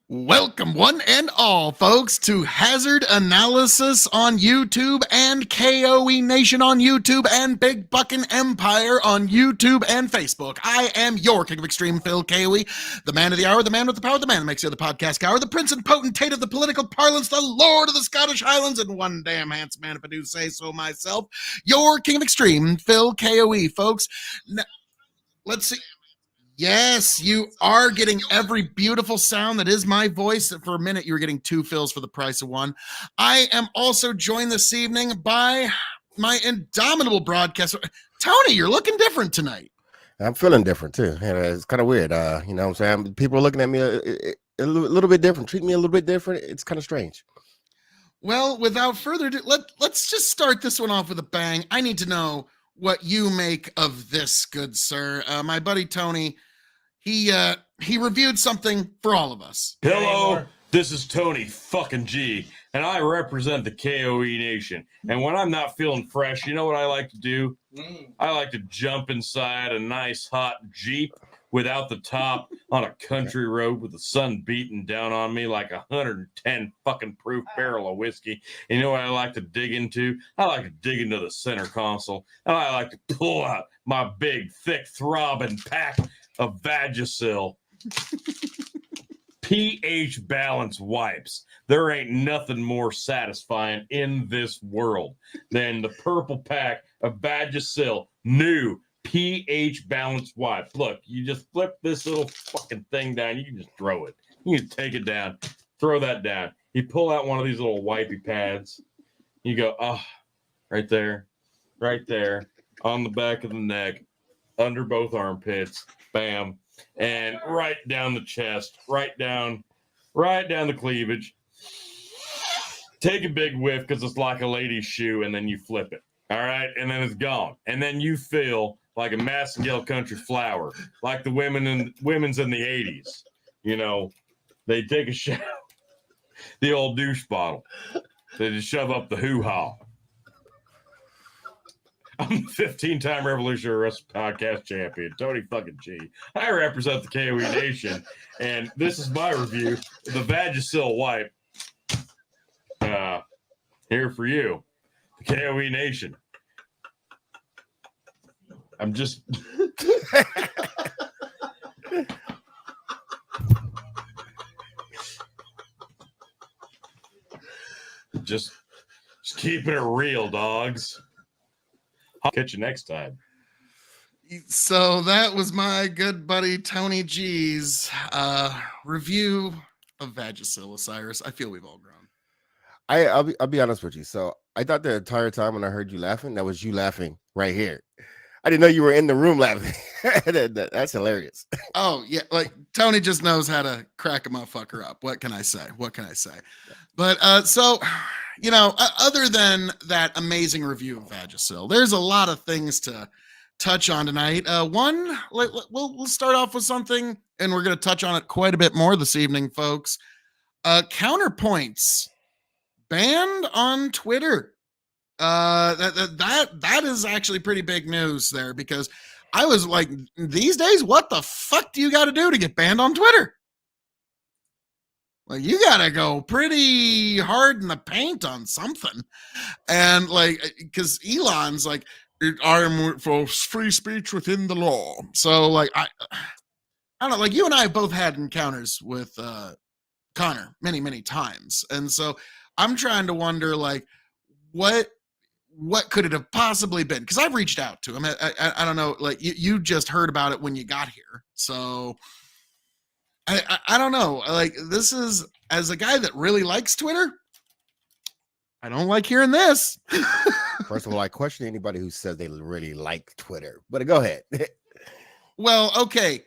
Welcome, one and all, folks, to Hazard Analysis on YouTube and KOE Nation on YouTube and Big Buckin' Empire on YouTube and Facebook. I am your King of Extreme, Phil KOE, the man of the hour, the man with the power, the man that makes the other podcast gower, the prince and potentate of the political parlance, the lord of the Scottish Highlands, and one damn handsome man, if I do say so myself, your King of Extreme, Phil KOE, folks. Now, let's see. Yes, you are getting every beautiful sound that is my voice. For a minute, you were getting two fills for the price of one. I am also joined this evening by my indomitable broadcaster. Tony, you're looking different tonight. I'm feeling different too. And it's kind of weird. You know what I'm saying? People are looking at me a little bit different, treating me a little bit different. It's kind of strange. Well, without further ado, let's just start this one off with a bang. I need to know what you make of this, good sir. My buddy Tony, he reviewed something for all of us. Hello, this is Tony fucking G, and I represent the KOE Nation. And when I'm not feeling fresh, you know what I like to do? I like to jump inside a nice hot Jeep without the top on a country road with the sun beating down on me like 110 fucking proof barrel of whiskey. And you know what I like to dig into? I like to dig into the center console, and I like to pull out my big, thick, throbbing pack of Vagisil pH balance wipes. There ain't nothing more satisfying in this world than the purple pack of Vagisil new pH balance wipes. Look, you just flip this little fucking thing down. You can just throw it. You can take it down, throw that down. You pull out one of these little wipey pads. You go, oh, right there, on the back of the neck, under both armpits, bam, and right down the chest, right down the cleavage. Take a big whiff because it's like a lady's shoe, and then you flip it. All right, and then it's gone. And then you feel like a Massengale country flower, like the women's in the 80s. You know, they take a shower, the old douche bottle. They just shove up the hoo-ha. I'm the 15-time Revolutionary Wrestling Podcast champion, Tony fucking G. I represent the KOE Nation, and this is my review of the Vagisil wipe. Here for you, the KOE Nation. I'm just... just keeping it real, dogs. I'll catch you next time. So that was my good buddy Tony G's review of Vagisil, Osiris. I feel we've all grown. I'll be honest with you. So I thought the entire time when I heard you laughing, that was you laughing right here. I didn't know you were in the room laughing. That's hilarious. Oh, yeah. Like, Tony just knows how to crack a motherfucker up. What can I say? But, so, you know, other than that amazing review of Vagisil, there's a lot of things to touch on tonight. One, we'll start off with something, and we're going to touch on it quite a bit more this evening, folks. Counterpoints banned on Twitter. That is actually pretty big news there, because I was like, these days, what the fuck do you got to do to get banned on Twitter? Like, you got to go pretty hard in the paint on something. And like, because Elon's like, I'm for free speech within the law. So like, I don't know, like, you and I have both had encounters with Connor many times. And so I'm trying to wonder, like, what could it have possibly been? Because I've reached out to him. I don't know, like, you just heard about it when you got here. So I don't know. Like, this is, as a guy that really likes Twitter, I don't like hearing this. First of all, I question anybody who says they really like Twitter, but go ahead. Well, okay.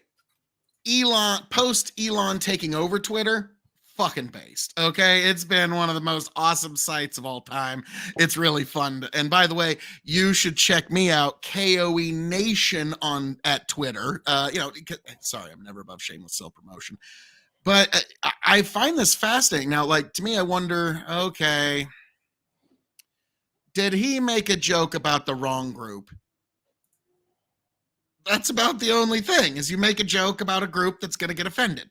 Post Elon taking over Twitter, fucking based. Okay, it's been one of the most awesome sites of all time. It's really fun. And by the way, you should check me out, KOE Nation at Twitter. You know, sorry, I'm never above shameless self-promotion. But I find this fascinating. Now, like, to me, I wonder, okay, did he make a joke about the wrong group? That's about the only thing, is you make a joke about a group that's going to get offended.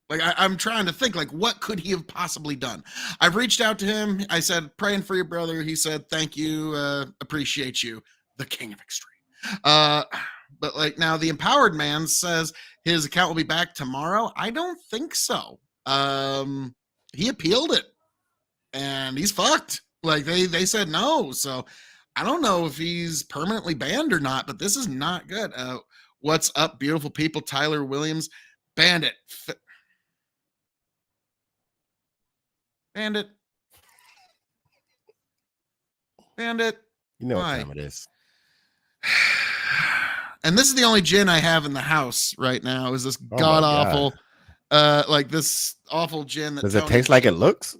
Like I'm trying to think, like, what could he have possibly done? I've reached out to him. I said, praying for your brother. He said, thank you, appreciate you, the king of extreme. But like now the empowered man says his account will be back tomorrow. I don't think so. He appealed it and he's fucked. Like they said no. So I don't know if he's permanently banned or not, but this is not good. What's up, beautiful people? Tyler Williams, Bandit. Bandit. Bandit. You know Why? what time it is. And this is the only gin I have in the house right now. Is this Oh my god God. awful, like this awful gin that Does it Tony- taste like it looks?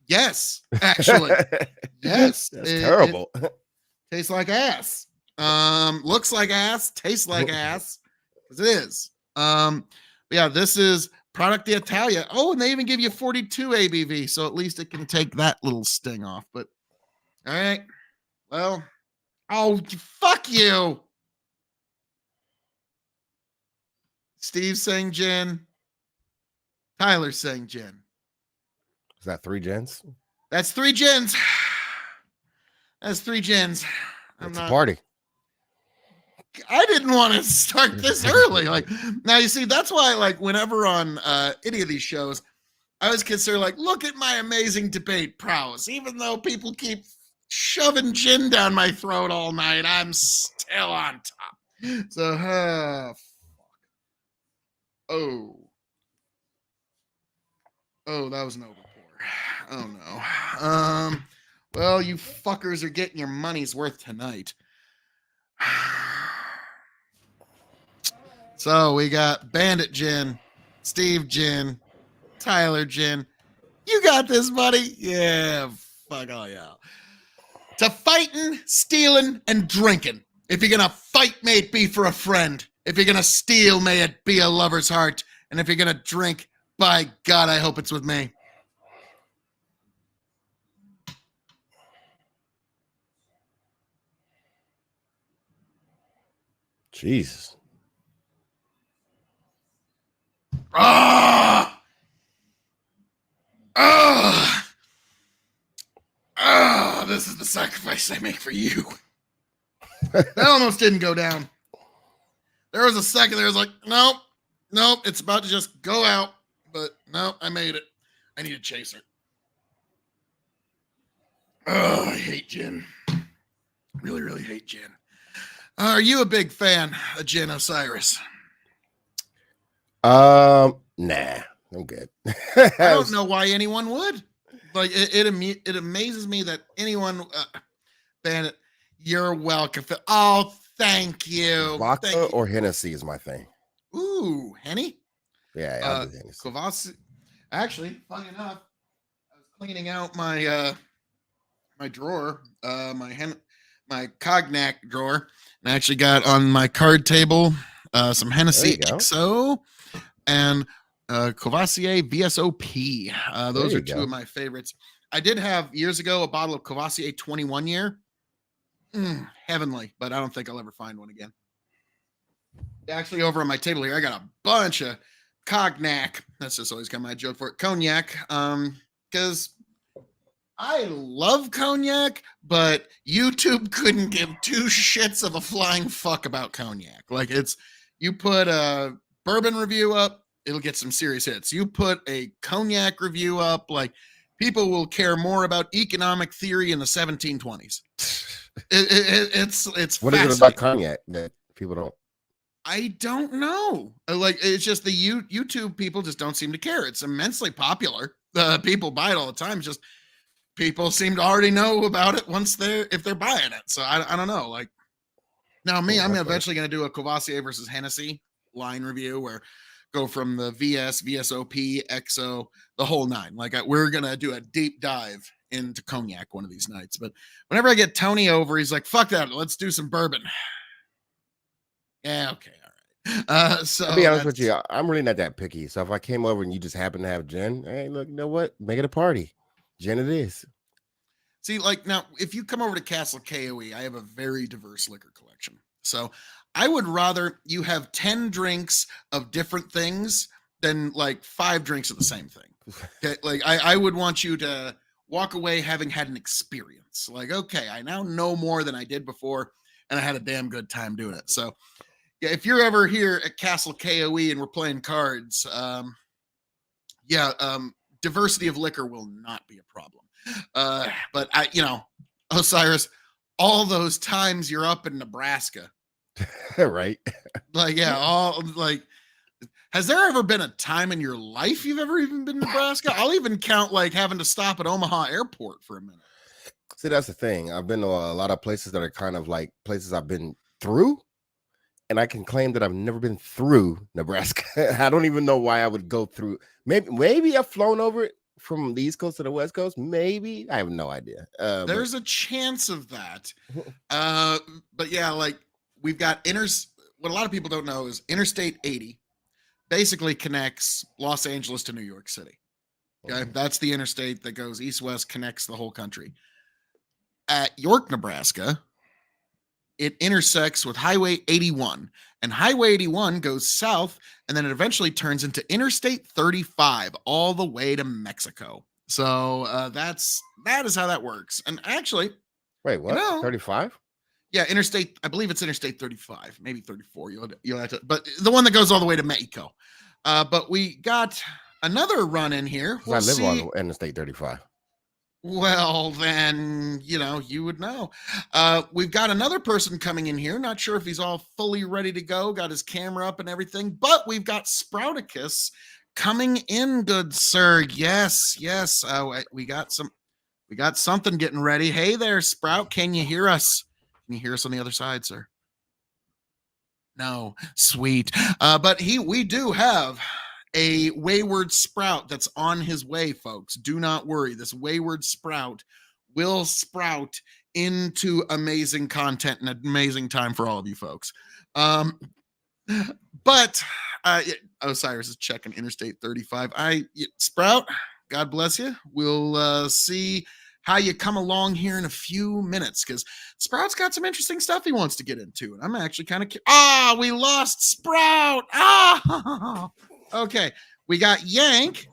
Yes, actually, yes. That's terrible. It tastes like ass. Looks like ass, tastes like ass. 'Cause it is. Yeah, this is Product d'Italia. Oh, and they even give you 42 ABV, so at least it can take that little sting off. But all right, well, oh fuck you, Steve saying gin, Tyler saying gin. Is that 3 gins? That's 3 gins. That's 3 gins. It's a party. I didn't want to start this early. Like now, you see, that's why, like, whenever on any of these shows, I always consider, like, look at my amazing debate prowess. Even though people keep shoving gin down my throat all night, I'm still on top. So, fuck. Oh, that was an overpour. Oh no. Well, you fuckers are getting your money's worth tonight. So we got Bandit Gin, Steve Gin, Tyler Gin. You got this, buddy. Yeah, fuck all y'all. To fighting, stealing, and drinking. If you're gonna fight, may it be for a friend. If you're gonna steal, may it be a lover's heart. And if you're gonna drink, by God, I hope it's with me. Jesus. Ah! This is the sacrifice I make for you. That almost didn't go down. There was a second there, I was like, nope, it's about to just go out. But no, I made it. I need a chaser. Oh, I hate gin. Really, really hate gin. Are you a big fan of Gin Osiris? Nah, I'm good. I don't know why anyone would. Like it amazes me that anyone Bandit, you're welcome. Oh, thank you. Vodka Thank you. or Hennessy is my thing. Ooh, Henny? Yeah, I'll do Hennessy. Kvass. Actually, funny enough, I was cleaning out my my drawer, my cognac drawer, and I actually got on my card table some Hennessy XO and Courvoisier VSOP. Those are 2 of my favorites. I did have years ago a bottle of Courvoisier 21 year. Heavenly, but I don't think I'll ever find one again. Actually, over on my table here, I got a bunch of cognac. That's just always kind of my joke for it. Cognac. Because I love cognac, but YouTube couldn't give 2 shits of a flying fuck about cognac. Like, it's, you put a bourbon review up, it'll get some serious hits. You put a cognac review up, like, people will care more about economic theory in the 1720s. It's what is it about cognac that people don't? I don't know. Like, it's just the YouTube people just don't seem to care. It's immensely popular. People buy it all the time. It's just people seem to already know about it if they're buying it. So I don't know. Like, now me, I'm eventually going to do a Courvoisier versus Hennessy line review where go from the VSOP, XO, the whole 9. Like, we're going to do a deep dive into cognac one of these nights. But whenever I get Tony over, he's like, fuck that. Let's do some bourbon. Yeah, okay, all right. So I'll be honest with you, I'm really not that picky. So if I came over and you just happen to have gin, hey, look, you know what? Make it a party. Gin it is. See, like, now, if you come over to Castle KOE, I have a very diverse liquor collection. So I would rather you have 10 drinks of different things than like 5 drinks of the same thing. Okay, like I would want you to walk away having had an experience. Like, okay, I now know more than I did before, and I had a damn good time doing it. So, yeah, if you're ever here at Castle KOE and we're playing cards, diversity of liquor will not be a problem. But Osiris, all those times you're up in Nebraska, Right. like, yeah, all like, has there ever been a time in your life you've ever even been to Nebraska? I'll even count like having to stop at Omaha Airport for a minute. See, that's the thing. I've been to a lot of places that are kind of like places I've been through, and I can claim that I've never been through Nebraska. I don't even know why I would go through. Maybe I've flown over it from the East Coast to the West Coast. Maybe I have no idea. There's a chance of that. But yeah, like we've got what a lot of people don't know is Interstate 80 basically connects Los Angeles to New York City. Okay, that's the interstate that goes east-west, connects the whole country. At York, Nebraska, it intersects with Highway 81, and Highway 81 goes south, and then it eventually turns into Interstate 35 all the way to Mexico. So that is how that works. And actually, wait, what? 35? Yeah, I believe it's Interstate 35, maybe 34. You'll have to, but the one that goes all the way to Mexico. But we got another run in here. I live on Interstate 35. Well, then, you would know. We've got another person coming in here. Not sure if he's all fully ready to go, got his camera up and everything, but we've got Sprouticus coming in, good sir. Yes. We got something getting ready. Hey there, Sprout. Can you hear us? Can you hear us on the other side, sir? No, sweet. But we do have a wayward sprout that's on his way, folks. Do not worry. This wayward sprout will sprout into amazing content and amazing time for all of you folks. But Osiris is checking Interstate 35. Sprout, God bless you. We'll see how you come along here in a few minutes, because Sprout's got some interesting stuff he wants to get into, and I'm actually kind of we lost Sprout. Okay, we got Yank.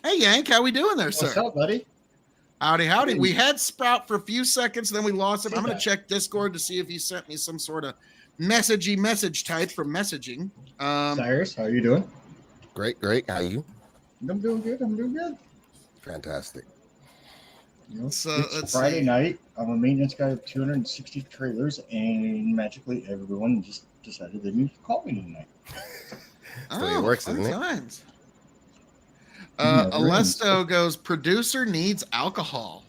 Hey Yank, how we doing there, sir? What's up, buddy? Howdy. We had Sprout for a few seconds, then we lost him. I'm gonna check Discord to see if he sent me some sort of message type from messaging. Cyrus, how are you doing? Great. How are you? I'm doing good. Fantastic. So it's Friday night. I'm a maintenance guy of 260 trailers, and magically everyone just decided they needed to call me tonight. That's the way it works, isn't it? Times. Alesto goes, producer needs alcohol.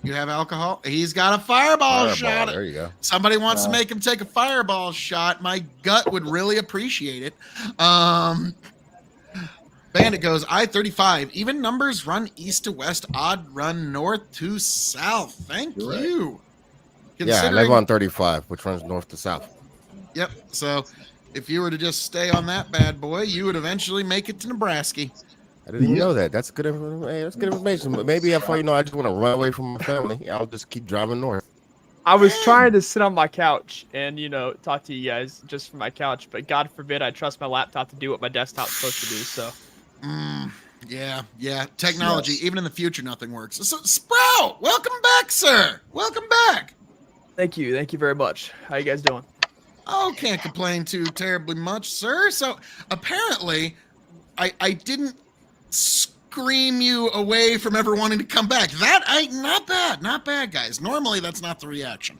You have alcohol? He's got a fireball shot. There you go. Somebody wants to make him take a fireball shot. My gut would really appreciate it. Bandit goes, I-35. Even numbers run east to west, odd run north to south. Thank you. Right. Yeah, I live on 35, which runs north to south. Yep. So if you were to just stay on that bad boy, you would eventually make it to Nebraska. I didn't even know that. That's good information. Hey, that's good information. But maybe if I just want to run away from my family, I'll just keep driving north. I was trying to sit on my couch and, talk to you guys just from my couch, but God forbid I trust my laptop to do what my desktop's supposed to do, so. Yeah. Technology, even in the future, nothing works. So, Sprout, welcome back, sir. Welcome back. Thank you very much. How you guys doing? Oh, can't complain too terribly much, sir. So, apparently, I didn't scream you away from ever wanting to come back. Not bad, guys. Normally, that's not the reaction.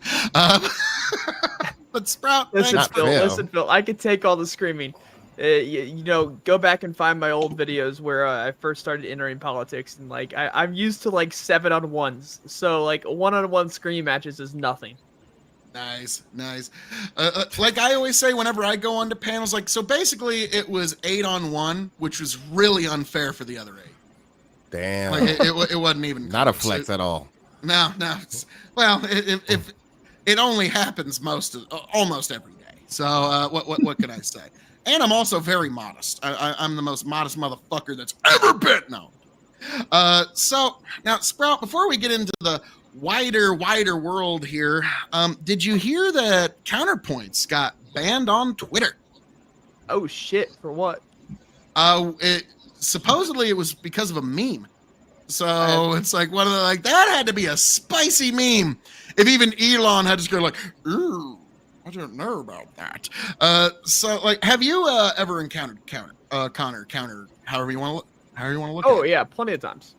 But Sprout, listen, Phil, I could take all the screaming. Go back and find my old videos where I first started entering politics, and I'm used to 7-on-1s, so one-on-one scream matches is nothing. Nice. Like I always say whenever I go onto panels, so basically it was 8-on-1, which was really unfair for the other 8. Damn. It wasn't even not a flex at all. No. Well, if it only happens almost every day. So what can I say? And I'm also very modest. I'm the most modest motherfucker that's ever been known. So now, Sprout, before we get into the wider world here, did you hear that Counterpoints got banned on Twitter? Oh shit! For what? Supposedly it was because of a meme. So it's like one of the like that had to be a spicy meme. If even Elon had to go like, ooh, I don't know about that. So like, have you ever encountered Connor, however you want to look at Oh it? yeah, plenty of times.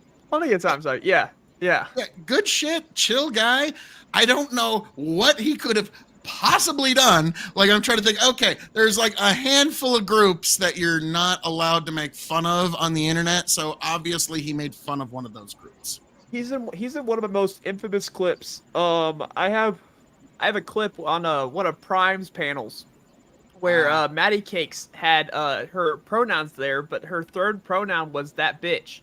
Yeah. Yeah, good shit, chill guy. I don't know what he could have possibly done. Like, I'm trying to think, okay, there's like a handful of groups that you're not allowed to make fun of on the internet. So obviously he made fun of one of those groups. He's in one of the most infamous clips. I have a clip on one of Prime's panels where Maddie Cakes had her pronouns there, but her third pronoun was that bitch.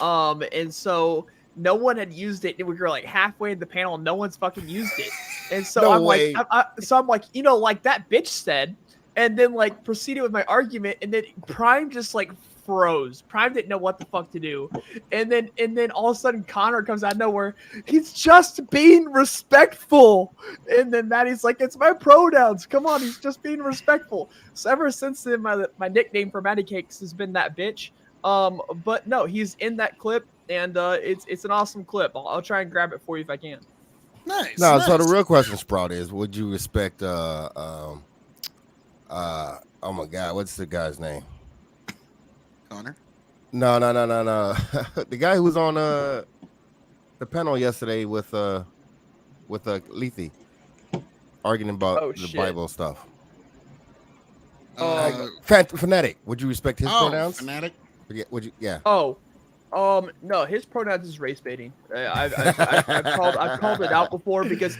And so no one had used it. We were like halfway in the panel, and no one's fucking used it. And so No I'm way. like, you know, like that bitch said, and then like proceeded with my argument, and then Prime just like froze. Prime didn't know what the fuck to do, and then all of a sudden Connor comes out of nowhere. He's just being respectful, and then Maddie's like, "It's my pronouns. Come on, he's just being respectful." So ever since then, my nickname for Maddie Cakes has been that bitch. But no, he's in that clip, and it's an awesome clip. I'll try and grab it for you if I can. Nice. No, nice. so the real question, Sprout, is would you respect oh my god, what's the guy's name? Connor. No. The guy who was on the panel yesterday with Lethe arguing about the Bible stuff. Fanatic. Would you respect his pronouns? Fanatic. Would you? Yeah. No, his pronouns is race baiting. I've called it out before because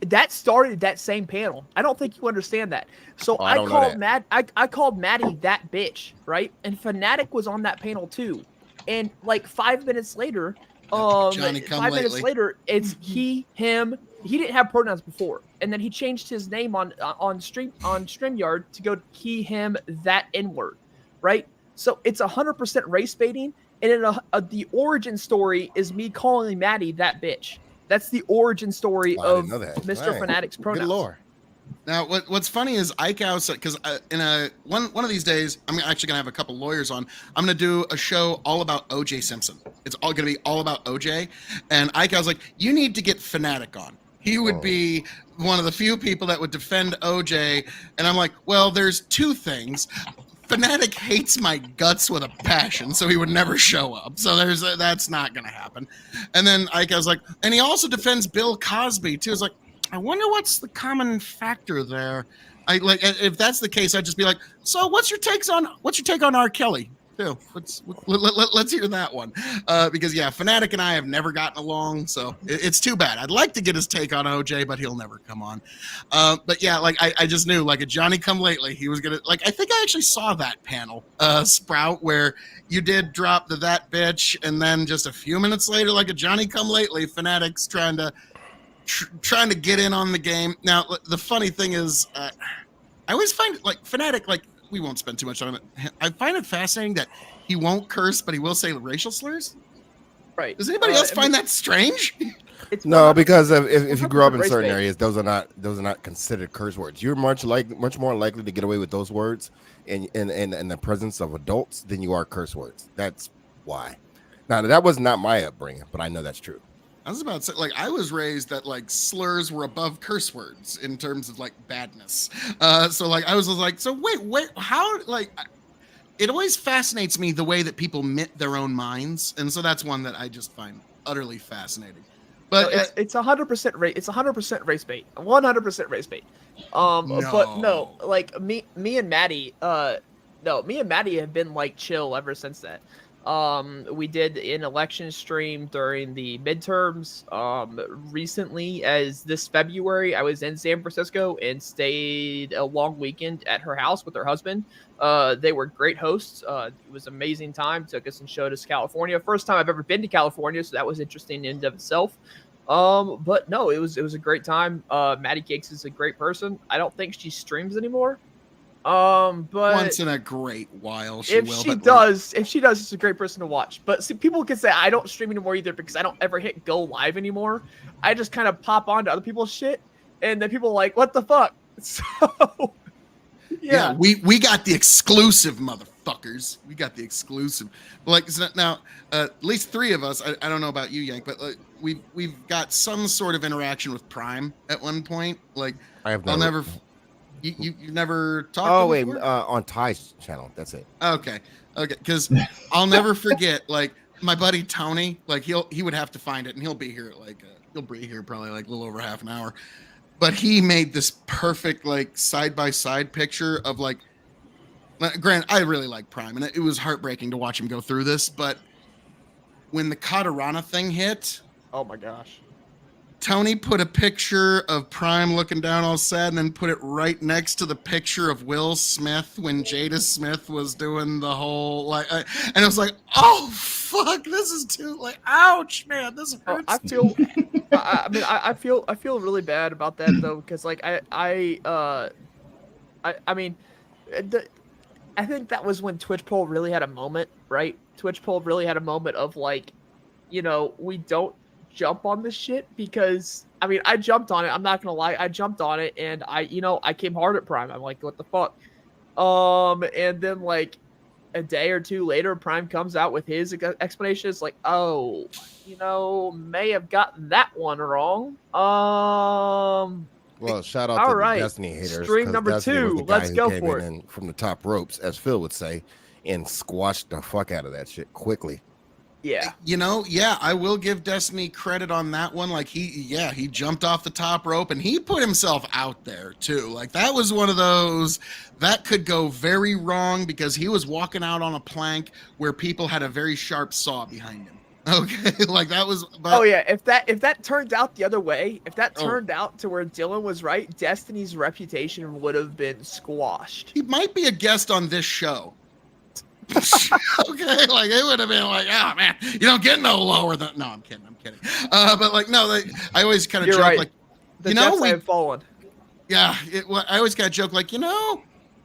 that started that same panel. I don't think you understand that. So I called Maddie that bitch, right? And Fanatic was on that panel too. And like 5 minutes later, it's he, him. He didn't have pronouns before, and then he changed his name on StreamYard to go he, him, that N-word, right? So it's 100% race baiting, and in the origin story is me calling Maddie that bitch. That's the origin story of Mr. Fanatic's pronouns. Good lore. Now, what's funny is Ikeow said, because in one of these days, I'm actually gonna have a couple lawyers on. I'm gonna do a show all about O.J. Simpson. It's all gonna be all about O.J. And Ikeow's like, you need to get Fanatic on. He would be one of the few people that would defend O.J. And I'm like, well, there's two things. Fanatic hates my guts with a passion, so he would never show up. So that's not gonna happen. And then Ikeow's like, and he also defends Bill Cosby too. It's like, I wonder what's the common factor there. I like if that's the case, I'd just be like, so what's your take on R. Kelly? Too. Let's hear that one. Because yeah, Fanatic and I have never gotten along, so it's too bad. I'd like to get his take on OJ, but he'll never come on. But yeah, like I just knew like a Johnny come lately, he was gonna like I think I actually saw that panel, Sprout, where you did drop that bitch, and then just a few minutes later, like a Johnny come lately, Fanatic's trying to get in on the game. Now, the funny thing is, I always find like Fanatic, like we won't spend too much on it. I find it fascinating that he won't curse, but he will say racial slurs. Right. Does anybody else find that strange? No, because if you grew up in certain areas, those are not considered curse words. You're much more likely to get away with those words in the presence of adults than you are curse words. That's why. Now, that was not my upbringing, but I know that's true. I was about to say, like, I was raised that like slurs were above curse words in terms of like badness. So like I was like, so wait, how like it always fascinates me the way that people mint their own minds, and so that's one that I just find utterly fascinating. But it's 100% race. It's 100% race bait. 100% race bait. But no, like me and Maddie. Me and Maddie have been like chill ever since that. We did an election stream during the midterms. Recently, as this February, I was in San Francisco and stayed a long weekend at her house with her husband. They were great hosts. It was an amazing time. Took us and showed us California. First time I've ever been to California, so that was interesting in and of itself. But no, it was a great time. Maddie Cakes is a great person. I don't think she streams anymore. But once in a great while, if she does, it's a great person to watch. But see, people can say I don't stream anymore either because I don't ever hit go live anymore. I just kind of pop onto other people's shit, and then people are like, what the fuck? So yeah, we got the exclusive, motherfucker. fuckers. We got the exclusive. Like so now, at least 3 of us. I don't know about you, Yank, but like, we've got some sort of interaction with Prime at one point. Like I have I'll never. never. You've never talked. Oh to wait, before? on Ty's channel. That's it. Okay, because I'll never forget. Like my buddy Tony, like he would have to find it, and he'll be here at like he'll be here probably like a little over half an hour. But he made this perfect like side by side picture of like. Grant, I really like Prime, and it was heartbreaking to watch him go through this. But when the Katarana thing hit, Oh my gosh. Tony put a picture of Prime looking down all sad and then put it right next to the picture of Will Smith when Jada Smith was doing the whole like and it was like, oh fuck, this is too like ouch, man, this hurts. I feel I feel really bad about that though, because like I mean I think that was when Twitch poll really had a moment, right? Twitch poll really had a moment of like, you know, we don't jump on this shit because I mean I jumped on it. I'm not gonna lie, I jumped on it and I came hard at Prime. I'm like, what the fuck? And then like a day or 2 later, Prime comes out with his explanation. It's like, oh, you know, may have gotten that one wrong. Well, shout out all to right. the Destiny haters. Stream 'cause number Destiny was 2. the guy Let's who go came for in it. and from the top ropes, as Phil would say, and squashed the fuck out of that shit quickly. Yeah. You know, yeah, I will give Destiny credit on that one. Like he jumped off the top rope and he put himself out there too. Like that was one of those that could go very wrong because he was walking out on a plank where people had a very sharp saw behind him. Okay, like that was. But, Oh yeah, if that turned out the other way, if that Oh. turned out to where Dylan was right, Destiny's reputation would have been squashed. he might be a guest on this show. Okay, like it would have been like, oh man, you don't get no lower than. No, I'm kidding. But like, no, I always kind of You're joke right. like, The you know, Jets we- have fallen. yeah, I always kind of joke like, you know,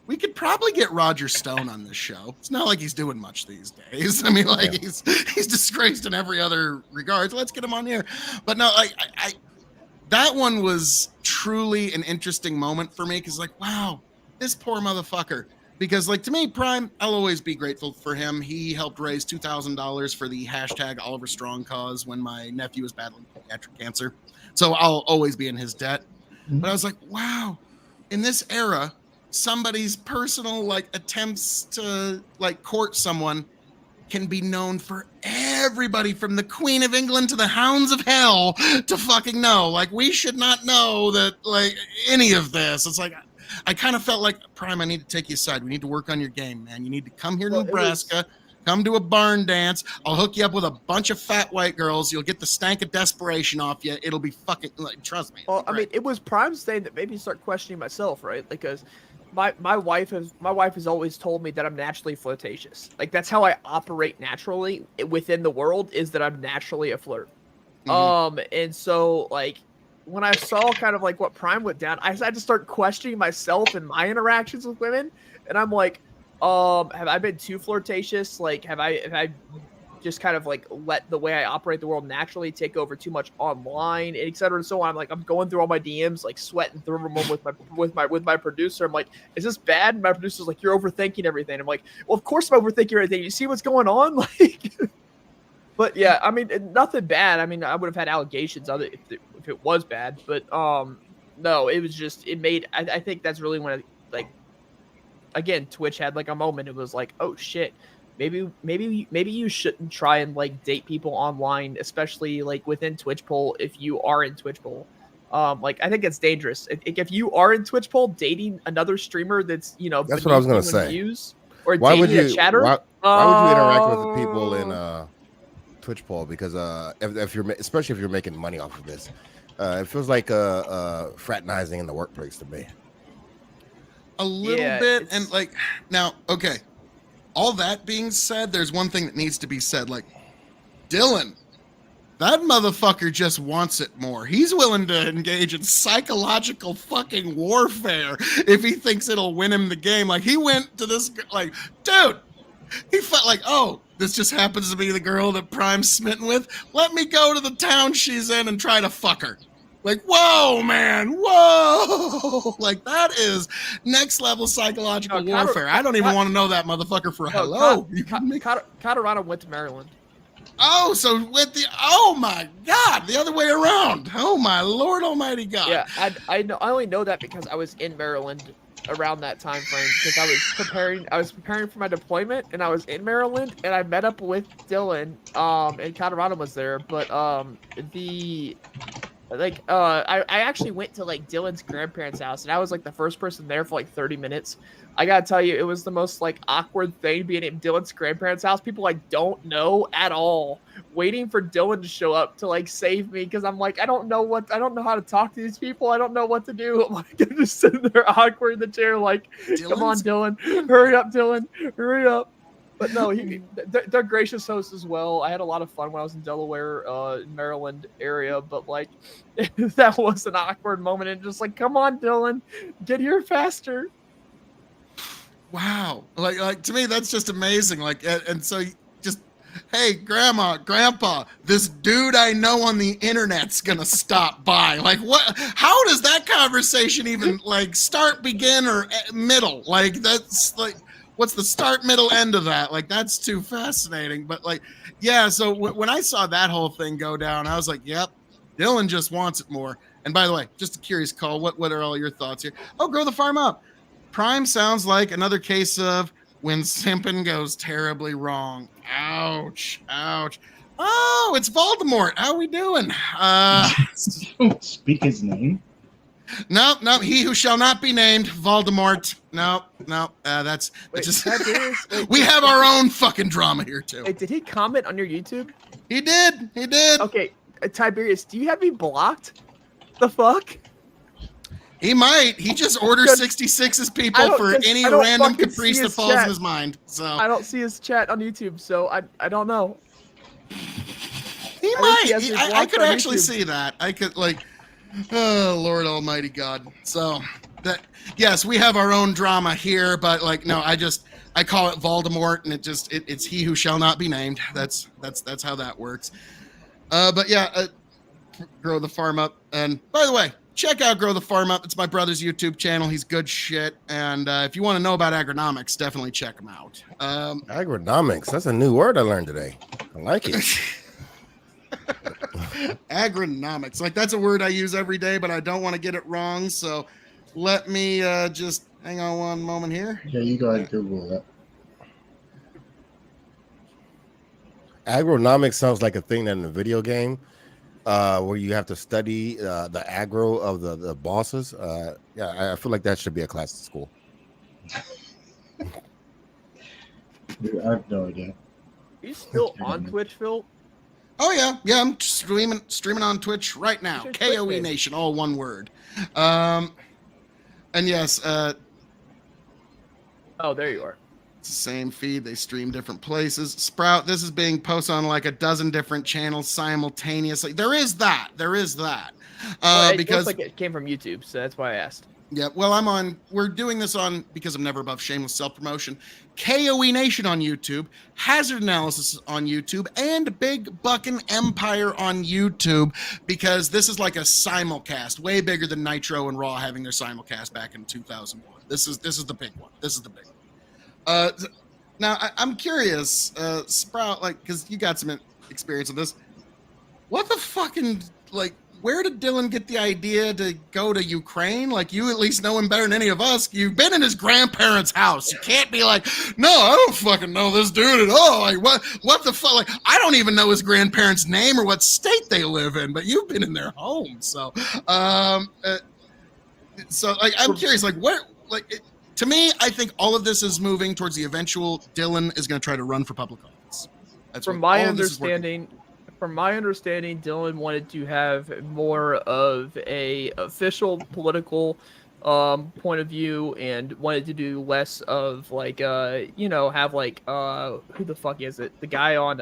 we could probably get Roger Stone on this show. It's not like he's doing much these days. I mean, like he's disgraced in every other regard. So let's get him on here. But no, I that one was truly an interesting moment for me because like, wow, this poor motherfucker. Because like to me, Prime, I'll always be grateful for him. He helped raise $2,000 for the hashtag Oliver Strong cause when my nephew was battling pediatric cancer. So I'll always be in his debt. But I was like, wow, in this era, somebody's personal like attempts to like court someone can be known for everybody from the Queen of England to the Hounds of Hell to fucking know. Like we should not know that like any of this. It's like I kind of felt like Prime, I need to take you aside. We need to work on your game, man. You need to come here to Well, Nebraska. Come to a barn dance. I'll hook you up with a bunch of fat white girls. You'll get the stank of desperation off you. It'll be fucking like, trust me. Well, I mean, it was Prime's thing that made me start questioning myself, right? Because my wife has always told me that I'm naturally flirtatious. Like that's how I operate naturally within the world, is that I'm naturally a flirt. And so like when I saw kind of like what Prime went down, I had to start questioning myself and my interactions with women. And I'm like, have I been too flirtatious? Like, have I just kind of like let the way I operate the world naturally take over too much online, et cetera, and so on? I'm going through all my DMs, like sweating through them with my producer. I'm like, is this bad? And my producer's like, you're overthinking everything. I'm like, well, of course I'm overthinking everything. You see what's going on? Like, but yeah, I mean, nothing bad. I mean, I would have had allegations of it if it was bad, but no, it was just it made. I think that's really when like again, Twitch had like a moment. It was like, oh shit. Maybe you shouldn't try and like date people online, especially like within Twitch poll. If you are in Twitch poll, like I think it's dangerous. If you are in Twitch poll, dating another streamer that's That's what I was gonna beneath you in say. views, or Why would dating you? a chatter. Why would you interact with the people in Twitch poll? Because if you're especially if you're making money off of this, it feels like fraternizing in the workplace to me. A little bit, and like now, okay. All that being said, there's one thing that needs to be said. Like, Dylan, that motherfucker just wants it more. He's willing to engage in psychological fucking warfare if he thinks it'll win him the game. Like, he went to this, like, dude, he felt like, oh, this just happens to be the girl that Prime's smitten with. Let me go to the town she's in and try to fuck her. Like, whoa, man, whoa! Like that is next level psychological No, warfare. I don't even want to know that motherfucker for hello. You kidding me? Colorado went to Maryland. Oh, so with the oh my god, the other way around. Oh my Lord Almighty God. Yeah, I only know that because I was in Maryland around that time frame because I was preparing for my deployment and I was in Maryland and I met up with Dylan and Colorado was there, but I actually went to like Dylan's grandparents' house and I was like the first person there for like 30 minutes. I gotta tell you, it was the most like awkward thing being at Dylan's grandparents' house. People I don't know at all, waiting for Dylan to show up to like save me because I'm like, I don't know how to talk to these people. I don't know what to do. I'm like, I'm just sitting there awkward in the chair, like, come on, Dylan, hurry up, Dylan, hurry up. But no, they're gracious hosts as well. I had a lot of fun when I was in Delaware, Maryland area. But like, that was an awkward moment, and just like, come on, Dylan, get here faster. Wow. Like to me, that's just amazing. Like, and so just, hey, grandma, grandpa, this dude I know on the internet's gonna stop by. Like, what? How does that conversation even like start, begin, or middle? Like, that's like, what's the start, middle, end of that? Like, that's too fascinating. But like, yeah. So when I saw that whole thing go down, I was like, yep, Dylan just wants it more. And by the way, just a curious call. What are all your thoughts here? Oh, grow the farm up. Prime sounds like another case of when simping goes terribly wrong. Ouch, ouch. Oh, it's Voldemort. How we doing? Don't speak his name. No, he who shall not be named, Voldemort. No, that's Wait, just wait, we have our own fucking drama here too. Wait, did he comment on your YouTube? He did. Okay, Tiberius, do you have me blocked? The fuck? He might. He just orders 66's people for any random caprice that falls in his mind. So I don't see his chat on YouTube, so I don't know. He might. I could actually see that. I could like, oh Lord Almighty God. So that yes, we have our own drama here, but like no, I call it Voldemort, and it's he who shall not be named. That's how that works. But yeah, grow the farm up. And by the way, check out Grow the Farm Up. It's my brother's YouTube channel. He's good shit. And if you want to know about agronomics, definitely check him out. Agronomics. That's a new word I learned today. I like it. Agronomics. Like, that's a word I use every day, but I don't want to get it wrong. So let me just hang on one moment here. Yeah, you go ahead and Google that. Agronomics sounds like a thing that in a video game. Where you have to study the aggro of the bosses. Yeah, I feel like that should be a class at school. Dude, I have no idea. He's still on Twitch, Phil? Oh yeah, I'm streaming on Twitch right now. KOE Nation, all one word. And yes, oh, there you are. it's the same feed. They stream different places. Sprout, this is being posted on like a dozen different channels simultaneously. There is that. Well, it because looks like it came from YouTube, so that's why I asked. yeah, well, we're doing this on, because I'm never above shameless self-promotion, KOE Nation on YouTube, Hazard Analysis on YouTube, and Big Buckin' Empire on YouTube, because this is like a simulcast, way bigger than Nitro and Raw having their simulcast back in 2001. This is the big one. Now I'm curious, Sprout, like, because you got some experience with this. What the fucking, like, where did Dylan get the idea to go to Ukraine? Like, you at least know him better than any of us. You've been in his grandparents' house. You can't be like, no, I don't fucking know this dude at all. Like, what the fuck? Like, I don't even know his grandparents' name or what state they live in, but you've been in their home. So, like, I'm curious, like, where, like, to me, I think all of this is moving towards the eventual Dylan is going to try to run for public office. That's From my understanding, Dylan wanted to have more of a official political point of view and wanted to do less of like have like who the fuck is it? The guy on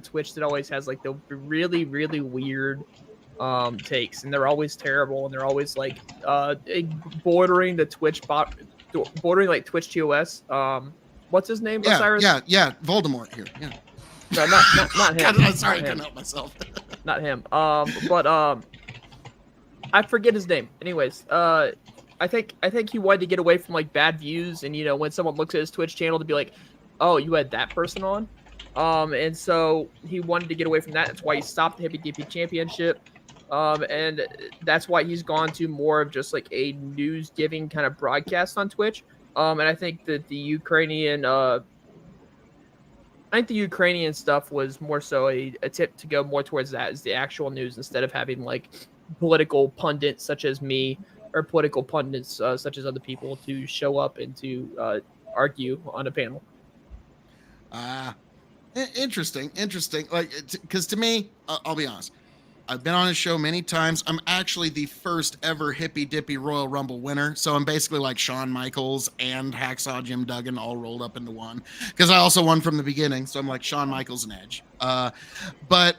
Twitch that always has like the really, really weird takes, and they're always terrible, and they're always like bordering the Twitch bot, bordering like Twitch TOS. What's his name? Osiris? Yeah, Voldemort here. Yeah. No, not him. God, I'm sorry, I couldn't help myself. Not him. But I forget his name. Anyways, I think he wanted to get away from like bad views, and when someone looks at his Twitch channel to be like, oh, you had that person on, and so he wanted to get away from that. That's why he stopped the Hippie Dippy Championship, and that's why he's gone to more of just like a news giving kind of broadcast on Twitch. And I think that the Ukrainian stuff was more so a tip to go more towards that as the actual news instead of having like political pundits such as me or political pundits such as other people to show up and to argue on a panel. Interesting. Like, because to me, I'll be honest, I've been on his show many times. I'm actually the first ever Hippy Dippy Royal Rumble winner. So I'm basically like Shawn Michaels and Hacksaw Jim Duggan all rolled up into one. Because I also won from the beginning. So I'm like Shawn Michaels and Edge. But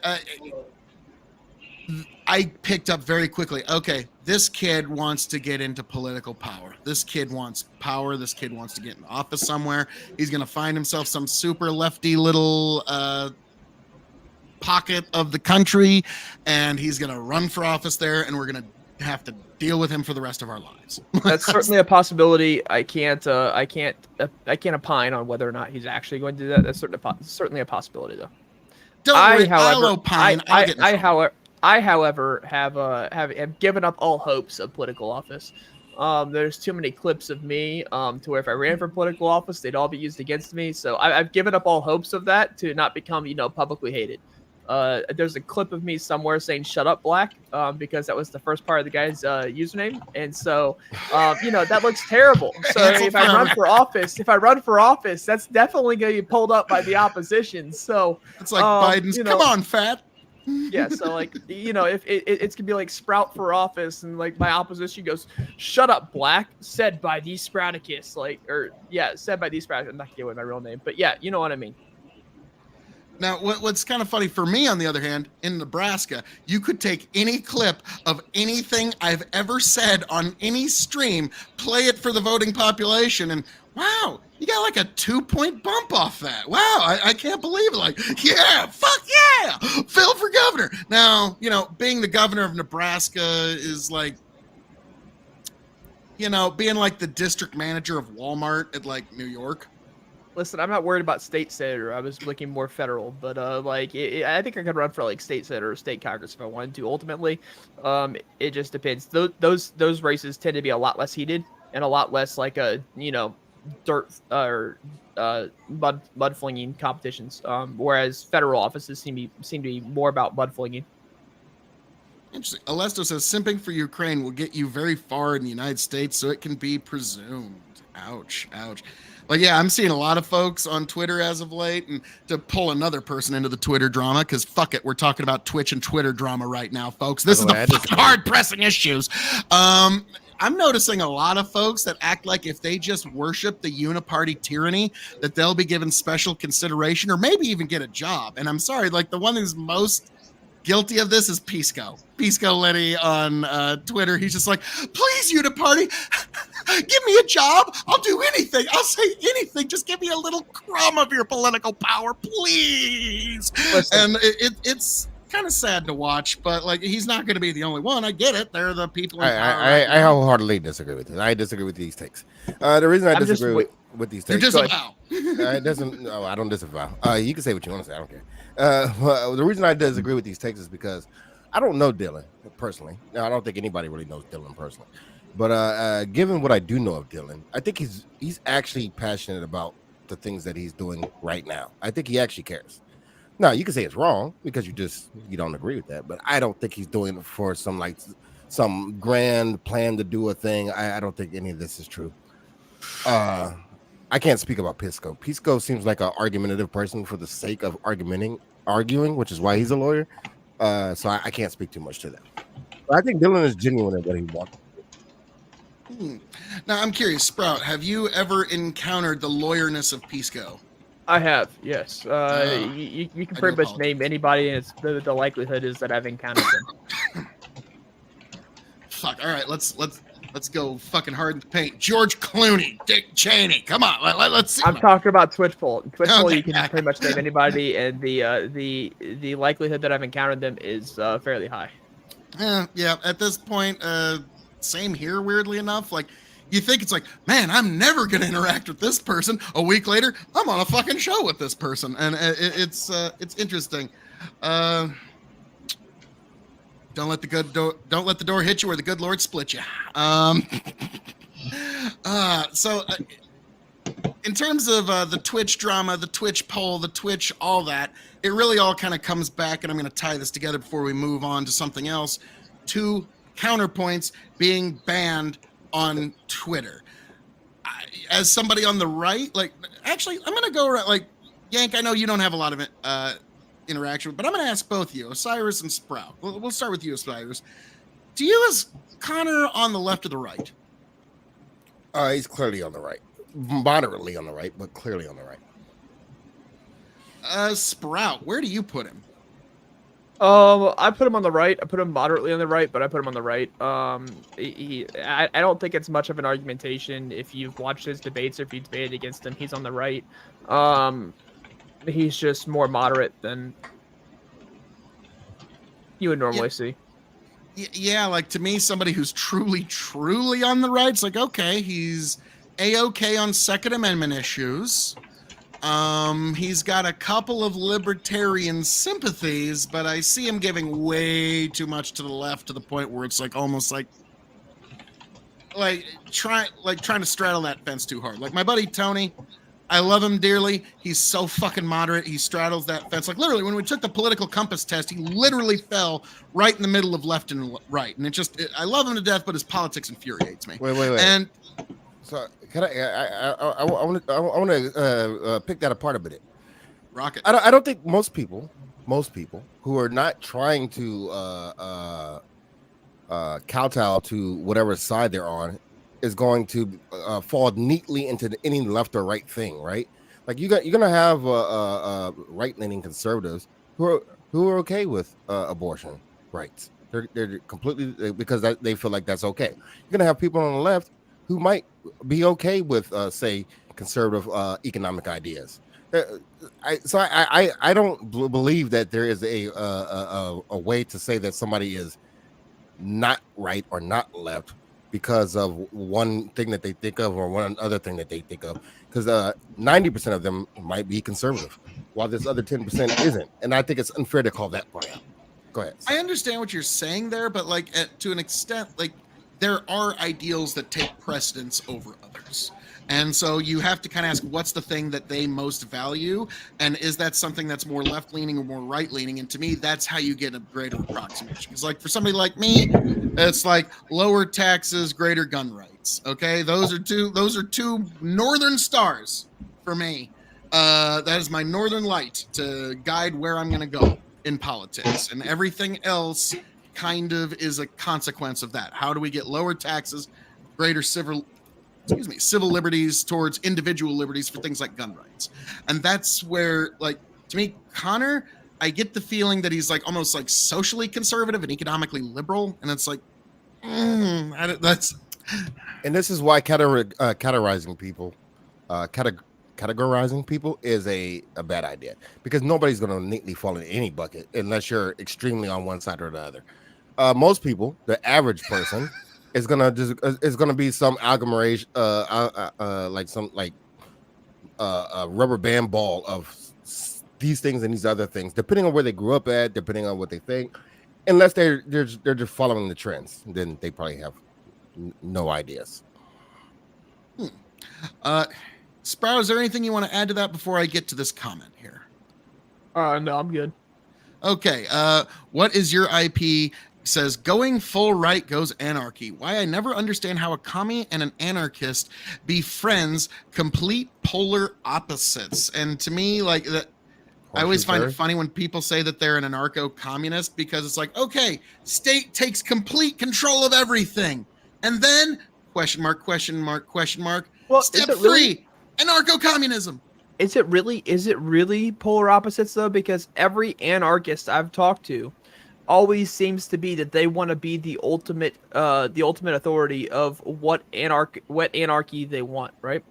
I picked up very quickly, okay, this kid wants to get into political power. This kid wants power. This kid wants to get in office somewhere. He's going to find himself some super lefty little pocket of the country, and he's going to run for office there, and we're going to have to deal with him for the rest of our lives. That's certainly a possibility. I can't opine on whether or not he's actually going to do that. That's certainly a possibility, though. Don't worry, I'll opine. I, however, have given up all hopes of political office. There's too many clips of me to where if I ran for political office, they'd all be used against me. So I've given up all hopes of that to not become, publicly hated. There's a clip of me somewhere saying "Shut up, Black," because that was the first part of the guy's username, and so that looks terrible. So if I run for office, that's definitely going to be pulled up by the opposition. So it's like Biden's. Come on, fat. Yeah, so like if it's gonna be like Sprout for office, and like my opposition goes, "Shut up, Black," said by the Sprouticus, said by the Sprouticus. I'm not gonna give away my real name, but yeah, you know what I mean. Now, what's kind of funny for me, on the other hand, in Nebraska, you could take any clip of anything I've ever said on any stream, play it for the voting population, and wow, you got like a 2-point bump off that. Wow, I can't believe it. Like, yeah, fuck yeah, Phil for governor. Now, being the governor of Nebraska is like, being like the district manager of Walmart at like New York. Listen, I'm not worried about state senator. I was looking more federal, but I think I could run for like state senator or state congress if I wanted to. Ultimately, it just depends. Those races tend to be a lot less heated and a lot less like a dirt or mud flinging competitions. Whereas federal offices seem to be more about mud flinging. Interesting. Alesto says simping for Ukraine will get you very far in the United States, so it can be presumed. Ouch. Like, yeah, I'm seeing a lot of folks on Twitter as of late, and to pull another person into the Twitter drama, because fuck it, we're talking about Twitch and Twitter drama right now, folks. This is the fucking hard-pressing issues. I'm noticing a lot of folks that act like if they just worship the uniparty tyranny, that they'll be given special consideration or maybe even get a job. And I'm sorry, like the one who's most guilty of this is Pisco Lenny on Twitter. He's just like, please, uniparty, give me a job. I'll do anything. I'll say anything. Just give me a little crumb of your political power, please. Listen. And it's kind of sad to watch, but like he's not going to be the only one. I get it. They're the people. I wholeheartedly disagree with it. I disaagree with these takes. The reason I disagree with these takes, you disavow. It doesn't. No, I don't disavow. You can say what you want to say. I don't care. Well, the reason I disagree with these takes is because I don't know Dylan personally. Now, I don't think anybody really knows Dylan personally. But given what I do know of Dylan, I think he's actually passionate about the things that he's doing right now. I think he actually cares. Now, you can say it's wrong because you don't agree with that, but I don't think he's doing it for some grand plan to do a thing. I don't think any of this is true. I can't speak about Pisco. Pisco seems like an argumentative person for the sake of arguing, which is why he's a lawyer. So I can't speak too much to that. But I think Dylan is genuine in what he wants. Now, I'm curious, Sprout, have you ever encountered the lawyerness of Pisco? I have, yes. You can pretty much name anybody, and it's the likelihood is that I've encountered them. Fuck. All right, let's go fucking hard in the paint. George Clooney, Dick Cheney. Come on, let's see. I'm talking about Twitchpoll. Twitchpoll, you can pretty much name anybody, and the likelihood that I've encountered them is fairly high. Yeah, at this point, same here, weirdly enough. Like, you think it's like, man, I'm never going to interact with this person. A week later, I'm on a fucking show with this person. And it's interesting. Don't let the door hit you or the good Lord split you. So in terms of the Twitch drama, the Twitch poll, the Twitch, all that, it really all kind of comes back, and I'm going to tie this together before we move on to something else, to Counterpoints being banned on Twitter. As somebody on the right, like, actually, I'm going to go like, Yank, I know you don't have a lot of interaction, but I'm going to ask both you, Osiris and Sprout. We'll start with you, Osiris. Do you, as Connor, on the left or the right? He's clearly on the right. Moderately on the right, but clearly on the right. Sprout, where do you put him? I put him on the right. I put him moderately on the right, but I put him on the right. I don't think it's much of an argumentation. If you've watched his debates or if you debated against him, he's on the right. He's just more moderate than you would normally see. Yeah, like, to me, somebody who's truly on the right, it's like, okay, he's A-okay on Second Amendment issues. He's got a couple of libertarian sympathies, but I see him giving way too much to the left, to the point where it's like almost like trying to straddle that fence too hard. Like my buddy Tony, I love him dearly. He's so fucking moderate. He straddles that fence. Like literally, when we took the political compass test, he literally fell right in the middle of left and right. And I love him to death, but his politics infuriates me. Wait. And so can I want to pick that apart a bit. Rocket. I don't think most people who are not trying to kowtow to whatever side they're on is going to fall neatly into any left or right thing, right? Like you're gonna have right-leaning conservatives who are okay with abortion rights. They're completely because they feel like that's okay. You're gonna have people on the left who might be okay with say conservative economic ideas. I don't believe that there is a way to say that somebody is not right or not left because of one thing that they think of or one other thing that they think of, because 90% of them might be conservative while this other 10% isn't, and I think it's unfair to call that part out. Go ahead. I understand what you're saying there, but like to an extent, like there are ideals that take precedence over others. And so you have to kind of ask, what's the thing that they most value? And is that something that's more left-leaning or more right-leaning? And to me, that's how you get a greater approximation. Because like for somebody like me, it's like lower taxes, greater gun rights. Okay, those are two northern stars for me. That is my northern light to guide where I'm going to go in politics. And everything else kind of is a consequence of that. How do we get lower taxes, greater civil liberties towards individual liberties for things like gun rights? And that's where, like, to me, Connor, I get the feeling that he's like almost like socially conservative and economically liberal. And it's like, that's. And this is why categorizing people is a bad idea, because nobody's going to neatly fall in any bucket unless you're extremely on one side or the other. Most people, the average person, is gonna be some agglomeration, a rubber band ball of these things and these other things, depending on where they grew up at, depending on what they think. Unless they're just following the trends, then they probably have no ideas. Sprout, is there anything you want to add to that before I get to this comment here? No, I'm good. Okay. What is your IP? Says going full right goes anarchy. Why I never understand how a commie and an anarchist be friends, complete polar opposites. And to me, like that, I always find it funny when people say that they're an anarcho-communist, because it's like, okay, state takes complete control of everything, and then question mark. Well, step 3, anarcho-communism. Is it really polar opposites though? Because every anarchist I've talked to always seems to be that they want to be the ultimate authority of what anarchy they want, right?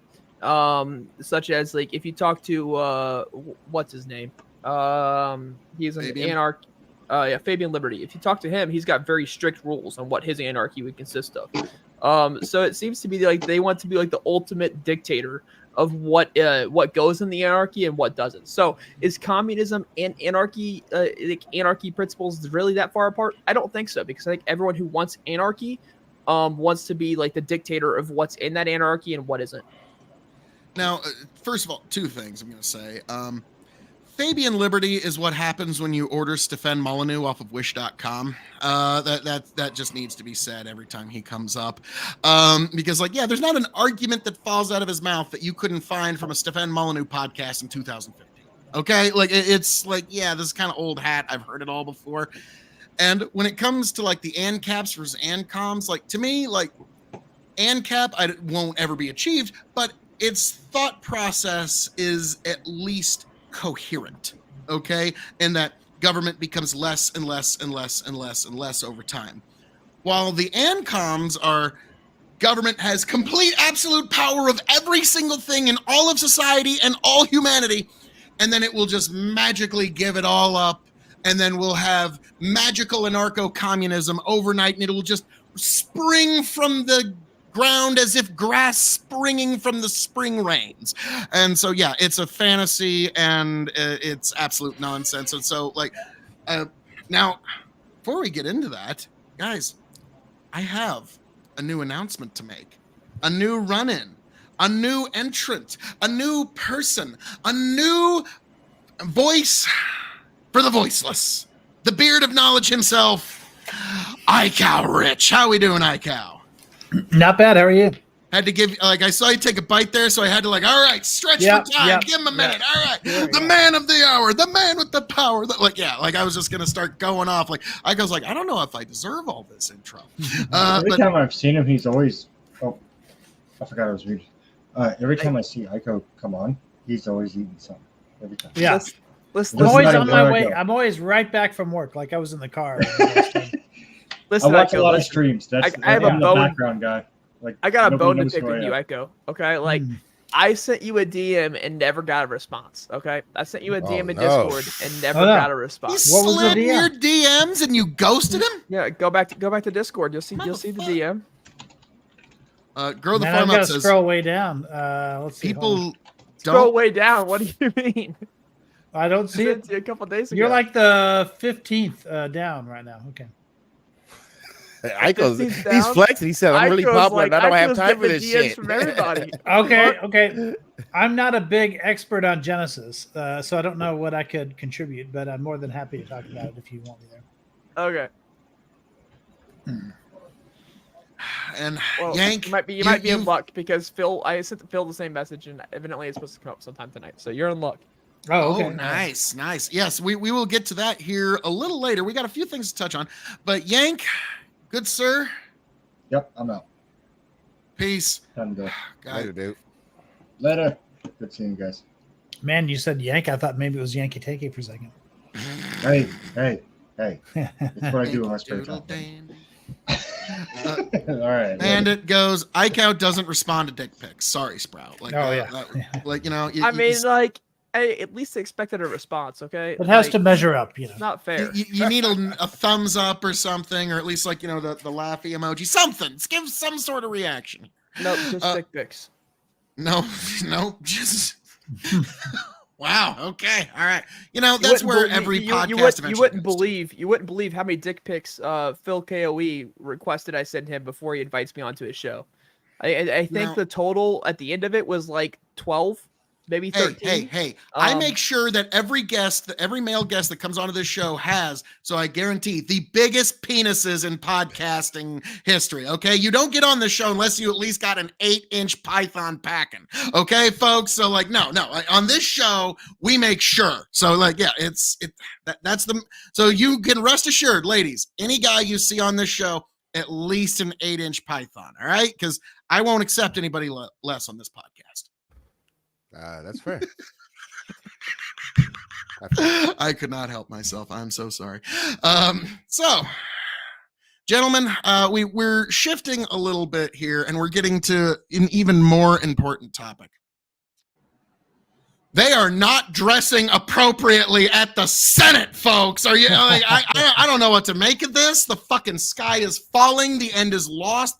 Such as, like, if you talk to what's his name, he's an Fabian Liberty. If you talk to him, he's got very strict rules on what his anarchy would consist of. So it seems to be like they want to be like the ultimate dictator of what goes in the anarchy and what doesn't. So is communism and anarchy, like anarchy principles, really that far apart? I don't think so, because I think everyone who wants anarchy wants to be like the dictator of what's in that anarchy and what isn't. Now, first of all, two things I'm going to say. Fabian Liberty is what happens when you order Stefan Molyneux off of Wish.com. That just needs to be said every time he comes up, because there's not an argument that falls out of his mouth that you couldn't find from a Stefan Molyneux podcast in 2015. Okay, it's this is kind of old hat. I've heard it all before. And when it comes to the ANCAPs versus ANCOMs, to me, ANCAP won't ever be achieved, but its thought process is at least coherent, okay? And that government becomes less and less and less and less and less over time. While the ANCOMs are government has complete absolute power of every single thing in all of society and all humanity, and then it will just magically give it all up, and then we'll have magical anarcho-communism overnight, and it will just spring from the ground as if grass springing from the spring rains. And so it's a fantasy, and it's absolute nonsense. And so now, before we get into that, guys, I have a new announcement to make, a new run-in, a new entrant, a new person, a new voice for the voiceless, the beard of knowledge himself, iCow Rich. How we doing, iCow? Not bad. How are you? Had to give, I saw you take a bite there, so I had to all right, stretch for time, give him a minute. All right, the man of the hour, the man with the power. I was just gonna start going off. I don't know if I deserve all this intro. Every time I've seen him, he's always. Oh, I forgot I was reading. Every time I see Ico come on, he's always eating something. Every time. Yeah. Listen, I'm always on my there I way. go. I'm always right back from work, like I was in the car. listen, I watch Ico, a lot of listen. streams. That's I have a I'm the bone- background guy. I got a nobody bone to knows pick who I with you, am. Ico. Okay, I sent you a DM and never got a response. Okay, I sent you a DM in no. Discord and never Oh, no. got a You response. What was the slid in DM? your DMs and you ghosted him? Yeah, go back to Discord. You'll see the DM. Grow the Man, farm I've up got to says scroll way down. Let's see. hold on. people Scroll don't. way down. What do you mean? I don't I see sent it. it to you a couple days ago. You're like the 15th down right now. Okay. Ico's, 15th he's down? flexing. He said, "I'm really Ico's popular, and I don't have Ico's time for getting this DMs shit." from everybody. Okay. I'm not a big expert on Genesis, so I don't know what I could contribute, but I'm more than happy to talk about it if you want me there. Okay. And Well, Yank, you might be in luck because Phil. I sent Phil the same message, and evidently it's supposed to come up sometime tonight. So you're in luck. Oh, okay. Oh, nice. Yes, we will get to that here a little later. We got a few things to touch on, but Yank, good sir, Yep, I'm out. peace. Time to go. Later, God, dude. Later. Good seeing you guys. Man, you said Yank. I thought maybe it was Yankee Takey for a second. Hey. That's what I do in my spare doodle time. dandy. All right. And it goes, iCow doesn't respond to dick pics. Sorry, Sprout. Oh, yeah. I mean, I at least expected a response. Okay. It has to measure up, It's not fair. you need a thumbs up or something, or at least the laughy emoji, something. Give some sort of reaction. No, just dick pics. No, just wow. Okay, all right. That's where every podcast. You wouldn't believe how many dick pics Phil KOE requested I send him before he invites me onto his show. I think the total at the end of it was like 12. Maybe 13. Hey! I make sure that every male guest that comes onto this show has, so I guarantee, the biggest penises in podcasting history. Okay, you don't get on the show unless you at least got an 8-inch python packing. Okay, folks. So no. On this show, we make sure. So that's the. So you can rest assured, ladies. Any guy you see on this show, at least an 8-inch python. All right, because I won't accept anybody less on this podcast. That's fair. I could not help myself. I'm so sorry. So, gentlemen, we're shifting a little bit here, and we're getting to an even more important topic. They are not dressing appropriately at the Senate, folks. Are you like, I don't know what to make of this. The fucking sky is falling. The end is lost.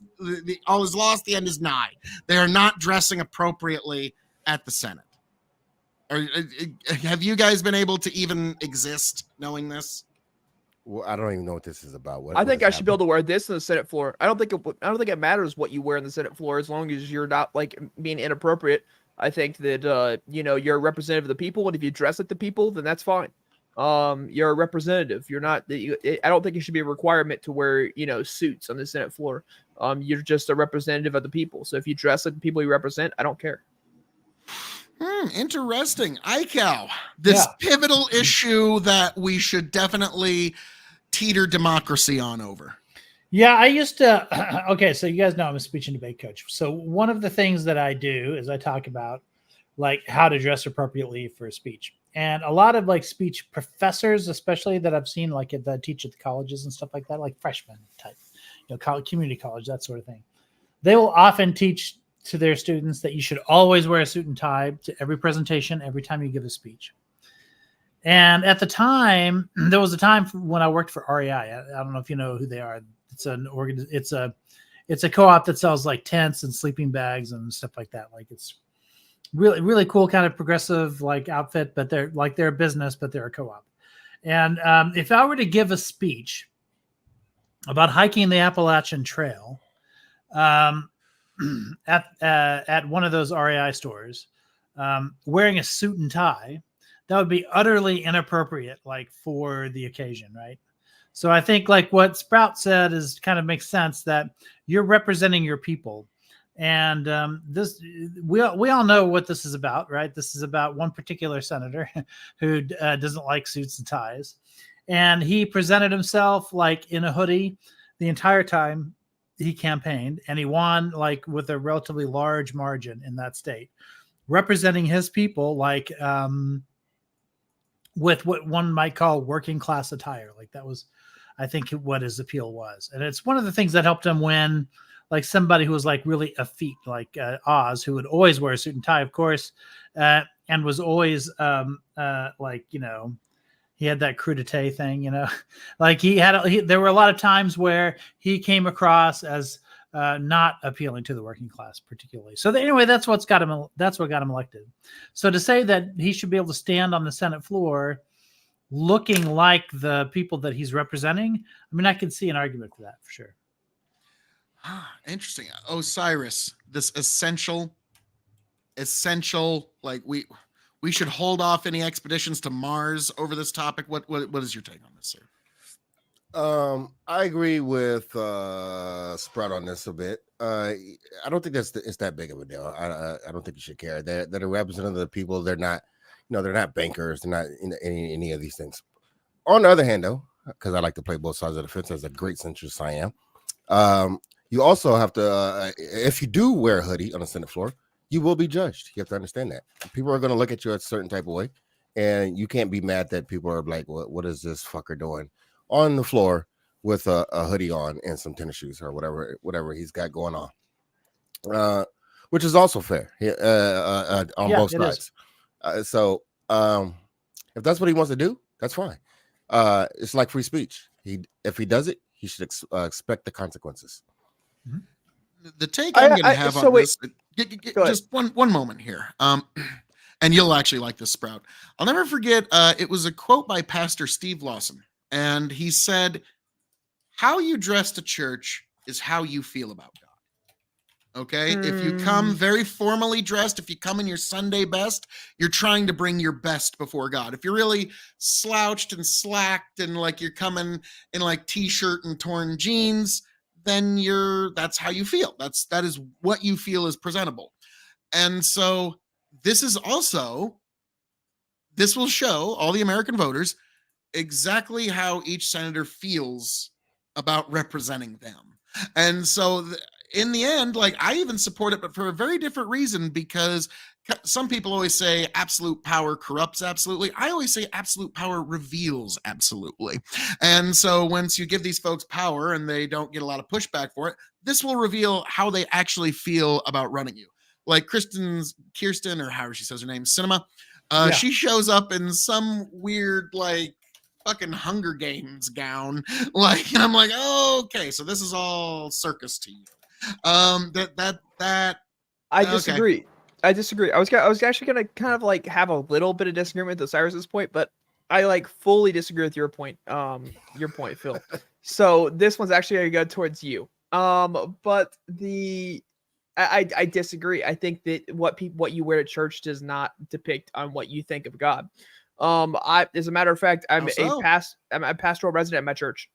All is lost. The end is nigh. They are not dressing appropriately at the Senate. Have you guys been able to even exist knowing this? Well, I don't even know what this is about. I think I should be able to wear this on the Senate floor. I don't think it matters what you wear on the Senate floor as long as you're not like being inappropriate. I think that you're a representative of the people, and if you dress like the people, then that's fine. You're a representative. You're not. I don't think it should be a requirement to wear suits on the Senate floor. You're just a representative of the people. So if you dress like the people you represent, I don't care. Interesting. ICAL, this pivotal issue that we should definitely teeter democracy on over. Yeah, I used to. Okay, so you guys know I'm a speech and debate coach. So one of the things that I do is I talk about like how to dress appropriately for a speech. And a lot of like speech professors, especially that I've seen like that teach at the colleges and stuff like that, like freshmen type, community college, that sort of thing. They will often teach to their students that you should always wear a suit and tie to every presentation, every time you give a speech. And at the time, there was a time when I worked for REI. I don't know if you know who they are. It's a co-op that sells like tents and sleeping bags and stuff like that. Like it's really, really cool kind of progressive like outfit, but they're a business, but they're a co-op. And if I were to give a speech about hiking the Appalachian Trail, at one of those REI stores, wearing a suit and tie, that would be utterly inappropriate, like for the occasion, right? So I think like what Sprout said is kind of makes sense that you're representing your people, and this we all know what this is about, right? This is about one particular senator who doesn't like suits and ties, and he presented himself like in a hoodie the entire time he campaigned, and he won like with a relatively large margin in that state, representing his people like with what one might call working class attire. Like that was, I think, what his appeal was. And it's one of the things that helped him win, like somebody who was like really effete, like Oz, who would always wear a suit and tie, of course, and was always like, he had that crudité thing, like there were a lot of times where he came across as not appealing to the working class particularly. So anyway, that's what got him elected. So to say that he should be able to stand on the Senate floor looking like the people that he's representing, I mean, I can see an argument for that for sure. Interesting. Osiris, this essential, like we should hold off any expeditions to Mars over this topic. What is your take on this, sir? I agree with Sprout on this a bit. I don't think it's that big of a deal. I don't think you should care. They're a representative of the people. They're not, they're not bankers. They're not any of these things. On the other hand, though, because I like to play both sides of the fence as a great centrist I am, you also have to, if you do wear a hoodie on the Senate floor, you will be judged. You have to understand that people are going to look at you a certain type of way, and you can't be mad that people are like, what is this fucker doing on the floor with a hoodie on and some tennis shoes or whatever he's got going on, which is also fair on both sides. So if that's what he wants to do, that's fine. It's like free speech. If he does it, he should expect the consequences. The take I'm going to have on this, just one moment here. And you'll actually like this, Sprout. I'll never forget. It was a quote by Pastor Steve Lawson. And he said, how you dress to church is how you feel about God. Okay? If you come very formally dressed, if you come in your Sunday best, you're trying to bring your best before God. If you're really slouched and slacked and like you're coming in like t-shirt and torn jeans, then that's how you feel. That is what you feel is presentable. And so this will show all the American voters exactly how each senator feels about representing them. And so in the end, like I even support it, but for a very different reason, because some people always say absolute power corrupts absolutely. I always say absolute power reveals absolutely. And so once you give these folks power and they don't get a lot of pushback for it, this will reveal how they actually feel about running you. Like Kirsten, or however she says her name, Cinema, Yeah. She shows up in some weird like fucking Hunger Games gown, like, and I'm like, oh, okay, so this is all circus to you. That I okay. disagree. I disagree. I was actually gonna kind of like have a little bit of disagreement with Osiris's point, but I like fully disagree with your point. Your point, Phil. So this one's actually gonna go towards you. But I disagree. I think that what you wear to church does not depict on what you think of God. As a matter of fact, I'm a pastoral resident at my church.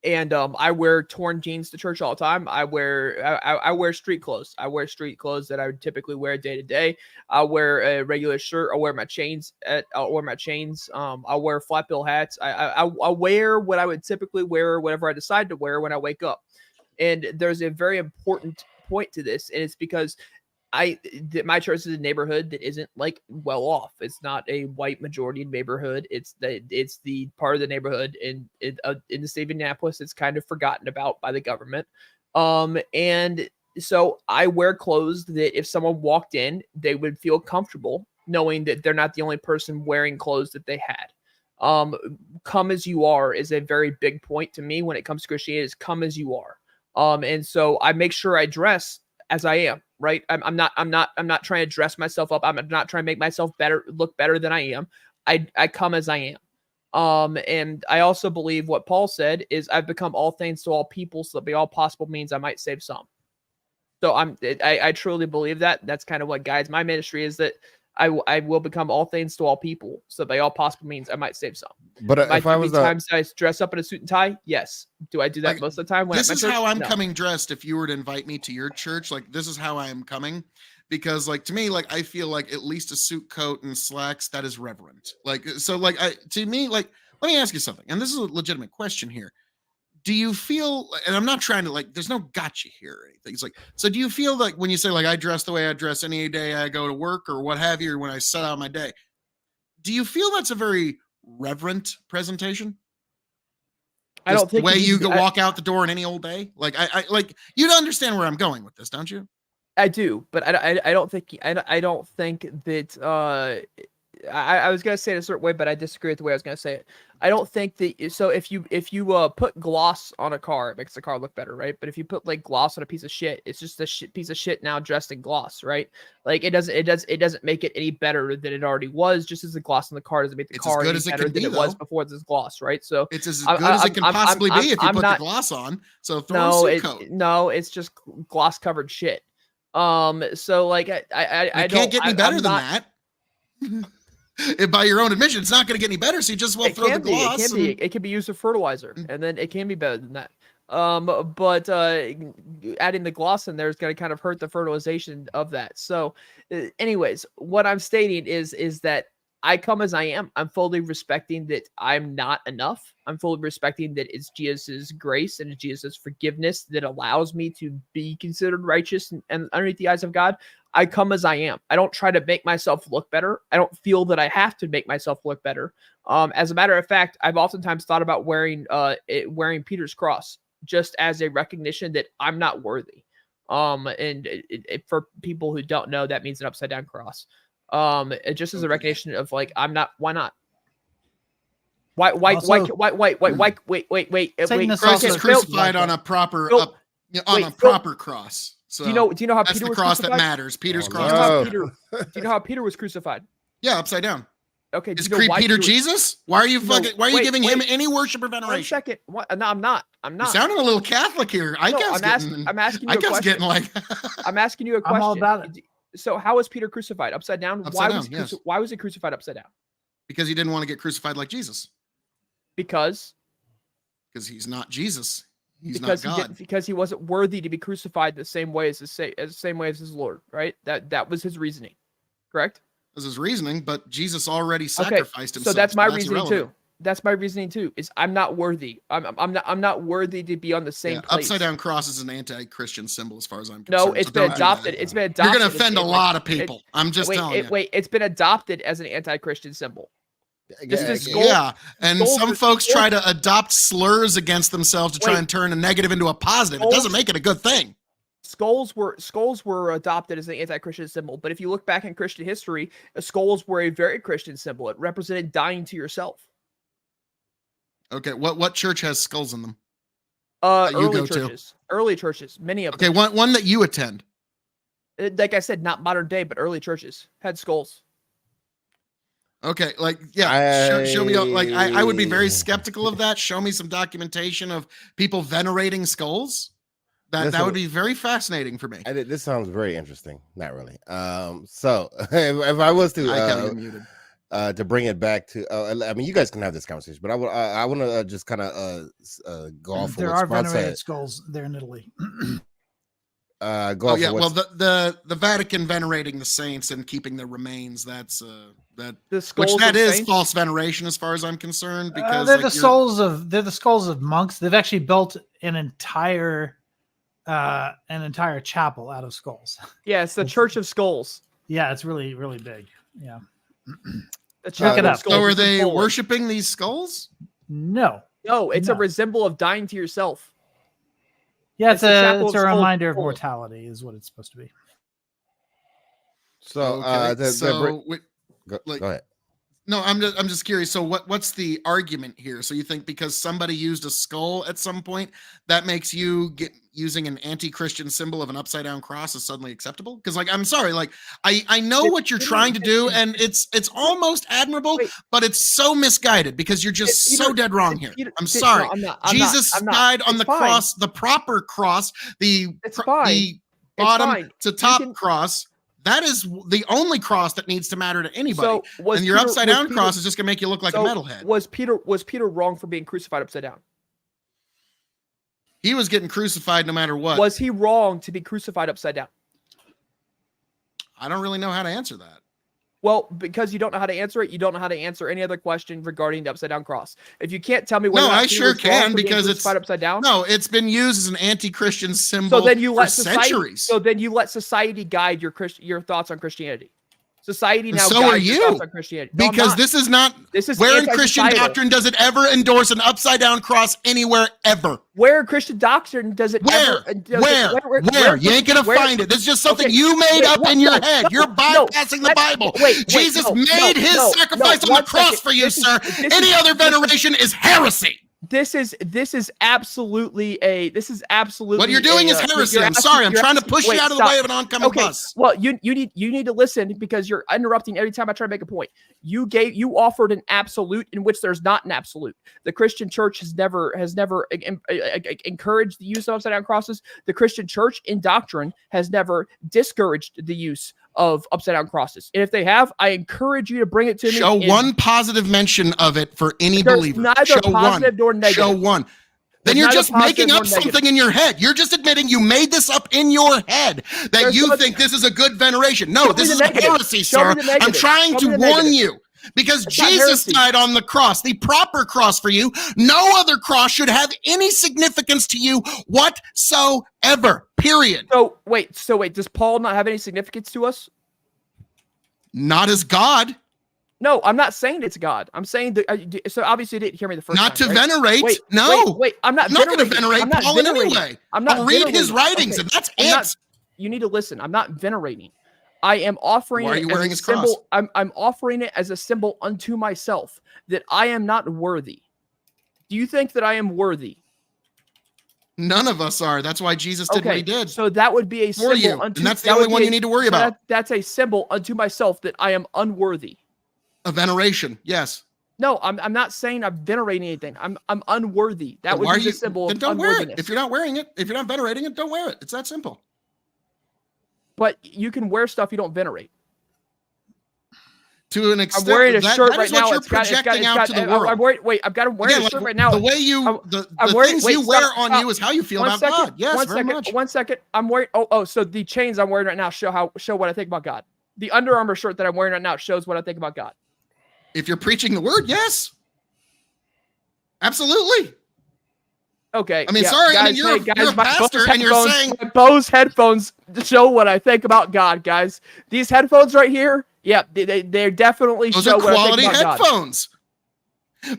And I wear torn jeans to church all the time. I wear street clothes. I wear street clothes that I would typically wear day to day. I wear a regular shirt. I wear my chains. I'll wear flat bill hats. I wear what I would typically wear whenever I decide to wear when I wake up. And there's a very important point to this, and it's because my church is a neighborhood that isn't like well off. It's not a white majority neighborhood. It's the part of the neighborhood in the state of Indianapolis that's kind of forgotten about by the government. And so I wear clothes that if someone walked in, they would feel comfortable knowing that they're not the only person wearing clothes that they had. Come as you are is a very big point to me when it comes to Christianity. Is come as you are. And so I make sure I dress as I am, right? I'm not trying to dress myself up. I'm not trying to make myself look better than I am. I come as I am. And I also believe what Paul said is I've become all things to all people so that by all possible means I might save some. So I truly believe that. That's kind of what guides my ministry, is that I will become all things to all people, so by all possible means I might save some. But if I was times I dress up in a suit and tie, yes. Do I do that like, most of the time? This is how I'm coming dressed. If you were to invite me to your church, like this is how I am coming, because like to me, like I feel like at least a suit coat and slacks, that is reverent. Like so, like to me, like let me ask you something, and this is a legitimate question here. Do you feel, and I'm not trying to like, there's no gotcha here or anything. It's like, so do you feel like when you say like, I dress the way I dress any day I go to work or what have you, or when I set out my day, do you feel that's a very reverent presentation? I don't think the way you go walk out the door in any old day. Like I like, you understand where I'm going with this, don't you? I do, but I don't think that I was gonna say it a certain way, but I disagree with the way I was gonna say it. I don't think that. So if you put gloss on a car, it makes the car look better, right? But if you put like gloss on a piece of shit, it's just a piece of shit now dressed in gloss, right? Like it doesn't make it any better than it already was. Just as the gloss on the car doesn't make the car any better than it was before this gloss, right? So it's as good as it can possibly be if you put the gloss on. So throw a suit coat. No, it's just gloss covered shit. So like I can't get any better than that. By your own admission, it's not going to get any better. So you just will throw the gloss. It can be used as fertilizer, and then it can be better than that. But adding the gloss in there is going to kind of hurt the fertilization of that. So, anyways, what I'm stating is that I come as I am. I'm fully respecting that I'm not enough. I'm fully respecting that it's Jesus' grace and it's Jesus' forgiveness that allows me to be considered righteous and underneath the eyes of God. I come as I am. I don't try to make myself look better. I don't feel that I have to make myself look better. As a matter of fact, I've oftentimes thought about wearing Peter's cross just as a recognition that I'm not worthy. And for people who don't know, that means an upside down cross. Just as a recognition of like, I'm not, why not? Wait. Christ is crucified on a proper, proper cross. So do you know how that's Peter the was cross crucified? that matters. Peter's cross. Do you know how Peter was crucified? Yeah, upside down. Okay. Is Peter Jesus? Why are you giving him any worship or veneration? 1 second. What? No, I'm not. You're sounding a little Catholic here. I'm asking you a question. I'm asking you a question. I'm all about it. So how was Peter crucified? Upside down? Why was he crucified upside down? Because he didn't want to get crucified like Jesus. Because he's not Jesus. He's not God. Because he wasn't worthy to be crucified the same way as his Lord, right? That was his reasoning. Correct? That was his reasoning, but Jesus already sacrificed himself. So that's my reasoning too. That's my reasoning too. Is I'm not worthy. I'm not worthy to be on the same place. Upside down cross is an anti-Christian symbol, as far as I'm concerned. No, it's been adopted. It's been adopted. You're going to offend a lot of people. I'm just telling you. Wait, it's been adopted as an anti-Christian symbol. And some folks try to adopt slurs against themselves to try and turn a negative into a positive. It doesn't make it a good thing. Skulls were adopted as an anti-Christian symbol, but if you look back in Christian history, skulls were a very Christian symbol. It represented dying to yourself. Okay, what church has skulls in them? you Early go to? churches, early churches, many of Okay, them. one that you attend. Like I said, not modern day, but early churches had skulls. Okay, like yeah, show me. Like I would be very skeptical of that. Show me some documentation of people venerating skulls. That would be very fascinating for me. This sounds very interesting. Not really. So if I was to bring it back to, I mean, you guys can have this conversation, but I want to just kind of go off. There are venerated skulls there in Italy. Well, the Vatican venerating the saints and keeping their remains, that's is false veneration as far as I'm concerned, because they're the skulls of monks. They've actually built an entire chapel out of skulls. Yeah, it's the Church of Skulls. Yeah, it's really, really big. Yeah. Check it up. So are they worshiping these skulls? No, it's a symbol of dying to yourself. Yeah, it's a reminder of mortality, is what it's supposed to be. So, go ahead. No, I'm just curious. So what's the argument here? So you think because somebody used a skull at some point, that makes you using an anti-Christian symbol of an upside down cross is suddenly acceptable? Because like, I'm sorry, like I know what you're trying to do, and it's almost admirable, but it's so misguided because you're just so dead wrong here. I'm sorry. Jesus died on the cross, the proper cross, the bottom to top cross. That is the only cross that needs to matter to anybody. And your upside down cross is just gonna make you look like a metalhead. Was Peter wrong for being crucified upside down? He was getting crucified no matter what. Was he wrong to be crucified upside down? I don't really know how to answer that. Well, because you don't know how to answer it, you don't know how to answer any other question regarding the upside down cross. If you can't tell me whether I sure can, because it's upside down. No, it's been used as an anti-Christian symbol for centuries. So then you let society guide your thoughts on Christianity. Society now so guides are your you thoughts on Christianity. No, because this is where in Christian doctrine does it ever endorse an upside down cross anywhere ever? Where in Christian doctrine does it Where? You ain't gonna find it. This is just something you made up in your head. You're bypassing the Bible. Jesus made his sacrifice on the cross for you, sir. Any other veneration is heresy. This is absolutely what you're doing is heresy. I'm sorry. I'm trying to push you out of the way of an oncoming bus. Well, you need to listen, because you're interrupting every time I try to make a point. You offered an absolute in which there's not an absolute. The Christian church has never encouraged the use of upside down crosses. The Christian church in doctrine has never discouraged the use of upside down crosses. And if they have, I encourage you to bring it to me. Show one positive mention of it for any believer. Neither positive nor negative. Show one. Then you're just making up something in your head. You're just admitting you made this up in your head that you think this is a good veneration. No, this is heresy, sir. I'm trying to warn you. Because Jesus died on the cross, the proper cross for you. No other cross should have any significance to you whatsoever. Period. So wait. Does Paul not have any significance to us? Not as God. No, I'm not saying it's God. I'm saying that. So obviously, you didn't hear me the first time. Not to venerate. No. Wait. I'm not going to venerate Paul in any way. I'll read his writings, and that's it. You need to listen. I'm not venerating. I am offering it as a symbol. I'm offering it as a symbol unto myself that I am not worthy. Do you think that I am worthy? None of us are. That's why Jesus did what he did. So that would be a symbol and that's the only one you need to worry about. That's a symbol unto myself that I am unworthy. A veneration, yes. No, I'm not saying I'm venerating anything. I'm unworthy. That would be the symbol of don't unworthiness. Wear it. If you're not wearing it, if you're not venerating it, don't wear it. It's that simple. But you can wear stuff you don't venerate. To an extent, I'm wearing a shirt right now. You're projecting out to the world. I've got him wearing a shirt right now. The way the things you wear on you is how you feel about God. Yes, very much. 1 second. I'm wearing. So the chains I'm wearing right now show what I think about God. The Under Armour shirt that I'm wearing right now shows what I think about God. If you're preaching the word, yes, absolutely. Okay. I mean, sorry. Guys, you're a pastor, and you're saying my Bose headphones show what I think about God, guys. These headphones right here, yeah, they definitely show what I think about God. Those are quality headphones.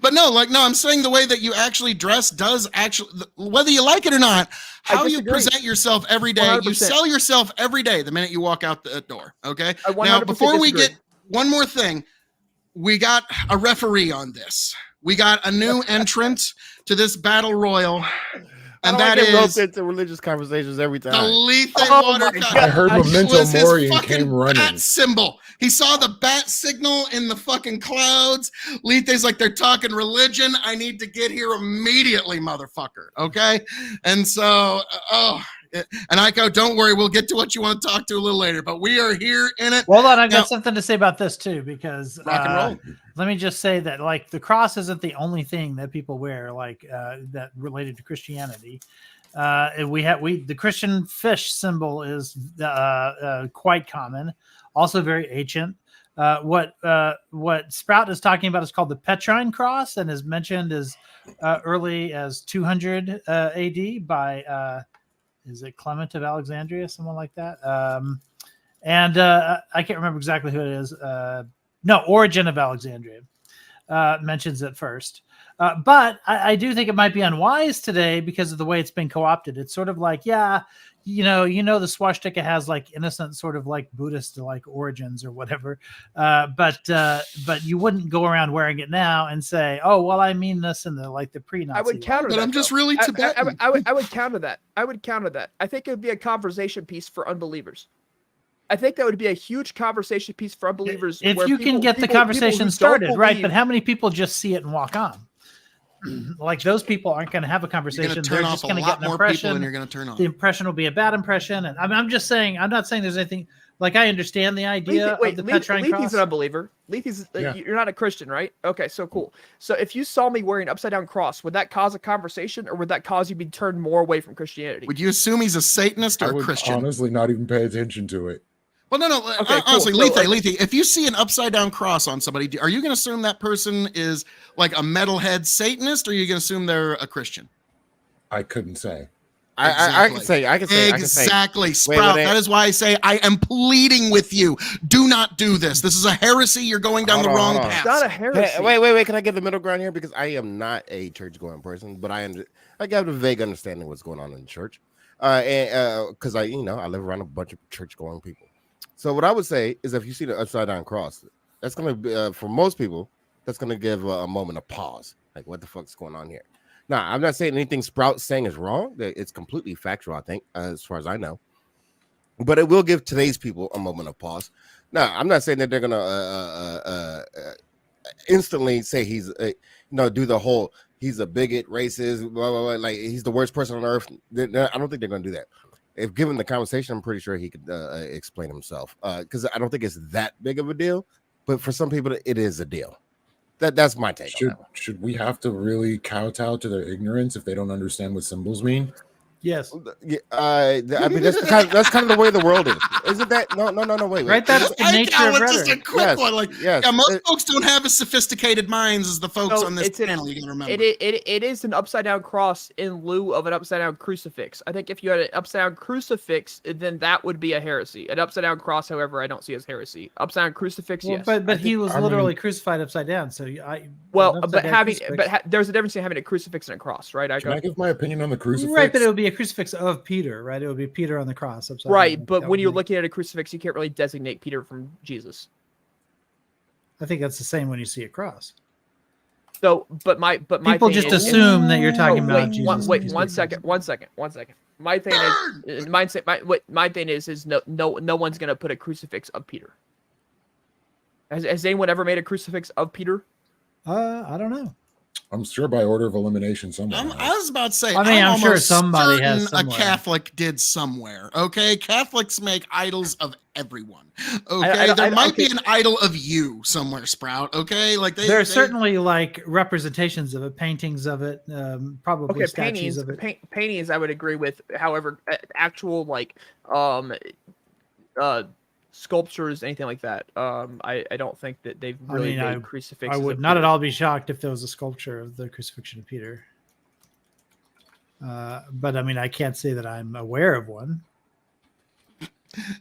But no, I'm saying the way that you actually dress does actually, whether you like it or not, how you present yourself every day, 100%. you sell yourself every day the minute you walk out the door. Okay. I 100% Now, before we disagree. get one more thing, we got a referee on this. We got a new entrant to this battle royal, and that get roped is into religious conversations every the time. Lethe Oh water my cup. God. I heard I Memento Was his Mori and fucking came running. bat symbol. He saw the bat signal in the fucking clouds. Lethe's like, they're talking religion. I need to get here immediately, motherfucker. Okay. And so, and I go, don't worry, we'll get to what you want to talk to a little later, but we are here in it. Well, hold on, I've Now- got something to say about this too, because Rock and roll. let me just say that like the cross isn't the only thing that people wear, like that related to Christianity. The Christian fish symbol is quite common, also very ancient. What Sprout is talking about is called the Petrine cross, and is mentioned as early as 200 AD by is it Clement of Alexandria, someone like that. And I can't remember exactly who it is. No, Origin of Alexandria mentions it first. But I do think it might be unwise today because of the way it's been co-opted. It's sort of like, yeah, the swastika has like innocent sort of like Buddhist like origins or whatever. But you wouldn't go around wearing it now and say, oh, well, I mean this in the like the pre-Nazi. I would counter But that. I'm just though. really Tibetan. I would counter that. I would counter that. I think it would be a conversation piece for unbelievers. I think that would be a huge conversation piece for unbelievers. If where you can get the people who conversation don't started, right? believe- But how many people just see it and walk on? Like those people aren't going to have a You're going conversation. to They're turn just off a going to lot get an more people impression. than you're going to turn on. The impression will be a bad impression. And I'm just saying, I'm not saying there's anything like I understand the idea of the Petrine cross. Lethe's an unbeliever. Lethe's, Yeah. you're not a Christian, right? Okay, so cool. So if you saw me wearing an upside down cross, would that cause a conversation, or would that cause you to be turned more away from Christianity? Would you assume he's a Satanist I or a would Christian? honestly not even pay attention to it. Well, no. Okay, honestly, cool. So, Lethe, if you see an upside down cross on somebody, are you going to assume that person is like a metalhead Satanist, or are you going to assume they're a Christian? I couldn't say. I can say. Exactly, Sprout. wait. That is why I say I am pleading with you. Do not do this. This is a heresy. You're going down Hold the on, wrong hold on. path. It's not a heresy. Hey, wait. Can I get the middle ground here? Because I am not a church going person, but I got a vague understanding of what's going on in the church. And because I live around a bunch of church going people. So what I would say is, if you see the upside down cross, that's gonna be for most people, that's gonna give a moment of pause. Like, what the fuck's going on here? Now, I'm not saying anything Sprout's saying is wrong. It's completely factual, I think, as far as I know. But it will give today's people a moment of pause. Now, I'm not saying that they're gonna instantly say he's do the whole he's a bigot, racist, blah, blah, blah, like he's the worst person on earth. I don't think they're gonna do that. If given the conversation, I'm pretty sure he could explain himself, because I don't think it's that big of a deal. But for some people, it is a deal. That's my take on that one. Should we have to really kowtow to their ignorance if they don't understand what symbols mean? Yes. I mean, that's kind of the way the world is, isn't that? No, wait. Right, that's the nature of Just a rhetoric. quick one. Like, yes. yeah, most folks don't have as sophisticated minds as the folks No, on this it's an- panel. You can remember. It is an upside down cross in lieu of an upside down crucifix. I think if you had an upside down crucifix, then that would be a heresy. An upside down cross, however, I don't see as heresy. Upside down crucifix, Well, yes. but he was I literally mean- crucified upside down. So Well, an but upside down having crucifix- there's a difference between having a crucifix and a cross, right? Can I give my opinion on the crucifix? right, but it would be a crucifix of Peter, right? It would be Peter on the cross upside Right, down. but That when would you're be- looking at a crucifix, you can't really designate Peter from Jesus. I think that's the same when you see a cross. So, but my People thing just is, assume that you're talking Oh, about wait, Jesus. one, and wait, he's one being second. My thing is, my thing is no one's gonna put a crucifix of Peter. Has anyone ever made a crucifix of Peter? I don't know. I'm sure by order of elimination someone. I has. was about to say, I mean, I'm sure almost somebody has certain somewhere. a Catholic did somewhere. Okay, Catholics make idols of everyone. Okay, I there might be okay. an idol of you somewhere, Sprout. Okay, like There are certainly like representations of it, paintings of it, probably Okay, statues of it. paintings I would agree with. However, actual like sculptures, anything like that, I don't think that they've really made crucifixes. I would of not at Peter. all be shocked if there was a sculpture of the crucifixion of Peter. But I mean, I can't say that I'm aware of one.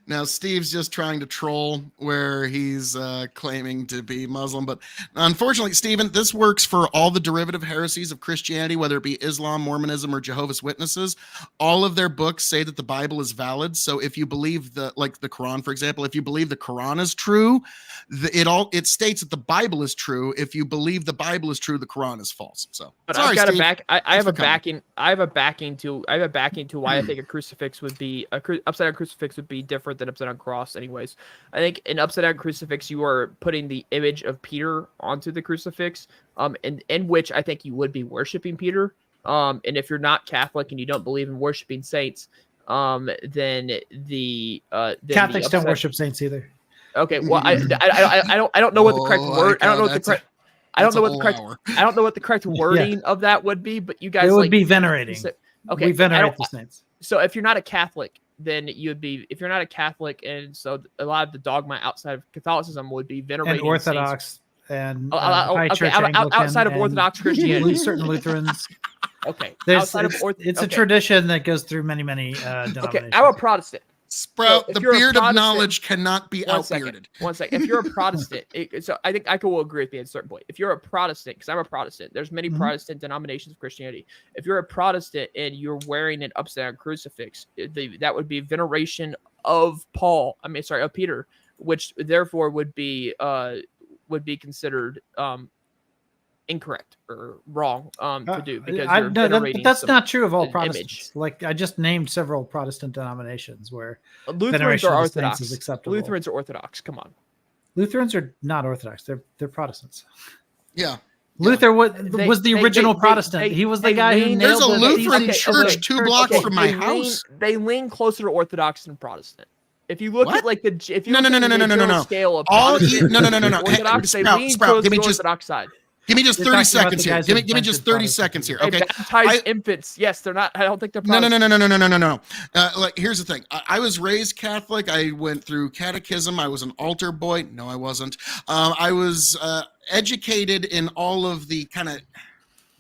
Now, Steve's just trying to troll where he's claiming to be Muslim. But unfortunately, Stephen, this works for all the derivative heresies of Christianity, whether it be Islam, Mormonism, or Jehovah's Witnesses. All of their books say that the Bible is valid. So if you believe the Quran, for example, if you believe the Quran is true, it states that the Bible is true. If you believe the Bible is true, the Quran is false. So, but sorry, I've got Steve. a back. I have for a coming. backing. I have a backing to why I think a crucifix would be upside down crucifix would be different than upside down cross. Anyways, I think an upside down crucifix, you are putting the image of Peter onto the crucifix, and in which I think you would be worshiping Peter. And if you're not Catholic and you don't believe in worshiping saints, then the Catholics don't upside- worship saints either. Okay, well, I don't know what the correct word. I don't know what the that's a- correct. I don't that's know a what the whole correct. hour. I don't know what the correct wording of that would be, but you guys It would like be venerating. Okay, We I venerate don't- the saints. So if you're not a Catholic, then you'd be. If you're not a Catholic, and so a lot of the dogma outside of Catholicism would be venerating And Orthodox and Okay, High Church okay, Anglican outside of and Orthodox Christianity. certain Lutherans. Okay, There's, outside of it's a okay. tradition that goes through many denominations. Okay, I'm a Protestant. Sprout, So if the you're a beard of Protestant- knowledge cannot be One second. outbearded. One second. If you're a Protestant, so I think I will agree with you at a certain point. If you're a Protestant, because I'm a Protestant, there's many Mhm. Protestant denominations of Christianity. If you're a Protestant and you're wearing an upside down crucifix, that would be veneration of of Peter, which therefore would be considered incorrect or wrong to do because you're venerating but that's some- not true of all an Protestants. image. Like I just named several Protestant denominations where Lutherans veneration are of the saints Orthodox. is acceptable. Lutherans are Orthodox. Come on. Lutherans are not Orthodox. They're Protestants. Yeah. Luther was They- the they- original they- Protestant. they- he was the they guy who lean- nailed There's a the Lutheran theses church of 2 blocks from my they house. They lean closer to Orthodox than Protestant. If you look What? at like if you No, look no, at no, the no, no, no, general no. scale of All Protestant no. and Hey, Orthodox, they Sprout, lean Sprout, towards give me the just- Orthodox side. Give me just You're 30 talking about the seconds here. guys Give who me just invented 30 Protestant. seconds here. They Okay. baptize infants. Yes, they're not. I don't think they're No. Protestant. No. Like, here's the thing. I was raised Catholic. I went through catechism. I was an altar boy. No, I wasn't. I was educated in all of the kind of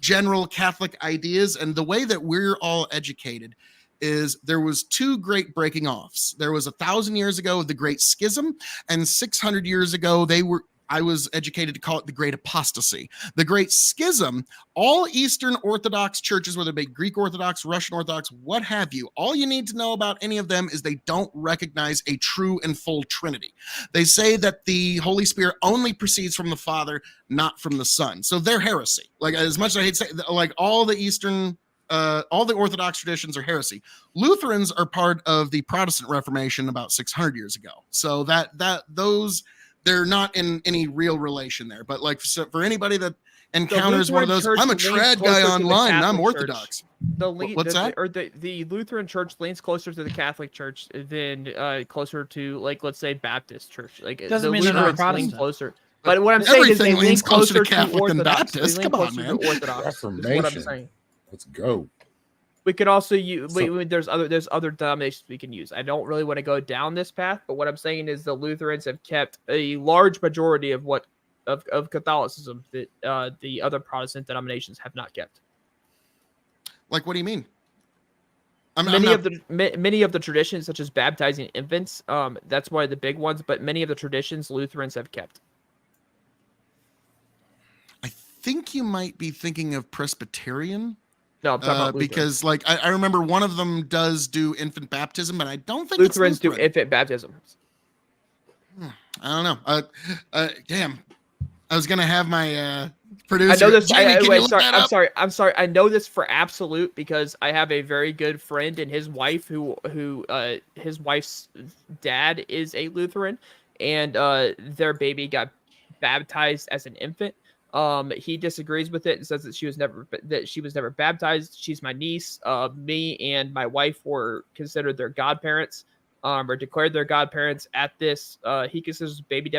general Catholic ideas. And the way that we're all educated is there was 2 great breaking offs. There was 1,000 years ago, the Great Schism, and 600 years ago, I was educated to call it the Great Apostasy. The Great Schism, all Eastern Orthodox churches, whether it be Greek Orthodox, Russian Orthodox, what have you, all you need to know about any of them is they don't recognize a true and full Trinity. They say that the Holy Spirit only proceeds from the Father, not from the Son. So they're heresy. Like, as much as I hate to say, like all the Orthodox traditions are heresy. Lutherans are part of the Protestant Reformation about 600 years ago. So those they're not in any real relation there. But like, so for anybody that encounters one of those, Lutheran I'm a church leans trad closer guy to the online and I'm Catholic Orthodox. church. What's that? The Lutheran church leans closer to the Catholic church than closer to, like, let's say Baptist church. Like, Doesn't the mean they're not Lutherans lean Protestant. closer. But what I'm saying is they Everything lean leans closer to closer to Catholic than Orthodox. Baptist. They lean Come on, closer man. to Orthodox. Is what I'm Reformation. saying. Let's go. We could also use. So- There's other denominations we can use. I don't really want to go down this path, but what I'm saying is the Lutherans have kept a large majority of Catholicism that the other Protestant denominations have not kept. Like, what do you mean? Many of the traditions, such as baptizing infants, that's one of the big ones. But many of the traditions Lutherans have kept. I think you might be thinking of Presbyterian. No, I'm talking about Lutheran. Because like I remember one of them does do infant baptism, but I don't think Lutherans it's do Lutheran. infant baptism. I don't know. Damn. I was gonna have my producer. I know this. Jamie, can you look sorry, that I'm up? sorry. I'm sorry. I know this for absolute because I have a very good friend and his wife who his wife's dad is a Lutheran, and their baby got baptized as an infant. He disagrees with it and says that she was never baptized. She's my niece. Me and my wife were considered their godparents. Or declared their godparents at this. He considers baby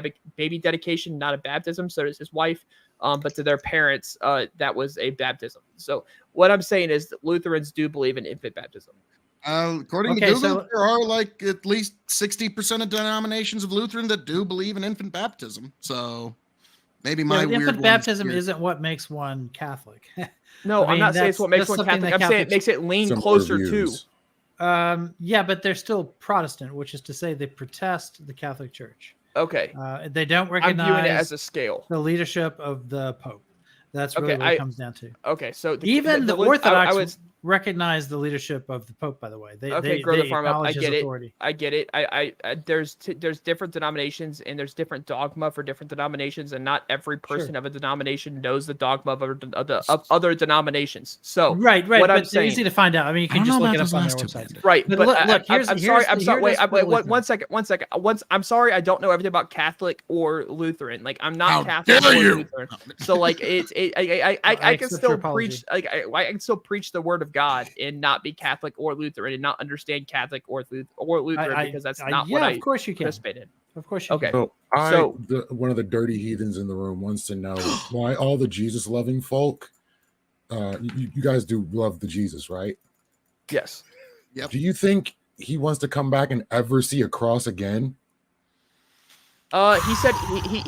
dedication not a baptism. So does his wife. But to their parents, that was a baptism. So what I'm saying is that Lutherans do believe in infant baptism. According to Okay, Google, so- there are like at least 60% of denominations of Lutheran that do believe in infant baptism. So maybe my Yeah, but weird infant one's baptism weird. isn't what makes one Catholic. No, I I'm mean, not saying it's what makes that's one something Catholic. that I'm saying it Catholics- makes it lean Similar closer to. views. Yeah, but they're still Protestant, which is to say they protest the Catholic Church. Okay, They don't I'm viewing it recognize as a scale. the leadership of the Pope. That's really Okay, what it comes down to. Okay, so Even the Lu- Orthodox I was recognize the leadership of the Pope. By the way, okay. Grow the they farm up. I acknowledge his get it. authority. I get it. There's different denominations and there's different dogma for different denominations, and not every person Sure. of a denomination knows the dogma of other denominations. So Right, what I'm but they're saying, easy to find out. I mean, you I can don't just know look about it up those on their last two, websites. Bandit. right? But But look, I'm sorry. I'm sorry. Wait, the wait. One second. I'm sorry. I don't know everything about Catholic or Lutheran. Like I'm not How Catholic dare or you? Lutheran. So like I I can accept still your apology. preach I can still preach the word of God and not be Catholic or Lutheran and not understand Catholic or Lutheran because that's not what yeah, I of course you can. participate in. Of course you Okay. can. So So- one of the dirty heathens in the room wants to know why all the Jesus loving folk, you guys do love the Jesus, right? Yes. Yep. Do you think he wants to come back and ever see a cross again?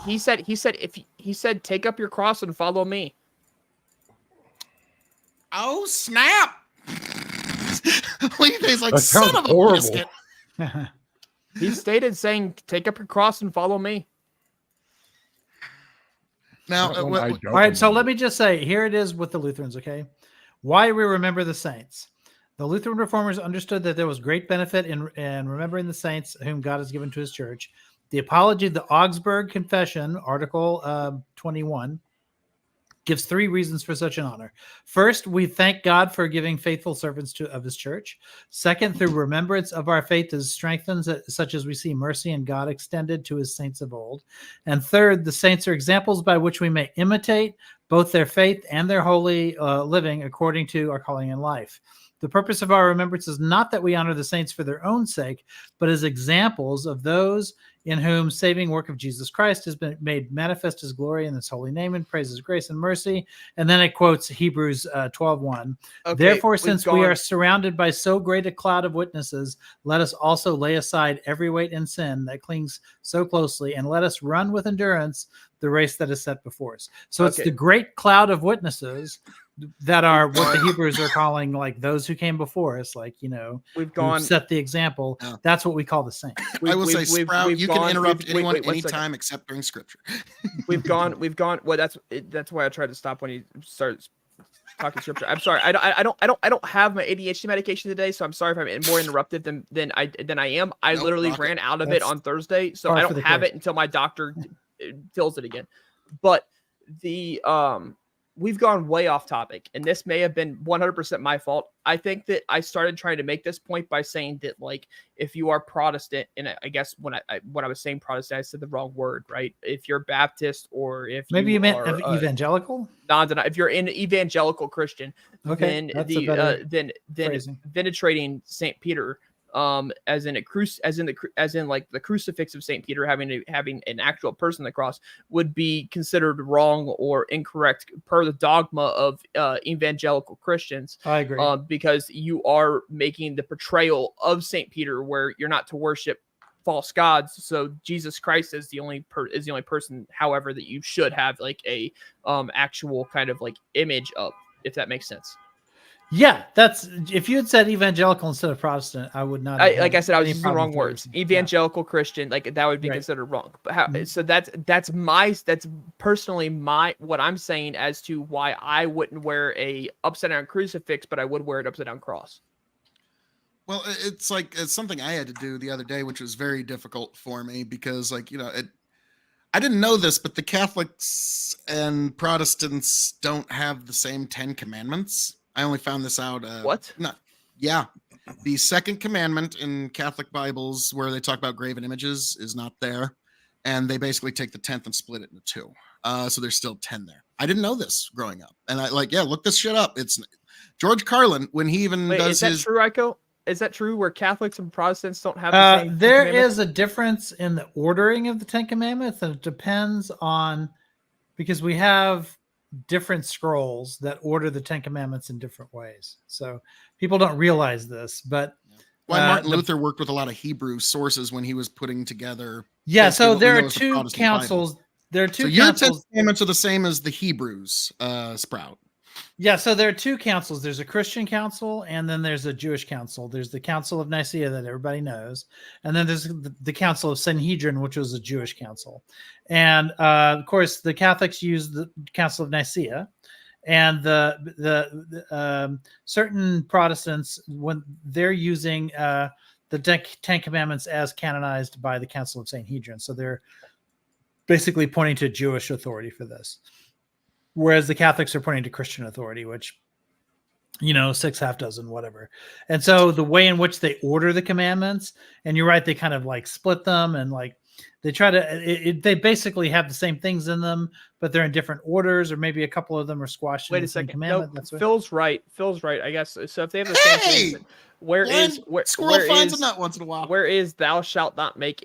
He said take up your cross and follow me. Oh snap! Leafy's like, That son sounds of a horrible. biscuit. He stated saying take up your cross and follow me. Now, That one what- I what- don't All right, so remember. let me just say, here it is with the Lutherans, okay? Why we remember the saints. The Lutheran reformers understood that there was great benefit in remembering the saints whom God has given to his church. The Apology of the Augsburg Confession, Article 21, gives 3 reasons for such an honor. First, we thank God for giving faithful servants of his church. Second, through remembrance of our faith is strengthened, such as we see mercy in God extended to his saints of old. And third, the saints are examples by which we may imitate both their faith and their holy living according to our calling in life. The purpose of our remembrance is not that we honor the saints for their own sake, but as examples of those in whom saving work of Jesus Christ has been made manifest his glory in his holy name and praise his grace and mercy. And then it quotes Hebrews 12:1. Okay, Therefore, we've since we gone- are surrounded by so great a cloud of witnesses, let us also lay aside every weight and sin that clings so closely, and let us run with endurance the race that is set before us. So it's Okay. the great cloud of witnesses that are what the Hebrews are calling like those who came before us, like, you know, we've who gone set the example. Yeah. That's what we call the saints. I will say, Sprout, you can interrupt wait, anyone wait, one second. anytime except during scripture. We've gone. Well, that's why I tried to stop when he starts talking scripture. I'm sorry. I don't have my ADHD medication today, so I'm sorry if I'm more interruptive than I am. I Nope, literally rock it. ran out of it That's on Thursday, so par I for don't the have course. it until my doctor fills it again. But the we've gone way off topic, and this may have been 100% my fault. I think that I started trying to make this point by saying that, like, if you are Protestant, and I guess when I was saying Protestant, I said the wrong word, right? If you're Baptist or if Maybe you meant are, evangelical. if you're an evangelical Christian, Okay, then that's a better then phrasing. venerating Saint Peter, as in like the crucifix of Saint Peter having an actual person on the cross would be considered wrong or incorrect per the dogma of evangelical Christians. I agree. Because you are making the portrayal of Saint Peter where you're not to worship false gods. So Jesus Christ is the only person, however, that you should have like a actual kind of like image of, if that makes sense. Yeah, that's if you had said evangelical instead of Protestant, I would not. Have Like I said, I was any using the problem wrong with the words. reason. Evangelical Christian, like that would be Right. considered wrong. But Mhm. so that's personally what I'm saying as to why I wouldn't wear a upside down crucifix, but I would wear an upside down cross. Well, it's something I had to do the other day, which was very difficult for me because, like, you know, I didn't know this, but the Catholics and Protestants don't have the same 10 commandments. I only found this out. What? Yeah. The second commandment in Catholic Bibles, where they talk about graven images, is not there. And they basically take the 10th and split it into 2. So there's still 10 there. I didn't know this growing up. And look this shit up. It's George Carlin, when he even Wait, does is that his. true, Aiko? Is that true where Catholics and Protestants don't have the same? There commandments? is a difference in the ordering of the 10 Commandments, and it depends on because we have different scrolls that order the 10 Commandments in different ways. So people don't realize this, but Why Martin Luther worked with a lot of Hebrew sources when he was putting together. yeah. basically So what we there know are as the 2 Protestant councils. Bible. There are So 2 your 10 councils. commandments are the same as the Hebrews, Sprout. Yeah, so there are two councils. There's a Christian council, and then there's a Jewish council. There's the Council of Nicaea that everybody knows, and then there's the Council of Sanhedrin, which was a Jewish council. And of course, the Catholics use the Council of Nicaea, and the certain Protestants, when they're using the Ten Commandments as canonized by the Council of Sanhedrin, so they're basically pointing to Jewish authority for this. Whereas the Catholics are pointing to Christian authority, which, 6 half dozen, whatever. And so the way in which they order the commandments, and you're right, they kind of like split them and like they try to, they basically have the same things in them, but they're in different orders, or maybe a couple of them are squashed. Wait in a the same second. commandment. No, That's what, Phil's right. Phil's right. I guess so. If they have the same Hey! thing, where Squirrel finds is a nut once in a while. where is thou shalt not make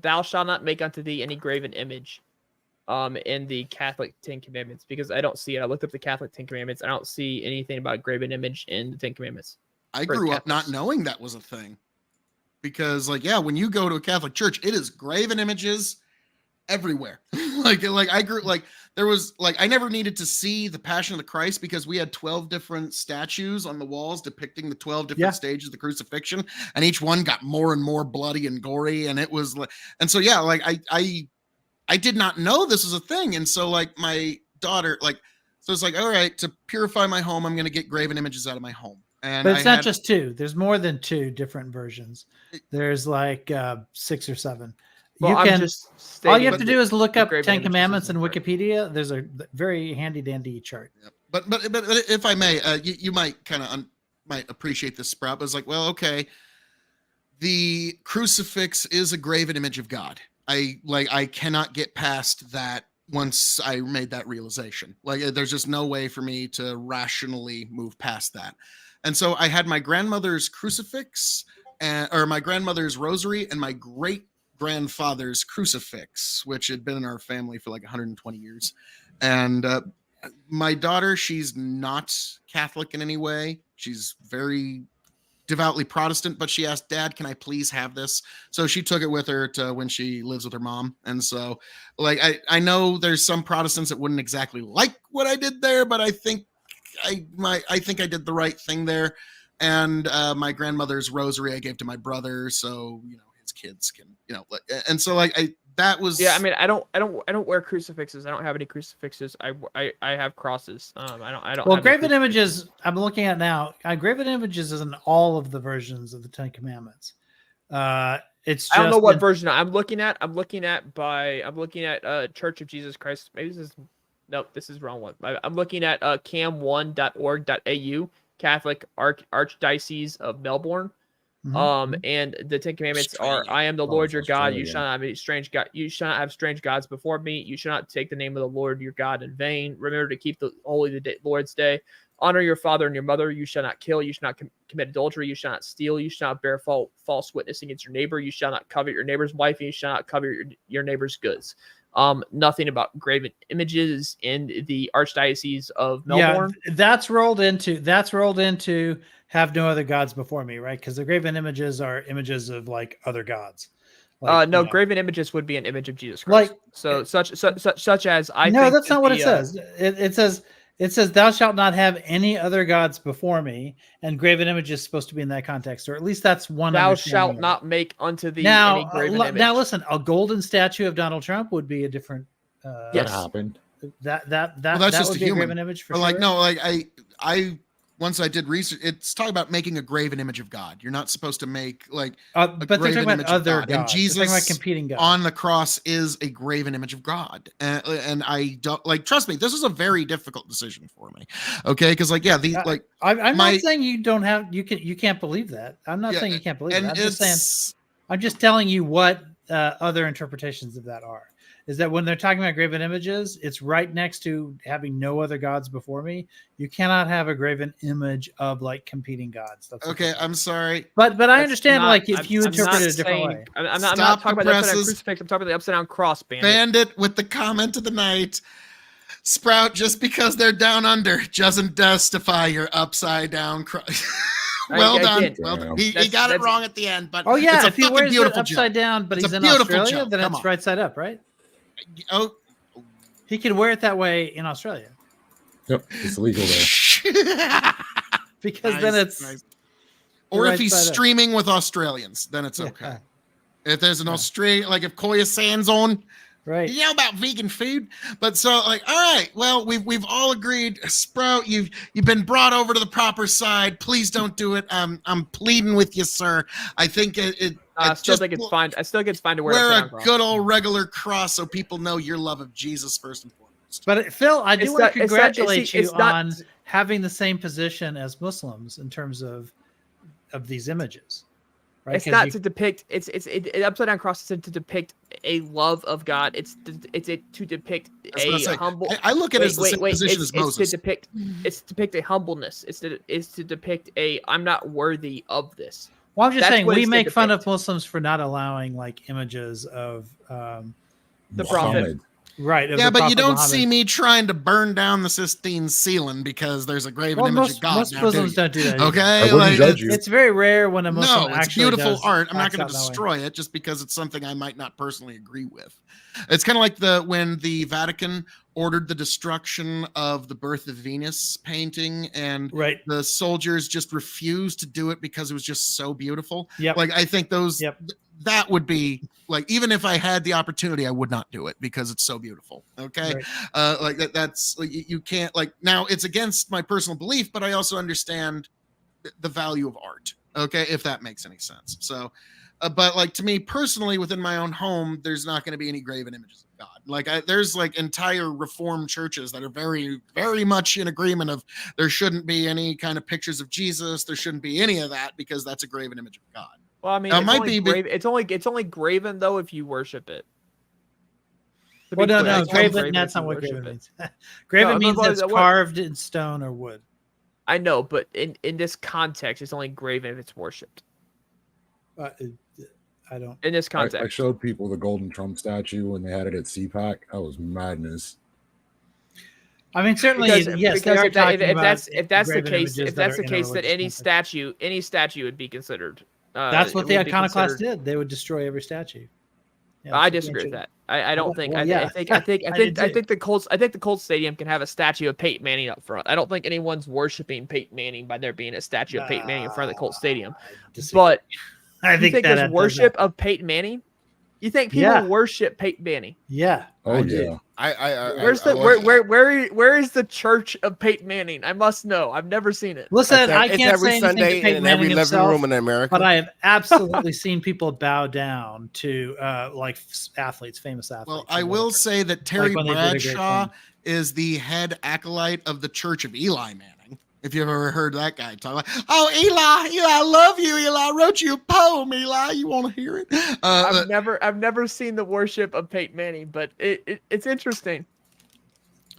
unto thee any graven image in the Catholic Ten Commandments? Because I don't see it. I looked up the Catholic Ten Commandments. I don't see anything about graven image in the Ten Commandments. I for grew up not Catholics. knowing that was a thing. Because when you go to a Catholic church, it is graven images everywhere. I grew there was I never needed to see the Passion of the Christ because we had 12 different statues on the walls depicting the 12 different stages of the crucifixion, and each one got more and more bloody and gory, and it was I did not know this was a thing. And so my daughter, so it's all right, to purify my home, I'm going to get graven images out of my home. And but it's not just two. There's more than two different versions. There's 6 or 7. Well, I'm just all you have stating to do is look the up graven Ten images Commandments in isn't right. Wikipedia. There's a very handy dandy chart. But if I may, you might kind of might appreciate this, Sprout. But it's okay. The crucifix is a graven image of God. I cannot get past that once I made that realization. There's just no way for me to rationally move past that. And so I had my grandmother's crucifix, or my grandmother's rosary, and my great grandfather's crucifix, which had been in our family for 120 years. And my daughter, she's not Catholic in any way. She's very devoutly Protestant, but she asked, Dad, can I please have this? So she took it with her to when she lives with her mom. And so I know there's some Protestants that wouldn't exactly like what I did there, but I think I think I did the right thing there. And my grandmother's rosary I gave to my brother, so his kids can and so that was I don't wear crucifixes. I don't have any crucifixes. I have crosses. I don't Well, have graven images I'm looking at now. Graven images is in all of the versions of the Ten Commandments. It's just I don't know what version I'm looking at. I'm looking at Church of Jesus Christ. Maybe this is nope, this is the wrong one. I'm looking at cam1.org.au, Catholic Archdiocese of Melbourne. And the Ten Commandments are: I am the Lord your God. You shall not have any strange God. You shall not have strange gods before me. You shall not take the name of the Lord your God in vain. Remember to keep the Lord's day. Honor your father and your mother. You shall not kill. You shall not commit adultery. You shall not steal. You shall not bear false witness against your neighbor. You shall not covet your neighbor's wife. And you shall not covet your neighbor's goods. Nothing about graven images in the Archdiocese of Melbourne. Yeah, that's rolled into have no other gods before me, right? Because the graven images are images of other gods. Graven images would be an image of Jesus Christ. Such as I. No, think that's not what it says. says. It says, "Thou shalt not have any other gods before me," and graven image is supposed to be in that context, or at least that's one. Thou shalt not make unto thee now, any graven image. Now, listen, a golden statue of Donald Trump would be a different. That happened. That that's just would a be human. a graven image for or sure. I once I did research, it's talking about making a graven image of God. You're not supposed to make but they're talking about other gods. And Jesus they're talking about competing gods. On the cross is a graven image of God. And I don't trust me, this is a very difficult decision for me. Okay, because I'm not saying you don't have you can't believe that. I'm not saying you can't believe that. I'm just telling you what other interpretations of that are. Is that when they're talking about graven images, it's right next to having no other gods before me. You cannot have a graven image of competing gods. That's okay. I'm sorry, but I understand if you interpret it a different way. I'm not talking about the upside down crucifix. I'm talking about the upside down cross. Bandit with the comment of the night. Sprout, just because they're down under doesn't justify your upside down cross. Well done. He got it wrong at the end, but yeah, if he wears it upside down, but he's in Australia, then it's right side up, right? Oh, he can wear it that way in Australia. Yep, it's illegal there. Because then Nice, it's nice. Or if right he's side up. streaming with Australians, then it's okay. Yeah. If there's an Yeah. Australian, like if Koya Sands on, Right. you know about vegan food. But so like, all right, well, we've all agreed. Sprout, you've been brought over to the proper side. Please don't do it. I'm pleading with you, sir. I think I still think it's fine. I still think it's fine to wear wear upside a down cross. good old regular cross so people know your love of Jesus first and foremost. But Phil, I do It's want not- to it's not- congratulate see, you it's not- on having the same position as Muslims in terms of these images. Right? It's 'Cause not you- to depict. It's upside down cross is to depict a love of God. It's to depict I was gonna a say, humble. I look at it as the same position as It's Moses. to depict. It's to depict a humbleness. It's to depict a I'm not worthy of this. Well, I'm just That's saying what we it's to make fun of depict. Muslims for not allowing like images of The prophet. Muhammad. right. Of Yeah, the but you Prophet don't Muhammad. see me trying to burn down the Sistine ceiling because there's a graven Well, image most, of God. most now, Muslims do you? don't do that. either. Okay, I wouldn't judge you. It's very rare when a Muslim No, it's actually beautiful does art. I'm not acts going to out that way. destroy it just because it's something I might not personally agree with. It's kind of like when the Vatican ordered the destruction of the Birth of Venus painting, and Right. the soldiers just refused to do it because it was just so beautiful. Yep. Like I think Yep. that would be like, even if I had the opportunity, I would not do it because it's so beautiful. Okay. Right. Like that's like, you can't, like, now it's against my personal belief, but I also understand the value of art. Okay. If that makes any sense. So, but like, to me personally, within my own home, there's not going to be any graven images of God. Like there's like entire Reformed churches that are very, very much in agreement of there shouldn't be any kind of pictures of Jesus. There shouldn't be any of that because that's a graven image of God. Well, I mean, Now, it it's might only be- graven. It's only graven though if you worship it. To be Well, no, clear, no, it's only graven. That's if not you what worship graven it. means. Graven No, means but it's what- carved in stone or wood. I know, but in this context, it's only graven if it's worshipped. I don't. In this I context, showed people the Golden Trump statue when they had it at CPAC. That was madness. I mean, certainly, yes. They are if, that, talking if about that's the graven case, images if that's are the in a case, that religious context. any statue would be considered. That's what it the would be iconoclasts considered- did. They would destroy every statue. Yeah, I that's what disagree with they that. I don't think. Well, I yeah. think. I did I too. think the Colts. I think the Colts Stadium can have a statue of Peyton Manning up front. I don't think anyone's worshiping Peyton Manning by there being a statue of Peyton Manning in front of the Colts Stadium. I disagree. But I you think think that there's worship of Peyton Manning? You think people Yeah. worship Peyton Manning? Yeah. Oh I yeah. do. Where's the where is the church of Peyton Manning? I must know. I've never seen it. Listen, I It's can't every say anything Sunday to Peyton in every Manning living himself, room in America. but I have absolutely seen people bow down to like athletes, famous athletes. Well, I will say that Terry when they did a great Bradshaw thing. is the head acolyte of the Church of Eli Manning. If you've ever heard that guy talk, like, oh, Eli, I love you, Eli. I wrote you a poem, Eli. You want to hear it? I've never seen the worship of Peyton Manning, but it's interesting.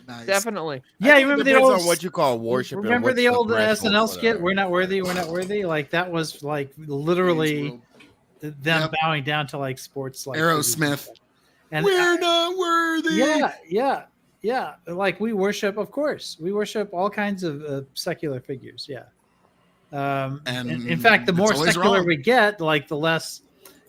Nice. Definitely. Yeah, you remember the depends old on what you call worship. and Remember what's the old threshold SNL for skit? that. We're not worthy. We're not worthy. Like that was like literally them Yep. bowing down to like sports, like Aerosmith. and We're not worthy. yeah. Like we worship, of course, we worship all kinds of secular figures. Yeah. And in fact, the it's more always secular wrong. we get, like the less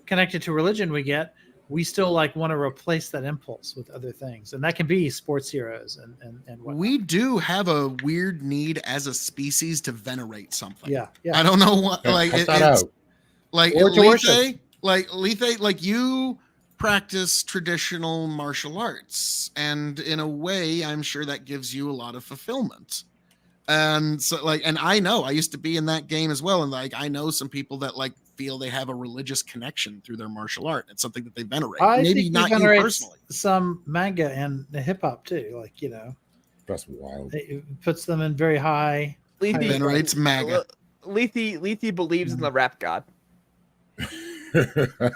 connected to religion we get, we still like want to replace that impulse with other things, and that can be sports heroes and whatnot. We do have a weird need as a species to venerate something. Yeah. I don't know what, Yeah, like cut that it's out. like Or to worship. Lethe, like you practice traditional martial arts, and in a way, I'm sure that gives you a lot of fulfillment. And so, like, and I know I used to be in that game as well, and like I know some people that like feel they have a religious connection through their martial art. It's something that they venerate. I Maybe think not he you venerates personally. some manga and the hip hop too. Like That's wild. it puts them in very high. Lethe Venerates MAGA. Lethe believes in the rap god.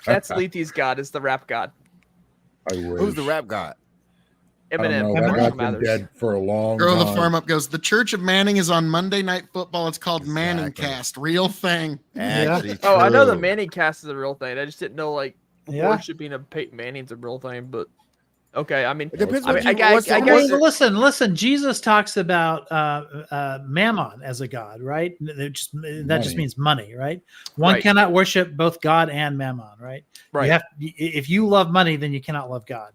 That's Lethe's god. Is the rap god. I wish. Who's the rap god? I don't Eminem. know. Eminem. That Marshall guy's been Mathers. dead for a long Girl, the time. farm up goes. The Church of Manning is on Monday Night Football. It's called Manning Exactly. Cast. Real thing. Actually, Oh, I know the true. Manning cast is a real thing. I just didn't know like Yeah. worshiping of Peyton Manning's a real thing. But okay, I mean, It depends I what mean, you- I what's the- guess- Listen. Jesus talks about mammon as a god, right? That just Money. means money, right? One Right. cannot worship both God and mammon, right? right. You have, if you love money, then you cannot love God.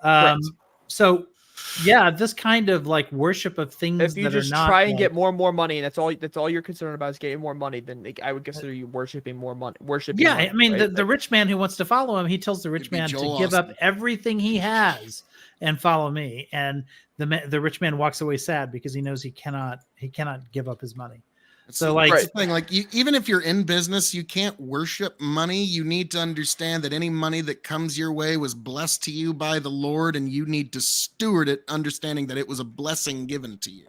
Correct. So Yeah, this kind of like worship of things If you that are just not try and like- get more and more money, and that's all you're concerned about is getting more money, then like, I would consider you worshiping more money. Worshiping. Yeah, money, I mean, right? the rich man who wants to follow him, he tells the rich It'd be man to Joel give up Osteen. everything he has and follow me. And the rich man walks away sad because he knows he cannot give up his money. So, like, that's the thing, like even if you're in business, you can't worship money. You need to understand that any money that comes your way was blessed to you by the Lord, and you need to steward it, understanding that it was a blessing given to you.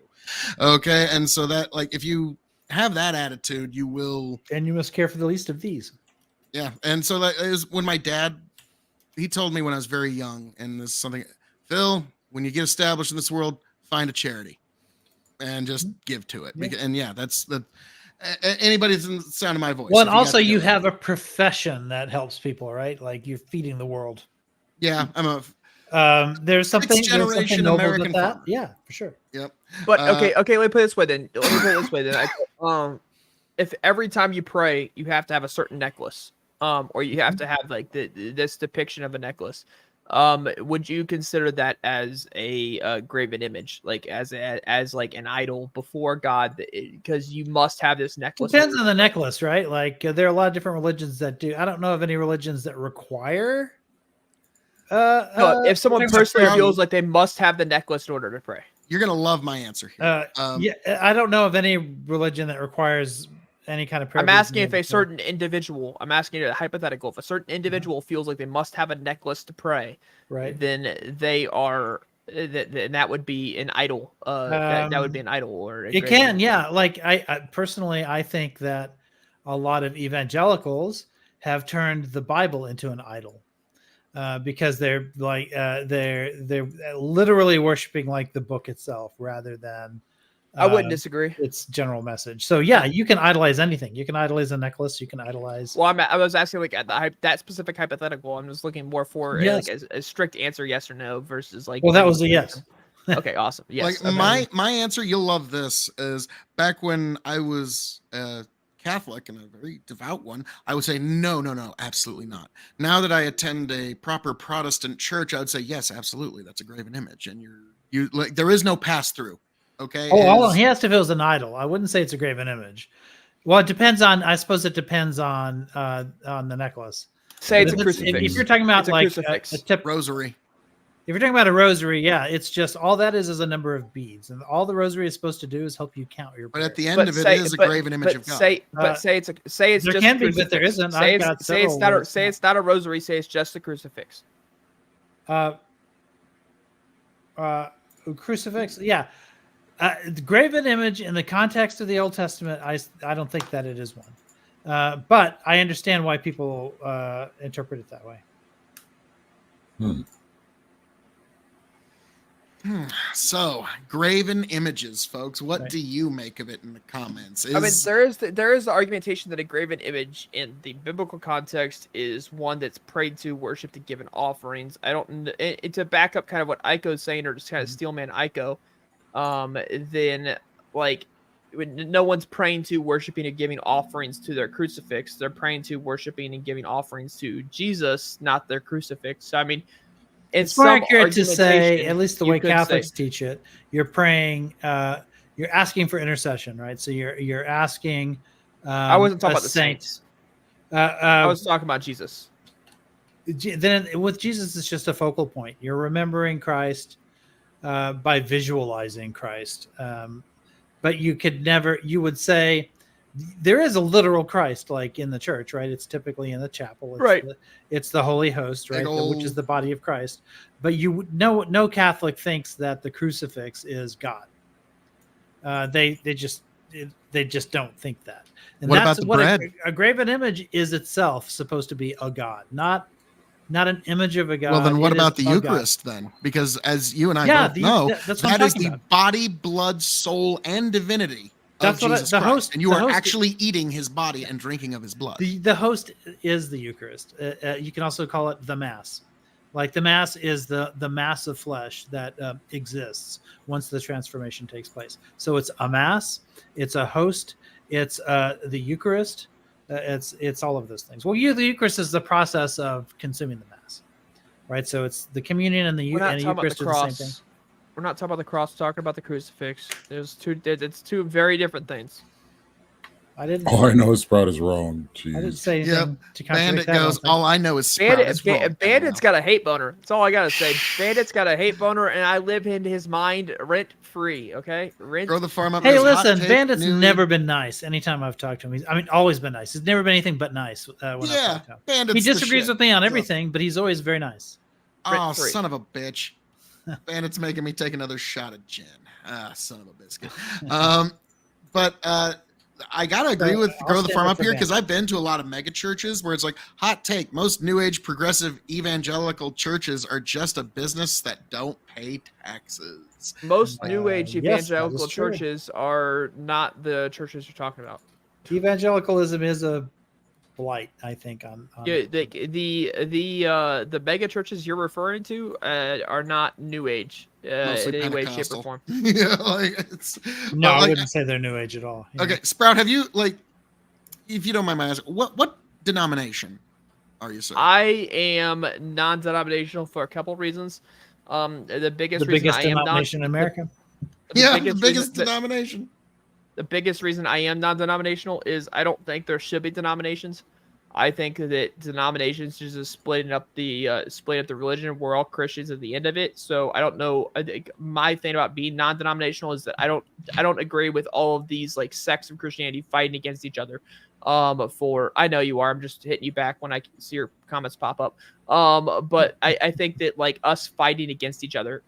Okay, and so that, like, if you have that attitude, you will. and you must care for the least of these. Yeah, and so that is when my dad, he told me when I was very young, and this is something, Phil, when you get established in this world, find a charity and just give to it. Yeah. And yeah, that's the anybody that's in the sound of my voice. Well, and if got also to you go- have a profession that helps people, right? Like you're feeding the world. Yeah, I'm a There's something generation noble American with that. farmer. Yeah, for sure. yep. But Uh, okay, let me put it this way then. If every time you pray, you have to have a certain necklace, or you have to have like this depiction of a necklace, would you consider that as a graven image, like as like an idol before God? Because you must have this necklace. Depends on the necklace, right? Like there are a lot of different religions that do. I don't know of any religions that require. No, if someone whatever personally prayer- feels like they must have the necklace in order to pray. You're gonna love my answer here. yeah, I don't know of any religion that requires any kind of prayer. I'm asking if a certain individual, I'm asking you a hypothetical, if a certain individual feels like they must have a necklace to pray, right? then they are, that would be an idol. That would be an idol, or It can, yeah. Like I personally, I think that a lot of evangelicals have turned the Bible into an idol. Because they're like they're literally worshiping like the book itself rather than I wouldn't disagree. its general message. So yeah, you can idolize anything. You can idolize a necklace. You can idolize. Well, I was asking like at that specific hypothetical. I'm just looking more for Yes. like a strict answer, yes or no, versus like. Well, that was a yes. Okay, awesome. Yes. Like my answer, you'll love this, is back when I was Catholic and a very devout one, I would say no, absolutely not. Now that I attend a proper Protestant church, I would say yes, absolutely, that's a graven image, and you like there is no pass through. Okay. Oh, all he has to feel is an idol. I wouldn't say it's a graven image. Well, it depends on. I suppose it depends on the necklace. Say it's But a crucifix. If you're talking about It's a like crucifix. a tip, Rosary. if you're talking about a rosary, yeah, it's just all that is a number of beads, and all the rosary is supposed to do is help you count your. But at the prayers. end of it is a graven image of God. Say it's there just can a be, but there crucifix. isn't. Say I've got it's, say it's several not. where Say it's it's not a rosary. Say it's just a crucifix. Crucifix, yeah. The graven image in the context of the Old Testament, I don't think that it is one. But I understand why people interpret it that way. So, graven images, folks. What Right. do you make of it in the comments? I mean, there is the argumentation that a graven image in the biblical context is one that's prayed to, worshipped, and given offerings. I don't. To back up kind of what Aiko's saying, or just kind of steelman Aiko, then like when no one's praying to, worshiping, and giving offerings to their crucifix. They're praying to, worshiping, and giving offerings to Jesus, not their crucifix. So I mean, It's more accurate to say, at least the way Catholics teach it, you're praying, you're asking for intercession, right? So you're asking. I wasn't talking a about the saint. saints. I was talking about Jesus. Then with Jesus, it's just a focal point. You're remembering Christ by visualizing Christ. But you could never. You would say there is a literal Christ, like in the church, right? It's typically in the chapel, Right. It's the Holy Host, right, which is the body of Christ. But no Catholic thinks that the crucifix is God. They just don't think that. And What that's about the what bread? a graven image is itself supposed to be a God, not an image of a God. Well, then what It about is the a God. Eucharist then? Because as you and I Yeah, both know, that's what I'm that is talking the about. body, blood, soul, and divinity That's of what Jesus the Christ. host- And you the are host- actually eating his body and drinking of his blood. The host is the Eucharist. You can also call it the Mass. Like the Mass is the mass of flesh that exists once the transformation takes place. So it's a Mass, it's a host, it's the Eucharist, it's all of those things. Well, the Eucharist is the process of consuming the Mass, right? So it's the communion and the We're not and the talking about Eucharist the are the same cross. thing. We're not talking about the cross. We're talking about the crucifix. There's two. It's two very different things. I didn't. All I know is Sprout is wrong. I didn't Jeez. say anything Yep. to contradict Bandit that. I goes, don't think. all I know is Sprout is wrong. Bandit's got a hate boner. That's all I gotta say. Bandit's got a hate boner, and I live in his mind rent free. Okay, rent. Grow the farm up. Hey, goes, hot listen, take, Bandit's new- never been nice. Anytime I've talked to him, always been nice. He's never been anything but nice. When I've Yeah, talked to him. Bandit's He the disagrees shit. with me on So- everything, but he's always very nice. Oh, Rent-free. son of a bitch. Bandit's making me take another shot of gin. Ah, son of a biscuit. But I gotta agree with I'll Grow the stand Farm up up for here because Bandit. I've been to a lot of mega churches where it's like hot take. Most new age progressive evangelical churches are just a business that don't pay taxes. Most new age yes, that is evangelical true. churches are not the churches you're talking about. Evangelicalism is a blight, I think. On Yeah, the mega churches you're referring to are not new age Mostly in any way, shape, Pentecostal. or form. Yeah, like it's no, but, I like, wouldn't say they're new age at all. Yeah. Okay, Sprout, have you like, if you don't mind my asking, what denomination are you, sir? I am non-denominational for a couple reasons. The biggest The reason biggest I am denomination in America. yeah, biggest the biggest reason- denomination. the biggest reason I am non-denominational is I don't think there should be denominations. I think that denominations just splitting up the religion. We're all Christians at the end of it. So I don't know. I think my thing about being non-denominational is that I don't agree with all of these like sects of Christianity fighting against each other. I know you are. I'm just hitting you back when I see your comments pop up. But I think that like us fighting against each other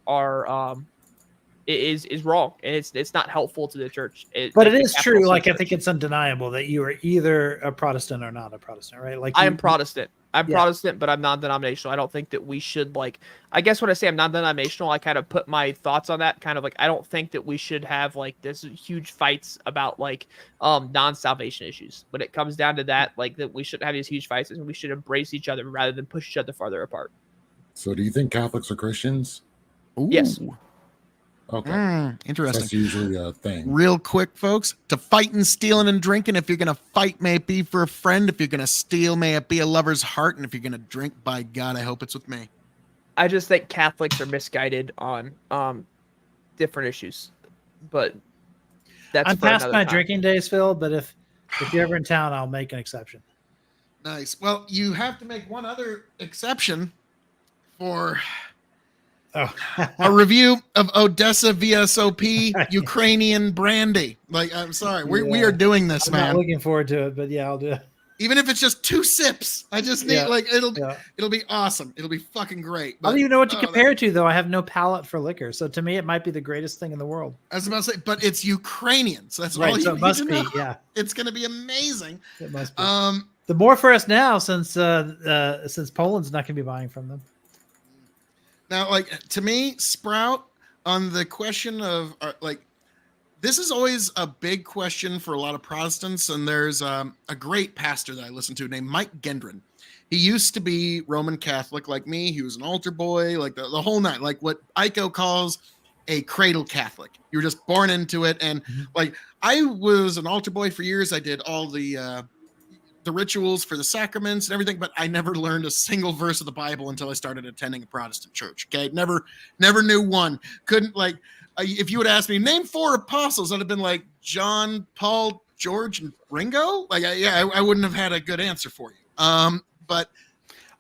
is wrong, and it's not helpful to the church. But like it the is capital true. C Like I church. think it's undeniable that you are either a Protestant or not a Protestant, right? Like I am Protestant. I'm Yeah. Protestant, but I'm non-denominational. I don't think that we should like. I guess when I say I'm non-denominational, I kind of put my thoughts on that. Kind of like I don't think that we should have like this huge fights about like non-salvation issues. When it comes down to that, like that we shouldn't have these huge fights, and we should embrace each other rather than push each other farther apart. So do you think Catholics are Christians? Yes. Okay. Mm, So interesting. that's usually a thing. Real quick, folks, to fighting, stealing, and drinking. If you're going to fight, may it be for a friend. If you're going to steal, may it be a lover's heart. And if you're going to drink, by God, I hope it's with me. I just think Catholics are misguided on different issues, but that's I'm for past another my time. drinking days, Phil. But if you're ever in town, I'll make an exception. Nice. Well, you have to make one other exception for Oh, a review of Odessa VSOP Ukrainian brandy. Like, I'm sorry, we Yeah. are doing this, I'm not man. looking forward to it, but yeah, I'll do it. Even if it's just 2 sips, I just need Yeah. like it'll Yeah. be awesome. It'll be fucking great. I don't even know what to oh, compare it to, though. I have no palate for liquor, so to me, it might be the greatest thing in the world. I was about to say, but it's Ukrainian, so that's all Right? you So it need must to be. know. Yeah, It's gonna be amazing. it must be. Um, The more for us now, since Poland's not going to be buying from them. now, like to me, Sprout, on the question of like, this is always a big question for a lot of Protestants, and there's a great pastor that I listen to named Mike Gendron. He used to be Roman Catholic like me. He was an altar boy, like the whole night, like what Iko calls a cradle Catholic. You were just born into it, and like I was an altar boy for years. I did all the rituals for the sacraments and everything, but I never learned a single verse of the Bible until I started attending a Protestant church. Okay, never knew one. Couldn't like if you would ask me name 4 apostles, I'd have been like John, Paul, George, and Ringo. Like I wouldn't have had a good answer for you. But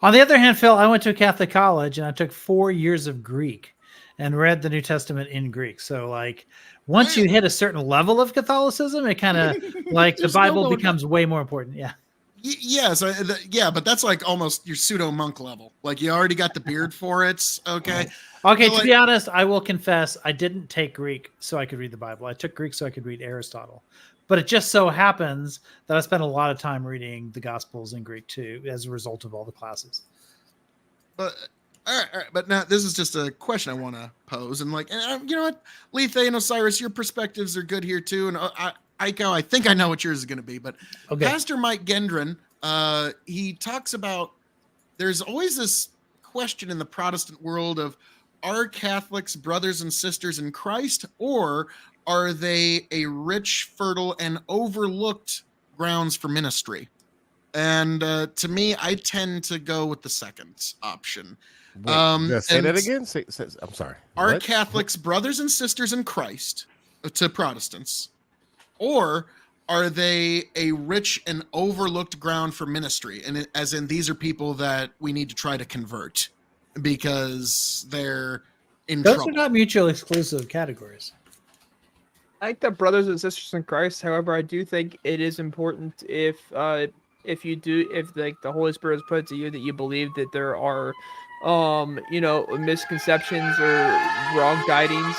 On the other hand, Phil, I went to a Catholic college and I took 4 years of Greek and read the New Testament in Greek. So like once you hit a certain level of Catholicism, it kind of like the There's no Bible going becomes way more important. Yeah. yes, yeah, but that's like almost your pseudo monk level. Like you already got the beard for it. Okay. Okay, So, to be honest, I will confess I didn't take Greek so I could read the Bible. I took Greek so I could read Aristotle. But it just so happens that I spent a lot of time reading the Gospels in Greek too, as a result of all the classes. But all right, but now this is just a question I want to pose, and like, and, you know what, Lethe and Osiris, your perspectives are good here too, and Iko, I think I know what yours is going to be, but Okay. Pastor Mike Gendron, he talks about there's always this question in the Protestant world of are Catholics brothers and sisters in Christ, or are they a rich, fertile, and overlooked grounds for ministry? And to me, I tend to go with the second option. Say that and again. I'm sorry. Are What? Catholics brothers and sisters in Christ to Protestants, or are they a rich and overlooked ground for ministry? And as in, these are people that we need to try to convert because they're in Those trouble. are not mutually exclusive categories. I think that brothers and sisters in Christ. However, I do think it is important if like the Holy Spirit has put it to you that you believe that there are, misconceptions or wrong guidings.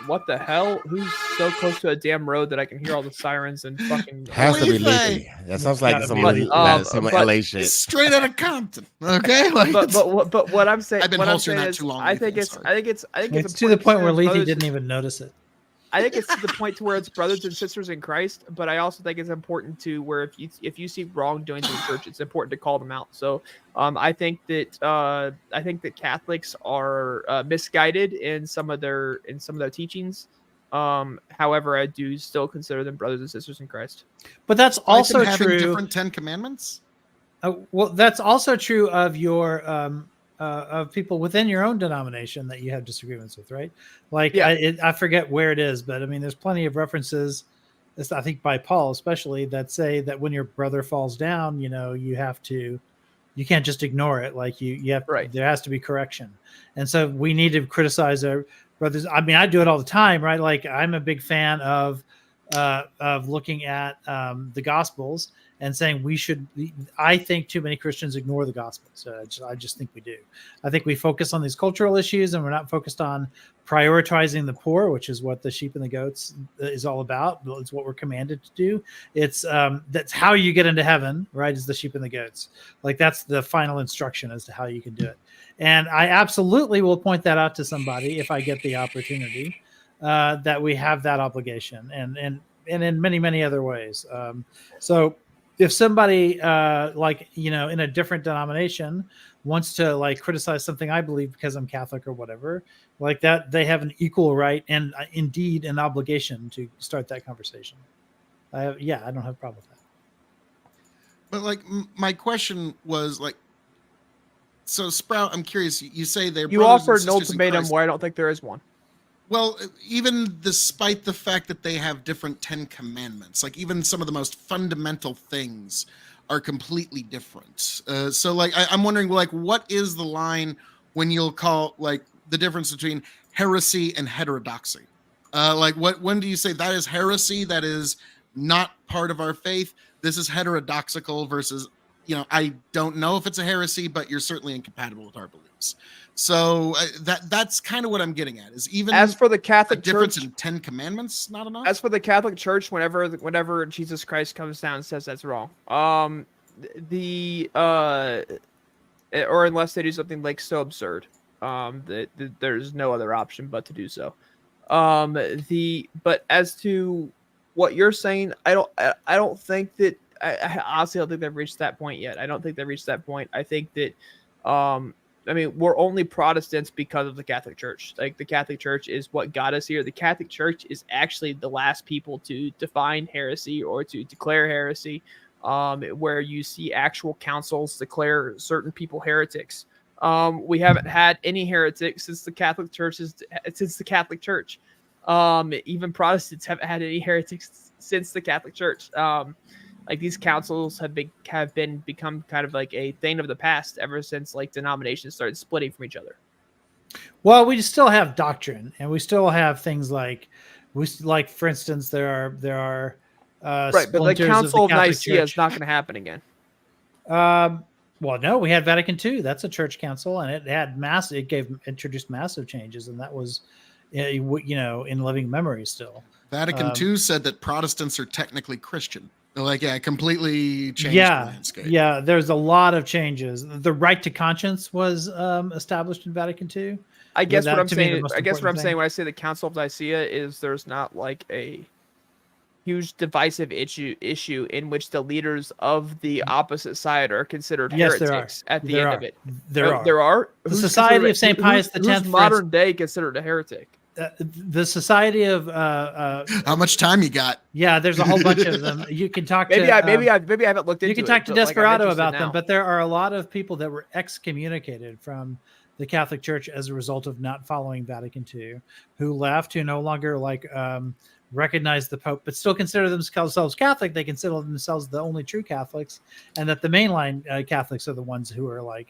What the hell? Who's so close to a damn road that I can hear all the sirens and fucking? Has to be Lethe. Lethe. That sounds like Gotta some be some Lethe. LA shit. Straight out of Compton. Okay, like But what I'm saying, I've been what I'm holstering saying that is, too long, I Lethe, think I'm it's sorry. It's to the point where Lethe brothers- didn't even notice it. I think it's to the point to where it's brothers and sisters in Christ, but I also think it's important to where if you see wrongdoings in the church, it's important to call them out. So I think that Catholics are misguided in some of their teachings. However, I do still consider them brothers and sisters in Christ. But that's Despite them also having true. different 10 Commandments. Well, that's also true of your of people within your own denomination that you have disagreements with, right? Like, Yeah. I forget where it is, but I mean, there's plenty of references, I think by Paul especially, that say that when your brother falls down, you can't just ignore it. Like you have, Right. there has to be correction, and so we need to criticize our brothers. I mean, I do it all the time, right? Like I'm a big fan of looking at the Gospels and saying I think too many Christians ignore the Gospels. I just think we do. I think we focus on these cultural issues and we're not focused on prioritizing the poor, which is what the sheep and the goats is all about. It's what we're commanded to do. It's that's how you get into heaven, right? Is the sheep and the goats. Like that's the final instruction as to how you can do it. And I absolutely will point that out to somebody if I get the opportunity, that we have that obligation and in many, many other ways. So if somebody in a different denomination wants to like criticize something I believe because I'm Catholic or whatever, like that, they have an equal right and indeed an obligation to start that conversation. I don't have a problem with that. But like my question was like, so Sprout, I'm curious. You say they're You brothers and offered an sisters in ultimatum Christ. where I don't think there is one. Well, even despite the fact that they have different 10 commandments, like even some of the most fundamental things are completely different. So like, I'm wondering like, what is the line when you'll call like the difference between heresy and heterodoxy? When do you say that is heresy? That is not part of our faith. This is heterodoxical versus, I don't know if it's a heresy, but you're certainly incompatible with our beliefs. So that's kind of what I'm getting at. Is even As for the a Catholic difference Church, in 10 commandments not enough? as for the Catholic Church, whenever Jesus Christ comes down and says that's wrong, or unless they do something like so absurd, there's no other option but to do so. But as to what you're saying, I don't think that I honestly don't think they've reached that point yet. I don't think they've reached that point. I think that we're only Protestants because of the Catholic Church. Like the Catholic Church is what got us here. The Catholic Church is actually the last people to define heresy or to declare heresy, where you see actual councils declare certain people heretics. We haven't had any heretics since the Catholic Church. Even Protestants haven't had any heretics since the Catholic Church. Like these councils have become kind of like a thing of the past ever since like denominations started splitting from each other. Well, we still have doctrine, and we still have things like for instance, there are right, but the splinters Council of Catholic Nicaea Church. is not going to happen again. Well, no, we had Vatican II. That's a church council, and it introduced massive changes, and that was, in living memory still. Vatican II said that Protestants are technically Christian. Like, completely changed the landscape. Yeah, there's a lot of changes. The right to conscience was established in Vatican II. I guess what I'm saying thing. when I say the Council of Nicaea is there's not like a huge divisive issue in which the leaders of the opposite side are considered heretics at the end of it. There are. The Society of St. Pius X. Who's modern day considered a heretic? The Society of how much time you got? Yeah, there's a whole bunch of them. You can talk maybe to I haven't looked into it. You can talk to Desperado about them, but there are a lot of people that were excommunicated from the Catholic Church as a result of not following Vatican II, who left, who no longer recognize the Pope, but still consider themselves Catholic. They consider themselves the only true Catholics, and that the mainline Catholics are the ones who are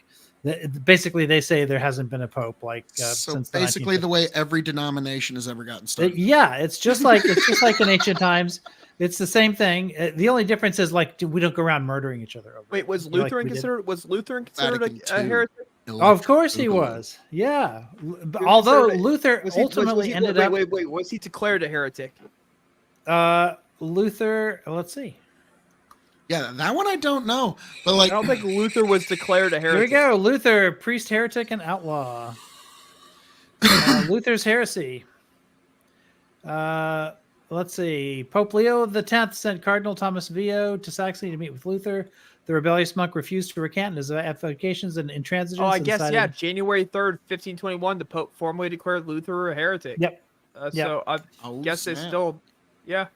basically they say there hasn't been a Pope So since basically the way 1950s. every denomination has ever gotten started. Yeah, it's just like in ancient times. It's the same thing. The only difference is we don't go around murdering each other. Wait, was it, like Lutheran we did. considered Vatican a II. heretic? Oh, of course he Boogaloo. was. Yeah, You're although considered- Luther Was he, ultimately was he, ended wait, up. Wait, was he declared a heretic? Luther. Let's see. Yeah, that one I don't know. But I don't think Luther was declared a Here we heretic. go. Luther, priest, heretic, and outlaw. Luther's heresy. Let's see. Pope Leo X sent Cardinal Thomas Vio to Saxony to meet with Luther. The rebellious monk refused to recant his avocations and intransigence. Oh, I guess, incited- yeah. January 3rd, 1521, the Pope formally declared Luther a heretic. Yep. So I Oh, guess they snap. still, yeah.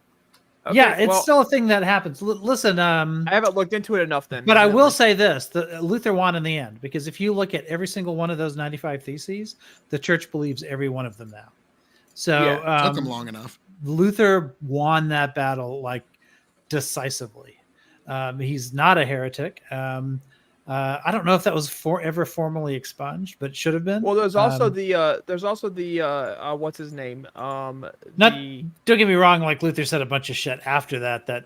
Yeah, Okay, it's well, still a thing that happens. Listen, I haven't looked into it enough then. but I will evidently. say this: Luther won in the end, because if you look at every single one of those 95 theses, the church believes every one of them now. So Yeah, Took them long enough. Luther won that battle decisively. He's not a heretic. I don't know if that was ever formally expunged, but it should have been. Well, there's also the what's his name? Don't get me wrong. Luther said a bunch of shit after that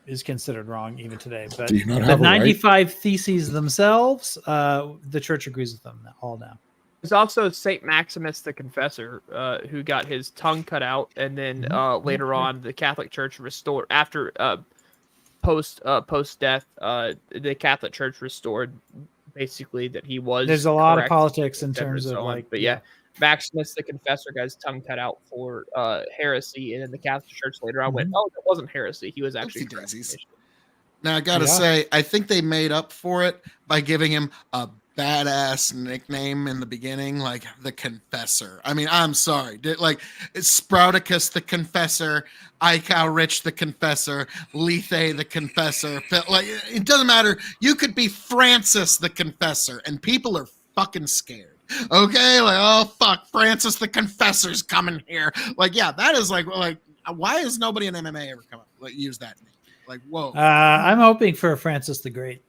is considered wrong even today. But Do you not the have a right? 95 theses themselves, the church agrees with them all now. There's also Saint Maximus the Confessor, who got his tongue cut out, and then later on the Catholic Church restored after post death. The Catholic Church restored basically that he was. There's a lot of correct, politics in et cetera, terms of so on. But yeah, Maximus the Confessor got his tongue cut out for heresy, and then the Catholic Church later on went, "Oh, that wasn't heresy. He was actually." Oopsie daisies. Now I gotta Yeah. say, I think they made up for it by giving him a badass nickname in the beginning, like the Confessor. I mean, I'm sorry, it's Sprouticus the Confessor, Ical Rich the Confessor, Lethe the Confessor. It doesn't matter. You could be Francis the Confessor, and people are fucking scared. Okay, oh fuck, Francis the Confessor's coming here. Yeah, that is why has nobody in MMA ever come up use that name? Whoa. I'm hoping for Francis the Great.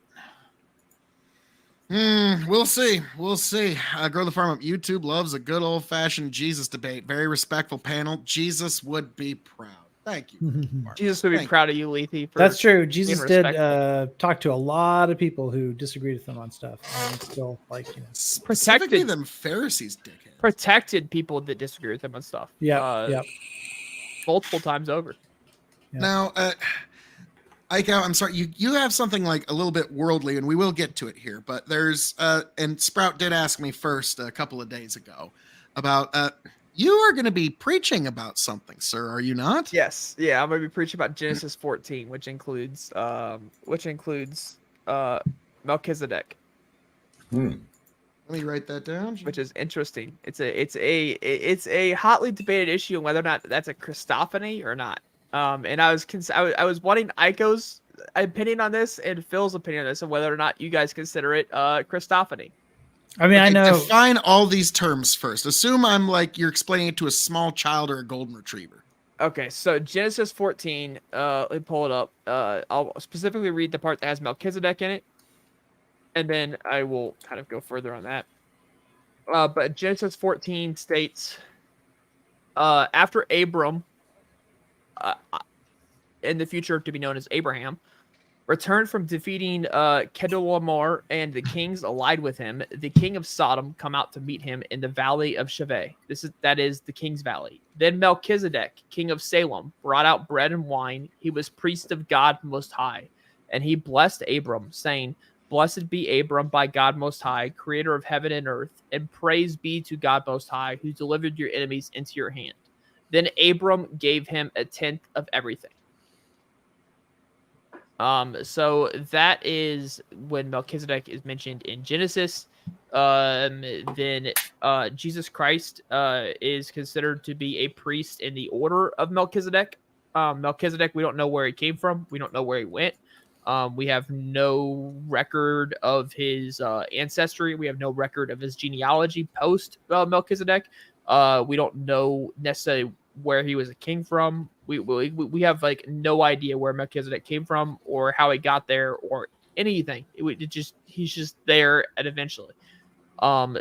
We'll see. We'll see. Grow the Farm Up. YouTube loves a good old fashioned Jesus debate. Very respectful panel. Jesus would be proud. Thank you. Mark. Jesus would be Thank proud of you, Lethe. For That's true. Jesus being did talk to a lot of people who disagreed with him on stuff, and still Specifically them Pharisees, dickhead. protected people that disagree with him on stuff. Yeah. Multiple times over. Yeah. Now, Ike, I'm sorry, you have something a little bit worldly, and we will get to it here, but there's and Sprout did ask me first a couple of days ago about you are going to be preaching about something, sir, are you not? Yes. Yeah, I'm going to be preaching about Genesis 14, which includes Melchizedek. Let me write that down. Which is interesting. It's a hotly debated issue on whether or not that's a Christophany or not. And I was wanting Aiko's opinion on this and Phil's opinion on this, and whether or not you guys consider it Christophany. I mean, I know. Define all these terms first. Assume I'm you're explaining it to a small child or a golden retriever. Okay, so Genesis 14. Let me pull it up. I'll specifically read the part that has Melchizedek in it, and then I will kind of go further on that. But Genesis 14 states, after Abram, in the future to be known as Abraham, returned from defeating Kedorlaomer and the kings allied with him, the king of Sodom come out to meet him in the valley of Shaveh. That is the king's valley. Then Melchizedek, king of Salem, brought out bread and wine. He was priest of God Most High, and he blessed Abram, saying, "Blessed be Abram by God Most High, creator of heaven and earth, and praise be to God Most High, who delivered your enemies into your hand." Then Abram gave him a tenth of everything. So that is when Melchizedek is mentioned in Genesis. Then Jesus Christ is considered to be a priest in the order of Melchizedek. Melchizedek, we don't know where he came from. We don't know where he went. We have no record of his ancestry. We have no record of his genealogy post Melchizedek. We don't know necessarily where he was a king from. We have like no idea where Melchizedek came from or how he got there or anything. He's just there and eventually.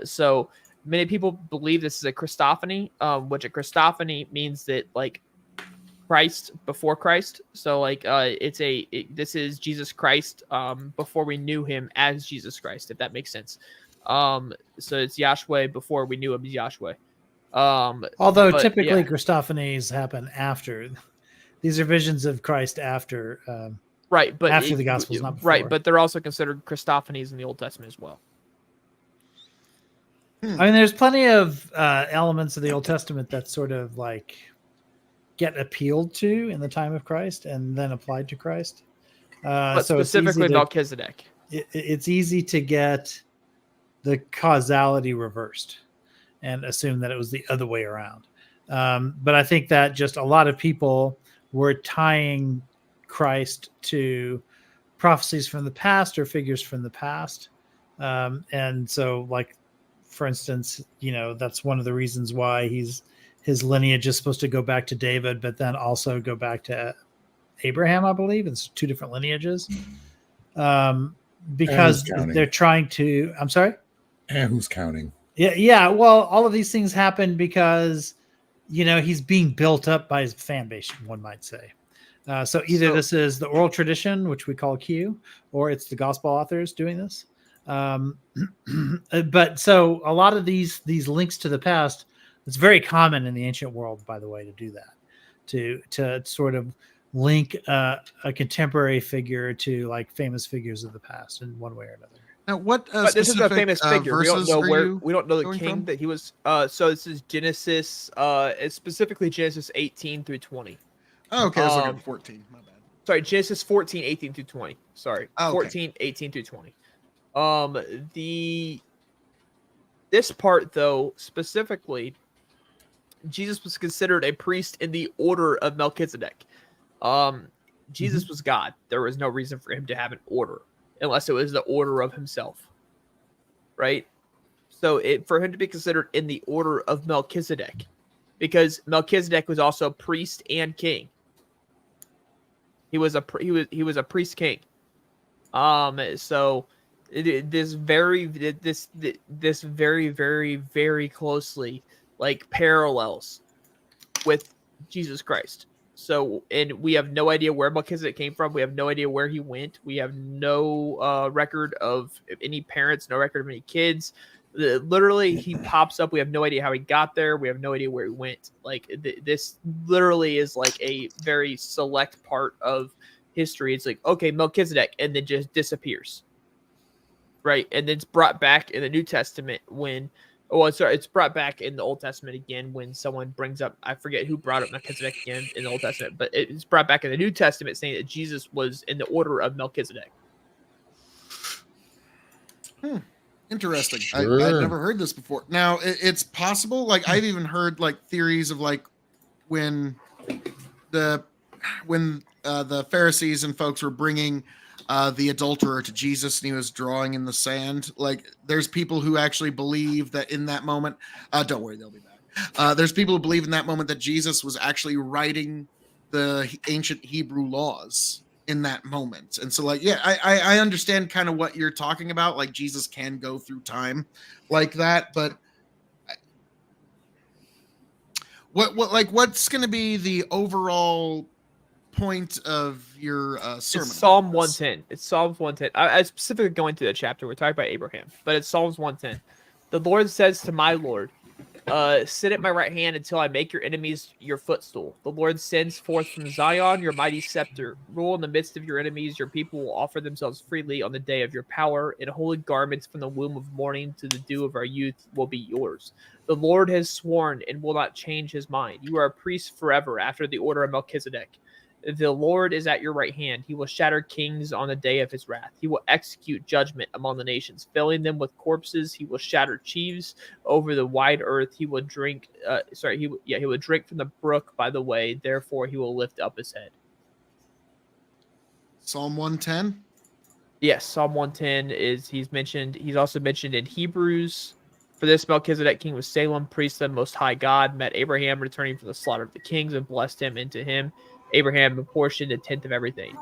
So many people believe this is a Christophany, which a Christophany means that like Christ before Christ. So like this is Jesus Christ before we knew him as Jesus Christ, if that makes sense. So it's Yahshua before we knew him as Yahshua. Although but, typically yeah. Christophanies happen after. These are visions of Christ after. Right, but after the Gospels, not before. Right, but they're also considered Christophanies in the Old Testament as well. I mean, there's plenty of elements of the Old Testament that sort of like get appealed to in the time of Christ and then applied to Christ. But so specifically Melchizedek. It's easy to get the causality reversed and assume that it was the other way around. But I think that just a lot of people were tying Christ to prophecies from the past or figures from the past. And so like, for instance, that's one of the reasons why his lineage is supposed to go back to David, but then also go back to Abraham, I believe. It's two different lineages. Because they're trying to, I'm sorry? And who's counting? Yeah. Well, all of these things happen because, he's being built up by his fan base, one might say. So either this is the oral tradition, which we call Q, or it's the gospel authors doing this. But so a lot of these links to the past, it's very common in the ancient world, by the way, to do that, to sort of link a contemporary figure to like famous figures of the past in one way or another. Now, what but this is a famous figure. We don't know we don't know the king from? that he was. So this is Genesis, it's specifically Genesis 18 through 20. Oh, okay, I was looking at 14. My bad. Sorry, Genesis 14, 18 through 20. Sorry, okay. 14, 18 through 20. This part though, specifically, Jesus was considered a priest in the order of Melchizedek. Jesus was God. There was no reason for him to have an order unless it was the order of himself. Right? So for him to be considered in the order of Melchizedek, because Melchizedek was also priest and king. He was a priest king. So this very, very, very closely like parallels with Jesus Christ. So, and we have no idea where Melchizedek came from. We have no idea where he went. We have no record of any parents, no record of any kids. Literally, he pops up. We have no idea how he got there. We have no idea where he went. Like this literally is like a very select part of history. It's like, okay, Melchizedek, and then just disappears. Right. And then it's brought back in the New Testament when, it's brought back in the Old Testament again when someone brings up, I forget who brought up Melchizedek again in the Old Testament, but it's brought back in the New Testament saying that Jesus was in the order of Melchizedek. Interesting. Sure. I'd never heard this before. Now it's possible. Like I've even heard like theories of like when the Pharisees and folks were bringing the adulterer to Jesus and he was drawing in the sand. Like there's people who actually believe that in that moment, don't worry, they'll be back. There's people who believe in that moment that Jesus was actually writing the ancient Hebrew laws in that moment. And so like, yeah, I understand kind of what you're talking about. Like Jesus can go through time like that, but what's going to be the overall point of your sermon? It's Psalm 110. It's Psalms 110. I specifically going through the chapter. We're talking about Abraham, but it's Psalms 110. The Lord says to my Lord, sit at my right hand until I make your enemies your footstool. The Lord sends forth from Zion your mighty scepter. Rule in the midst of your enemies. Your people will offer themselves freely on the day of your power. In holy garments from the womb of morning to the dew of our youth will be yours. The Lord has sworn and will not change his mind. You are a priest forever after the order of Melchizedek. The Lord is at your right hand. He will shatter kings on the day of his wrath. He will execute judgment among the nations, filling them with corpses. He will shatter chiefs over the wide earth. He will drink. He will drink from the brook by the way. Therefore, he will lift up his head. Psalm 110. Yes, Psalm 110 is he's also mentioned in Hebrews. For this Melchizedek, king of Salem, priest of the Most High God, met Abraham returning from the slaughter of the kings and blessed him. Into him Abraham apportioned a tenth of everything.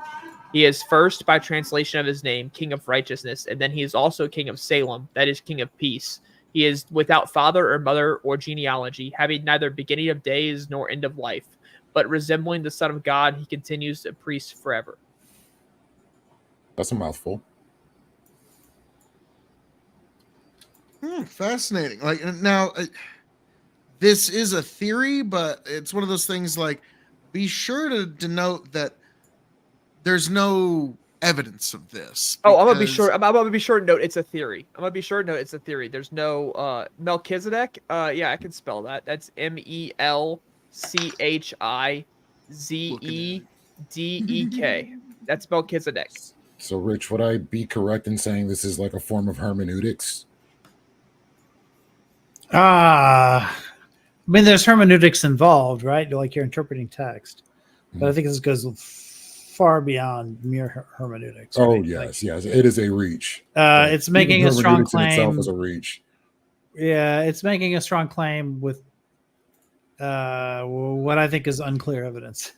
He is first, by translation of his name, king of righteousness, and then he is also king of Salem, that is, king of peace. He is without father or mother or genealogy, having neither beginning of days nor end of life, but resembling the Son of God, he continues a priest forever. That's a mouthful. Fascinating. Like now, this is a theory, but it's one of those things. Like, be sure to denote that there's no evidence of this. Oh, I'm gonna be because- sure. I'm gonna be sure to note it's a theory. I'm gonna be sure to note it's a theory. There's no Melchizedek. Yeah, I can spell that. That's Melchizedek. That's Melchizedek. So, Rich, would I be correct in saying this is like a form of hermeneutics? I mean, there's hermeneutics involved, right? Like you're interpreting text, but I think this goes far beyond mere hermeneutics. Oh, right? yes, yes. It is a reach. It's making Even a strong hermeneutics in itself claim. is a reach. Yeah, it's making a strong claim with what I think is unclear evidence.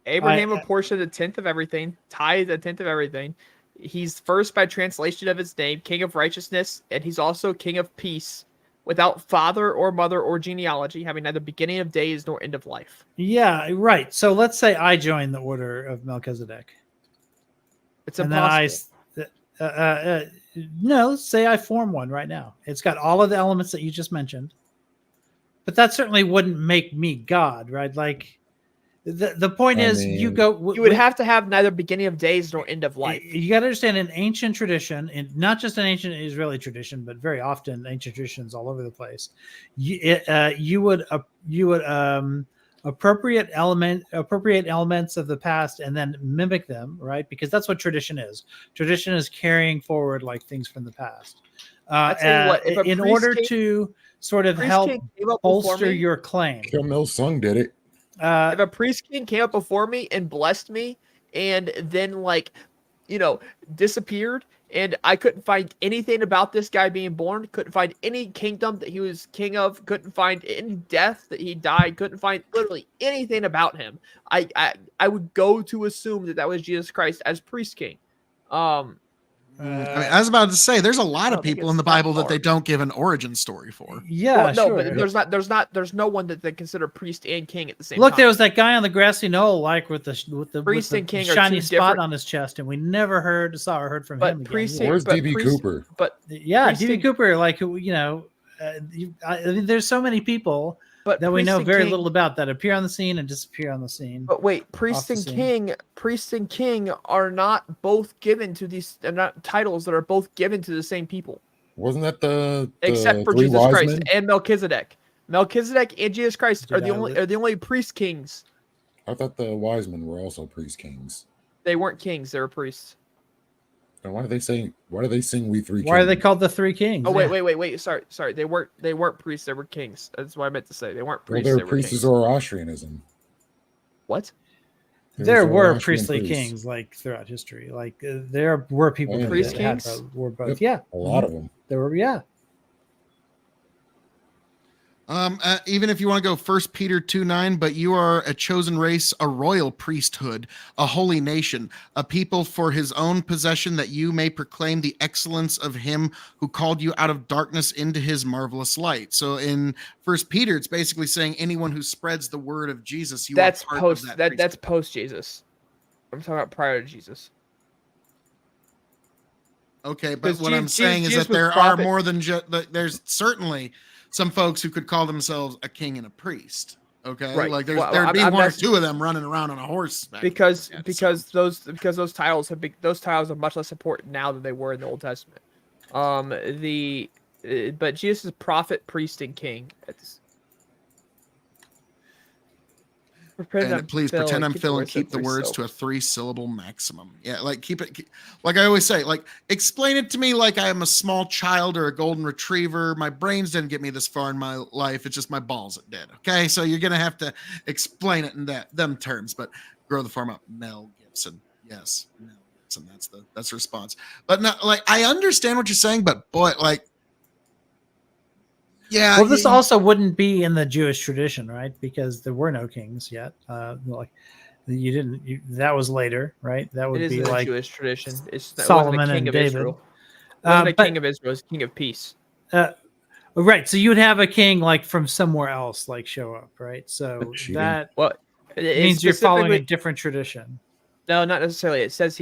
Abraham apportioned a tenth of everything, tithed a tenth of everything. He's first by translation of his name, king of righteousness, and he's also king of peace, without father or mother or genealogy, having neither beginning of days nor end of life. Yeah, right. So let's say I join the order of Melchizedek. It's impossible. No, say I form one right now. It's got all of the elements that you just mentioned, but that certainly wouldn't make me God, right? Like the point is, you go. You would have to have neither beginning of days nor end of life. You got to understand in ancient tradition, and not just an ancient Israeli tradition, but very often ancient traditions all over the place. You would appropriate elements of the past and then mimic them, right? Because that's what tradition is. Tradition is carrying forward like things from the past. In order to sort of help bolster your claim. Kim Il-sung did it. If a priest king came up before me and blessed me and then disappeared, and I couldn't find anything about this guy being born, couldn't find any kingdom that he was king of, couldn't find any death that he died, couldn't find literally anything about him, I would go to assume that was Jesus Christ as priest king. I was about to say, there's a lot of people in the Bible that they don't give an origin story for. Yeah, no, but there's no one that they consider priest and king at the same time. Look, there was that guy on the grassy knoll, like with the priest and king shiny spot on his chest, and we never heard from him. Where's DB Cooper? But yeah, DB Cooper, like there's so many people that we know very little about that appear on the scene and disappear on the scene. But wait, priest and king are not both given to these. They're not titles that are both given to the same people. Wasn't that the except for Jesus Christ and Melchizedek? Melchizedek and Jesus Christ are the only priest kings. I thought the wise men were also priest kings. They weren't kings; they were priests. And why do they sing "We Three"? Why are they called the Three Kings? Oh wait! Sorry. They weren't priests. They were kings. That's what I meant to say. They weren't priests. Well, they were priests of Zoroastrianism. What? There were priestly kings like throughout history. Like there were people priest kings were both. Yep. Yeah, a lot of them. There were. Yeah. Even if you want to go 1 Peter 2:9, but you are a chosen race, a royal priesthood, a holy nation, a people for his own possession, that you may proclaim the excellence of him who called you out of darkness into his marvelous light. So in 1 Peter, it's basically saying anyone who spreads the word of Jesus, that's post Jesus. I'm talking about prior to Jesus. Okay, but what I'm saying is that there are more than just. There's certainly some folks who could call themselves a king and a priest. Okay, right. Like there'd be one or two of them running around on a horse. Because those titles are much less important now than they were in the Old Testament. But Jesus is prophet, priest, and king. And please pretend I'm Phil and keep the words to a 3-syllable maximum. Yeah, like keep it. Like I always say, like explain it to me like I am a small child or a golden retriever. My brains didn't get me this far in my life. It's just my balls that did. Okay, so you're gonna have to explain it in them terms. But grow the farm up, Mel Gibson. Yes. No, yes, and that's the response. But no, like I understand what you're saying, but boy, like yeah. Well, this also wouldn't be in the Jewish tradition, right? Because there were no kings yet. Like you didn't. That was later, right? That It would is be in the like Jewish tradition. It wasn't a Solomon king and of David. Israel. It wasn't a But king of Israel. It was king of peace. right, so you would have a king like from somewhere else, like show up, right? So cheating. that Well, it means you're following a specifically- different tradition. No, not necessarily. It says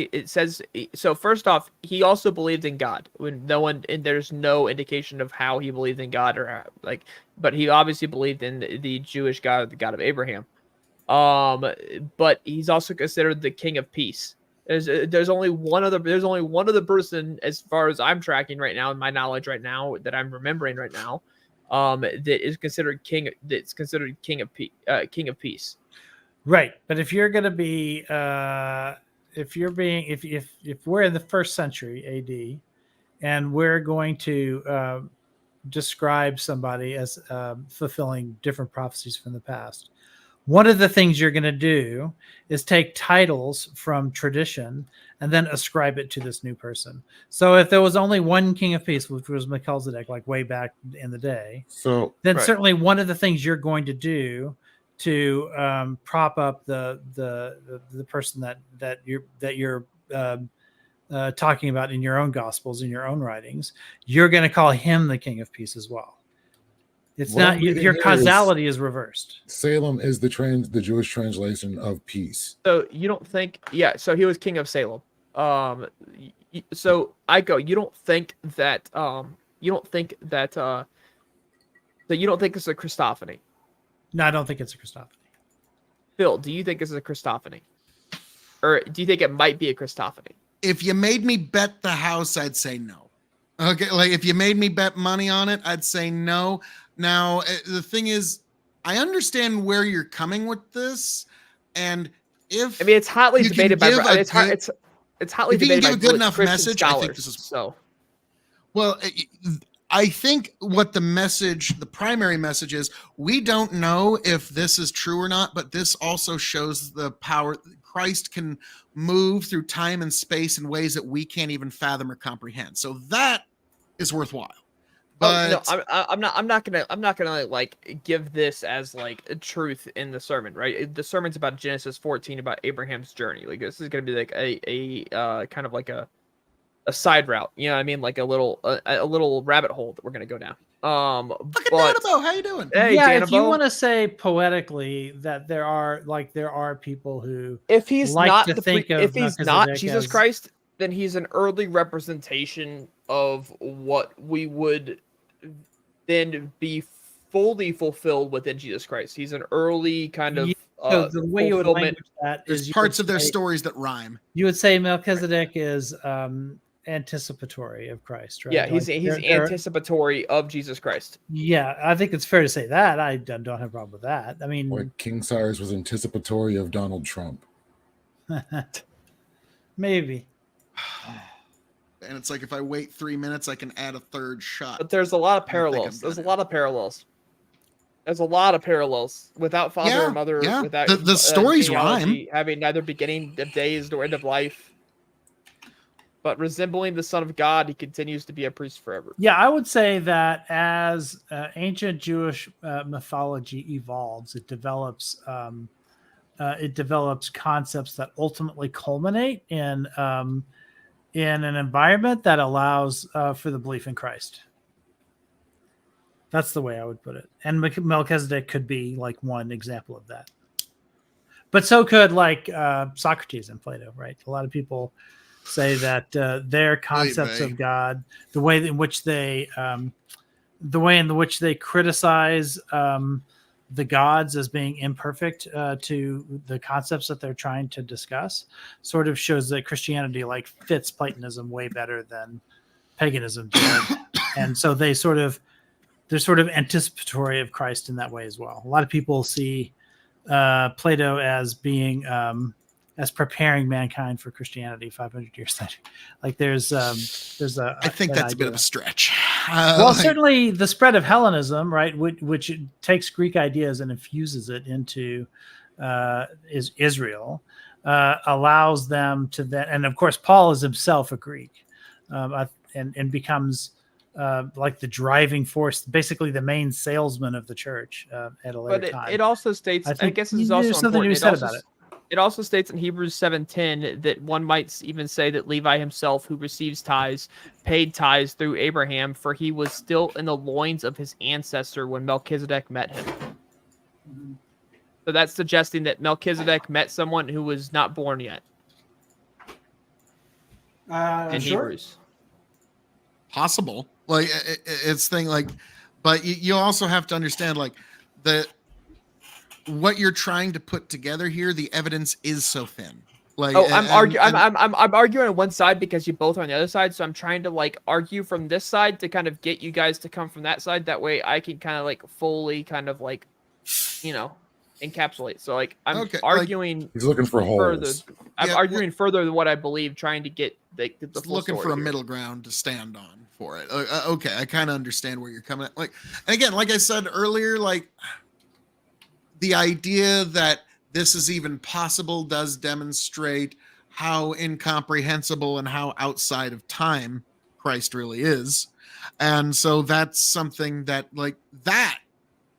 so. First off, he also believed in God. When no one, and there's no indication of how he believed in God or like, but he obviously believed in the Jewish God, the God of Abraham. But he's also considered the king of peace. There's only one other person, as far as I'm tracking right now, in my knowledge right now, that I'm remembering right now, that is considered king. That's considered king of peace. Right, but if you're going to be, if we're in the first century AD, and we're going to describe somebody as fulfilling different prophecies from the past, one of the things you're going to do is take titles from tradition and then ascribe it to this new person. So if there was only one king of peace, which was Melchizedek, like way back in the day, So then Right. certainly one of the things you're going to do to prop up the person that you're talking about in your own gospels, in your own writings, you're going to call him the king of peace as well. It's What I'm not reading your here causality is reversed. Salem is the Jewish translation of peace. So you don't think? Yeah. So he was king of Salem. So you don't think that that you don't think it's a Christophany? No, I don't think it's a Christophany. Phil, do you think this is a Christophany, or do you think it might be a Christophany? If you made me bet the house, I'd say no. Okay, like if you made me bet money on it, I'd say no. Now, the thing is, I understand where you're coming with this, and if I mean, it's hotly you can debated by give a it's hotly if you can debated give by a good really enough Christian message, scholars. I think this is So. well. I think what the primary message is, we don't know if this is true or not, but this also shows the power Christ can move through time and space in ways that we can't even fathom or comprehend. So that is worthwhile. But I'm not gonna like give this as like a truth in the sermon, right? The sermon's about Genesis 14, about Abraham's journey. Like this is gonna be like a kind of like a side route, you know what I mean? Like a little rabbit hole that we're gonna go down. fucking But Danabo, how you doing? hey, Yeah, if you Danabo, want to say poetically that there are people who if he's like not to think of if he's not Melchizedek Jesus as- Christ, then he's an early representation of what we would then be fully fulfilled within Jesus Christ. He's an early kind of so the way you would fulfillment. language that There's is you parts would of their say- stories that rhyme. You would say Melchizedek is anticipatory of Christ, right? Yeah, he's Like, he's they're- anticipatory of Jesus Christ. Yeah, I think it's fair to say that. I don't have a problem with that. I mean, Like King Cyrus was anticipatory of Donald Trump. maybe. And it's like if I wait 3 minutes, I can add a third shot. But there's a lot of I think I'm parallels. There's a gonna- lot of parallels. There's a lot of parallels. Without father Yeah, or mother, yeah. without The stories genealogy, having neither beginning of days nor end of life. But resembling the Son of God, he continues to be a priest forever. Yeah, I would say that as ancient Jewish mythology evolves, it develops concepts that ultimately culminate in an environment that allows for the belief in Christ. That's the way I would put it. And Melchizedek could be like one example of that. But so could like Socrates and Plato, right? A lot of people say that their concepts of God, the way in which they criticize the gods as being imperfect to the concepts that they're trying to discuss, sort of shows that Christianity like fits Platonism way better than paganism did. And so they're sort of anticipatory of Christ in that way as well. A lot of people see Plato as being as preparing mankind for Christianity 500 years later. Like there's a I think an that's a bit of idea. a stretch. Well, Like, certainly the spread of Hellenism, right, which takes Greek ideas and infuses it into Israel, allows them to then, and of course, Paul is himself a Greek, and becomes like the driving force, basically the main salesman of the church at a later But time. it also states, I think guess this is there's also something to be important. said about it. It also states in Hebrews 7:10 that one might even say that Levi himself, who receives tithes, paid tithes through Abraham, for he was still in the loins of his ancestor when Melchizedek met him. So that's suggesting that Melchizedek met someone who was not born yet in Hebrews. Possible. Like it's thing like, but you also have to understand like the what you're trying to put together here. The evidence is so thin. Like, I'm arguing on one side because you both are on the other side. So I'm trying to like argue from this side to kind of get you guys to come from that side. That way I can kind of like fully kind of like, encapsulate. So like I'm arguing. He's looking for further. holes. I'm arguing further than what I believe, trying to get the full looking for a here. middle ground to stand on for it. Okay, I kind of understand where you're coming at. Like, and again, like I said earlier, like the idea that this is even possible does demonstrate how incomprehensible and how outside of time Christ really is. And so that's something that like that,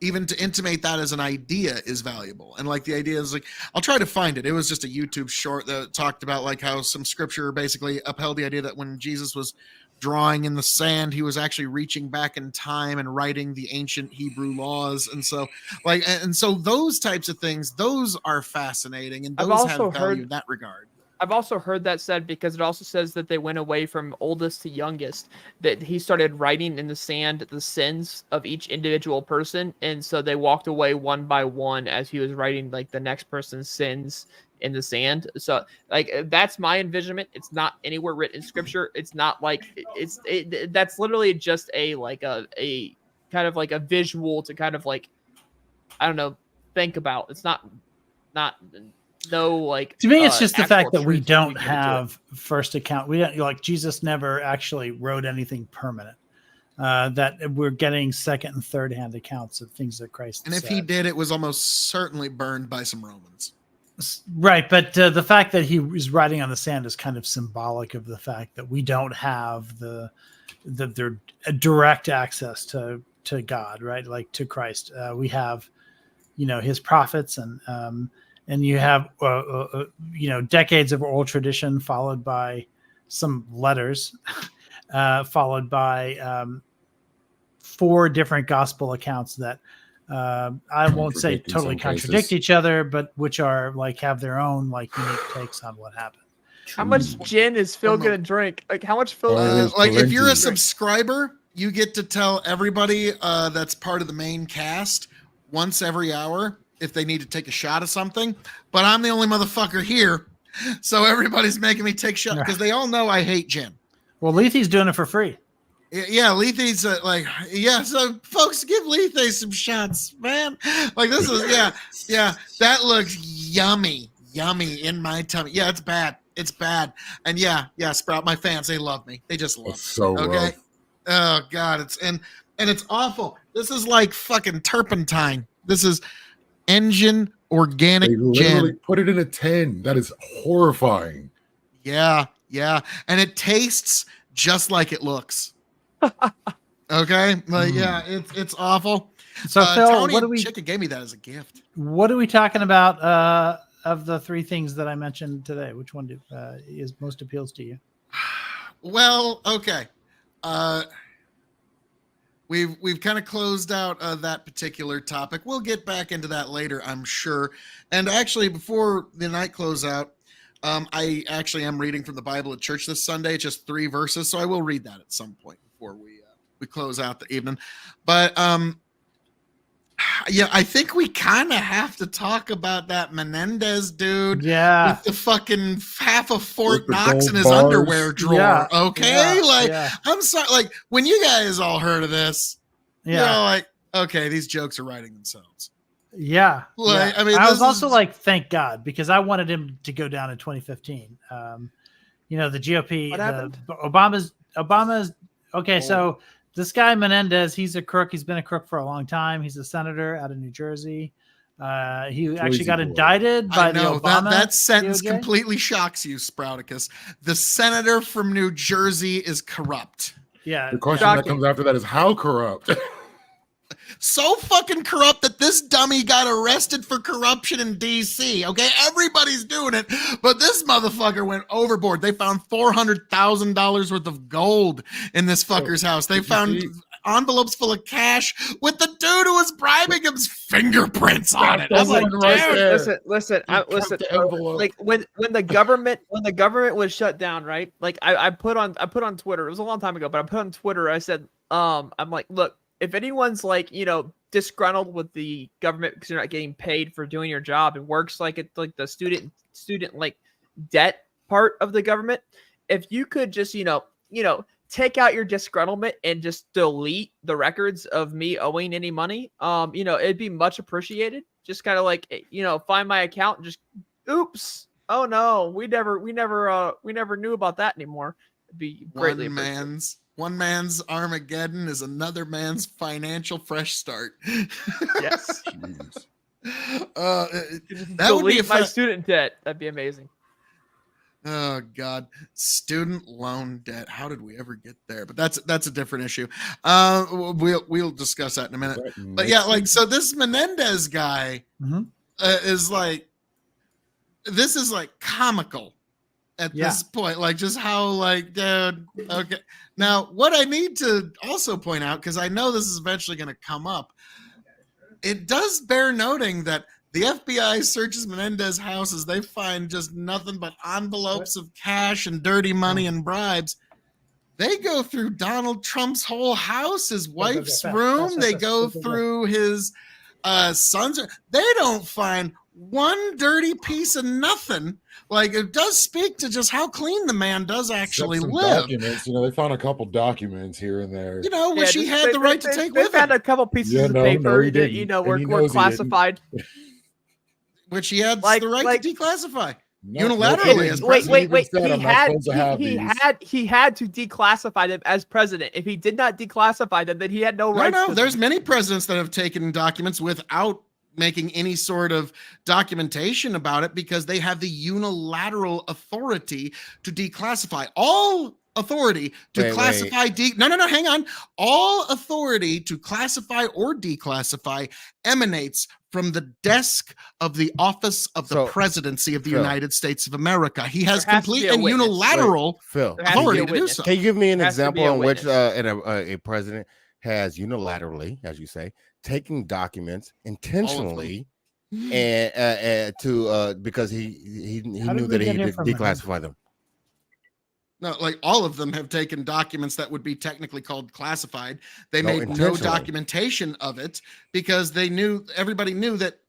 even to intimate that as an idea is valuable. And like the idea is like, I'll try to find it. It was just a YouTube short that talked about like how some scripture basically upheld the idea that when Jesus was drawing in the sand, he was actually reaching back in time and writing the ancient Hebrew laws. And so like, and so those types of things, those are fascinating. And those have value in that regard. I've also heard that said because it also says that they went away from oldest to youngest, that he started writing in the sand the sins of each individual person. And so they walked away one by one as he was writing like the next person's sins in the sand. So like that's my envisionment. It's not anywhere written in scripture. It's not like that's literally just a like a kind of like a visual to kind of like, I don't know, think about. It's not no, like to me, it's just the fact that we truth don't have first account. We don't like Jesus never actually wrote anything permanent. That we're getting second and third hand accounts of things that Christ. And if he did, it was almost certainly burned by some Romans. Right, but the fact that he was writing on the sand is kind of symbolic of the fact that we don't have the direct access to God, right? Like to Christ. We have, his prophets and you have, decades of oral tradition followed by some letters, followed by 4 different gospel accounts that I won't say totally contradict each other, but which are like have their own like unique takes on what happened. How much gin is Phil gonna drink? Like how much Phil? Like if you're a subscriber, you get to tell everybody that's part of the main cast once every hour if they need to take a shot of something, but I'm the only motherfucker here, so everybody's making me take shots because they all know I hate gin. Well, Lethe's doing it for free. Yeah, Lethe's so folks, give Lethe some shots, man. Like this is that looks yummy in my tummy. Yeah, it's bad. And yeah, Sprout, my fans, they love me. They just love me. So okay. rough. Oh God, it's awful. This is like fucking turpentine. This is engine organic They literally gin. put it in a 10. That is horrifying. Yeah, and it tastes just like it looks. Okay, like it's awful. So Phil, Tony Chica gave me that as a gift. What are we talking about of the 3 things that I mentioned today? Which one is most appeals to you? Well, okay. We've kind of closed out that particular topic. We'll get back into that later, I'm sure. And actually, before the night close out, I actually am reading from the Bible at church this Sunday, just 3 verses, so I will read that at some point before we close out the evening. But I think we kind of have to talk about that Menendez dude with the fucking half a Fort Knox in his underwear drawer. I'm sorry, like when you guys all heard of this, you're all like, okay, these jokes are writing themselves. I mean, I was also like, thank God, because I wanted him to go down in 2015. The GOP, what happened? Obama's okay. So this guy Menendez, he's a crook. He's been a crook for a long time. He's a senator out of New Jersey. He actually Crazy got boy. indicted by I know the Obama that sentence DOJ. completely shocks you, Sprouticus. The senator from New Jersey is corrupt. Yeah, The question that Shocking. comes after that is how corrupt. So fucking corrupt that this dummy got arrested for corruption in DC. Okay, everybody's doing it, but this motherfucker went overboard. They found $400,000 worth of gold in this fucker's house. They did you found see- envelopes full of cash with the dude who was bribing him's fingerprints on it. That's I'm like, the one right dude, there. Listen, He kept listen. the envelope. Like when the government was shut down, right? Like I put on Twitter. It was a long time ago, but I put on Twitter. I said, I'm like, look, if anyone's like, disgruntled with the government because you're not getting paid for doing your job and works like it's like the student like debt part of the government, if you could just take out your disgruntlement and just delete the records of me owing any money, it'd be much appreciated. Just kind of like, find my account and just, oops, oh no, we never knew about that anymore. It'd be greatly appreciated. One man's Armageddon is another man's financial fresh start. Yes. Jeez. That would be Delete my student debt. That'd be amazing. Oh God, student loan debt. How did we ever get there? But that's a different issue. We'll discuss that in a minute. But yeah, like, so this Menendez guy is like, this is like comical at this point. Like, just how like, dude, okay. Now, what I need to also point out, because I know this is eventually going to come up, it does bear noting that the FBI searches Menendez's houses. They find just nothing but envelopes of cash and dirty money and bribes. They go through Donald Trump's whole house, his wife's room. They go through his son's. They don't find one dirty piece of nothing. Like, it does speak to just how clean the man does actually Some live. documents, they found a couple documents here and there. Which he had the right to take they with found him. a couple pieces Yeah, of no, paper he that didn't. And were he knows he didn't. classified. Which he had Like- the right like- to declassify. No, Unilaterally as Wait, president. wait. He even said, He "I'm not had supposed to have these." he had to declassify them as president. If he did not declassify them, then he had no rights. No, to there's them. many presidents that have taken documents without making any sort of documentation about it because they have the unilateral authority to declassify. All authority to classify hang on. All authority to classify or declassify emanates from the desk of the office of the presidency of the United States of America. He has There has to complete be a and witness. unilateral Phil, There has to be authority a to do witness. so. can you give me an There has to be example a in which witness. a president has unilaterally, as you say, taking documents intentionally and to because he knew that he had to declassify them? No, like all of them have taken documents that would be technically called classified. They No, made no intentionally. documentation of it because everybody knew that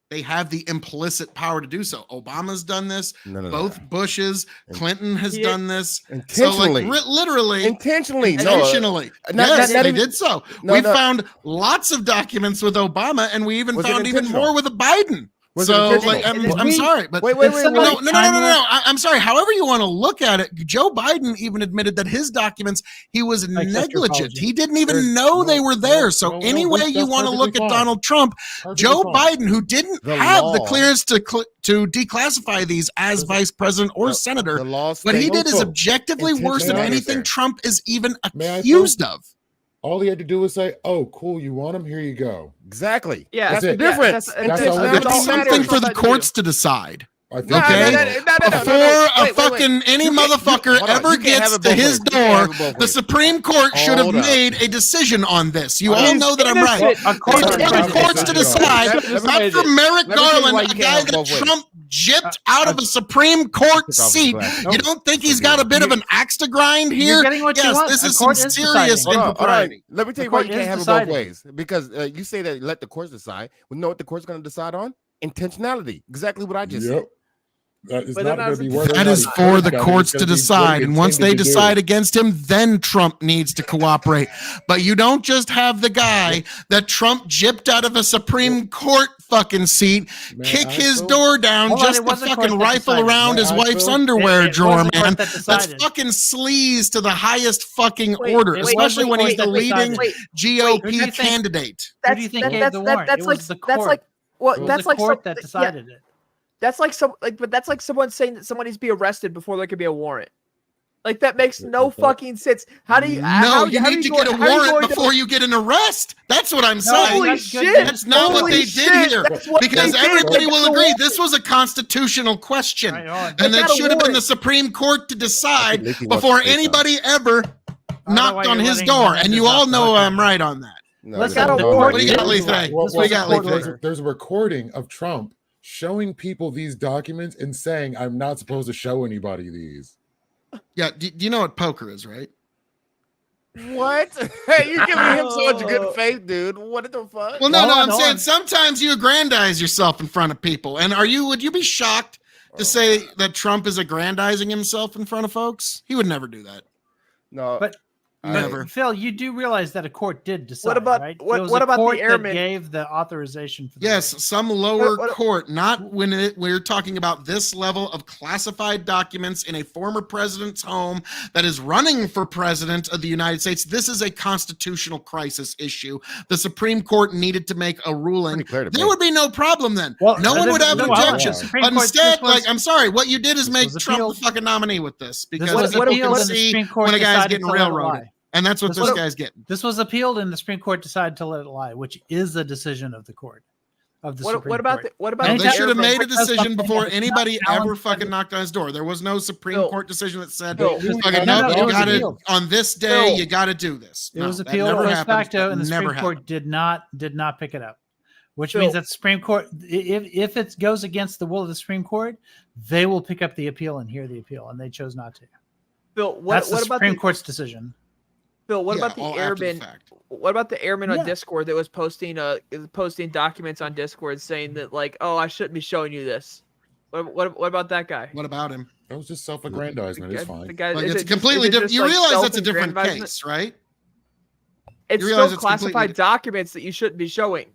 they have the implicit power to do so. Obama's done this. No. Both Bushes, Clinton has done this. Intentionally. So like literally. Intentionally. Intentionally. Not They even- did so. No, we no. found lots of documents with Obama, and we even Was it found even intentional? more with Biden. Was it So intentional? like, I'm sorry, but Wait. no. I'm sorry. However you want to look at it, Joe Biden even admitted that his documents, he was accept your negligent. apology. He didn't even know they were there. So no, any way you that's want to look perfectly at fine. Donald Trump, Perfectly Joe fine. Biden, who didn't The have the law- clearance to declassify these as vice president or senator, The law what he states- did is Also, objectively worse than intentionally anything there. Trump is even May I accused of. All he had to do was say, "Oh, cool, you want him? Here you go." Exactly. Yeah, That's the it. difference. That's Intentionality all it is. That's all something matters. for the Trump had to courts to decide. I think Okay. so. Before a Wait. fucking any motherfucker hold on. ever You can't have gets it to both his ways. You can't have door, it both the ways. Supreme Court should have Hold up. made a decision on this. You all He's know that I'm right. innocent. According It's to for the the courts to Let me decide, let me not say for this. Merrick Let me tell you Garland, why a you can't guy have that both ways. Trump gypped out of a Supreme Court Took off his seat. glasses. You don't think he's got a bit of an axe to grind here? You're getting what you Yes, want. this A is some court is serious deciding. Hold on. impropriety. Let me tell you The why court you can't is have it both deciding. ways. Because you say that let the courts decide. We know what the court's going to decide on? Intentionality. Exactly what I just said. Yep. That is But not then going to be that's- whether or That not is he for could the have done it, courts it's to gonna be what he decide. And once they intended to do. decide against him, then Trump needs to cooperate. But you don't just have the guy that Trump gypped out of a Supreme Court fucking seat, May kick I, his Phil? door down Hold on, just it to wasn't court fucking that rifle decided. around May his I, wife's Phil? underwear It drawer, wasn't court man. that That's decided. fucking sleaze to the highest fucking Wait, order, wait, especially wait, when he's wait, the wait, leading wait, GOP who do you think- candidate. Who do you think gave the warrant? That's It like was the that's court. like Well, It was that's a like court that decided it. That's like but that's like someone saying that someone needs to be arrested before there could be a warrant. Like that makes no fucking sense. How do you? No, you need to get a warrant before you get an arrest. That's what I'm saying. Holy that's good shit! That's not what Holy they shit, did here. that's what Because they did. everybody They will got a agree warrant. this was a constitutional question. Right on. And They that got a should have been the warrant. Supreme Court to decide Nikki wants before to say anybody ever why knocked on you're his letting door. Menendez And you all off the know hook. I'm right on that. No, Listen, got a the warrant. court What do you got, did Lee, rule. today? This What was do you a got, Lee, court today? order. There's a recording of Trump showing people these documents and saying, I'm not supposed to show anybody these. Yeah, do you know what poker is, right? What? Hey, you giving him so much good faith, dude. What the fuck? Well, no, Hold on, I'm hold saying on. sometimes you aggrandize yourself in front of people. And would you be shocked to say that Trump is aggrandizing himself in front of folks? He would never do that. No, But Never. Phil, you do realize that a court did decide, What about- right? what- It was what a about the court that airmen? gave the authorization for the Yes, raid. some lower What- court, not when we're talking about this level of classified documents in a former president's home that is running for president of the United States. This is a constitutional crisis issue. The Supreme Court needed to make a ruling. pretty clear to There me. would be no problem then. Well, No one would have an hold on. objection. Supreme But Court- instead, this was- I'm sorry, what you did is this make was Trump the appealed. fucking nominee with this This because was people appealed can and the see Supreme Court when a guy's decided getting to let it railroaded. lie. And that's what This this was- guy's getting. This was appealed, and the Supreme Court decided to let it lie, which is a decision of the court. Of the Supreme What about Court. what about No, Anytime- they the should have airmen? made a decision something before that's not anybody ever balanced by fucking the- knocked on his door. There was no Supreme Phil, Court decision that said, Phil, fucking, no, no, it you was got to appealed. on this day. Phil. You got to do this. It No, was that appealed never post happened. facto, and the Never Supreme Court happened. did not pick it up, which Phil. means that the Supreme Court, if it goes against the will of the Supreme Court, they will pick up the appeal and hear the appeal, and they chose not to. Phil, That's the what about Supreme the Court's decision. Phil? What Yeah, about the all after the airmen? fact. What about the airman Yeah. on Discord that was posting documents on Discord saying that like, oh, I shouldn't be showing you this. What about that guy? What about him? That was just self-aggrandizement. It's The fine. guy, Like, is it's it just- completely is it different. just, You like, realize that's a different self-aggrandizement? case, right? It's You realize still it's completely classified different. documents that you shouldn't be showing.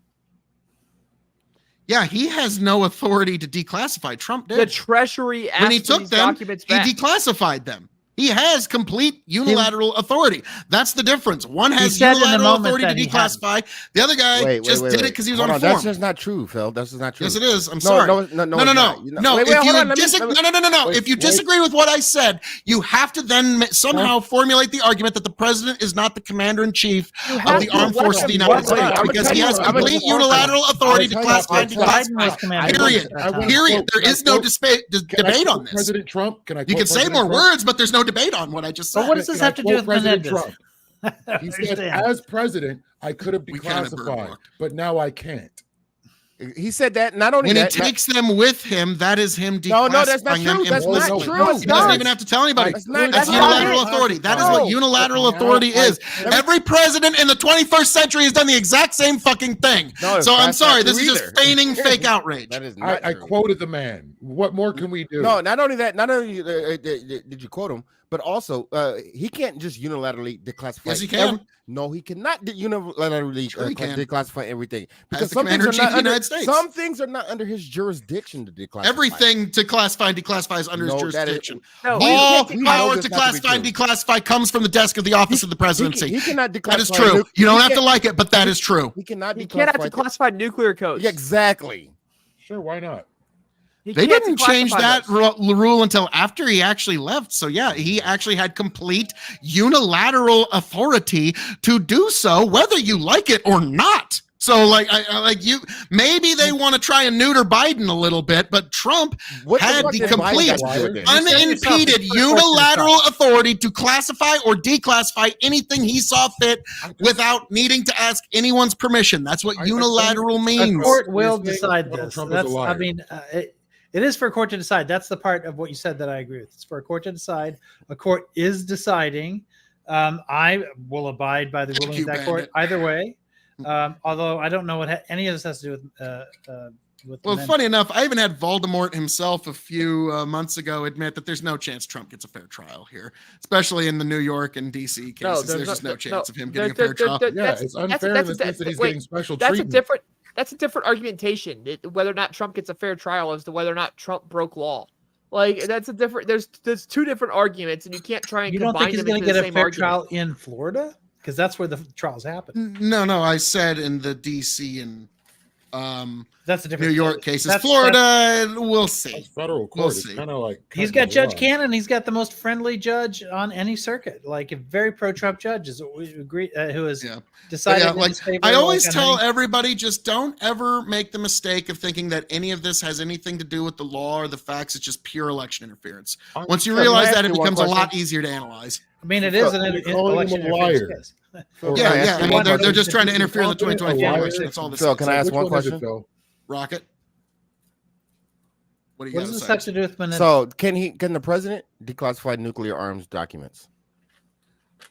Yeah, he has no authority to declassify. Trump The did. Treasury asked When he for took these them, documents he back. declassified them. He has complete unilateral authority. That's the difference. One has said in the unilateral moment authority to that he declassify. The other guy just did it because he was Hold on a That's form. just not true, Phil. That's just not true. Yes, it is. I'm sorry. No. No. It's not. You know- If hold you on, let me- disagree, let me- no. wait, If you wait. disagree with what I said, you have to then somehow formulate the argument that the president is not the commander in chief of have the to armed let forces of the him United work States it out. because he has I'm gonna complete tell you- unilateral authority to I'll classify and tell you- Biden was declassify. commander. Period. at that time. Period. There is no debate Can I on quote this. President Trump? Can I? You quote can say President more Trump? words, but there's no debate on what I just said. But what does this Can I have to do quote with President Menendez? Trump? He said, Understand. as president, I could have We kinda bird declassified, walked. but now I can't. He said that. Not only When he that, takes them with him, that is him No, that's not declassifying them true. That's not implicitly. true. No, It's He doesn't not. even have to tell anybody. That's not- That's that's not unilateral it. authority. That is No. what unilateral Now authority I- is. Every president in the 21st century has done the exact same fucking thing. No, So I'm that's not sorry, true this is just either. feigning fake outrage. That is not I true. quoted the man. What more can we do? No, not only that. Not only did you quote him, but also he can't just unilaterally declassify. Yes, he can. No, he cannot unilaterally Sure he can. declassify everything As the some things are Commander-in-Chief not of the under United States. some things are not under his jurisdiction to declassify. Everything to classify and declassify is under his No, that is- jurisdiction. No, We- All we know power this to not to be classify and true. declassify comes from the desk of the office of the presidency. He cannot declassify. That is true. You don't have to like it, but that is true. He cannot he cannot declassify. declassify nuclear codes. Yeah, exactly. Sure, why not? He They can't didn't change declassify that those. rule until after he actually left. So yeah, he actually had complete unilateral authority to do so, whether you like it or not. So like, maybe they want to try and neuter Biden a little bit, but Trump What had fuck the did Biden complete got to do with it? unimpeded unilateral authority to classify or declassify anything he saw fit without needing to ask anyone's permission. That's what I- unilateral A means. court will You're saying decide Donald this. Trump is a That's, I liar. mean, it is for a court to decide. That's the part of what you said that I agree with. It's for a court to decide. A court is deciding. I will abide by the Thank ruling you, of that court Bandit. either way. Although I don't know what any of this has to do with. Well, Menendez. funny enough, I even had Voldemort himself a few months ago admit that there's no chance Trump gets a fair trial here, especially in the New York and DC cases. There's just no chance of him getting a fair trial. Yeah, it's unfair in the sense that he's getting special treatment. That's a different argumentation. Whether or not Trump gets a fair trial as to whether or not Trump broke law. Like that's a different. There's two different arguments, and you can't try and You don't combine think he's them going to into get the a same fair argument. trial in Florida? Because that's where the trials happen. No, I said in the DC and That's a New different York cases. That's- Florida, we'll see. That's federal court. We'll It's see. kind of like He's cutting got the Judge line. Cannon. He's got the most friendly judge on any circuit, like a very pro-Trump judge who has Yeah. decided. Yeah, in like his favor, I always on tell any- everybody, just don't ever make the mistake of thinking that any of this has anything to do with the law or the facts. It's just pure election interference. Once you Phil, can I realize ask that, it you one becomes a lot question? easier to analyze. I mean, it is an You're calling election him a interference liar. case. Or- Yeah, Can I yeah. ask you I mean, one they're question? just trying to interfere in the Confident 2024 liar? election. That's all this Phil, is. can I ask Which one is it, question? Phil? Rocket. What do you What got does to this say? have to do with Menendez? So can the president declassify nuclear arms documents?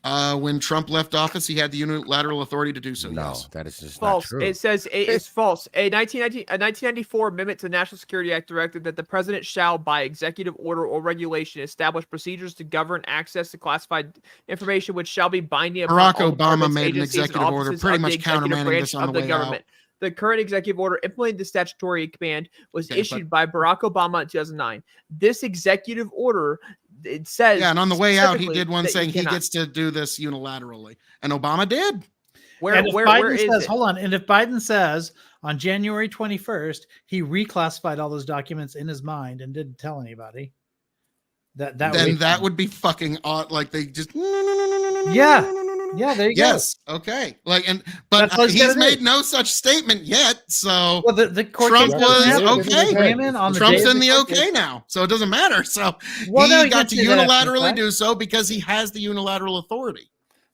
When Trump left office, he had the unilateral authority to do so. No, Yes. that is just False. not true. It says it's false. A 1994 amendment to the National Security Act directed that the president shall, by executive order or regulation, establish procedures to govern access to classified information, which shall be binding upon Barack all Obama departments, made an agencies, and executive order offices pretty of the much executive countermanding branch this on of the the way government. The current executive order implementing the statutory command was Okay, issued by Barack Obama in 2009. This executive order, it says, Yeah, and on the way out, he specifically did one that you saying he cannot. gets to do this unilaterally, and Obama did. And if Where Biden is says, it? hold on, and if Biden says on January 21st he reclassified all those documents in his mind and didn't tell anybody, that Then would be that fine. would be fucking odd. Like they just Yeah. Yeah, there you go. Yes. Okay. Like but That's all he's he's gotta do. made no such statement yet. So Well, the court Trump case was doesn't have okay. an agreement on the Trump's day of in the court case. okay now, so it doesn't matter. So Well, no, he he got can to say that after the unilaterally fact. do so because he has the unilateral authority.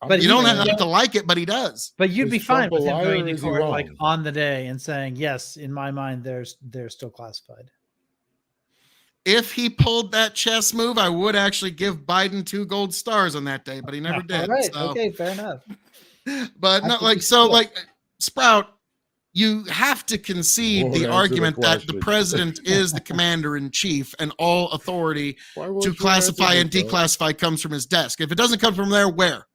But You he- don't have yeah. to like it, but he does. But you'd Is be fine Trump a with him liar going or to is he court like wrong? on the day and saying, yes, in my mind, they're still classified. If he pulled that chess move, I would actually give Biden 2 gold stars on that day, but he never did. All right. So. Okay. Fair enough. But I not think like he's so cool. like Sprout, you have to concede Won't the answer the argument that the question. president is the commander in chief and all authority Why won't to you classify answer and this, Phil? declassify comes from his desk. If it doesn't come from there, where?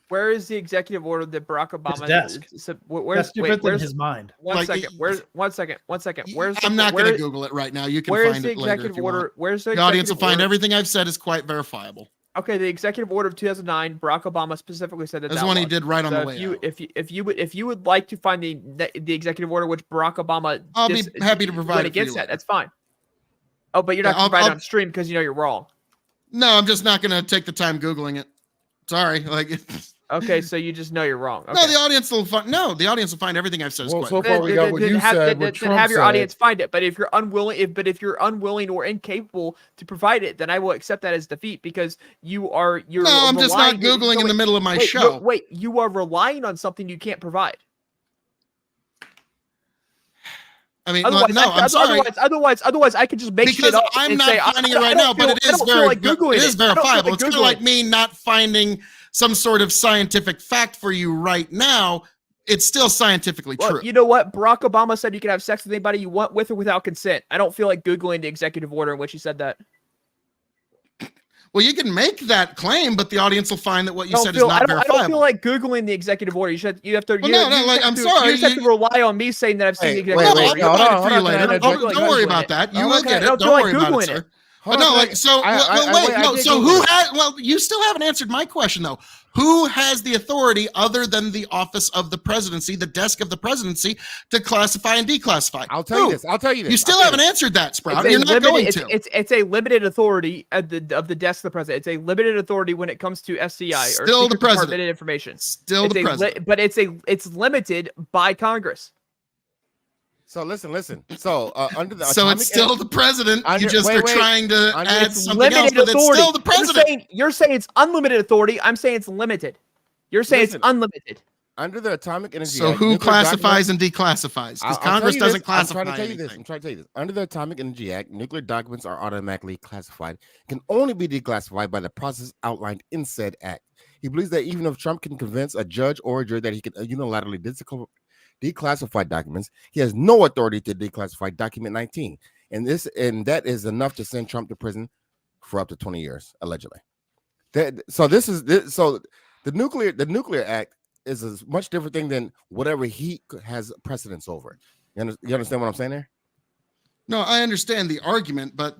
Where is the executive order that Barack Obama? desk. Where's That's different than where's his mind. one like, second? Where's one second? Where's I'm the, not where, going to Google it right now. You can where is find the it later if executive you order? want. Where's the The audience will executive find order? everything I've said is quite verifiable. Okay, the executive order of 2009, Barack Obama specifically said that. That's that one he was. did right on So the way out. if you would like to find the executive order which Barack Obama, I'll be happy to provide went it for you against that, later. that's fine. Oh, but you're not Yeah, providing I'll- on stream because you know you're wrong. No, I'm just not going to take the time Googling it. Sorry. Like, Okay, so you just know you're wrong. Okay. no, the audience will find. No, the audience will find everything I've said is Well, quite. so far we got what you said, what then have Trump your said. audience find it. But if you're unwilling, if you're unwilling or incapable to provide it, then I will accept that as defeat because you're. No, I'm just not Googling in the middle of my show. Wait, you are relying on something you can't provide. I mean, Otherwise, no, I'm sorry. Otherwise, I could just make shit Because up I'm and not say, finding it I right don't now, feel- but it I is don't feel very, like Googling it is I don't feel verifiable. like It's kind of Googling like me not finding some sort of scientific fact for you right now. It's still scientifically Well, true. you know what? Barack Obama said you can have sex with anybody you want, with or without consent. I don't feel like Googling the executive order in which he said that. Well, you can make that claim, but the audience will find that what you said is I not don't feel verifiable. like Googling the executive order. You have to. Well, you, no, you no, just like, have I'm to, sorry, You just have you- to rely on me saying that I've seen the Wait, executive No, wait, I'll order. no, provide no, it for you hold on, later. can I Don't, interject? don't worry Googling about it. that. You Oh, will okay. get it. Don't Don't feel like worry about it, Googling sir. it. But no, like so. Wait, no. did So Google who it. had? Well, you still haven't answered my question though. Who has the authority other than the office of the presidency, the desk of the presidency, to classify and declassify? I'll tell Who? you this. I'll tell you this. You still I'll tell haven't answered that, Sprout. It's You're a not going limited- to. It's a limited authority of the desk of the president. It's a limited authority when it comes to SCI or Still the Secret president. Department information. Still It's the a president. but it's limited by Congress. So listen. So under the So it's still the president. You Under- just wait, are wait. trying to Under- add it's something else, Limited but it's authority. still the president. You're saying it's unlimited authority. I'm saying it's limited. You're saying Listen. it's unlimited. under the Atomic Energy So Act, who nuclear classifies documents- and declassifies? Because I'll tell Congress you doesn't this. classify I'm trying to tell you this. anything. I'm trying to tell you this. Under the Atomic Energy Act, nuclear documents are automatically classified, can only be declassified by the process outlined in said act. He believes that even if Trump can convince a judge or a jury that he can unilaterally declassify documents, he has no authority to declassify document 19. And that is enough to send Trump to prison for up to 20 years, allegedly. So the nuclear act is a much different thing than whatever he has precedence over. You understand what I'm saying there? No, I understand the argument, but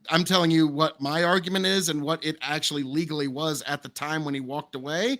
I'm telling you what my argument is and what it actually legally was at the time when he walked away.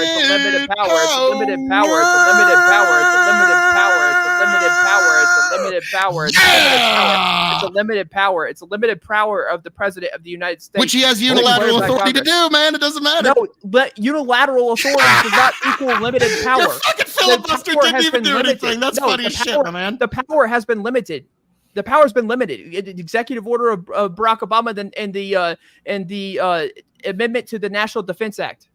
It's a limited power. It's a limited power. It's a limited power. It's a limited power. It's a limited power. It's a limited power. It's a limited power. It's a limited power. It's a limited power of the president of the United States. Which he has unilateral authority to do, man. It doesn't matter. No, unilateral authority does not equal limited power. Your fucking filibuster didn't even do anything. That's funny as shit, my man. The power has been limited. The power's been limited. Executive order of Barack Obama and the amendment to the National Defense Act.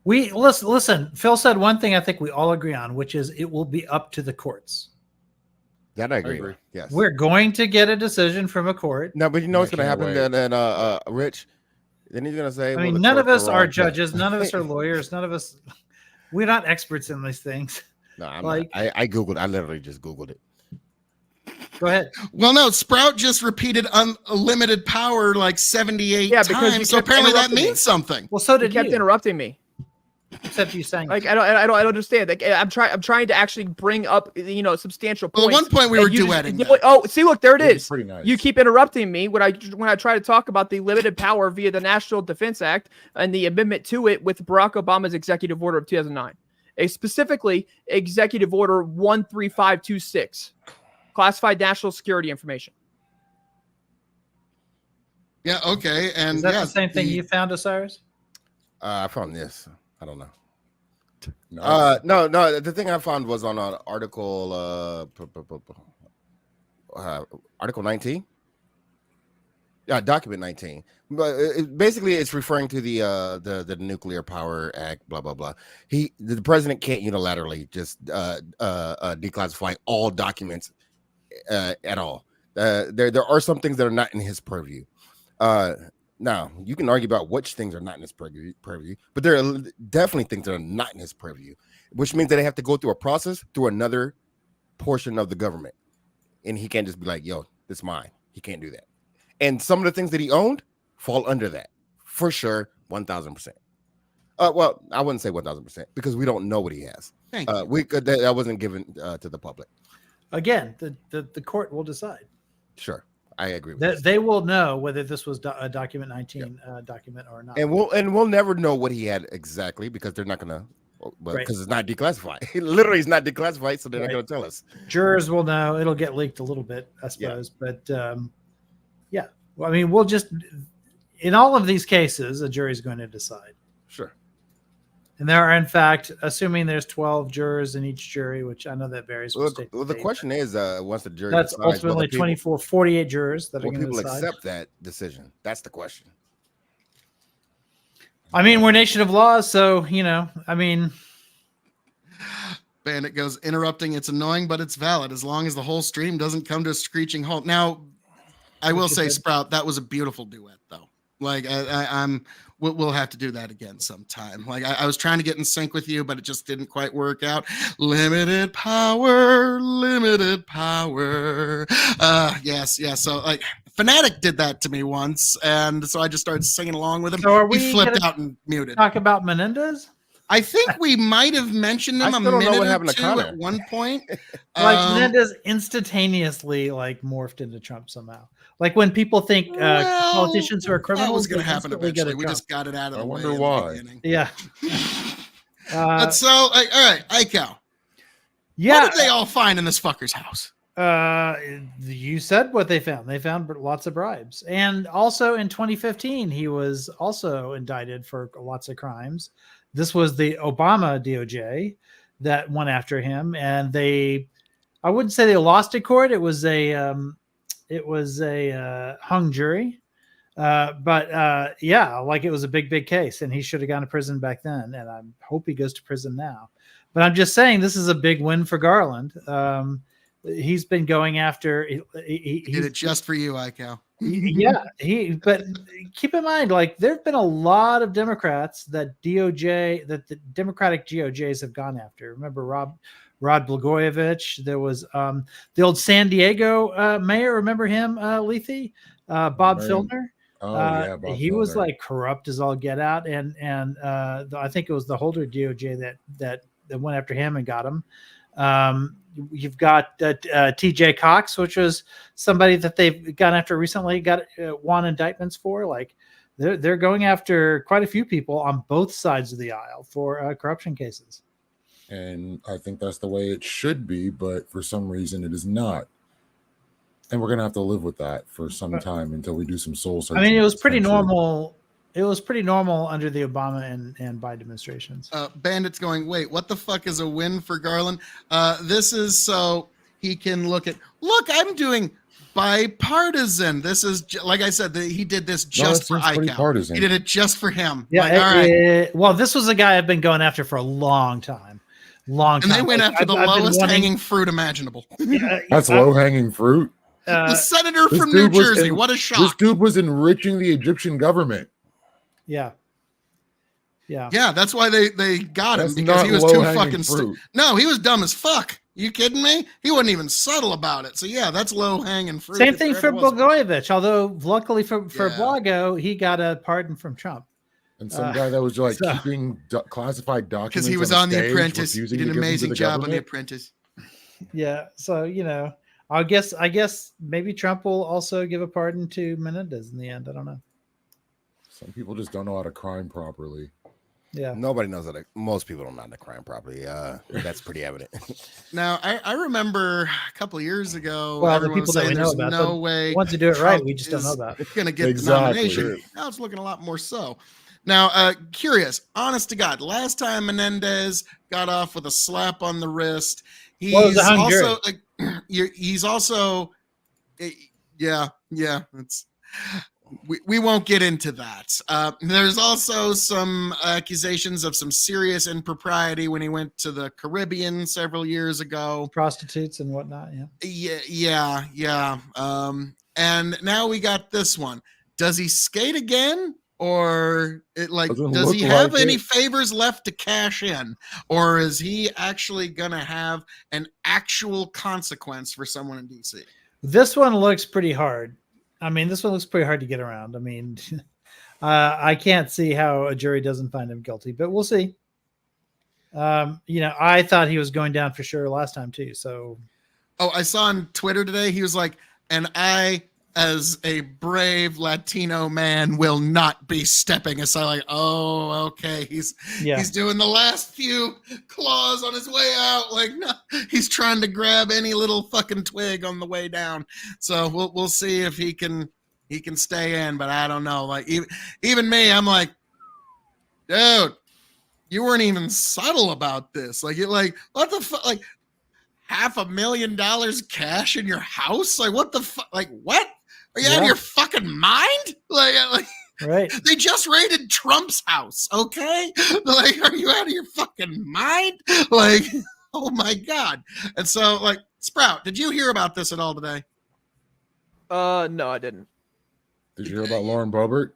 We listen. Phil said one thing I think we all agree on, which is it will be up to the courts. That I agree with. Yes. We're going to get a decision from a court. No, but you know what's going to happen wait. then, Rich? Then he's going to say, I mean, none of us are judges. None of us are lawyers. None of us. We're not experts in these things. No, I'm Like- not. I Googled. I literally just Googled it. Go ahead. Well, no, Sprout just repeated unlimited power like 78 Yeah, because you times. So kept apparently that interrupting me. means something. Well, so You did kept you. interrupting me. Except you sang. Like I don't understand. Like I'm trying to actually bring up substantial Well, points. at one point we and were you duetting. just- oh, see, look, there it It was is. pretty nice. You keep interrupting me when I try to talk about the limited power via the National Defense Act and the amendment to it with Barack Obama's executive order of 2009, specifically Executive Order 13526, classified national security information. Yeah, okay. And Is that yeah, the same thing you found, Osiris? I found this. I don't know. No. No. The thing I found was on an article, Article 19. Yeah, document 19. But basically, it's referring to the Nuclear Power Act. Blah blah blah. The president can't unilaterally just declassify all documents at all. There are some things that are not in his purview. Now, you can argue about which things are not in his purview, but there are definitely things that are not in his purview, which means that they have to go through a process through another portion of the government. And he can't just be like, yo, this is mine. He can't do that. And some of the things that he owned fall under that, for sure, 1,000%. Well, I wouldn't say 1,000% because we don't know what he has. Thank you. That wasn't given to the public. Again, the court will decide. Sure. I agree with that. They will know whether this was a document 19 document or not. And we'll never know what he had exactly because they're not gonna, because Right. it's not declassified. Literally, it's not declassified, so they're not Right. gonna tell us. Jurors will know. It'll get leaked a little bit, I suppose. But yeah, well, I mean, we'll just in all of these cases, a jury's going to decide. Sure. And there are, in fact, assuming there's 12 jurors in each jury, which I know that varies. from Well, state to the state, question is, once the jury that's decides, will ultimately the people, 48 jurors that are will going to people decide. accept that decision? That's the question. I mean, we're a nation of laws, so I mean, Bandit goes, interrupting. It's annoying, but it's valid as long as the whole stream doesn't come to a screeching halt. Now, I will say, Sprout, that was a beautiful duet, though. Like we'll have to do that again sometime. Like I was trying to get in sync with you, but it just didn't quite work out. Limited power, limited power. Yes. So like Fanatic did that to me once, and so I just started singing along with him. So are He we flipped gonna out and muted. talk about Menendez. I think we might have mentioned him I a still don't know minute what or happened to two Connor. at one point. Like Menendez instantaneously morphed into Trump somehow. Like when people think politicians who are criminals, That was going they to happen instantly go to eventually. We Trump. just got it out of I the way. wonder in the why. beginning. Yeah. So, like, all right, Iko. Yeah. What did they all find in this fucker's house? You said what they found. They found lots of bribes. And also in 2015, he was also indicted for lots of crimes. This was the Obama DOJ that went after him. And I wouldn't say they lost at court. It was a hung jury. Yeah, like it was a big case, and he should have gone to prison back then. And I hope he goes to prison now. But I'm just saying this is a big win for Garland. He's been going after. He did it just for you, Iko. Yeah, but keep in mind, like there have been a lot of Democrats that the Democratic DOJs have gone after. Remember Rod Blagojevich? There was the old San Diego mayor. Remember him, Lethe? Bob Filner. Oh yeah, Bob he Filner. was like corrupt as all get out, and I think it was the Holder DOJ that went after him and got him. You've got TJ Cox, which was somebody that they've gone after recently, got won indictments for. Like they're going after quite a few people on both sides of the aisle for corruption cases. And I think that's the way it should be, but for some reason it is not. And we're gonna have to live with that for some time until we do some soul searching. I mean, it was pretty normal. It was pretty normal under the Obama and Biden administrations. Bandit's going, wait, what the fuck is a win for Garland? This is so he can look, I'm doing bipartisan. This is, like I said, he did this just for Iko. He did it just for him. Yeah. Like, all right. Well, this was a guy I've been going after for a long time. And they went after the lowest hanging fruit imaginable. That's low hanging fruit. The senator from New Jersey. What a shock. This dude was enriching the Egyptian government. Yeah. That's why they got him, because he was too fucking no, he was dumb as fuck. You kidding me? He wasn't even subtle about it. So yeah, that's low hanging fruit. Same thing for Blagojevich, although luckily for Blago, he got a pardon from Trump. And some guy that was like keeping classified documents because he was on The Apprentice. He did an amazing job on The Apprentice. Yeah, so I guess maybe Trump will also give a pardon to Menendez in the end. I don't know. Some people just don't know how to crime properly. Yeah, nobody knows that. Most people don't know how to crime properly. That's pretty evident. Now, I remember a couple of years ago. Well, the people that we know about, no way. Once you do it right, we just don't know about. Going to get the nomination. Now it's looking a lot more so. Now, curious, honest to God, last time Menendez got off with a slap on the wrist, he's also like, he's also, yeah. It's. We won't get into that. There's also some accusations of some serious impropriety when he went to the Caribbean several years ago. Prostitutes and whatnot, yeah. And now we got this one. Does he skate again? Or does he have any favors left to cash in? Or is he actually going to have an actual consequence for someone in D.C.? This one looks pretty hard. I mean, this one looks pretty hard to get around. I mean, I can't see how a jury doesn't find him guilty, but we'll see. I thought he was going down for sure last time too. So, I saw on Twitter today, he was like, and I, as a brave Latino man, will not be stepping aside. Like, oh, okay. He's doing the last few claws on his way out. Like, no, he's trying to grab any little fucking twig on the way down. So we'll see if he can stay in, but I don't know. Like even me, I'm like, dude, you weren't even subtle about this. Like what the fuck? Like $500,000 cash in your house? Like what the fuck? Like what? Are you out of your fucking mind? Like, right. They just raided Trump's house, okay? Like, are you out of your fucking mind? Like, oh my God. And so, like, Sprout, did you hear about this at all today? No, I didn't. Did you hear about Lauren Boebert?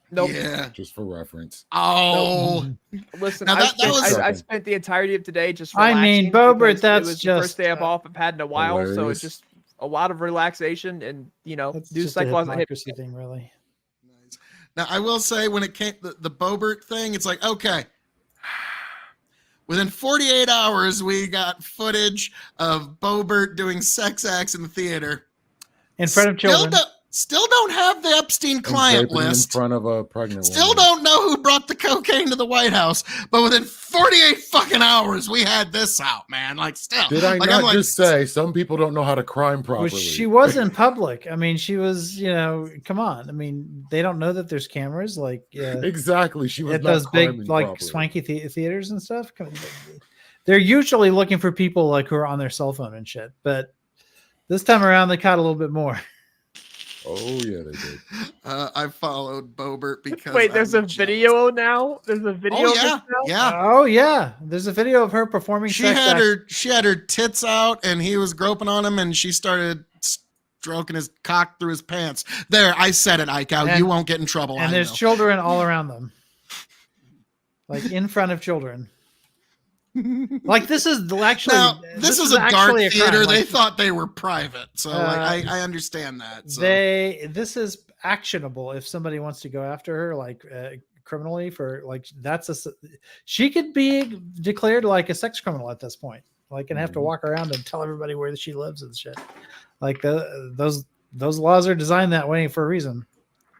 Nope. Yeah. Just for reference. Oh. Nope. Listen, now I spent the entirety of today just relaxing. I mean, Boebert, that's it was just the first day off I've had in a while, hilarious. so it's just a lot of relaxation and do psychological thing, really. Nice. Now I will say, when it came the Boebert thing, it's like, okay, within 48 hours we got footage of Boebert doing sex acts in the theater in front of children. Still don't have the Epstein And client vaping in list. front of a pregnant Still woman. don't know who brought the cocaine to the White House, but within 48 fucking hours, we had this out, man. Like, still. Did I like, not I'm like, just say some people don't know how to crime properly? Well, she was in public. I mean, she was, come on. I mean, they don't know that there's cameras like Exactly. She was at not those big, criming like properly. swanky theaters and stuff. They're usually looking for people like who are on their cell phone and shit. But this time around, they caught a little bit more. Oh yeah, they did. I followed Bobert because Wait, there's I'm a jealous. video now. There's a video. Oh of this yeah, now? yeah. Oh yeah, there's a video of her performing. She sex had acts. she had her tits out, and he was groping on him, and she started stroking his cock through his pants. There, I said it, Ike. And- You won't get in trouble. And I there's know. children all around them, like in front of children. Like this is actually Now, this is a dark actually theater. crime. They Like, thought they were private, so like Uh, I understand that. So. this is actionable if somebody wants to go after her like criminally for like she could be declared like a sex criminal at this point, like, and have to walk around and tell everybody where she lives and shit. Like those laws are designed that way for a reason.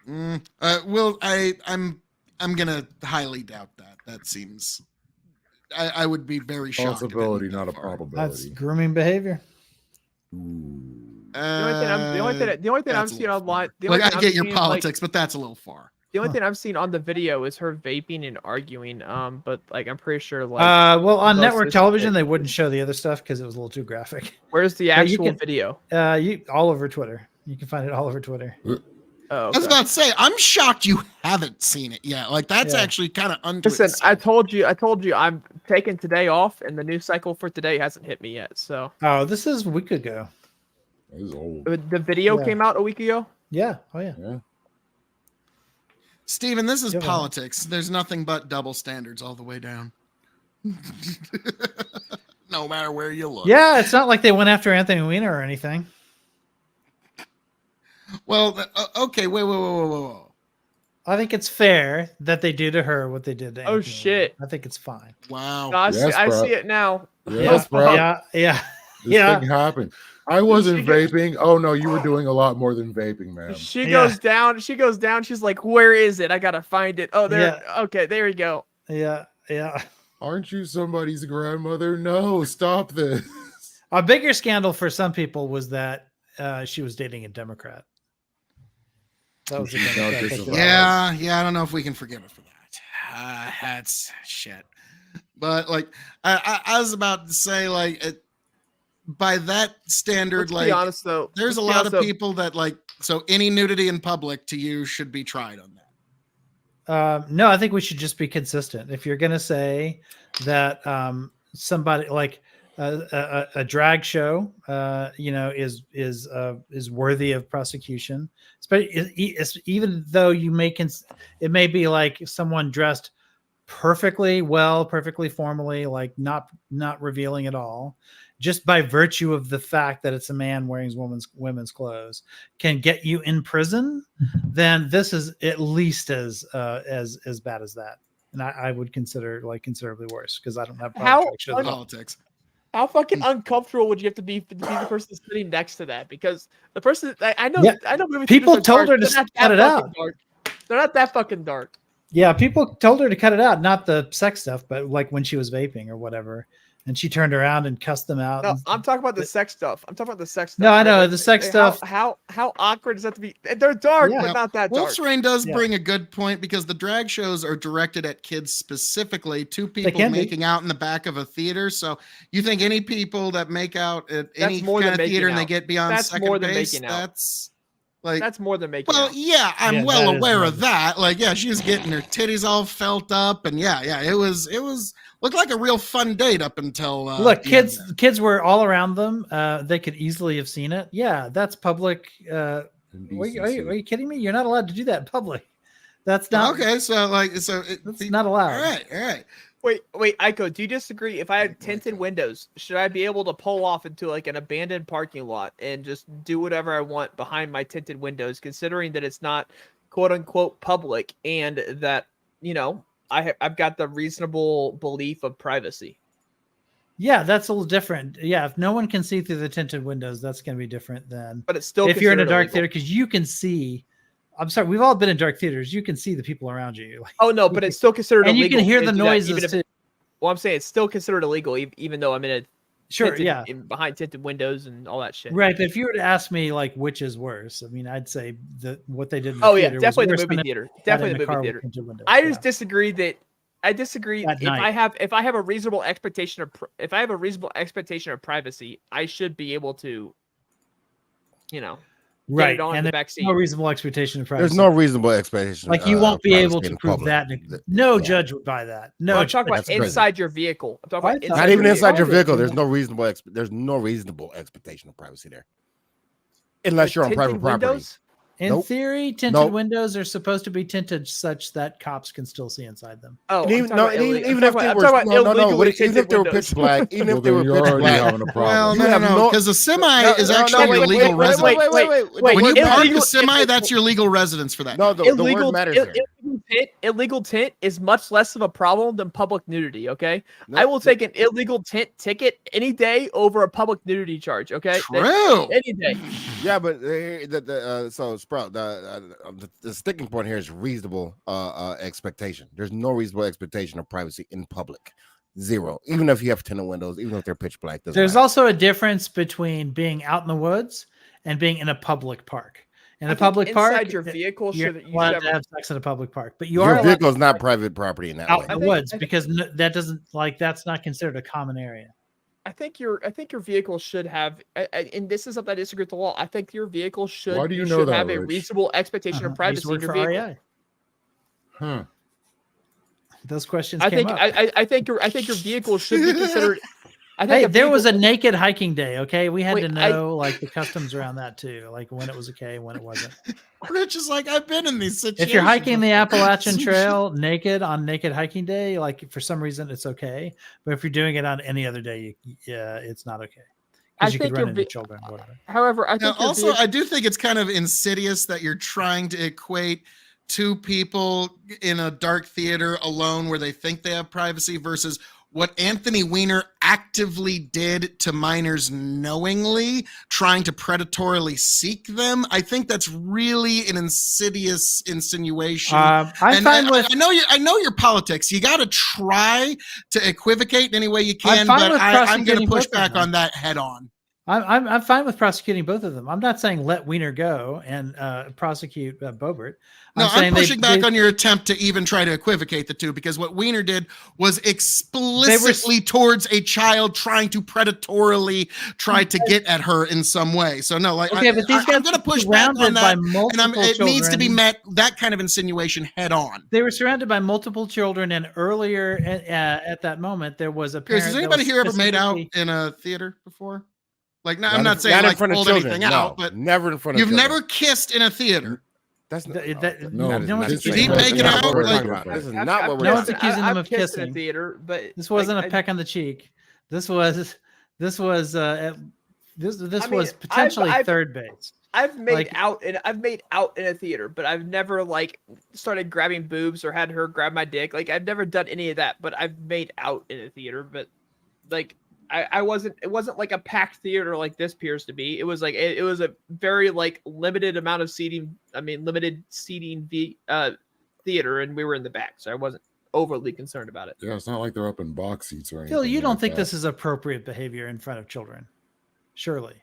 Well, I'm gonna highly doubt that. That seems. I would be very shocked. if it Possibility, went that not a far. That's probability. grooming behavior. Ooh. The only thing I'm That's a seeing little online. far. The only Like, thing I get I'm your seeing, politics, but that's a little far. The only thing I've seen on the video is her vaping and arguing. But like I'm pretty sure like Well, on most network of this- television they wouldn't show the other stuff because it was a little too graphic. where's the But you actual can- video? You all over Twitter. You can find it all over Twitter. Oh, I was okay. about to say, I'm shocked you haven't seen it yet. Like that's Yeah. actually kind of unto Listen, I itself. told you I'm taking today off, and the news cycle for today hasn't hit me yet. So Oh, this is a week ago. This is old. the video Yeah. came out a week ago. Yeah. Oh yeah. Yeah. Steven, this is Yeah, man. politics. There's nothing but double standards all the way down. No matter where you look. Yeah, it's not like they went after Anthony Weiner or anything. Well, okay. Whoa. I think it's fair that they do to her what they did to Oh, Anthony shit. Weiner. I think it's fine. Wow. No, I, Yes, I bro. see it now. Yes, bro. Yeah. This Yeah. thing happened. I wasn't She gets- vaping. Oh no, you were doing a lot more than vaping, man. She Yeah. goes down. She goes down. She's like, "Where is it? I gotta find it." Oh, there. Okay, there you go. Yeah. Aren't you somebody's grandmother? No, stop this. A bigger scandal for some people was that she was dating a Democrat. That was a She's now Democrat. disavowed. Yeah. I don't know if we can forgive it for that. That's shit. But like, I was about to say, like, by that standard, Let's like, be honest though. there's a Let's be lot honest, of though. people that like. So any nudity in public to you should be tried on that. No, I think we should just be consistent. If you're going to say that somebody like a drag show, is worthy of prosecution, even though you may it may be like someone dressed perfectly well, perfectly formally, like not revealing at all, just by virtue of the fact that it's a man wearing women's clothes can get you in prison, then this is at least as bad as that. And I would consider like considerably worse because I don't have Politics. How fucking uncomfortable would you have to be the person sitting next to that? Because the person I know, Yeah. I know movie People theaters are told her dark. to They're not cut that it fucking out. dark. They're not that fucking dark. Yeah, people told her to cut it out, not the sex stuff, but like when she was vaping or whatever. And she turned around and cussed them out. No, I'm talking about the sex stuff. No, I know, Like, the sex how- stuff. How awkward does that to be? They're dark, Yeah. but not that dark. Wolf's Rain does Yeah. bring a good point because the drag shows are directed at kids specifically, to people can be. making out in the back of a theater. So you think any people that make out at any more kind than of theater and making they out. get beyond That's second more than base, making out. that's like That's more than making well, out. yeah, I'm Yeah, well that is aware more of than- that. Like, yeah, she was getting her titties all felt up, and yeah, it was looked like a real fun date up until Look, the end kids were all around them. They could easily have seen it. Yeah, that's public. Are you kidding me? You're not allowed to do that in public. That's there. not Okay, so like, That's not allowed. All right. Wait, Aiko, do you disagree? If I had tinted windows, should I be able to pull off into like an abandoned parking lot and just do whatever I want behind my tinted windows, considering that it's not quote unquote public and that, I've got the reasonable belief of privacy? Yeah, that's a little different. Yeah, if no one can see through the tinted windows, that's going to be different than But it's still if you're in a considered dark illegal. theater, because you can see. I'm sorry, we've all been in dark theaters. You can see the people around you. Like, Oh no, but it's still considered and illegal. you can hear to the do that, noises even if, too. well, I'm saying it's still considered illegal, even though I'm in a Sure, tinted, behind tinted windows and all that shit. right. But if you were to ask me, like, which is worse, I mean, I'd say that what they did in the Oh yeah, theater was definitely the worse movie than theater. if Definitely in the a car movie with theater. tinted windows. I just disagree that. I disagree. At If night. I have a reasonable expectation of if I have a reasonable expectation of privacy, I should be able to, get right, it on and in the there's back seat. no reasonable expectation of privacy. There's no reasonable expectation. Like you won't of be able privacy to in prove public. that. No Yeah. judge would buy that. No, No, I'm talking about That's crazy. inside your vehicle. I'm talking I about thought- inside Not even your inside your vehicle. vehicle. There's no reasonable. There's no reasonable expectation of privacy there, unless With you're on tinted private property. windows? In Nope. theory, tinted Nope. windows are supposed to be tinted such that cops can still see inside them. Oh, And I'm even talking about even I'm if talking they about- were I'm talking about illegally even if tinted they were windows. pitch black, even Well, if they then were you're pitch already black, having a problem. Well, You no, have no- because a semi No, is no, no, actually wait, your wait, legal wait, wait, residence. wait, When you illegal- park the semi, that's your legal residence for that. No, night. the word matters there. Illegal tint is much less of a problem than public nudity. Okay, No, I will take an illegal tint ticket any day over a public nudity charge. Okay, True. any day. Yeah, but so Sprout, the sticking point here is reasonable expectation. There's no reasonable expectation of privacy in public. Zero. Even if you have tinted windows, even if they're pitch black. There's also a difference between being out in the woods and being in a public park. In a public park, inside your vehicle you're should allowed have to have sex in a public park, but you your are allowed vehicle is to not private property in that out way. in the woods because that doesn't that's not considered a common area. I think your vehicle should have, and this is something I disagree with the law. I think your vehicle should. Why do you know should that, have a Rich? reasonable expectation of I used to privacy in work your for vehicle. REI. Huh. Those questions I came think up. I think your vehicle should be considered. I think Hey, a there was a vehicle- naked hiking day. Okay, we had Wait, to know like the customs around that too, like when it was okay, when it wasn't. Rich is like, I've been in these situations. If you're hiking the before. Appalachian Trail naked on naked hiking day, like for some reason it's okay, but if you're doing it on any other day, it's not okay I because you could think run your into ve- children or whatever. However, I Now, think your also, vehicle- I do think it's kind of insidious that you're trying to equate two people in a dark theater alone where they think they have privacy versus what Anthony Weiner actively did to minors knowingly, trying to predatorily seek them. I think that's really an insidious insinuation. I'm And fine with. I know your politics. You got to try to equivocate in any way you can, fine but with I'm going to prosecuting push both of back them. on that head on. I'm fine with prosecuting both of them. I'm not saying let Weiner go and prosecute Boebert. No, I'm saying pushing back on your attempt to even try to equivocate the two, because what Weiner did was explicitly towards a child trying to predatorily try to get at her in some way. So no, like Okay, but these guys I'm going to push back surrounded on by that, multiple it needs to be children. met, that kind of insinuation head on. They were surrounded by multiple children, and earlier at that moment, there was a parent. Has that anybody was here ever made out specifically- in a theater before? Like, no, Not I'm in- not saying in like front of pulled children. anything No, out, but never in front of you've children. never kissed in a theater. That's not, No, that is no not one's the accusing same. him of This is making not out, what we're like- talking about. This is not what we're No one's talking about. accusing them of kissed in kissing. a theater, but This wasn't like, a peck on the cheek. This was this was potentially I've- third base. I've made Like- out in a theater, but I've never like started grabbing boobs or had her grab my dick. Like I've never done any of that, but I've made out in a theater. But like it wasn't like a packed theater like this appears to be. It was like it was a very like limited amount of seating. Limited seating theater, and we were in the back, so I wasn't overly concerned about it. Yeah, it's not like they're up in box seats or anything. Phil, you don't like think that. this is appropriate behavior in front of children? Surely.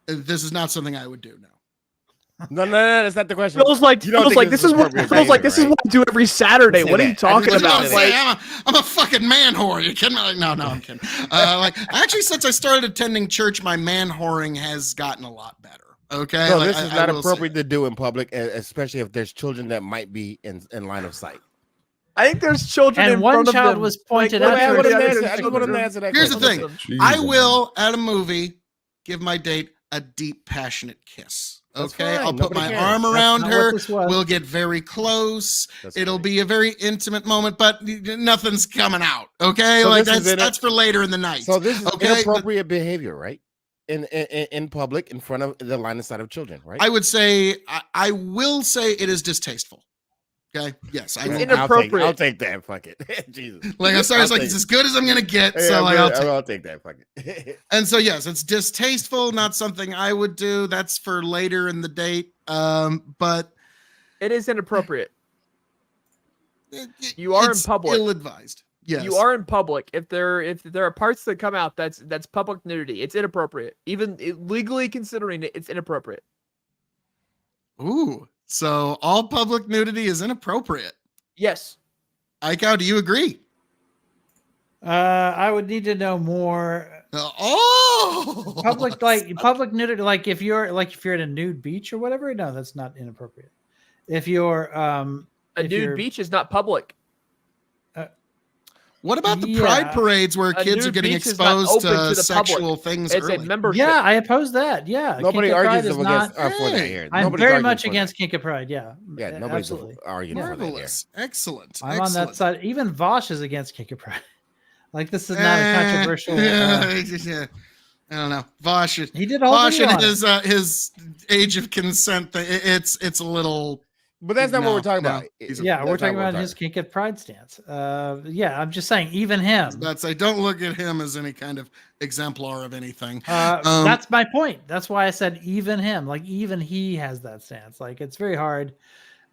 This is not something I would do now. No, that's not the question. Feels like You don't feels think like this this is is what appropriate feels like this is behavior, what I do every Saturday. Say What are you that. I talking just What about? you about gonna it. say? Like, I'm a fucking man whore. You kidding me? Like, no, I'm kidding. Like actually, since I started attending church, my man whoring has gotten a lot better. Okay, No, Like, this is I not will say appropriate to do in public, especially if there's children that might be in line of sight. I think there's children And in one front of child them. was pointed Like, out what to about her the dad. other I just want children? to answer that Here's the question. thing. Jeez, I man. will at a movie give my date a deep, passionate kiss. That's Okay, fine. I'll put Nobody my cares. arm That's around not her. what this was. We'll get very close. That's It'll great. be a very intimate moment, but nothing's coming out. Okay, So like this is that's for later in the night. So this is Okay, inappropriate behavior, right? In public, in front of the line of sight of children, right? I would say I will say it is distasteful. Okay. Yes, I It's will. inappropriate. I'll take that. Fuck it. Jesus. Like I'm sorry, it's I'll like take it's it. as good as I'm gonna get. Yeah, So like I'll take that. Fuck it. and so yes, it's distasteful, not something I would do. That's for later in the date. But It is inappropriate. it- You are in it's public. ill-advised. Yes. You are in public. If there are parts that come out, that's public nudity. It's inappropriate. Even legally considering it, it's inappropriate. Ooh. So all public nudity is inappropriate. Yes. Aiko, do you agree? I would need to know more. Oh, Public nudity, like if you're at a nude beach or whatever. No, that's not inappropriate. If you're A if you're- nude beach is not public. What about the Yeah. pride parades where A kids are nude getting beach is not exposed open to to the sexual public. things It's a early? membership. Yeah, I oppose that. Yeah, Nobody Kink of Pride argues is against not. for that Hey, here. I'm Nobody's very arguing much for against that. Kink of Pride. Yeah, Yeah, nobody's absolutely. arguing for that here. Marvelous. Excellent. I'm on that Excellent. side. Even Vosh is against Kink of Pride. Like this is not a controversial. Yeah. I don't know. Vosh. He did a whole Vosh video and on it. his age of consent thing. It's a little. But that's not what No, we're talking no. about. He's Yeah, That's we're not talking what about his Kink of Pride stance. Yeah, I'm just saying, even him. That's I don't look at him as any kind of exemplar of anything. That's my point. That's why I said even him. Like even he has that stance. Like it's very hard.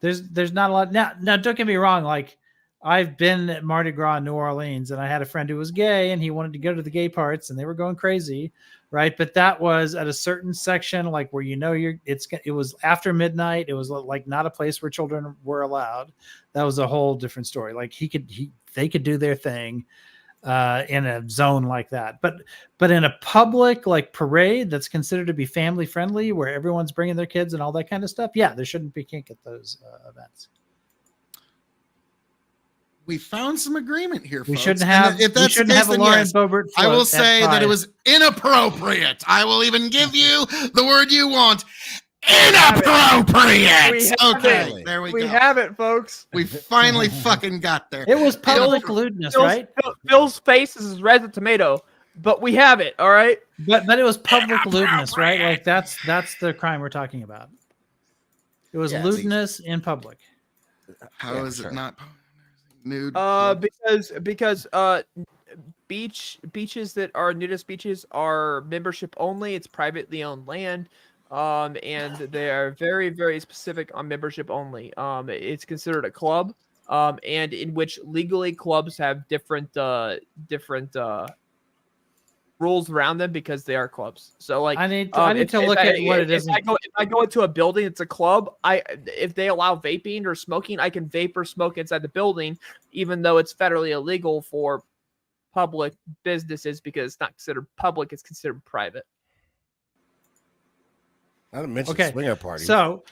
There's not a lot now. Now don't get me wrong. Like I've been at Mardi Gras in New Orleans, and I had a friend who was gay, and he wanted to go to the gay parts, and they were going crazy, right? But that was at a certain section, like where it was after midnight. It was like not a place where children were allowed. That was a whole different story. Like they could do their thing in a zone like that, but in a public like parade that's considered to be family friendly, where everyone's bringing their kids and all that kind of stuff. Yeah, there shouldn't be kink at those events. We found some agreement here. We folks. shouldn't And have. if We that's the shouldn't case, have a then Lauren yes, Boebert. I will float say at that it Pride. was inappropriate. I will even give you the word you want. Inappropriate. We have Okay, it. there we We go. have it, folks. We finally fucking got there. It was public lewdness, right? Phil's face is as red as a tomato, but we have it. All right. But it was public lewdness, right? Like that's the crime we're talking about. It was Yes. lewdness in public. How Yeah, is sure. it not nude? Because beaches that are nudist beaches are membership only. It's privately owned land. And they are very, very specific on membership only. It's considered a club. And in which legally clubs have different rules around them because they are clubs. So like I need to look at what it is. If I go into a building, it's a club. If they allow vaping or smoking, I can vape or smoke inside the building, even though it's federally illegal for public businesses because it's not considered public; it's considered private. Not to mention Okay, swinger parties. So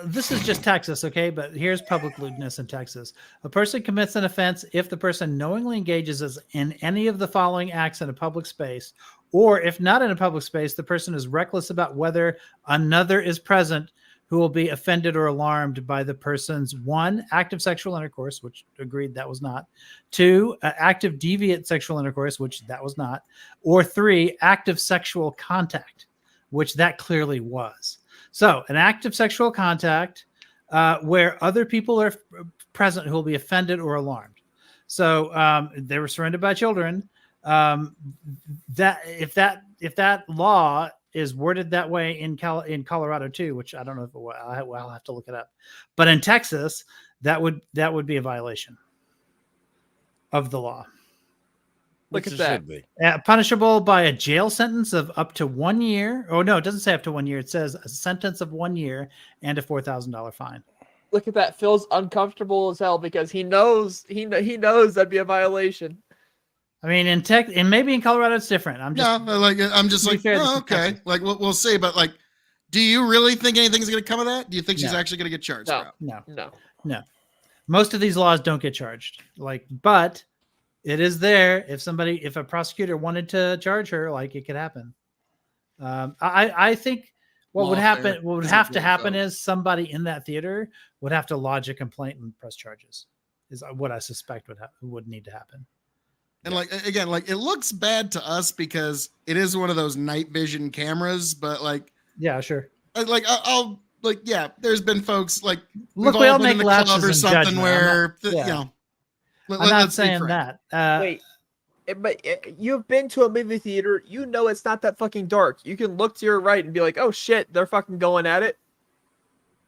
this is just Texas, okay? But here's public lewdness in Texas. A person commits an offense if the person knowingly engages in any of the following acts in a public space, or if not in a public space, the person is reckless about whether another is present who will be offended or alarmed by the person's 1, active sexual intercourse, which agreed that was not, 2, active deviant sexual intercourse, which that was not, or 3, active sexual contact, which that clearly was. So an act of sexual contact where other people are present who will be offended or alarmed. So they were surrounded by children. That if that law is worded that way in Colorado too, which I don't know if it will, I'll have to look it up. But in Texas, that would be a violation of the law. Look Which at it that. should be. Punishable by a jail sentence of up to 1 year. Oh no, it doesn't say up to 1 year. It says a sentence of 1 year and a $4,000 fine. Look at that. Phil's uncomfortable as hell because he knows that'd be a violation. I mean, and maybe in Colorado it's different. I'm just I'm just to be like, fair, this oh, is okay. Texas. Like we'll see. But like, do you really think anything's going to come of that? Do you think she's No. actually going to get charged? No. for it? No. Most of these laws don't get charged. Like, but it is there. If a prosecutor wanted to charge her, like it could happen. I think what would happen, Lawfare what would isn't have to really happen vote. is somebody in that theater would have to lodge a complaint and press charges. Is what I suspect would need to happen. And like again, like it looks bad to us because it is one of those night vision cameras. But like, Yeah, sure. I'll like, yeah, there's been folks like Look, we've we all all been in make the club lapses or in something judgment. where yeah. you know. I'm not Let's be saying frank. that. Wait, but you've been to a movie theater. You know it's not that fucking dark. You can look to your right and be like, "Oh shit, they're fucking going at it."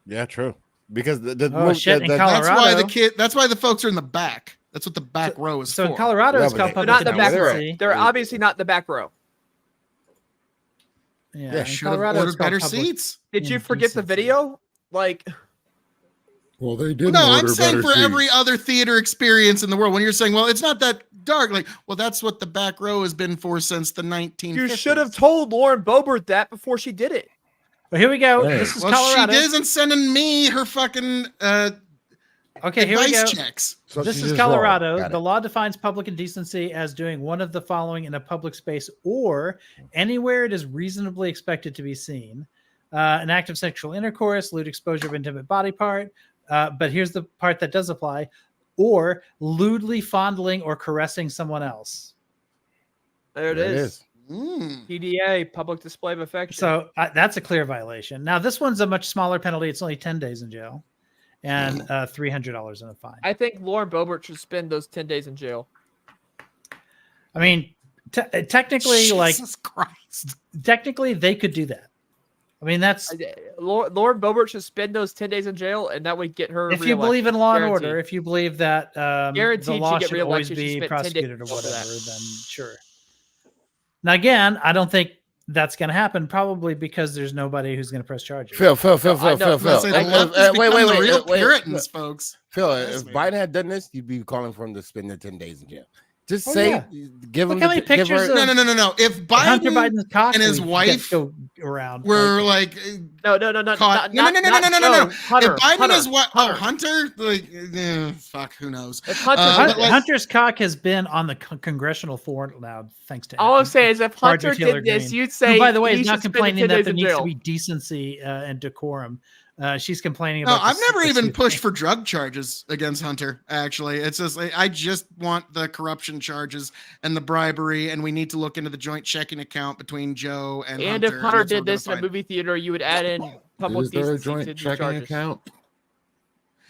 Yeah, true. Because the shit, in That's why Colorado. that's why the folks are in the back. That's what the back row is So for. in Colorado, Yeah, it's but called they- They're public not in the back where they're row. at. They're obviously not in the back row. Yeah, Yeah, in should have Colorado, it's ordered called better public seats. Did you forget the indecency. video? Like, Well, they didn't No, I'm order saying better for every seats. other theater experience in the world, when you're saying, well, it's not that dark, like, well, that's what the back row has been for since the 1950s. you should have told Lauren Boebert that before she did it. Well, here we go. Hey. This is Well, Colorado. she isn't sending me her fucking Okay, here we advice go. checks. So This she's is just wrong. Colorado. Got it. The law defines public indecency as doing one of the following in a public space or anywhere it is reasonably expected to be seen: an act of sexual intercourse, lewd exposure of intimate body part. But here's the part that does apply: or lewdly fondling or caressing someone else. There it There it is. is. PDA, public display of affection. So that's a clear violation. Now this one's a much smaller penalty. It's only 10 days in jail and $300 in a fine. I think Lauren Boebert should spend those 10 days in jail. I mean, technically, Jesus Christ. technically, they could do that. I mean, that's Lauren Boebert should spend those 10 days in jail, and that would get her. if you believe in law and order. Guaranteed. If you believe that the Guaranteed law she'd get should always reelected. She be spent 10 days prosecuted or over whatever, that. then sure. Now, again, I don't think that's going to happen. Probably because there's nobody who's going to press charges. Phil. I'm gonna say the left has become the real Puritans, folks. Phil, Yes, if man. Biden had done this, you'd be calling for him to spend the 10 days in jail. Just Oh, say, yeah. give Look him how many give her- pictures of- No. If Hunter Biden Biden's cock and his leak wife go around. were like No. caught, Not Hunter, if Biden Hunter, is what? Hunter. Oh, Hunter, like, fuck, who knows? If Hunter, but like- Hunter's cock has been on the congressional floor now, thanks to all I'm saying is, if Marjorie Hunter Taylor did this, Greene, you'd who, say. by the way, he is not should spend the complaining 10 that days there in needs to jail. be decency and decorum. She's complaining No, about. I've never even suit. pushed for drug charges against Hunter. Actually, it's just I just want the corruption charges and the bribery, and we need to look into the joint checking account between Joe and And Hunter. if Hunter that's what did we're gonna this in a find. movie theater, you would add in public Is there a decency to joint the checking charges. account?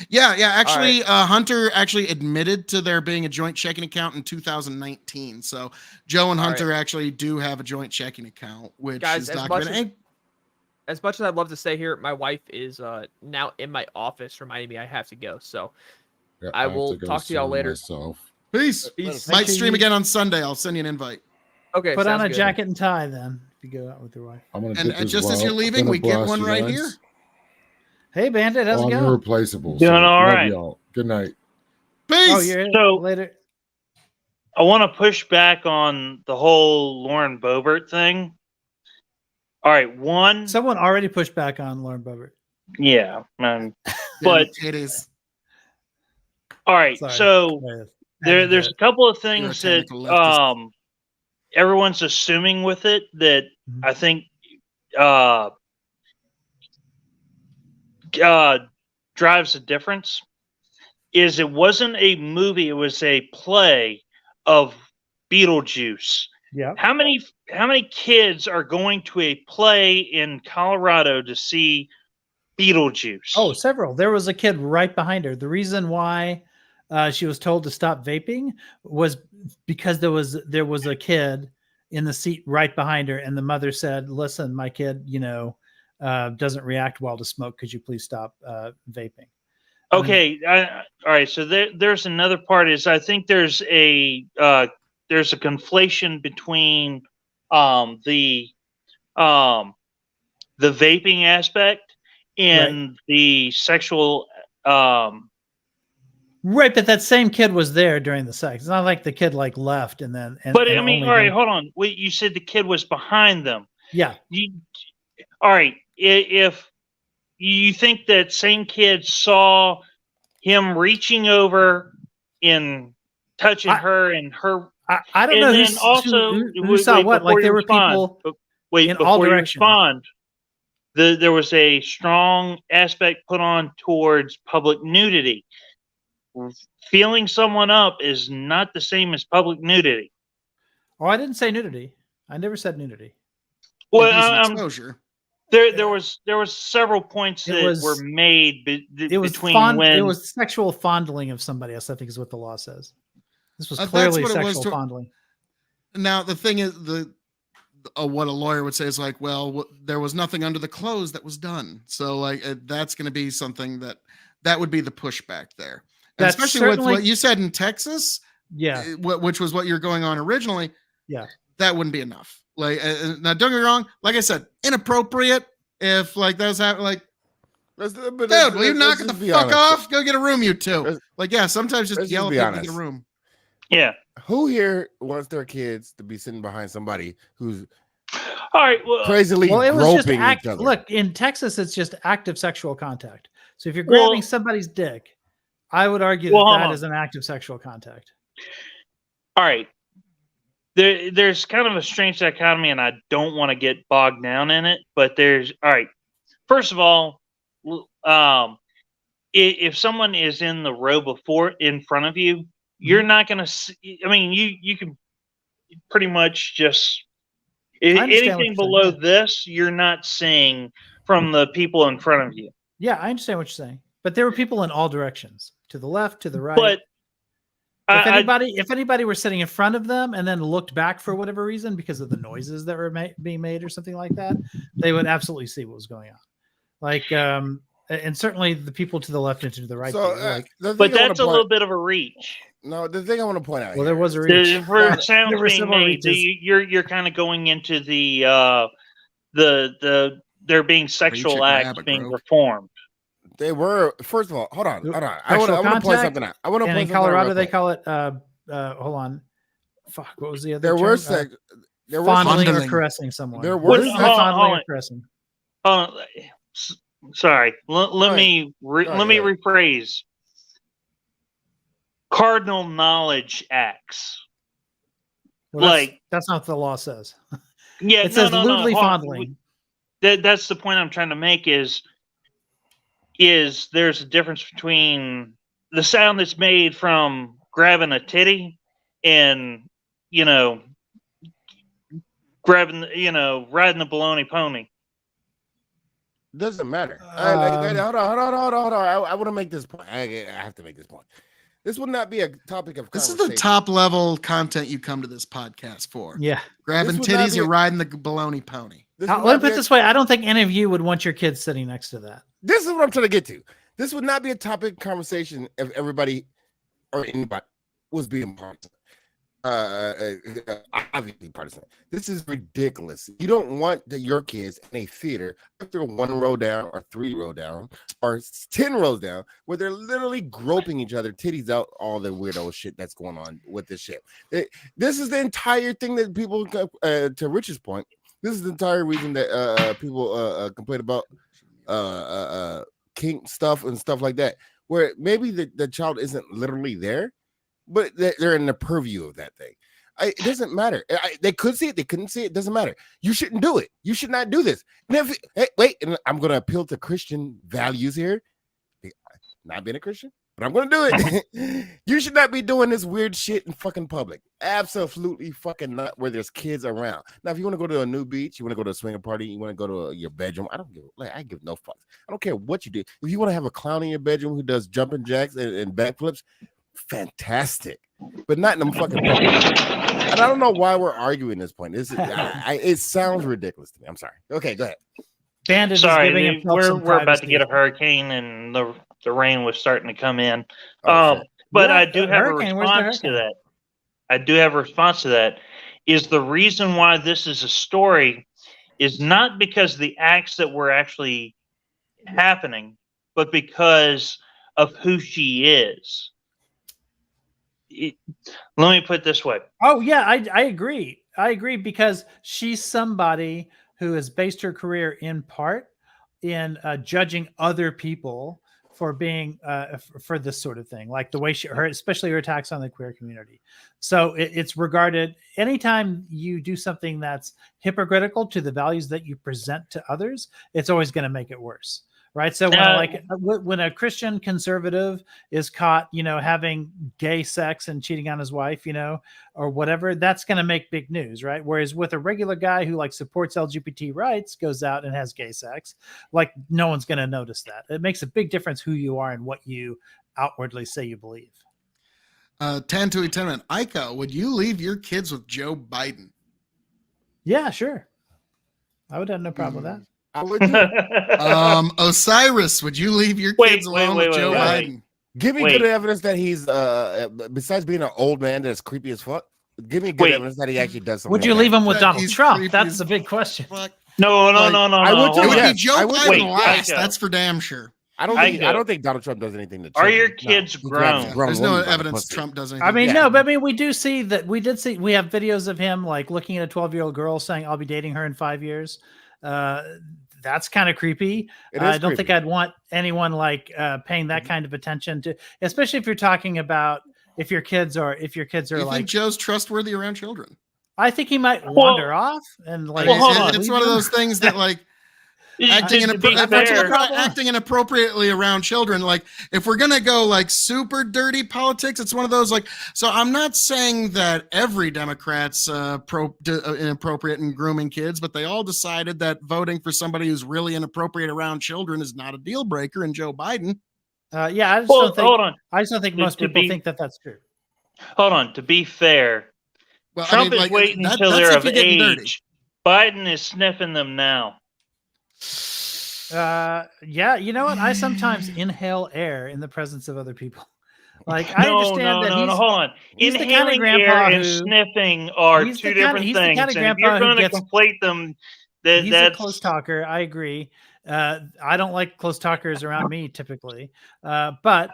Yeah. Actually, Hunter actually admitted to there being a joint checking account in 2019. So Joe and All Hunter actually do have a joint checking account, which Guys, is as much documented. as much as I'd love to stay here, my wife is now in my office reminding me I have to go. So Yeah, I have will go talk to y'all soon later. myself. Peace. Peace. Might sure stream you- again on Sunday. I'll send you an invite. Okay, Put on sounds a good. jacket and tie then if you go out with your wife. I'm gonna And dip this just as well. you're leaving, Gonna we get blast one you right guys. here. Hey, Bandit, how's Oh, it I'm going? irreplaceable. Doing all love right. y'all. Good night. Peace. Oh, you're So- later. I want to push back on the whole Lauren Boebert thing. All right, one, Someone already pushed back on Lauren Boebert. yeah, but it is. all right. Sorry. So Sorry. there's a couple of You're a things that technical leftist. everyone's assuming with it that Mhm. I think drives a difference. Is it wasn't a movie; it was a play of Beetlejuice. Yeah. How many kids are going to a play in Colorado to see Beetlejuice? Oh, several. There was a kid right behind her. The reason why she was told to stop vaping was because there was a kid in the seat right behind her, and the mother said, "Listen, my kid, doesn't react well to smoke. Could you please stop vaping?" Okay, all right. So there's another part. Is I think there's a conflation between the vaping aspect and the sexual. Right, but that same kid was there during the sex. It's not like the kid left and then. But and I mean, only all right, then- hold on. Wait, you said the kid was behind them. Yeah. All right. If you think that same kid saw him reaching over and touching her and her, I don't and know then also who saw what. Like there were people wait in before all you directions. respond. There was a strong aspect put on towards public nudity. Feeling someone up is not the same as public nudity. Oh, I didn't say nudity. I never said nudity. Well, Indecent I'm exposure. There was several points It that was- were made It was between when it was sexual fondling of somebody else, I think is what the law says. This was That's clearly what it was sexual to- fondling. Now the thing is, what a lawyer would say is like, well, there was nothing under the clothes that was done, so like that's going to be something that would be the pushback there, and That's especially with certainly- what you said in Texas, Yeah. which was what you're going on originally. Yeah. That wouldn't be enough. Like now, don't get me wrong. Like I said, inappropriate. If like that was happening, like, dude, will you knock it the fuck off? Go get a room, you two. Like, yeah, sometimes just yell at people to get a room. Yeah. Who here wants their kids to be sitting behind somebody who's all right? Well, crazily Well, it was just groping each other? look, in Texas, it's just active sexual contact. So if you're grabbing somebody's dick, I would argue that is an act of sexual contact. All right. There's kind of a strange dichotomy, and I don't want to get bogged down in it, but there's all right. First of all, if someone is in the row before in front of you, you're not going to see. I mean, you can pretty much just anything below this, you're not seeing from the people in front of you. Yeah, I understand what you're saying, but there were people in all directions, to the left, to the right. But if anybody were sitting in front of them and then looked back for whatever reason because of the noises that were being made or something like that, they would absolutely see what was going on. Like, and certainly the people to the left and to the right. So, but that's a little bit of a reach. No, the thing I want to point out. Well, there was a reach. For sounds being made, you're kind of going into the there being sexual acts being performed. They were, first of all, hold on. I want to point something out. I want to point in Colorado, they call it, hold on. Fuck, what was the other term? There were fondling or caressing someone. There were fondling or caressing. Sorry. Let me rephrase. Cardinal knowledge acts. Well, that's not what the law says. Yeah, it says lewdly fondling. That's the point I'm trying to make is there's a difference between the sound that's made from grabbing a titty and, grabbing, riding the baloney pony. Doesn't matter. Hold on. I want to make this point. I have to make this point. This would not be a topic of conversation. This is the top level content you come to this podcast for. Yeah. Grabbing titties, you're riding the baloney pony. Let me put it this way. I don't think any of you would want your kids sitting next to that. This is what I'm trying to get to. This would not be a topic of conversation if everybody or anybody was being partisan. Obviously partisan. This is ridiculous. You don't want your kids in a theater after 1 row down or 3 row down or 10 rows down where they're literally groping each other, titties out, all the weirdo shit that's going on with this shit. This is the entire thing that people, to Rich's point, this is the entire reason that people complain about kink stuff and stuff like that, where maybe the child isn't literally there, but they're in the purview of that thing. It doesn't matter. They could see it. They couldn't see it. Doesn't matter. You shouldn't do it. You should not do this. And and I'm going to appeal to Christian values here. Not being a Christian, but I'm going to do it. You should not be doing this weird shit in fucking public. Absolutely fucking not where there's kids around. Now, if you want to go to a new beach, you want to go to a swinger party, you want to go to your bedroom, I give no fucks. I don't care what you do. If you want to have a clown in your bedroom who does jumping jacks and backflips, fantastic, but not in them fucking public. And I don't know why we're arguing this point. It sounds ridiculous to me. I'm sorry. Okay, go ahead. Bandit sorry, we're about to get a hurricane and the rain was starting to come in. But I do have a response to that. I do have a response to that. Is the reason why this is a story is not because the acts that were actually happening, but because of who she is. Let me put it this way. Oh yeah, I agree. I agree because she's somebody who has based her career in part in judging other people for being for this sort of thing, like the way especially her attacks on the queer community. So it's regarded, anytime you do something that's hypocritical to the values that you present to others, it's always going to make it worse. right? So when a Christian conservative is caught, having gay sex and cheating on his wife, or whatever, that's going to make big news, right? Whereas with a regular guy who like supports LGBT rights, goes out and has gay sex, like no one's going to notice that. It makes a big difference who you are and what you outwardly say you believe. 10 to 10. Ika, would you leave your kids with Joe Biden? Yeah, sure. I would have no problem with that. I would too. Osiris, would you leave your kids alone with Joe Biden? Give me good evidence that he's besides being an old man that's creepy as fuck. Give me good evidence that he actually does something. Would you leave him with Donald Trump? That's the big question. No. I would too. It would be Joe Biden Wait, last. That's for damn sure. I don't think Donald Trump does anything to Are your kids grown? There's no evidence Trump does anything. I mean, no, but I mean, we have videos of him like looking at a 12-year-old girl saying, "I'll be dating her in 5 years." That's kind of creepy. I don't think I'd want anyone like paying that kind of attention to, especially if you're talking about if your kids are you like. Think Joe's trustworthy around children? I think he might wander off and like. It's one of those things that like. Acting inappropriately around children. Like if we're gonna go like super dirty politics, it's one of those like. So I'm not saying that every Democrat's inappropriate in grooming kids, but they all decided that voting for somebody who's really inappropriate around children is not a deal breaker in Joe Biden. I just don't think most people think that that's true. Hold on. To be fair, Trump is waiting until they're of age. Dirty. Biden is sniffing them now. Yeah, you know what? I sometimes inhale air in the presence of other people. Like I understand that hold on. Inhaling air and sniffing are two different things. And if you're going to conflate them, he's a close talker. I agree. I don't like close talkers around me typically. But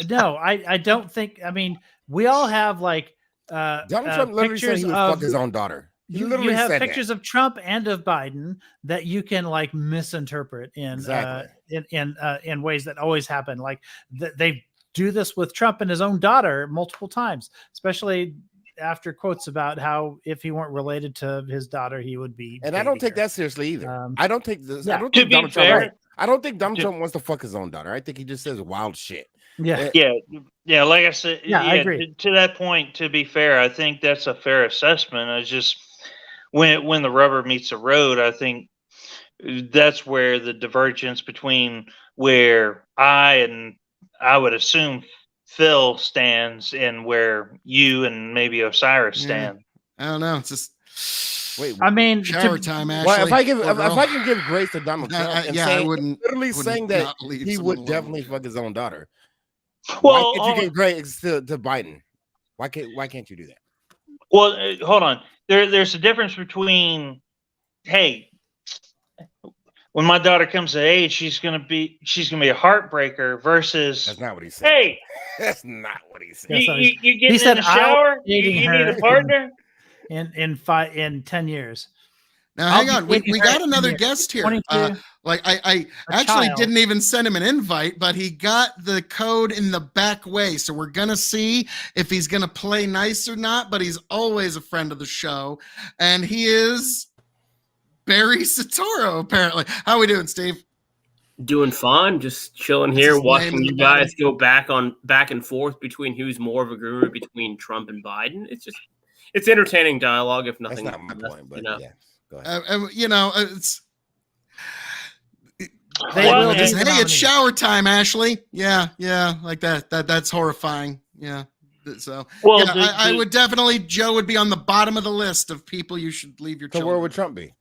no, I don't think. I mean, we all have like Donald Trump literally said he would fuck his own daughter. You have pictures of Trump and of Biden that you can like misinterpret in ways that always happen. Like they do this with Trump and his own daughter multiple times, especially after quotes about how if he weren't related to his daughter, he would be. And I don't take that seriously either. I don't think this. I don't think Donald Trump. I don't think Donald Trump wants to fuck his own daughter. I think he just says wild shit. Yeah. Like I said, I agree. To that point, to be fair, I think that's a fair assessment. I just. When the rubber meets the road, I think that's where the divergence between where I would assume Phil stands and where you and maybe Osiris stand. I don't know. It's just I mean, shower time. Ashley, well, if I can give grace to Donald Trump, I wouldn't literally saying that he would definitely fuck his own daughter. Well, why can't you give grace to Biden? Why can't you do that? Well, hold on. There's a difference between, hey, when my daughter comes of age, she's gonna be a heartbreaker versus. That's not what he said. Hey, that's not what he said. You get in the shower. You need a partner. In 10 years. Now hang on, we got another guest here. I actually didn't even send him an invite, but he got the code in the back way, so we're gonna see if he's gonna play nice or not. But he's always a friend of the show, and he is Barry Satoro. Apparently, how we doing, Steve? Doing fine, just chilling here, watching you guys go back and forth between who's more of a groomer between Trump and Biden. It's entertaining dialogue, if nothing. That's not my point, but yeah. It's it's shower time, Ashley. Yeah, like that. That's horrifying. Yeah. So I would definitely. Joe would be on the bottom of the list of people you should leave your children. So where would Trump be?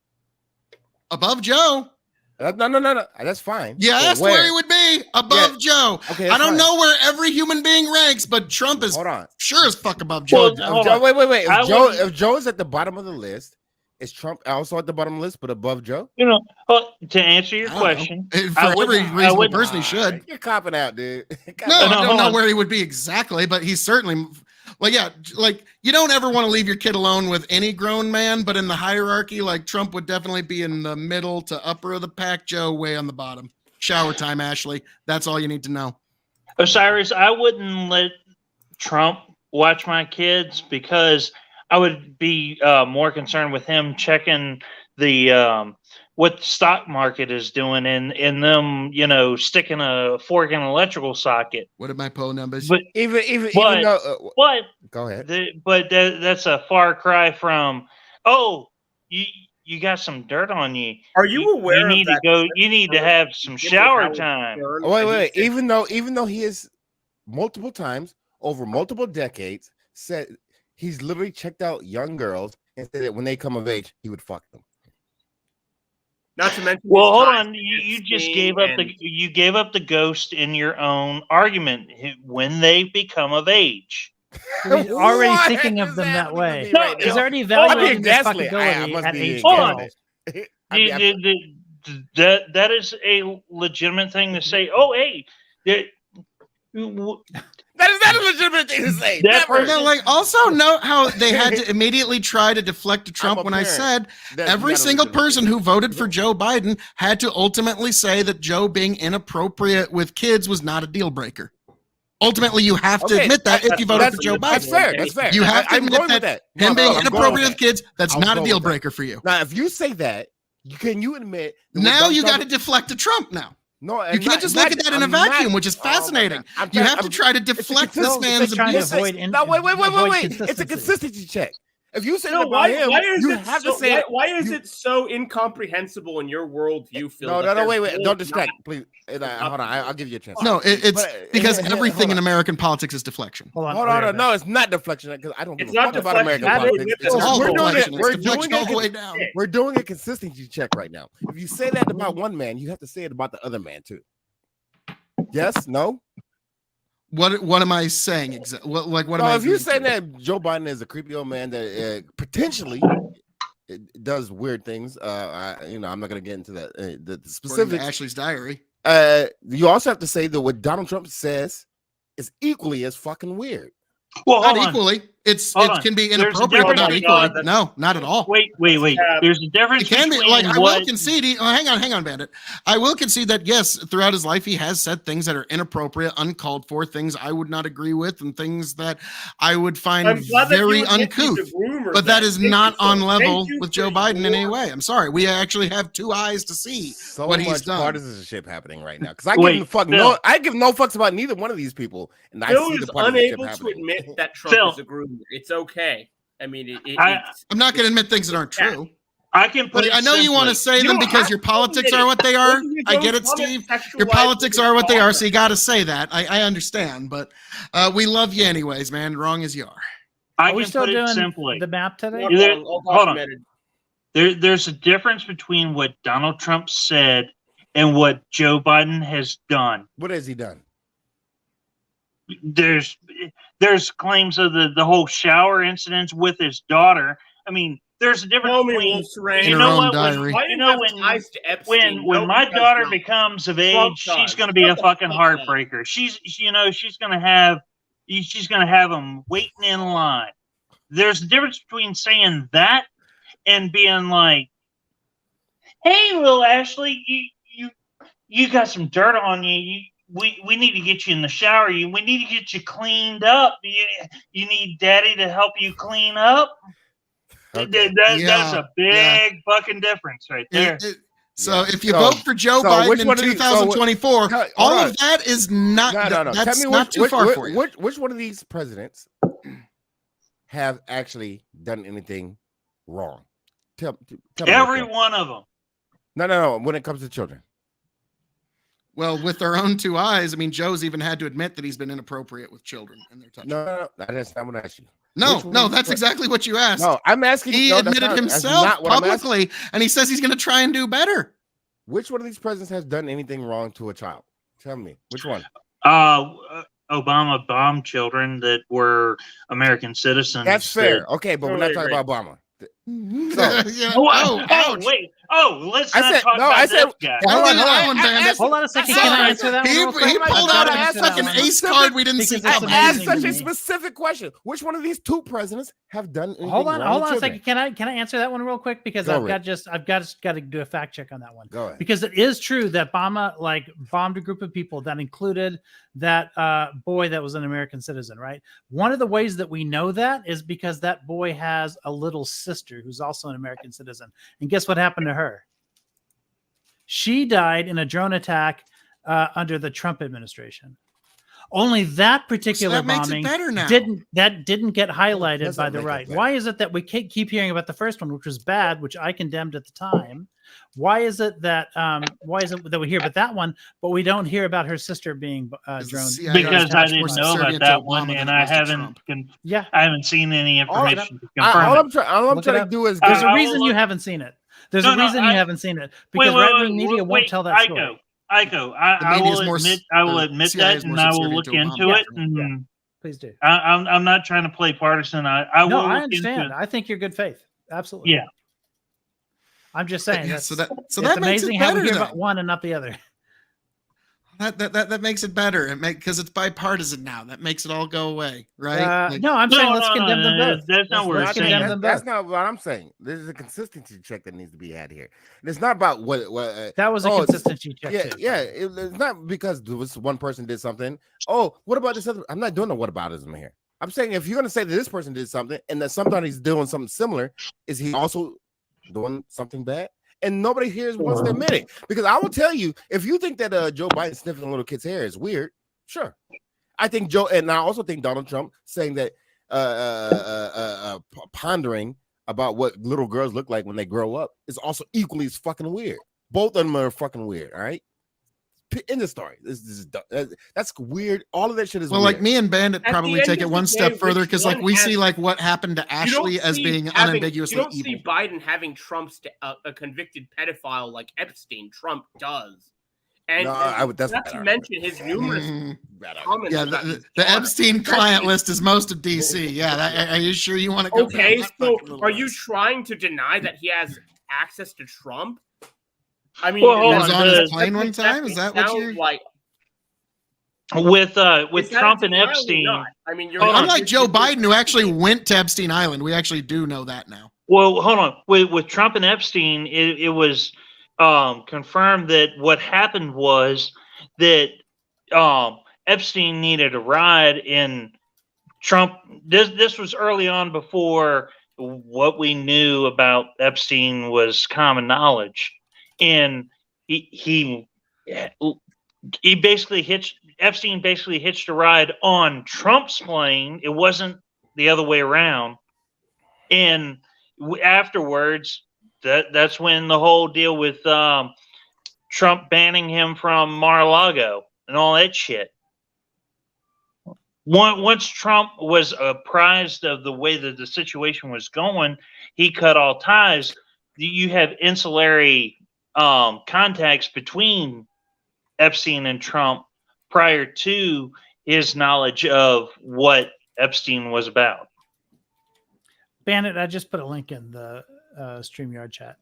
Above Joe. No. That's fine. Yeah, that's where he would be above Joe. Okay, I don't know where every human being ranks, but Trump is sure as fuck above Joe. Wait. If Joe is at the bottom of the list. Is Trump also at the bottom of the list, but above Joe? To answer your question, for every reasonable person, he should. You're copping out, dude. I don't know where he would be exactly, but he's certainly. Like you don't ever want to leave your kid alone with any grown man, but in the hierarchy, like Trump would definitely be in the middle to upper of the pack. Joe way on the bottom. Shower time, Ashley. That's all you need to know. Osiris, I wouldn't let Trump watch my kids because I would be more concerned with him checking the what the stock market is doing in them, sticking a fork in an electrical socket. What are my poll numbers? But even though, go ahead. That's a far cry from, oh, you got some dirt on you. Are you aware you need of that? You need to have some shower time. Wait. Even though he is multiple times over multiple decades said he's literally checked out young girls and said that when they come of age, he would fuck them. Not to mention, well, hold on. You just gave up the ghost in your own argument when they become of age. He's already thinking of them that way. No, he's already evaluating this fuckability at age 12. That is a legitimate thing to say. Oh, hey. That is not a legitimate thing to say. Also note how they had to immediately try to deflect to Trump when I said every single person who voted for Joe Biden had to ultimately say that Joe being inappropriate with kids was not a deal breaker. Ultimately, you have to admit that if you voted for Joe Biden. That's fair. You have to admit that him being inappropriate with kids, that's not a deal breaker for you. Now, if you say that, can you admit? Now you got to deflect to Trump now. No, you can't just look at that in a vacuum, which is fascinating. You have to try to deflect this man's abuse. No, wait. It's a consistency check. If you say that about him, you have to say it. Why is it so incomprehensible in your worldview, Phil? No, wait. Don't distract, please. Hold on, I'll give you a chance. No, it's because everything in American politics is deflection. Hold on. No, it's not deflection because I don't give a fuck about American politics. We're doing a consistency check right now. If you say that about one man, you have to say it about the other man too. Yes? No? What am I saying exactly? What am I? If you're saying that Joe Biden is a creepy old man that potentially does weird things, I'm not going to get into that. The specifics. Ashley's diary. You also have to say that what Donald Trump says is equally as fucking weird. Well, not equally. It can be inappropriate, but not equally. No, not at all. Wait. There's a difference. It can be like I will concede. Hang on, Bandit. I will concede that yes, throughout his life, he has said things that are inappropriate, uncalled for, things I would not agree with, and things that I would find very uncouth. But that is not on level with Joe Biden in any way. I'm sorry. We actually have two eyes to see what he's done. Partisanship happening right now because I give no fucks about neither one of these people, and Phil is unable to admit that Trump is a groomer. It's okay. I mean, I'm not going to admit things that aren't true. I can put it I know you want to say them because your politics are what they are. I get it, Steve. Your politics are what they are, so you got to say that. I understand, but we love you anyways, man. Wrong as you are. Are we still doing the map today? Hold on. There's a difference between what Donald Trump said and what Joe Biden has done. What has he done? There's claims of the whole shower incidents with his daughter. I mean, there's a difference between when my daughter becomes of age, she's going to be a fucking heartbreaker. She's going to have them waiting in line. There's a difference between saying that and being like, "Hey, little Ashley, you got some dirt on you. We need to get you in the shower. We need to get you cleaned up. You need Daddy to help you clean up." Okay. That's a big fucking difference right there. If you vote for Joe Biden in 2024, all of that is not. No. That's not too far for you. Which one of these presidents have actually done anything wrong? Tell Every one of them. No. When it comes to children. Well, with their own two eyes, I mean, Joe's even had to admit that he's been inappropriate with children and their touch. No, that's not what I asked you. No, that's exactly what you asked. No, I'm asking. He admitted himself publicly, and he says he's going to try and do better. Which one of these presidents has done anything wrong to a child? Tell me, which one? Obama bombed children that were American citizens. That's fair. Okay, but we're not talking about Obama. Let's not talk about this guy. Hold on a second. Can I answer that one? He pulled out a fucking ace card we didn't see. I asked such a specific question. Which one of these two presidents have done anything Hold on wrong a second. Can I answer that one real quick? Because I've got to do a fact check on that one. Go ahead. Because it is true that Obama bombed a group of people that included that boy that was an American citizen, right? One of the ways that we know that is because that boy has a little sister who's also an American citizen. And guess what happened to her? She died in a drone attack under the Trump administration. Only that particular that makes it bombing better now. didn't get highlighted doesn't by the make it right. better. Why is it that we keep hearing about the first one, which was bad, which I condemned at the time? Why is it that we hear about that one, but we don't hear about her sister being droned? Because I didn't know about that one, and I haven't. I haven't seen any information to confirm all it. I'm trying to do is there's a reason you haven't seen it. There's a reason you haven't seen it because right-wing media won't tell that story. I will admit that, and I will look into it. And please do. I'm not trying to play partisan. I understand. I think you're good faith. Absolutely. Yeah. I'm just saying. Yeah, That's, so that it's makes amazing it how better we hear then. about one and not the other. That makes it better. Because it's bipartisan now. That makes it all go away, right? No, I'm saying let's condemn them both. That's not what we're saying. That's not what I'm saying. There's a consistency check that needs to be had here. And it's not about what that was a consistency check. It's not because this one person did something. Oh, what about this other? I'm not doing the whataboutism here. I'm saying if you're going to say that this person did something and that somebody's doing something similar, is he also doing something bad? And nobody here wants to admit it. Because I will tell you, if you think that Joe Biden sniffing a little kid's hair is weird, sure. I think Joe, and I also think Donald Trump saying that pondering about what little girls look like when they grow up is also equally as fucking weird. Both of them are fucking weird, all right? In the story, that's weird. All of that shit is weird. Like me and Bandit probably take it one step further because like we see like what happened to Ashley as being unambiguously evil. You don't see Biden having Trump a convicted pedophile like Epstein. Trump does. And that's not to mention his numerous comments. Yeah, the Epstein client list is most of DC. Yeah, are you sure you want to go? Okay, so are you trying to deny that he has access to Trump? I mean, he was on his plane one time. Is that what you're like? With Trump and Epstein? I mean, unlike Joe Biden, who actually went to Epstein Island. We actually do know that now. Well, hold on. With Trump and Epstein, it was confirmed that what happened was that Epstein needed a ride, and Trump. This was early on before what we knew about Epstein was common knowledge. And Epstein basically hitched a ride on Trump's plane. It wasn't the other way around. And afterwards, that's when the whole deal with Trump banning him from Mar-a-Lago and all that shit. Once Trump was apprised of the way that the situation was going, he cut all ties. You have insulary contacts between Epstein and Trump prior to his knowledge of what Epstein was about. Bandit, I just put a link in the StreamYard chat.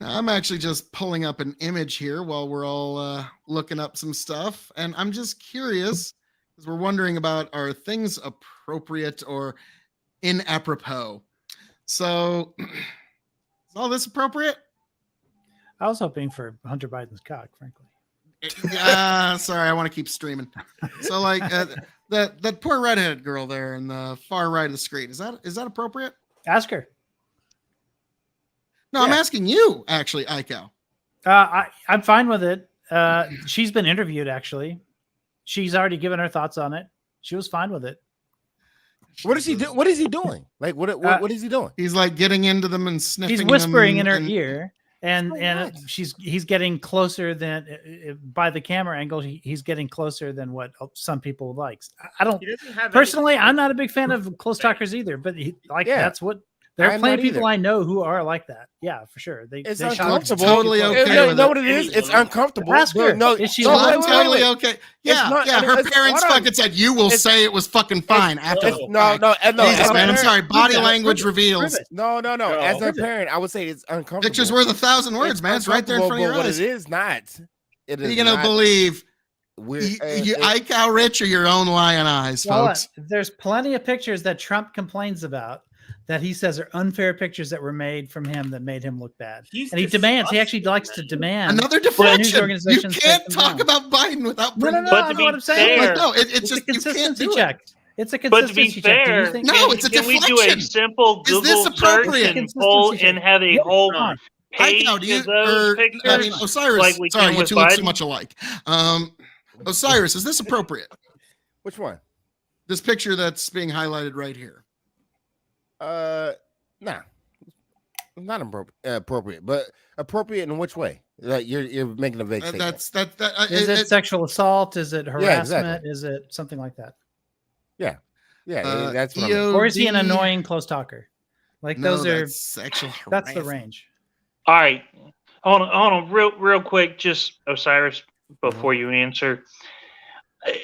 I'm actually just pulling up an image here while we're all looking up some stuff, and I'm just curious because we're wondering about are things appropriate or inapropos. So, is all this appropriate? I was hoping for Hunter Biden's cock, frankly. Sorry, I want to keep streaming. So, like that poor redheaded girl there in the far right of the screen, is that appropriate? Ask her. No, yeah. I'm asking you, actually, Aiko. I'm fine with it. She's been interviewed, actually. She's already given her thoughts on it. She was fine with it. What is he do? What is he doing? Like what is he doing? He's like getting into them and sniffing. He's whispering in her ear, and he's getting closer than by the camera angle. He's getting closer than what some people likes. I don't personally. I'm not a big fan of close talkers either, but that's what. There are plenty of people I know who are like that. Yeah, for sure. It's they uncomfortable. Totally okay. You know what it is? It's uncomfortable. Ask her. No, is she totally okay? Yeah, her parents fucking said you will say it was fucking fine after. No. Jesus, man, I'm sorry. Body language reveals. No. As a parent, I would say it's uncomfortable. Picture's worth 1,000 words, man. It's right there in front of your eyes. What it is not. It is. You're gonna believe. You Ike Rich or your own lion eyes, folks. There's plenty of pictures that Trump complains about that he says are unfair pictures that were made from him that made him look bad. He actually likes to demand another deflection. You can't talk about Biden without No, I know what I'm saying. No, it's just a consistency you can't do check. It's a But to be consistency check. Do you fair, think? No, it's a can we do a deflection. simple Is this Google search appropriate? and pull Consistency and check. have a Yeah, whole fine. page Ike, do you, of those pictures? I mean, Osiris. like we Sorry, can you with two look so Biden? much alike. Osiris, is this appropriate? Which one? This picture that's being highlighted right here. Nah, not appropriate, but appropriate in which way? Like you're making a vague statement. Is it sexual assault? Is it harassment? exactly. Is it something like that? Yeah, that's what I mean. EOD, Or is he an annoying close talker? Like No, those are that's sexual that's the harassment. range. All right, hold on, real quick, just Osiris, before you answer.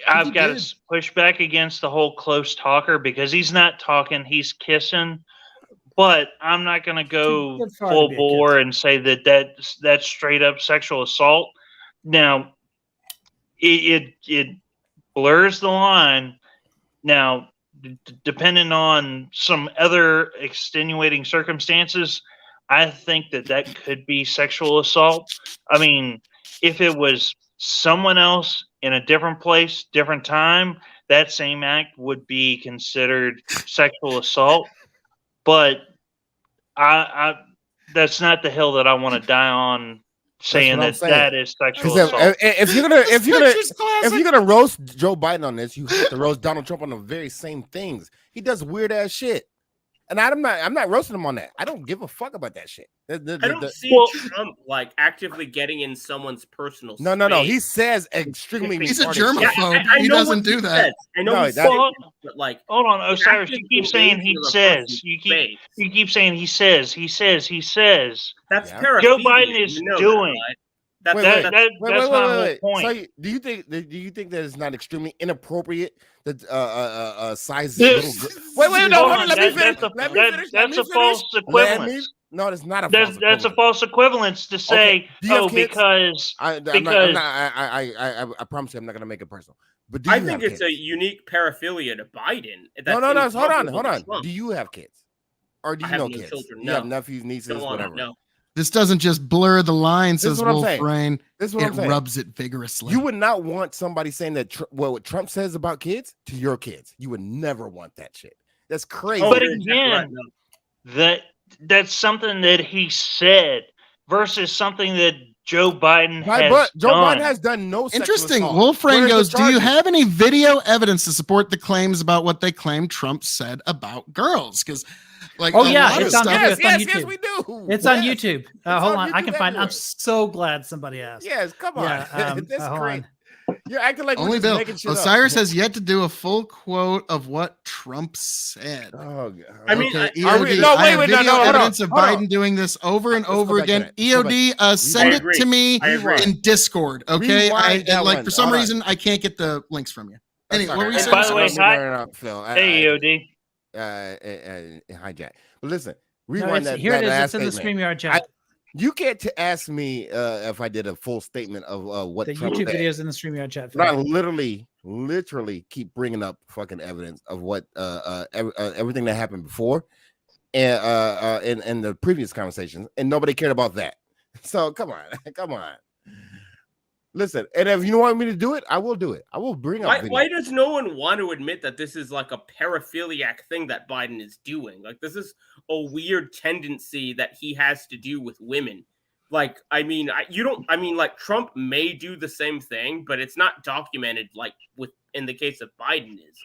I've got to push back against the whole close talker because he's not talking, he's kissing. But I'm not going to go full bore and say that's straight up sexual assault. Now, it blurs the line. Now, depending on some other extenuating circumstances, I think that could be sexual assault. I mean, if it was someone else in a different place, different time, that same act would be considered sexual assault. But I that's not the hill that I want to die on, saying that is sexual assault. If you're gonna roast Joe Biden on this, you have to roast Donald Trump on the very same things. He does weird ass shit, and I'm not roasting him on that. I don't give a fuck about that shit. I don't see Trump like actively getting in someone's personal space. No. He says extremely. He's a germaphobe. He doesn't do that. I know. But like, hold on, Osiris. You keep saying he says. You keep saying he says. That's Joe Biden is doing. That's not the whole point. So do you think that it's not extremely inappropriate that size little wait no hold on, let me finish. That's a false equivalence. No, it's not a false that's a false equivalence to say because I promise you I'm not gonna make it personal. But I think it's a unique paraphilia to Biden. No, hold on. Do you have kids? Or do you know kids? Children, you have nephews, nieces, whatever. No. This doesn't just blur the line, says Wolf Rain. This is what I'm saying. Rubs it vigorously. You would not want somebody saying that what Trump says about kids to your kids. You would never want that shit. That's crazy. But again, that's something that he said versus something that Joe Biden has done. Joe Biden has done no sexual Interesting. assault. Wolf Rain goes, do you have any video evidence to support the claims about what they claim Trump said about girls? Because it's on YouTube. Yes, we do. It's on YouTube. Hold on, I can find. I'm so glad somebody asked. Yes, come on. That's great. You're acting like only Bill. Osiris has yet to do a full quote of what Trump said. Oh, God. I mean, evidence of Biden doing this over and over again. EOD, send it to me in Discord. Okay, for some reason I can't get the links from you. Anyway, what were you saying? By the way, hey EOD. Hijack. But listen, rewind that. Here it is. It's in the StreamYard chat. You can't ask me if I did a full statement of what the Trump YouTube said. videos in the StreamYard chat. I literally keep bringing up fucking evidence of what everything that happened before and in the previous conversations, and nobody cared about that. So come on. Listen, and if you want me to do it, I will do it. I will bring up. Why does no one want to admit that this is like a paraphiliac thing that Biden is doing? Like, this is a weird tendency that he has to do with women. Like, I mean, like Trump may do the same thing, but it's not documented like in the case of Biden is.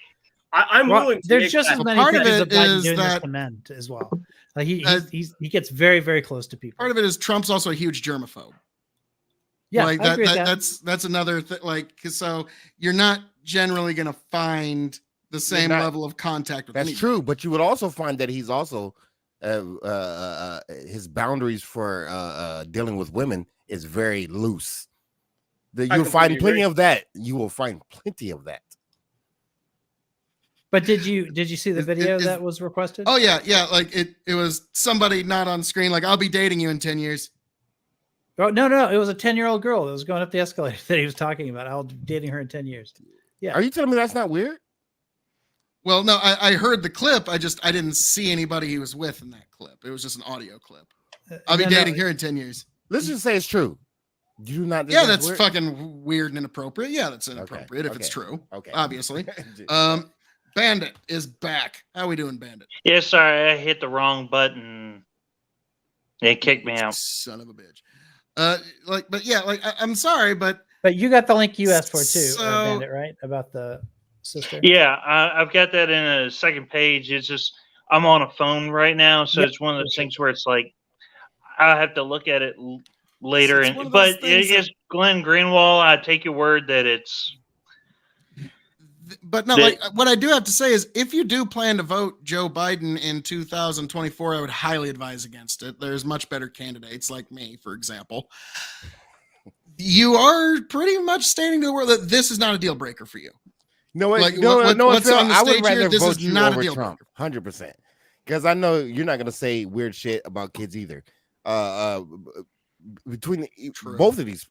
I'm willing to. There's just as many pictures of Biden doing this to men as well. Like he gets very, very close to people. Part of it is Trump's also a huge germaphobe. Yeah, like that's another thing. Like, so you're not generally going to find the same level of contact with that's anybody. True, but you would also find that he's also his boundaries for dealing with women is very loose. You'll find plenty of that. You will find plenty of that. But did you see the video that was requested? Oh yeah. Like it was somebody not on screen. Like, I'll be dating you in 10 years. Oh, no. It was a 10-year-old girl that was going up the escalator that he was talking about. I'll be dating her in 10 years. Yeah. Are you telling me that's not weird? Well, no, I heard the clip. I didn't see anybody he was with in that clip. It was just an audio clip. I'll be dating her in 10 years. Let's just say it's true. You do not. Yeah, that's fucking weird and inappropriate. Yeah, that's inappropriate if it's true. Okay. Obviously. Bandit is back. How we doing, Bandit? Yeah, sorry, I hit the wrong button. It kicked me out. Son of a bitch. But yeah, I'm sorry, but you got the link you asked for too, So- Bandit, right? About the sister. Yeah, I've got that in a second page. It's just I'm on a phone right now, so Yep. it's one of those things where it's like I have to look at it later. It's one of those But things it is Glenn Greenwald. I take your word that it's. But no, like what I do have to say is, if you do plan to vote Joe Biden in 2024, I would highly advise against it. There's much better candidates, like me, for example. You are pretty much stating to the world that this is not a deal breaker for you. No, what's Phil, I would rather this vote is you not a over deal Trump, 100%, because I know you're not gonna say weird shit about kids either. Between both of these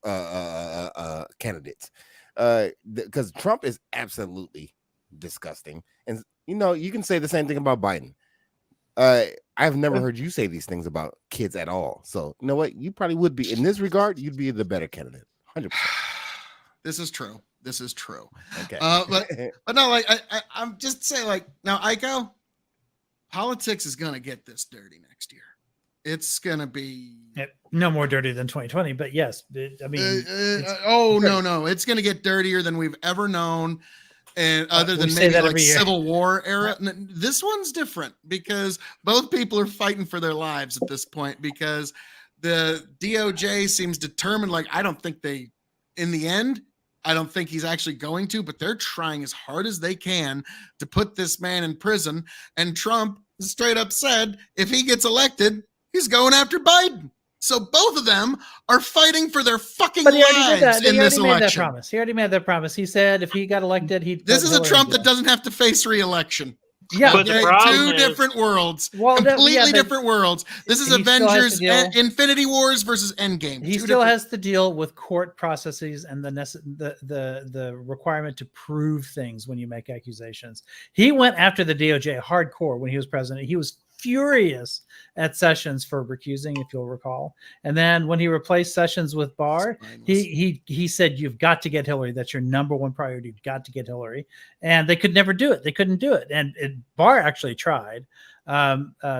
candidates, because Trump is absolutely disgusting, and you can say the same thing about Biden. I've never heard you say these things about kids at all. So you know what? You probably would be in this regard. You'd be the better candidate, 100%. This is true. Okay. But no, like I'm just saying, like, now, Iko, politics is gonna get this dirty next year. It's gonna be no more dirty than 2020, but yes, I mean, no, it's gonna get dirtier than we've ever known. And other than maybe like Civil War era, this one's different because both people are fighting for their lives at this point, because the DOJ seems determined. Like, I don't think in the end, I don't think he's actually going to, but they're trying as hard as they can to put this man in prison. And Trump straight up said, if he gets elected, he's going after Biden. So both of them are fighting for their fucking lives in this election. He already made that promise. He said if he got elected, he'd. This is a Trump that doesn't have to face re-election. Yeah, but the problem two different worlds, completely different worlds. This is Avengers, Infinity Wars versus Endgame. He still has to deal with court processes and the requirement to prove things when you make accusations. He went after the DOJ hardcore when he was president. He was furious at Sessions for recusing, if you'll recall. And then when he replaced Sessions with Barr, he said, you've got to get Hillary. That's your number one priority. You've got to get Hillary. And they could never do it. They couldn't do it. And Barr actually tried.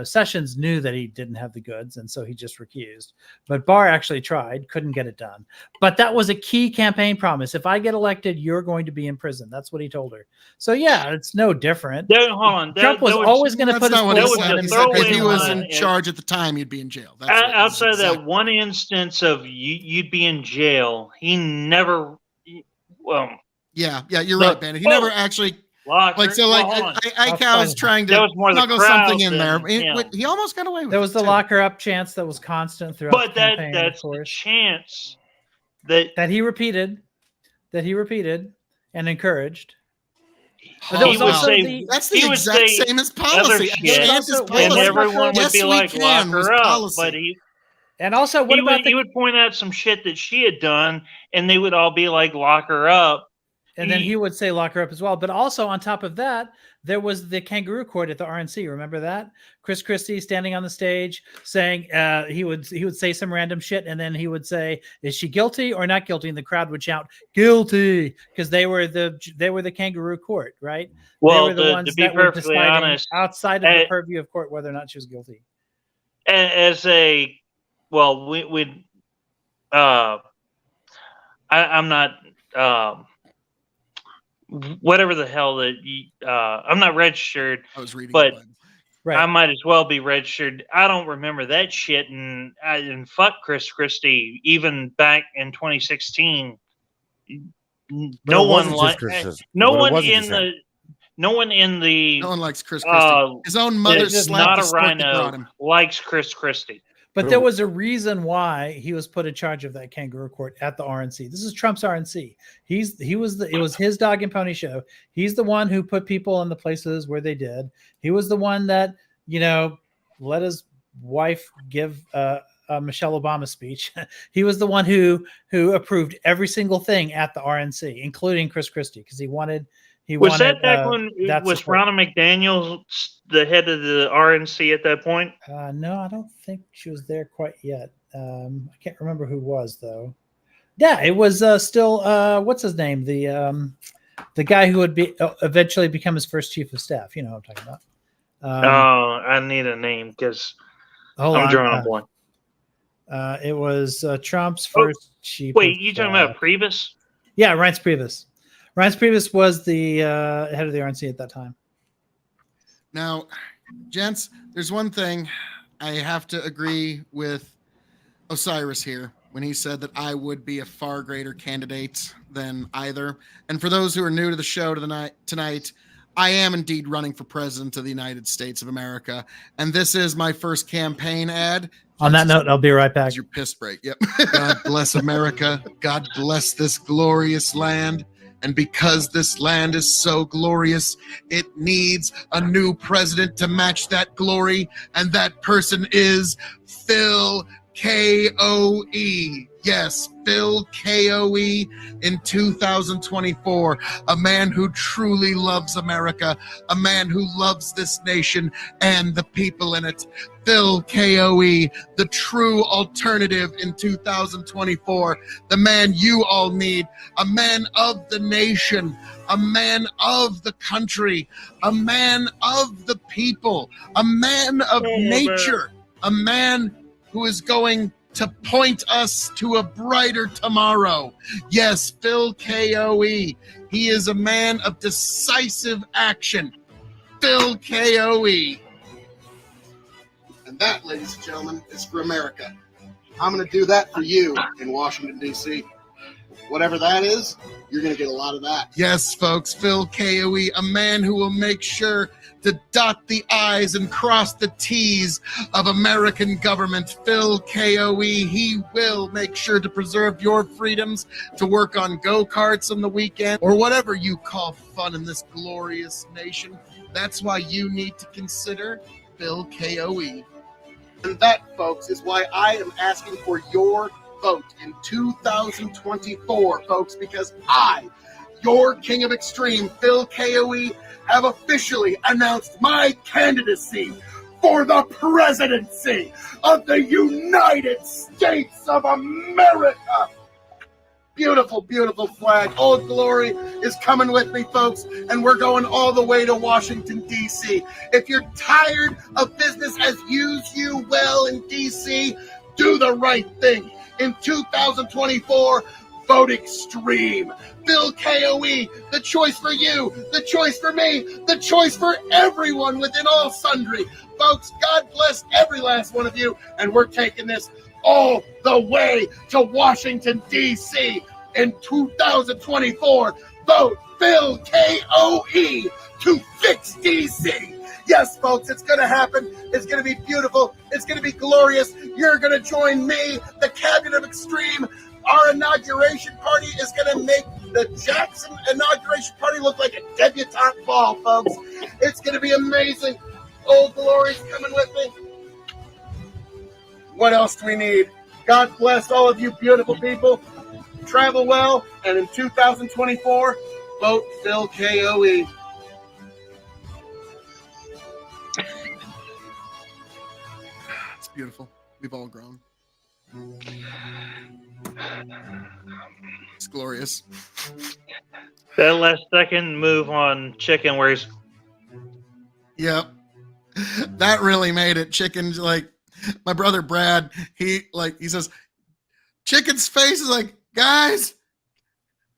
Sessions knew that he didn't have the goods, and so he just recused. But Barr actually tried, couldn't get it done. But that was a key campaign promise. If I get elected, you're going to be in prison. That's what he told her. So yeah, it's no different. Hold on. Trump was always going to put his if he was in charge at the time, you'd be in jail. Outside of that one instance of you'd be in jail, he never. Well, yeah, you're right, Bandit. He never actually. I was trying to smuggle something in there. He almost got away with it. There was the locker up chance that was constant throughout the campaign. But that's the chance that he repeated and encouraged. But that's the exact same as policy. And everyone would be like, lock her up. But he would point out some shit that she had done, and they would all be like, lock her up. And then he would say lock her up as well. But also on top of that, there was the kangaroo court at the RNC. Remember that? Chris Christie standing on the stage saying he would say some random shit, and then he would say, "Is she guilty or not guilty?" And the crowd would shout, "Guilty," because they were the kangaroo court, right? Well, they were the ones to be that were perfectly honest, outside of the purview of court whether or not she was guilty. I'm not. Whatever the hell that I'm not registered. I was reading, but I might as well be registered. I don't remember that shit, and fuck Chris Christie. Even back in 2016, no one likes Chris Christie. His own mother slapped not a rhino likes Chris Christie. But there was a reason why he was put in charge of that kangaroo court at the RNC. This is Trump's RNC. It was his dog and pony show. He's the one who put people in the places where they did. He was the one that, let his wife give a Michelle Obama speech. He was the one who approved every single thing at the RNC, including Chris Christie, because he wanted. Was that back when was Ronna McDaniel the head of the RNC at that point? No, I don't think she was there quite yet. I can't remember who was though. Yeah, it was still what's his name? The the guy who would be eventually become his first chief of staff. You know what I'm talking about. I need a name because Hold I'm on. drawing a blank. It was Trump's first chief. Wait, you talking about Priebus? Yeah, Reince Priebus. Reince Priebus was the head of the RNC at that time. Now, gents, there's one thing I have to agree with Osiris here when he said that I would be a far greater candidate than either. And for those who are new to the show tonight, I am indeed running for president of the United States of America. And this is my first campaign ad. On that note, I'll be right back. Your piss break. Yep. God bless America. God bless this glorious land. And because this land is so glorious, it needs a new president to match that glory. And that person is Phil K-O-E. Yes, Phil K-O-E in 2024. A man who truly loves America. A man who loves this nation and the people in it. Phil K-O-E, the true alternative in 2024. The man you all need. A man of the nation. A man of the country. A man of the people. A man of nature. A man who is going to point us to a brighter tomorrow. Yes, Phil K-O-E. He is a man of decisive action. Phil K-O-E. And that, ladies and gentlemen, is for America. I'm going to do that for you in Washington, D.C. Whatever that is, you're going to get a lot of that. Yes, folks, Phil K-O-E, a man who will make sure to dot the I's and cross the T's of American government. Phil K-O-E, he will make sure to preserve your freedoms to work on go-karts on the weekend or whatever you call fun in this glorious nation. That's why you need to consider Phil K-O-E. And that, folks, is why I am asking for your vote in 2024, folks, because I, your King of Extreme, Phil K-O-E, have officially announced my candidacy for the presidency of the United States of America. Beautiful, beautiful flag. Old Glory is coming with me, folks, and we're going all the way to Washington, D.C. If you're tired of business as usual well in D.C., do the right thing. In 2024, vote extreme. Phil K-O-E, the choice for you, the choice for me, the choice for everyone within all sundry. Folks, God bless every last one of you, and we're taking this all the way to Washington, D.C. in 2024. Vote Phil K-O-E to fix D.C. Yes, folks, it's going to happen. It's going to be beautiful. It's going to be glorious. You're going to join me, the Cabinet of Extreme. Our inauguration party is going to make the Jackson inauguration party look like a debutante ball, folks. It's going to be amazing. Old Glory's coming with me. What else do we need? God bless all of you beautiful people. Travel well, and in 2024, vote Phil K-O-E. It's beautiful. We've all grown. It's glorious. That last second move on Chicken where he's... Yep. That really made it. Chicken, like, my brother Brad, he says, Chicken's face is like, guys,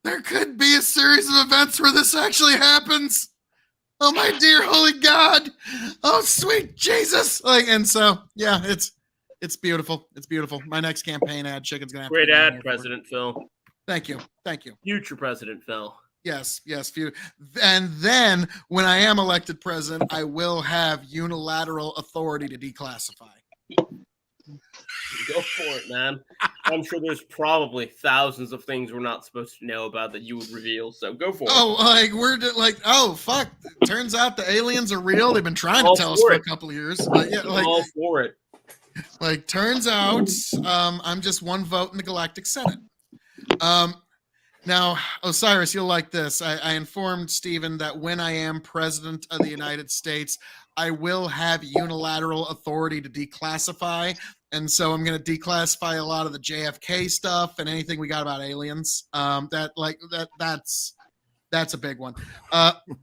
there could be a series of events where this actually happens. Oh, my dear holy God. Oh, sweet Jesus. And so, yeah, it's beautiful. It's beautiful. My next campaign ad, Chicken's going to have great to ad, President Phil. Thank you. Future President Phil. Yes. And then when I am elected president, I will have unilateral authority to declassify. Go for it, man. I'm sure there's probably thousands of things we're not supposed to know about that you would reveal. So go for it. Oh, fuck. Turns out the aliens are real. They've been trying to tell us for a couple of years. But yeah, all for it. Turns out I'm just one vote in the Galactic Senate. Now, Osiris, you'll like this. I informed Stephen that when I am president of the United States, I will have unilateral authority to declassify. And so I'm going to declassify a lot of the JFK stuff and anything we got about aliens. That's That's a big one.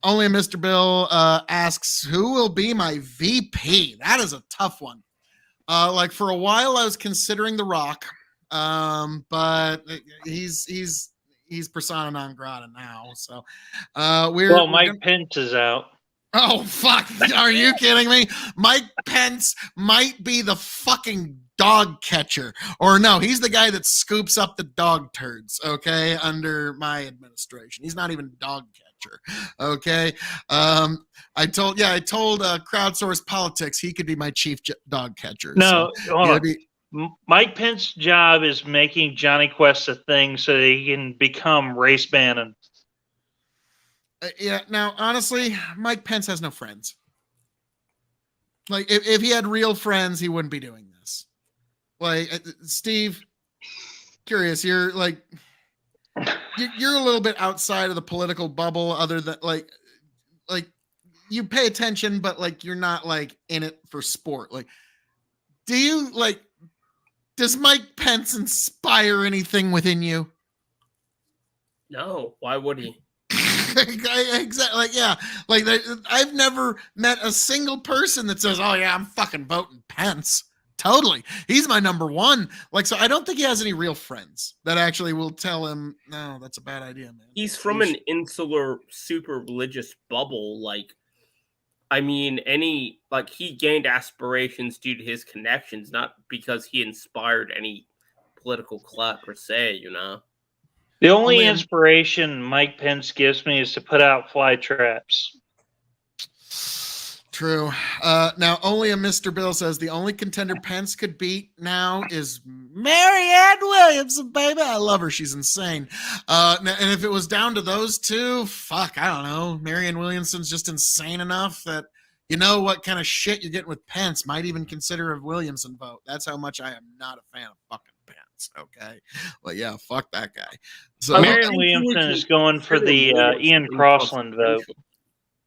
Only Mr. Bill asks, who will be my VP? That is a tough one. Like for a while, I was considering The Rock, but he's persona non grata now. So Mike Pence is out. Oh fuck! Are you kidding me? Mike Pence might be the fucking dog catcher, or no, he's the guy that scoops up the dog turds. Okay, under my administration, he's not even dog catcher. Okay, I told Crowdsource Politics he could be my chief dog catcher. No, so hold on. Mike Pence's job is making Johnny Quest a thing so that he can become Race Bannon. Yeah. Now, honestly, Mike Pence has no friends. Like, if he had real friends, he wouldn't be doing this. Like, Steve, curious, you're like, you're a little bit outside of the political bubble. Other than like you pay attention, but like you're not like in it for sport. Like, does Mike Pence inspire anything within you? No. Why would he? Exactly. Like, yeah. Like, I've never met a single person that says, "Oh yeah, I'm fucking voting Pence." Totally, he's my number one. Like, so I don't think he has any real friends that actually will tell him, "No, that's a bad idea, man." He's from an insular, super religious bubble. Like, I mean, he gained aspirations due to his connections, not because he inspired any political clout per se. You know. The only inspiration Mike Pence gives me is to put out fly traps. True. Now, only a Mr. Bill says the only contender Pence could beat now is Marianne Williamson, baby. I love her. She's insane. And if it was down to those two, fuck, I don't know. Marianne Williamson's just insane enough that you know what kind of shit you're getting with Pence. Might even consider a Williamson vote. That's how much I am not a fan of fucking Pence. Okay. Well, yeah, fuck that guy. So Marianne Williamson is going for the Ian Crossland vote.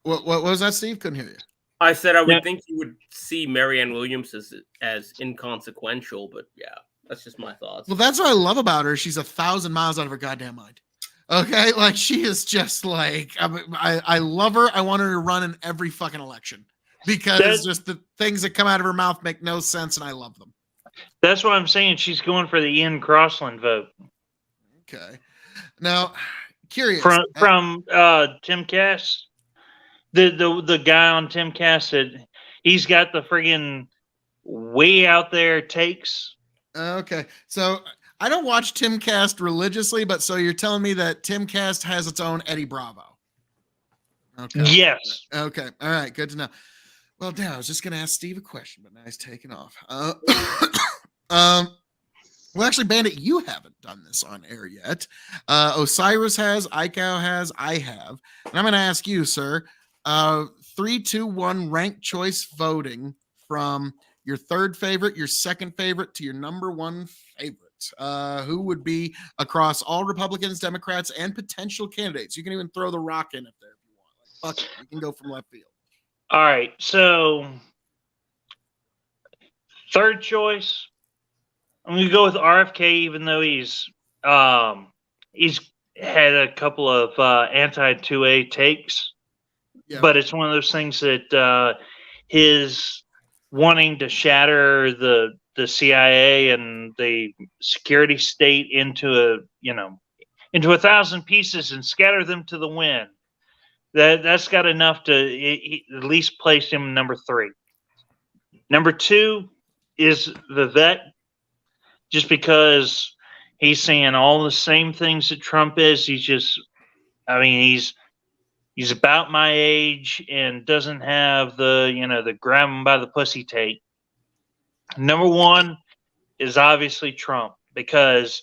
What was that, Steve? Couldn't hear you. I said I would think you would see Marianne Williams as inconsequential, but yeah, that's just my thoughts. Well, that's what I love about her. She's 1,000 miles out of her goddamn mind. Okay, like she is just like I love her. I want her to run in every fucking election because just the things that come out of her mouth make no sense, and I love them. That's what I'm saying. She's going for the Ian Crossland vote. Okay, now curious from Tim Cass. The guy on Tim Cass said he's got the friggin' way out there takes. Okay, so I don't watch Timcast religiously, but so you're telling me that Timcast has its own Eddie Bravo? Okay. Yes. Okay. All right. Good to know. Well, damn, I was just gonna ask Steve a question, but now he's taking off. Well, actually, Bandit, you haven't done this on air yet. Osiris has, Iko has, I have, and I'm gonna ask you, sir. 3, 2, 1 ranked choice voting from your third favorite, your second favorite to your number one favorite. Who would be across all Republicans, Democrats, and potential candidates? You can even throw The Rock in it there if you want. Like, fuck it, you can go from left field. All right, so third choice, I'm gonna go with RFK, even though he's had a couple of anti-2A takes. Yeah. But it's one of those things that his wanting to shatter the CIA and the security state into 1,000 pieces and scatter them to the wind. That's got enough to at least place him number 3. Number 2 is Vivek, just because he's saying all the same things that Trump is. He's about my age and doesn't have the grab him by the pussy take. Number 1 is obviously Trump, because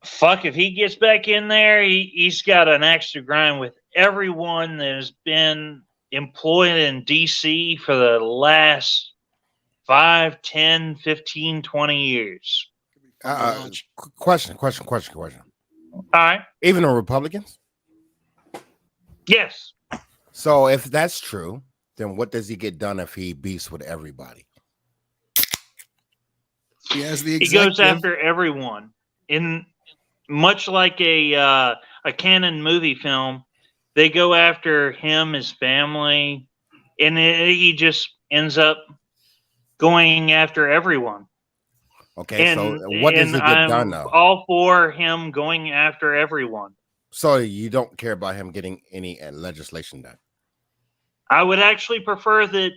fuck, if he gets back in there, he's got an axe to grind with everyone that has been employed in DC for the last 5, 10, 15, 20 years. Question. All right. Even the Republicans? Yes. So if that's true, then what does he get done if he beefs with everybody? He has the He goes after everyone, in much like a a canon movie film, they go after him, his family, and he just ends up going after everyone. Okay, And, so what does he get done though? All for him going after everyone. So you don't care about him getting any legislation done? I would actually prefer that.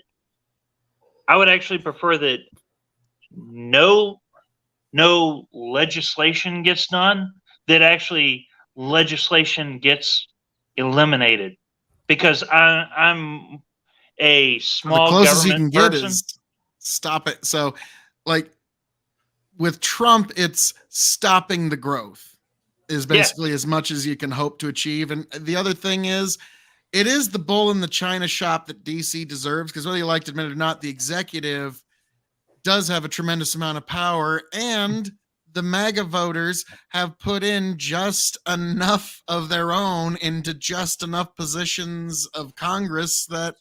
No legislation gets done. That actually legislation gets eliminated, because I'm a small the closest you government can get person. is stop it. So, like with Trump, it's stopping the growth is basically as much as you can hope to achieve. And the other thing is, it is the bull in the china shop that DC deserves, because whether you like to admit it or not, the executive does have a tremendous amount of power, and the MAGA voters have put in just enough of their own into just enough positions of Congress that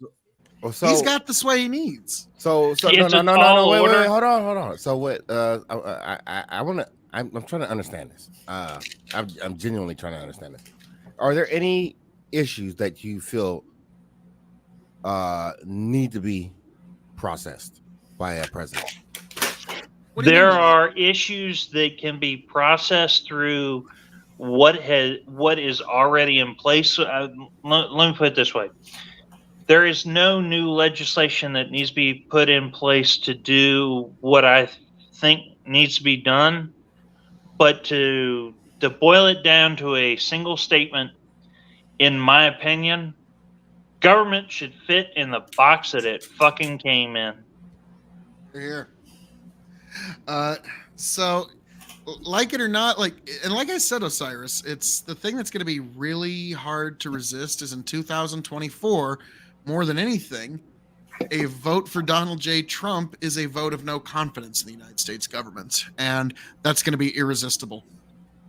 he's got the sway he needs. No, wait, hold on. So what? I'm trying to understand this. I'm genuinely trying to understand this. Are there any issues that you feel need to be processed by a president? There are issues that can be processed through what is already in place. Let me put it this way. There is no new legislation that needs to be put in place to do what I think needs to be done, but to boil it down to a single statement, in my opinion, government should fit in the box that it fucking came in. Here. So, like it or not, like I said, Osiris, it's the thing that's going to be really hard to resist is in 2024, more than anything, a vote for Donald J. Trump is a vote of no confidence in the United States government. And that's going to be irresistible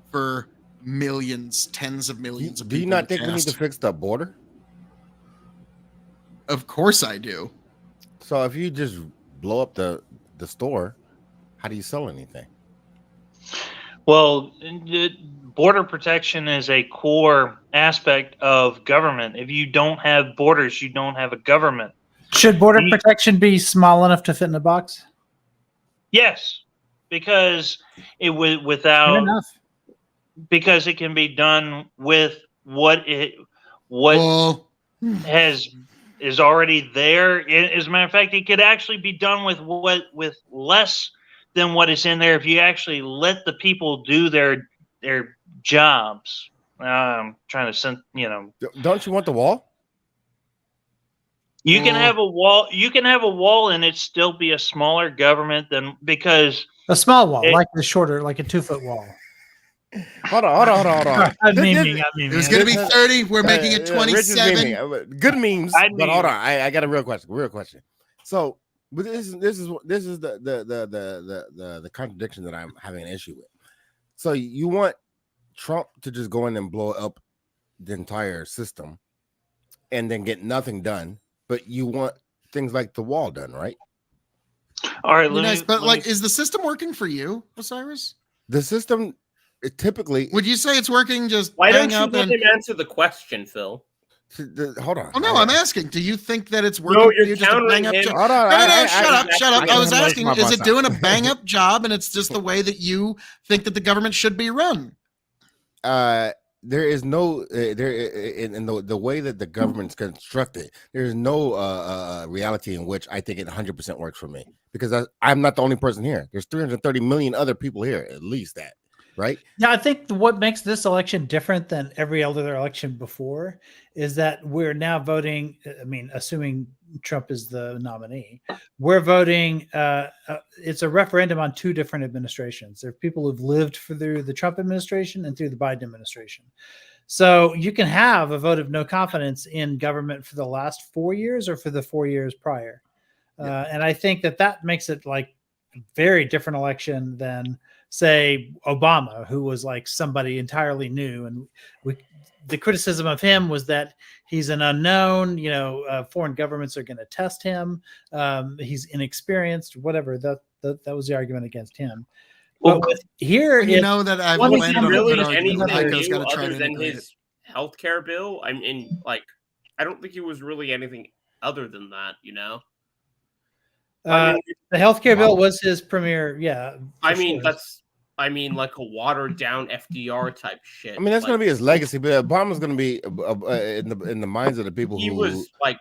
for millions, tens of millions of people. Do you not think we need to fix the border? Of course I do. So if you just blow up the store, how do you sell anything? Well, border protection is a core aspect of government. If you don't have borders, you don't have a government. Should border protection be small enough to fit in a box? Yes, because it because it can be done with what is already there. As a matter of fact, it could actually be done with less than what is in there if you actually let the people do their jobs. I'm trying to Don't you want the wall? You can have a wall. You can have a wall, and it still be a smaller government because a small wall, like a 2-foot wall. Hold on. I'm memeing. It was going to be 30. We're making it 27. Good memes. But hold on, I got a real question. So, but this is the contradiction that I'm having an issue with. So you want Trump to just go in and blow up the entire system, and then get nothing done, but you want things like the wall done, right? All right, is the system working for you, Osiris? The system. It typically, would you say it's working? Just why don't you let him answer the question, Phil? Hold on. Oh no, I'm asking. Do you think that it's working? No, you're countering him. Hold on. No, shut up. I was asking, is it doing a bang up job, and it's just the way that you think that the government should be run? There is no in the way that the government's constructed. There is no reality in which I think it 100% works for me, because I'm not the only person here. There's 330 million other people here, at least that. Right. Yeah, I think what makes this election different than every other election before is that we're now voting. I mean, assuming Trump is the nominee, we're voting. It's a referendum on two different administrations. There are people who've lived through the Trump administration and through the Biden administration. So you can have a vote of no confidence in government for the last 4 years or for the 4 years prior. And I think that makes it like a very different election than, say, Obama, who was like somebody entirely new. And the criticism of him was that he's an unknown, foreign governments are going to test him. He's inexperienced, whatever. That was the argument against him. Well, here, And you know that I've one landed on a really good argument that anything ICO's new got to try other to than integrate it. his healthcare bill. I mean, like, I don't think it was really anything other than that. You know. I mean, the healthcare bill was his premier. Yeah. I mean, like a watered down FDR type shit. I mean, that's like, going to be his legacy, but Obama's going to be in the minds of the people he who was like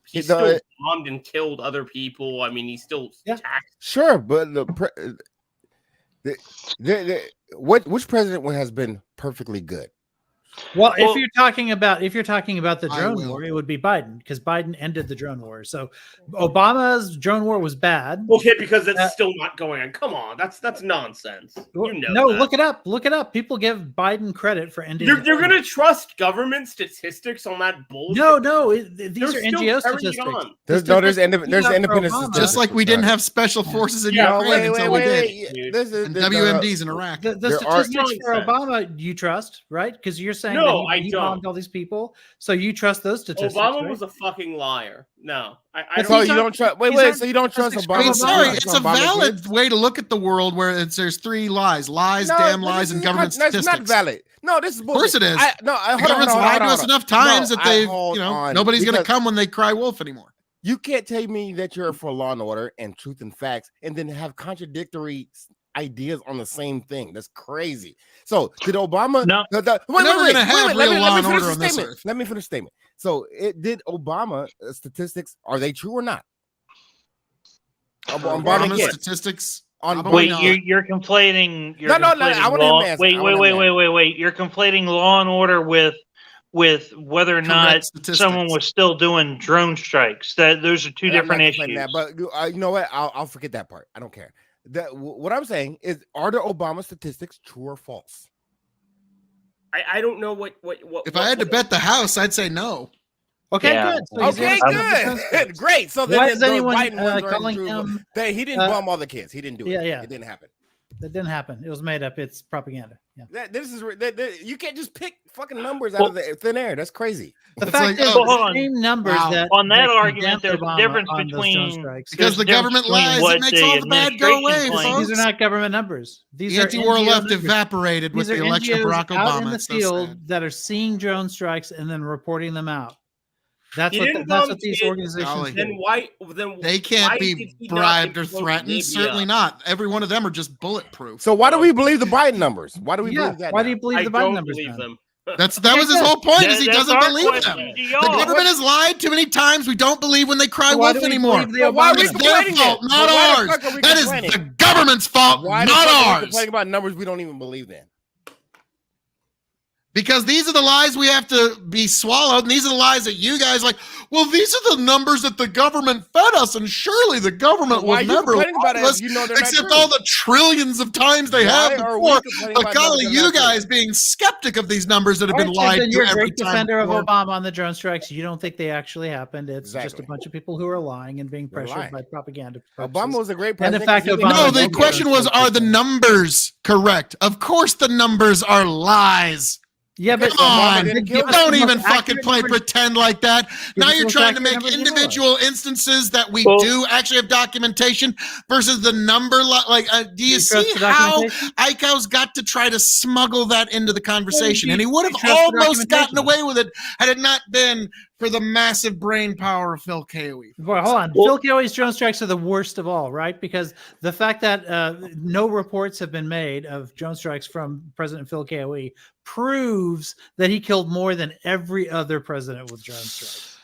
he It- still the- bombed and killed other people. I mean, he still taxed. Sure, but which president has been perfectly good? Well, if you're talking about the I drone will. war, it would be Biden, because Biden ended the drone war. So Obama's drone war was bad. Okay, because it's still not going on. Come on, that's nonsense. You know No, that. look it up. Look it up. People give Biden credit for ending. You're the drone gonna war. trust government statistics on that bullshit? No. These They're are still NGO carrying it statistics. on. There's independent statistics. Just like we didn't have special forces in Ukraine until we did. And WMDs in Iraq. The There are- statistics for Obama, you trust, right? Because you're saying No, that he bombed all these people, so you trust those statistics. Obama right? was a fucking liar. No, I But So don't. you don't trust? Wait. So you don't trust Obama? I mean, sorry, because it's a Obama valid did? way to look at the world where there's three lies, damn but lies, this and is government not- statistics. That's not valid. No, this is Of course bullshit. it is. Hold The on, government's hold on, lied to hold us on. enough times No, that they've, hold on, nobody's going to because come when they cry wolf anymore. You can't tell me that you're for law and order and truth and facts, and then have contradictory ideas on the same thing. That's crazy. So did Obama? No. Wait, We're never going to have real law and order on this statement. earth. Let me finish the statement. So did Obama statistics, are they true or not? Obama's statistics. Wait, you're conflating. No, I want him to answer. Wait. You're conflating law and order with whether or not someone was still doing drone strikes. Those are two different issues. But you know what? I'll forget that part. I don't care. What I'm saying is, are the Obama statistics true or false? I don't know what. If I had to bet the house, I'd say no. Okay, Yeah. good. So Good. Great. So why then is anyone Biden ones are calling true. him? He didn't bomb all the kids. He didn't do it. Yeah. It didn't happen. That didn't happen. It was made up. It's propaganda. Yeah. You can't just pick fucking numbers out of the thin air. That's crazy. The It's fact like, is, oh, the same numbers that on that that argument, condemned there's a Obama difference on those drone between strikes. Because the government lies, it makes all the bad go away, folks. These are not government numbers. These The are anti-war NGO left numbers. evaporated with These the are election of NGOs Barack out in Obama. the It's so field sad. that are seeing drone strikes and then reporting them out. That's He what didn't that's bomb what these kids. organizations Golly. do. Then why? Then They why can't did be he not bribed or implode threatened. Libya? Certainly not. Every one of them are just bulletproof. So why do we believe the Biden numbers? Why do we believe that? Why now? do you believe I the Biden don't numbers? believe then? them. That was his whole point. Is he That's doesn't our believe question them. to The y'all. government has lied too many times. We don't believe when they cry Why wolf do we anymore. believe the Well, why are we It's Obama? their complaining fault, then? not Well, why the ours. fuck are we That is complaining? the government's fault, Why the not fuck are we ours. complaining about numbers we don't even believe in? Because these are the lies we have to be swallowed, and these are the lies that you guys like. Well, these are the numbers that the government fed us, and surely the government Why are will you never complaining about lie it to if us, you know they're not except true? all the trillions of times they have Why are we before. complaining But about golly, numbers that are you not true? guys being skeptic of these numbers that have All been right, so lied then to you're a every great time defender of before. Obama on the drone strikes. You don't think they actually happened. It's just a Exactly. bunch of people who are lying and being They're pressured lying. by propaganda purposes. Obama was a great And in president. fact, 'cause he didn't Obama No, do the it. question was, are the numbers correct? Of course the numbers are lies. Yeah, but Come on, didn't kill don't the even most fucking accurate play numbers. pretend like that. Now us the you're most trying to accurate make numbers you know of. individual instances that we Well- do actually have documentation versus the number. Do you You trust see the how documentation? Icao's got to try to smuggle that into the conversation? And he would you have trust the almost gotten documentation? away with it had it not been for the massive brain power of Phil Coe. Boy, hold on. Well- Phil Coe's drone strikes are the worst of all, right? Because the fact that no reports have been made of drone strikes from President Phil Coe proves that he killed more than every other president with drone strikes.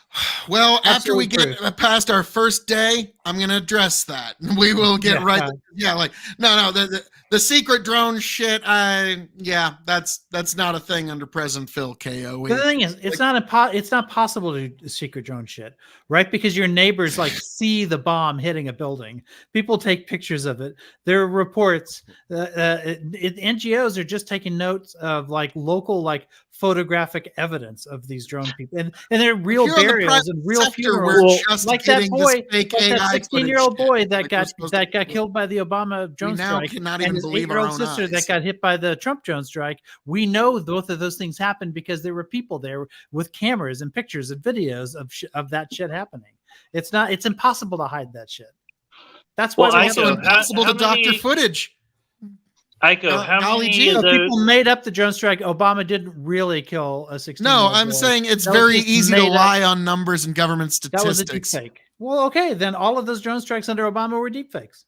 Well, after we Absolute get past our first day, I'm going to address that. We will get right. Yeah, like no, the secret drone shit. That's not a thing under President Phil Coe. The thing is, it's not possible to do secret drone shit, right? Because your neighbors like see the bomb hitting a building. People take pictures of it. There are reports. NGOs are just taking notes of like local like photographic evidence of these drone people, and they're real Here on the burials private and real sector, funerals. we're just Like that getting boy, this fake like that AI 16-year-old footage boy shit, that like we're got supposed to got killed by the Obama drone now strike, cannot and even his believe our 8-year-old own sister eyes. that got hit by the Trump drone strike. We know both of those things happened because there were people there with cameras and pictures and videos of that shit happening. It's impossible to hide that shit. That's why Well, we It's have also Ico, impossible how to doctor many- footage. Aiko, how golly many gee. of So those? people made up the drone strike. Obama didn't really kill a 16. No, I'm saying it's That was very just easy to made up. lie on numbers and government That was a deep statistics. fake. Well, okay, then all of those drone strikes under Obama were deep fakes.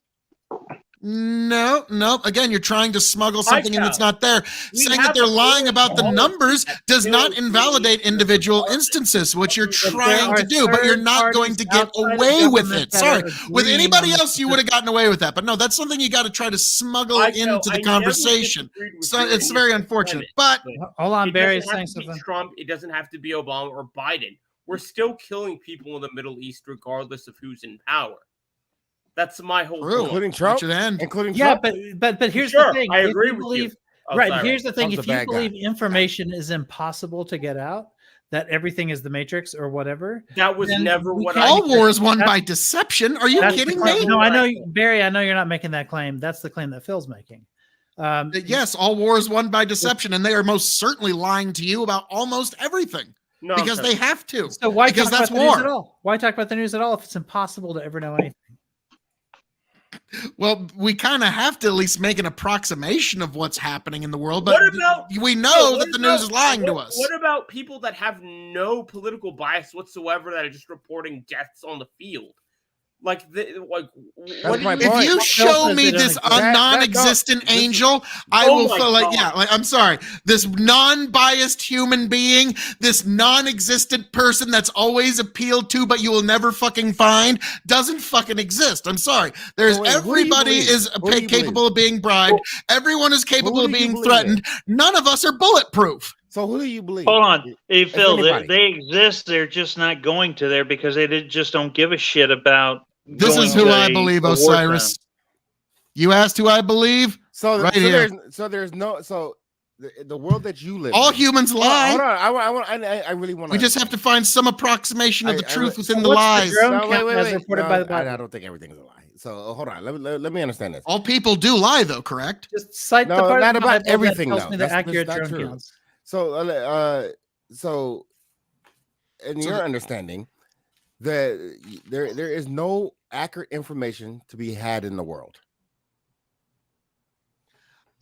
No. Again, you're trying to smuggle something in that's not there. We Saying that have they're a lying whole about the policy numbers that does still not is invalidate really individual garbage. instances, which you're But there trying to are do, but you're third not going parties to get outside of away with government it. that Sorry. are With agreeing anybody on else, you would have gotten away with that. But no, that's something you got to try to smuggle into the conversation. So it's very unfortunate. But Hold on, It Barry's doesn't have saying to be something. Trump. It doesn't have to be Obama or Biden. We're still killing people in the Middle East regardless of who's in power. That's my whole True. point. Including Trump? should end. Including Yeah, Trump? but here's Sure, the thing. I If agree you with believe, you. Oh, right, sorry. here's the thing. Trump's If a you bad guy. believe information is impossible to get out, that everything is the Matrix or whatever, That was then never we what can't- I all war is won That's- by deception. Are you that's the kidding claim. me? No, I know, What I said. Barry. I know you're not making that claim. That's the claim that Phil's making. Yes, all war is won by deception, and they are most certainly lying to you about almost everything No, because okay. they have to. So why Because talk that's about the news war. at all? Why talk about the news at all if it's impossible to ever know anything? Well, we kind of have to at least make an approximation of what's happening in the world, but What about- we know What that the news about- is lying to what- us. What about people that have no political bias whatsoever that are just reporting deaths on the field? Like, what do my you? point. If you Phil show says me they don't this exist. non-existent this is- angel, I Oh will my feel like, God. yeah, like I'm sorry, this non-biased human being, this non-existent person that's always appealed to, but you will never fucking find, doesn't fucking exist. I'm sorry. There's So wait, who do you everybody believe? is Who do you capable of being bribed. Everyone is capable Who of do you being believe threatened. None of us are bulletproof. So who do you believe? Hold on. Hey, Phil, anybody. they exist. They're just not going to there because just don't give a shit about. This going is who to I a believe, war Osiris. zone. You asked who I believe? So, Right so here. the world that you live All in. humans lie. Hold on. I really want to. We just have to find some approximation of the truth within the What's lies. the drone No, count as wait. reported No, by the I Bible? don't think everything's a lie. So hold on. Let me understand this. All people do lie, though, correct? Just cite the No, part not of the about Bible that everything, tells though. me the That's accurate not drone true. counts. So in So your the- understanding, there is no accurate information to be had in the world.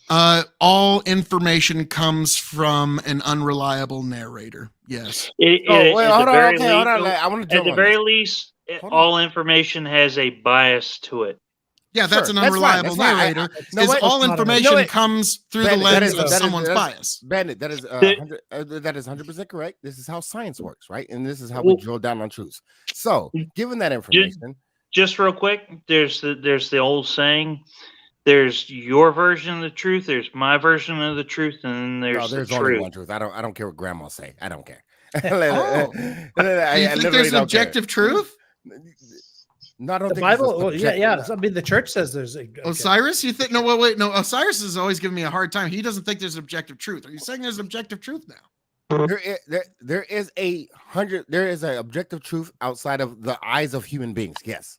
All information comes from an unreliable narrator. Yes. Wait, hold on. Okay, hold on. I want to At jump the on very this. least, Hold on. all information has a bias to it. Yeah, that's Sure, an that's fine, unreliable that's fine. narrator. No, is wait. all It's not information No, wait. comes through the Bandit, lens of someone's that's- bias. Bandit, that is The- that is 100% correct. This is how science works, right? And this is how we drill down on truths. So, given that information, Just real quick, there's the old saying. There's your version of the truth. There's my version of the truth, and then there's the only truth. one truth. I don't care what grandma say. I don't care. Oh. Do you think there's an objective truth? No, I don't The think it's Bible, well, objective. yeah. I mean, the church says there's a. okay. Osiris, you think? No, wait. No, Osiris is always giving me a hard time. He doesn't think there's objective truth. Are you saying there's objective truth now? There is an objective truth outside of the eyes of human beings. Yes,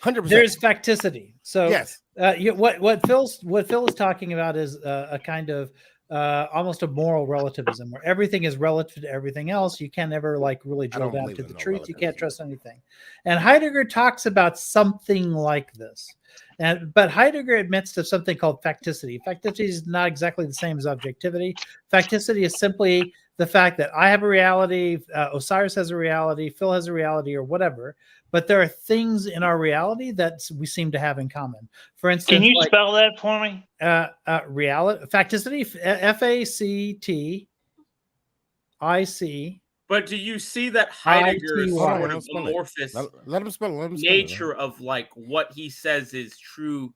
100%. There's facticity. So yes, what Phil is talking about is a kind of almost a moral relativism where everything is relative to everything else. You can never like really drill don't down believe to in the no truth. You relativism. can't trust anything. And Heidegger talks about something like this. But Heidegger admits to something called facticity. Facticity is not exactly the same as objectivity. Facticity is simply the fact that I have a reality, Osiris has a reality, Phil has a reality, or whatever. But there are things in our reality that we seem to have in common. For instance, Can you spell that for me? Reality, facticity, Factic. But do you see that Heidegger is ITY. sort of amorphous let him spell. Let him spell. nature of like what he says is true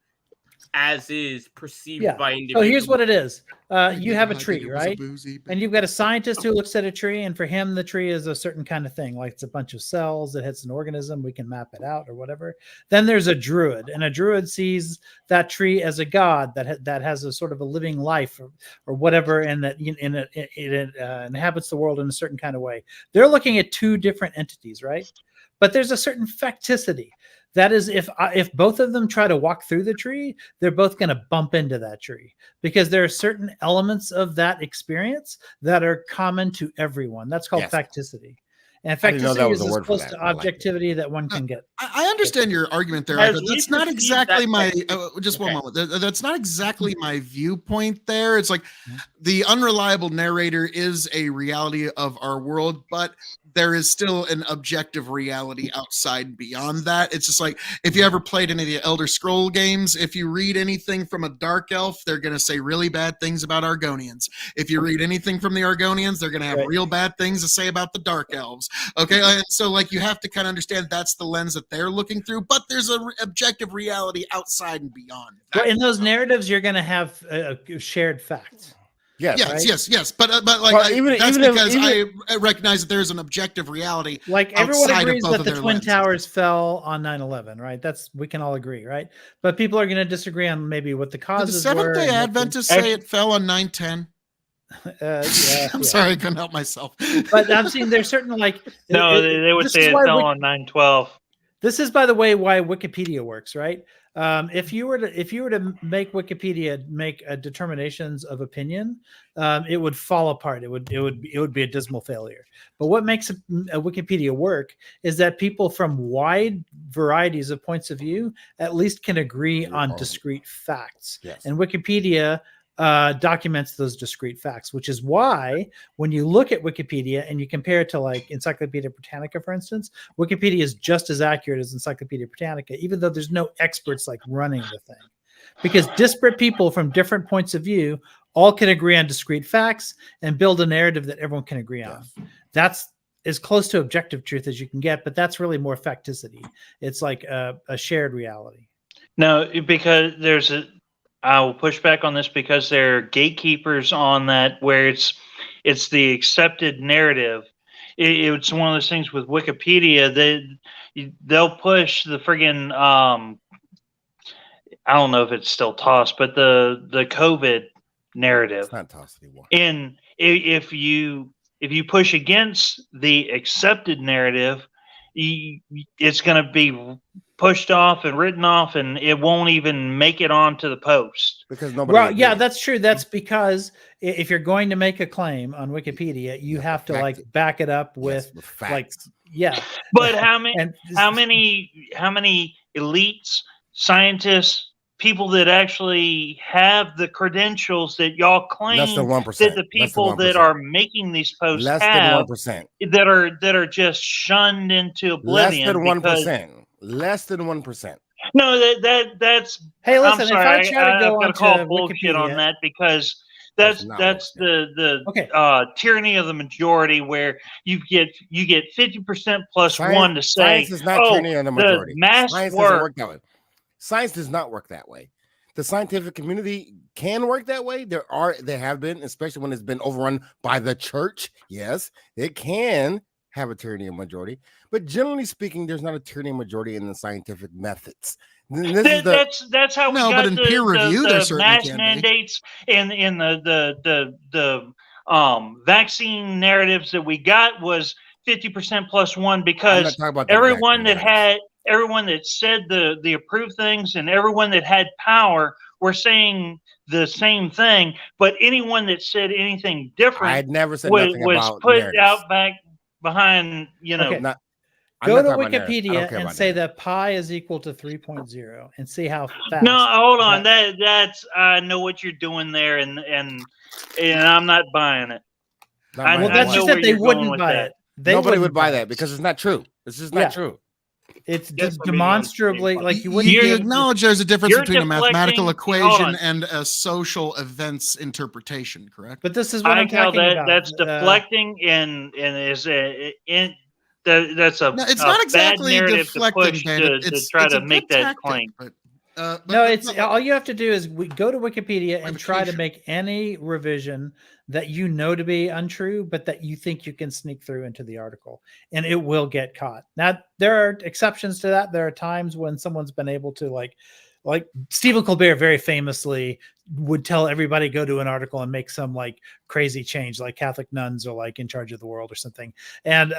as is perceived Yeah. by So individuals? here's what it is. You I have a think tree, it was a right? boozy- And you've got a scientist who looks at a tree, and for him, the tree is a certain kind of thing, like it's a bunch of cells that hits an organism. We can map it out or whatever. Then there's a druid, and a druid sees that tree as a god that has a sort of a living life or whatever, and that it inhabits the world in a certain kind of way. They're looking at two different entities, right? But there's a certain facticity. That is, if both of them try to walk through the tree, they're both going to bump into that tree because there are certain elements of that experience that are common to everyone. That's called Yes. facticity. And didn't know that facticity was is a as word for close that, to but I like it. objectivity that one can get. I understand your argument there. As Ida. we That's not perceive exactly that my technique- just one Okay. moment. That's not exactly my viewpoint there. It's like Mhm. the unreliable narrator is a reality of our world, but there is still an objective reality outside and beyond that. It's just like if you ever played any of the Elder Scroll games, if you read anything from a dark elf, they're going to say really bad things about Argonians. If you read anything from the Argonians, they're going to have Right. real bad things to say about the dark elves. Okay, and so like you have to kind of understand that's the lens that they're looking through, but there's an objective reality outside and beyond. Well, in those So- narratives, you're going to have shared facts. Yes. Yes, right? yes, but like Well, that's even because if- I recognize that there's an objective reality. Like everyone outside of agrees both that of the their Twin lenses. Towers fell on 9/11, right? We can all agree, right? But people are going to disagree on maybe what the Did the causes Seventh were. Day and what the- Adventists say it fell on 9/10? yeah, I'm yeah. sorry, I couldn't help myself. But I'm saying there's certain like No, they would this say is it why fell Wik- on 9/12. This is, by the way, why Wikipedia works, right? If you were to make Wikipedia make determinations of opinion, it would fall apart. It would be a dismal failure. But what makes a Wikipedia work is that people from wide varieties of points of view at least can agree on discrete facts. Yes. And Wikipedia documents those discrete facts, which is why when you look at Wikipedia and you compare it to like Encyclopedia Britannica, for instance, Wikipedia is just as accurate as Encyclopedia Britannica, even though there's no experts like running the thing. Because disparate people from different points of view all can agree on discrete facts and build a narrative that everyone can agree on. That's as close to objective truth as you can get, but that's really more facticity. It's like a shared reality. No, because I will push back on this because there are gatekeepers on that where it's the accepted narrative. It's one of those things with Wikipedia that they'll push the friggin' I don't know if it's still tossed, but the COVID narrative. It's not tossed anymore. And if you push against the accepted narrative, it's going to be pushed off and written off, and it won't even make it onto the post because nobody. Well, yeah, that's true. That's because if you're going to make a claim on Wikipedia, you have to like back it up with facts. Like, yeah. But how many elites, scientists, people that actually have the credentials that y'all claim Less than 1%. that the people that are making these posts less have than 1%. that are just shunned into oblivion. Less than 1%. Less than 1%. No, that's. Hey, listen. I'm sorry, if I try to go I've got to onto call bullshit Wikipedia on that because that's the tyranny of the majority, where you get 50% plus one to say, science is not tyranny of the majority. Mass science work. doesn't work that way. Science does not work that way. The scientific community can work that way. There have been, especially when it's been overrun by the church. Yes, it can have a tyranny of majority, but generally speaking, there's not a tyranny of majority in the scientific methods. That's how we got but in peer review, there the certainly mass can be. mandates and in the vaccine narratives that we got was 50% plus one, because everyone that said the approved things and everyone that had power were saying the same thing, but anyone that said anything different, I'd never said was nothing about put narratives. out back behind, Okay. Go to Wikipedia and say that pi is equal to 3.0 and see how fast. No, hold on. That's I know what you're doing there, and I'm not buying it. Well, that's just that they wouldn't buy it. Nobody would buy that because it's not true. It's just not true. It's demonstrably like you wouldn't. You acknowledge there's a difference between a mathematical deflecting- equation and a social events interpretation, correct? But this is what I'm talking about. That's deflecting and is that's a No, it's not exactly bad narrative deflecting, to push David. to try it's to a make good that tactic, claim. But no, it's all you have to do is go to Wikipedia and try to make any revision that you know to be untrue, but that you think you can sneak through into the article, and it will get caught. Now, there are exceptions to that. There are times when someone's been able to like Stephen Colbert very famously would tell everybody go to an article and make some like crazy change, like Catholic nuns are like in charge of the world or something. And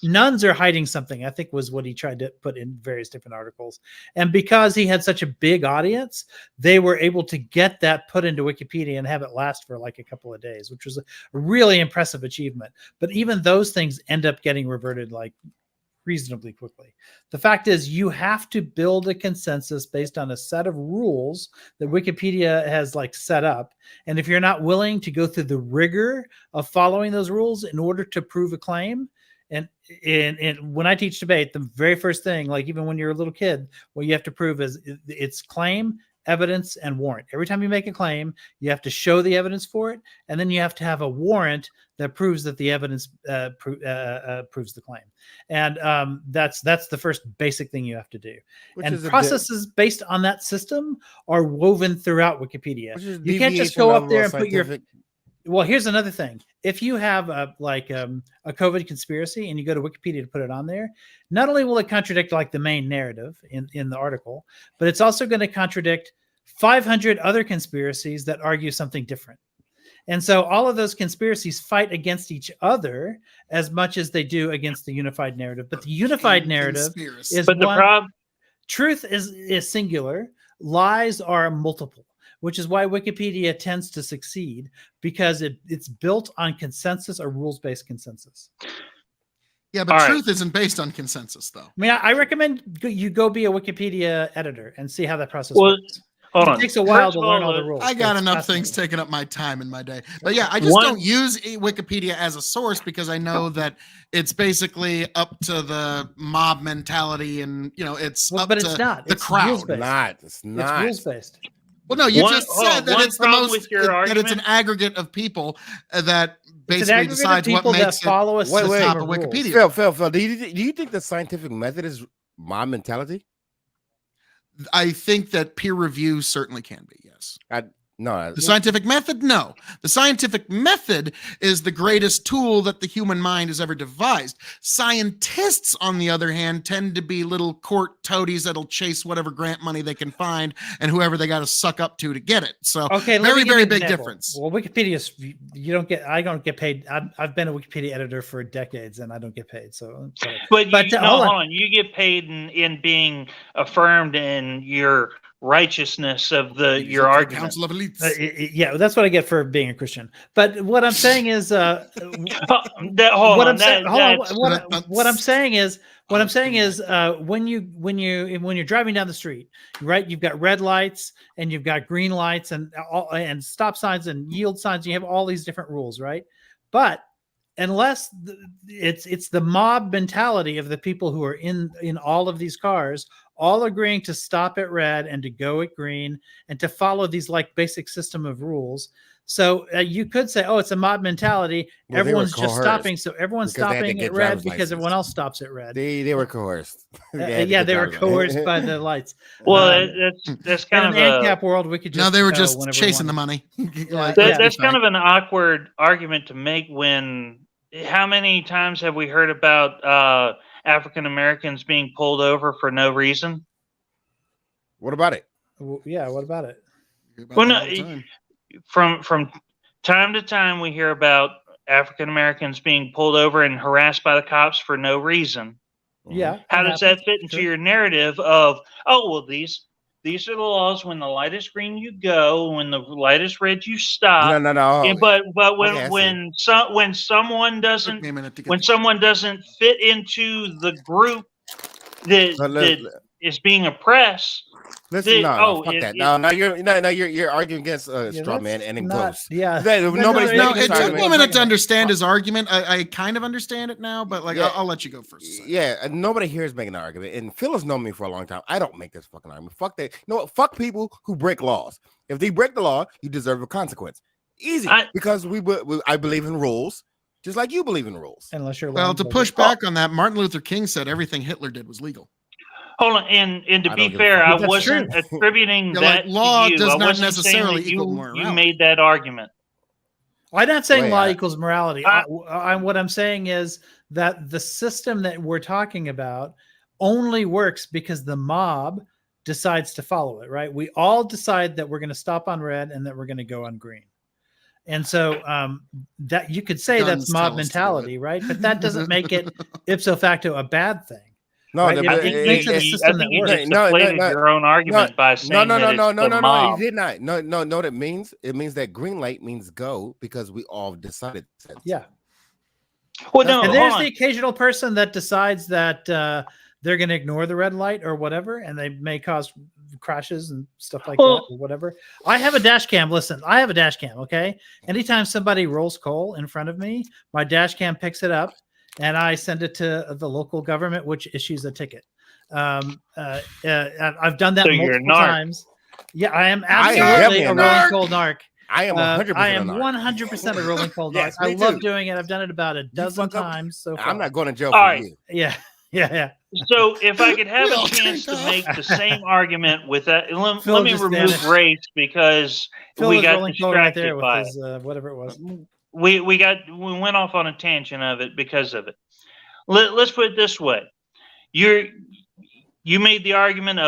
nuns are hiding something, I think was what he tried to put in various different articles. And because he had such a big audience, they were able to get that put into Wikipedia and have it last for like a couple of days, which was a really impressive achievement. But even those things end up getting reverted like reasonably quickly. The fact is, you have to build a consensus based on a set of rules that Wikipedia has like set up. And if you're not willing to go through the rigor of following those rules in order to prove a claim, and when I teach debate, the very first thing, like even when you're a little kid, what you have to prove is it's claim, evidence, and warrant. Every time you make a claim, you have to show the evidence for it, and then you have to have a warrant that proves that the evidence proves the claim. And that's the first basic thing you have to do. And processes based on that system are woven throughout Wikipedia. You can't just go up there and put your... Well, here's another thing. If you have a COVID conspiracy and you go to Wikipedia to put it on there, not only will it contradict like the main narrative in the article, but it's also going to contradict 500 other conspiracies that argue something different. And so all of those conspiracies fight against each other as much as they do against the unified narrative. But the unified narrative is truth is singular, lies are multiple, which is why Wikipedia tends to succeed, because it's built on consensus or rules-based consensus. Yeah, but truth isn't based on consensus, though. I mean, I recommend you go be a Wikipedia editor and see how that process works. It takes a while to learn all the rules. I got enough things taking up my time in my day. But yeah, I just don't use Wikipedia as a source because I know that it's basically up to the mob mentality and, it's up to the crowd. It's not. It's rules-based. Well, no, you just said that it's that it's an aggregate of people that basically decides what makes follow it the top of Wikipedia. Phil, do you think the scientific method is mob mentality? I think that peer review certainly can be, yes. No. The scientific method? No. The scientific method is the greatest tool that the human mind has ever devised. Scientists, on the other hand, tend to be little court toadies that'll chase whatever grant money they can find and whoever they got to suck up to get it. So very, very big difference. Well, Wikipedia, I don't get paid. I've been a Wikipedia editor for decades and I don't get paid. But hold on. You get paid in being affirmed in your righteousness of your argument. Council of Elites. Yeah, that's what I get for being a Christian. But what I'm saying is, what I'm saying is, when you're driving down the street, right? You've got red lights and you've got green lights and stop signs and yield signs. You have all these different rules, right? But unless it's the mob mentality of the people who are in all of these cars, all agreeing to stop at red and to go at green and to follow these like basic system of rules. So you could say, oh, it's a mob mentality. Well, everyone's just stopping. So everyone's stopping at red because everyone else stops at red. They were coerced. They were coerced by the lights. Well, that's kind of an ANCAP world. We could just they were just chasing the money. That's kind of an awkward argument to make when. How many times have we heard about African Americans being pulled over for no reason? What about it? Yeah, what about it? From time to time, we hear about African Americans being pulled over and harassed by the cops for no reason. Yeah. How does that fit into your narrative of, oh, well, these are the laws. When the light is green, you go. When the light is red, you stop. No. But when someone doesn't fit into the group that is being oppressed. Listen, fuck that. You're arguing against straw man and enclosed. Yeah, it took me a minute to understand his argument. I kind of understand it now, but I'll let you go first. Yeah, nobody here is making an argument, and Phil has known me for a long time. I don't make this fucking argument. Fuck that. No, fuck people who break laws. If they break the law, you deserve a consequence. Easy, because I believe in rules, just like you believe in rules. Unless you're to push back on that, Martin Luther King said everything Hitler did was legal. Hold on, and to be fair, I wasn't attributing that law to you. does I not wasn't necessarily saying equal that morality. you made that argument. I'm not saying law equals morality. What I'm saying is that the system that we're talking about only works because the mob decides to follow it, right? We all decide that we're going to stop on red and that we're going to go on green. And so that you could say Guns that's mob tell us to do mentality, right? But that doesn't make it ipso facto a bad thing. No, Right? the- I It think makes you, a I system think that you works. just No, no, deflated no, your own argument by saying that it's the no. mob. He did not. No. What it means? It means that green light means go because we all decided. Yeah. Well, no, And hold there's on. the occasional person that decides that they're going to ignore the red light or whatever, and they may cause crashes and stuff like that or whatever. I have a dash cam. Listen, I have a dash cam. Okay. Anytime somebody rolls coal in front of me, my dash cam picks it up and I send it to the local government, which issues a ticket. I've done that So you're a multiple narc. times. Yeah, I am I am absolutely definitely a a rolling narc. coal narc. I am 100%. I am a narc. 100% a rolling coal narc. Yes, I me love too. doing it. I've done it about a dozen fuck up- times so far. I'm not going to jail All for right. you. Yeah, yeah. So if I could have We a all chance take to off. make the same argument with that, let Phil me just remove vanished. race because Phil we was got rolling coal right there distracted with by his whatever it was. it. We went off on a tangent of it because of it. Let's put it this way: you made the argument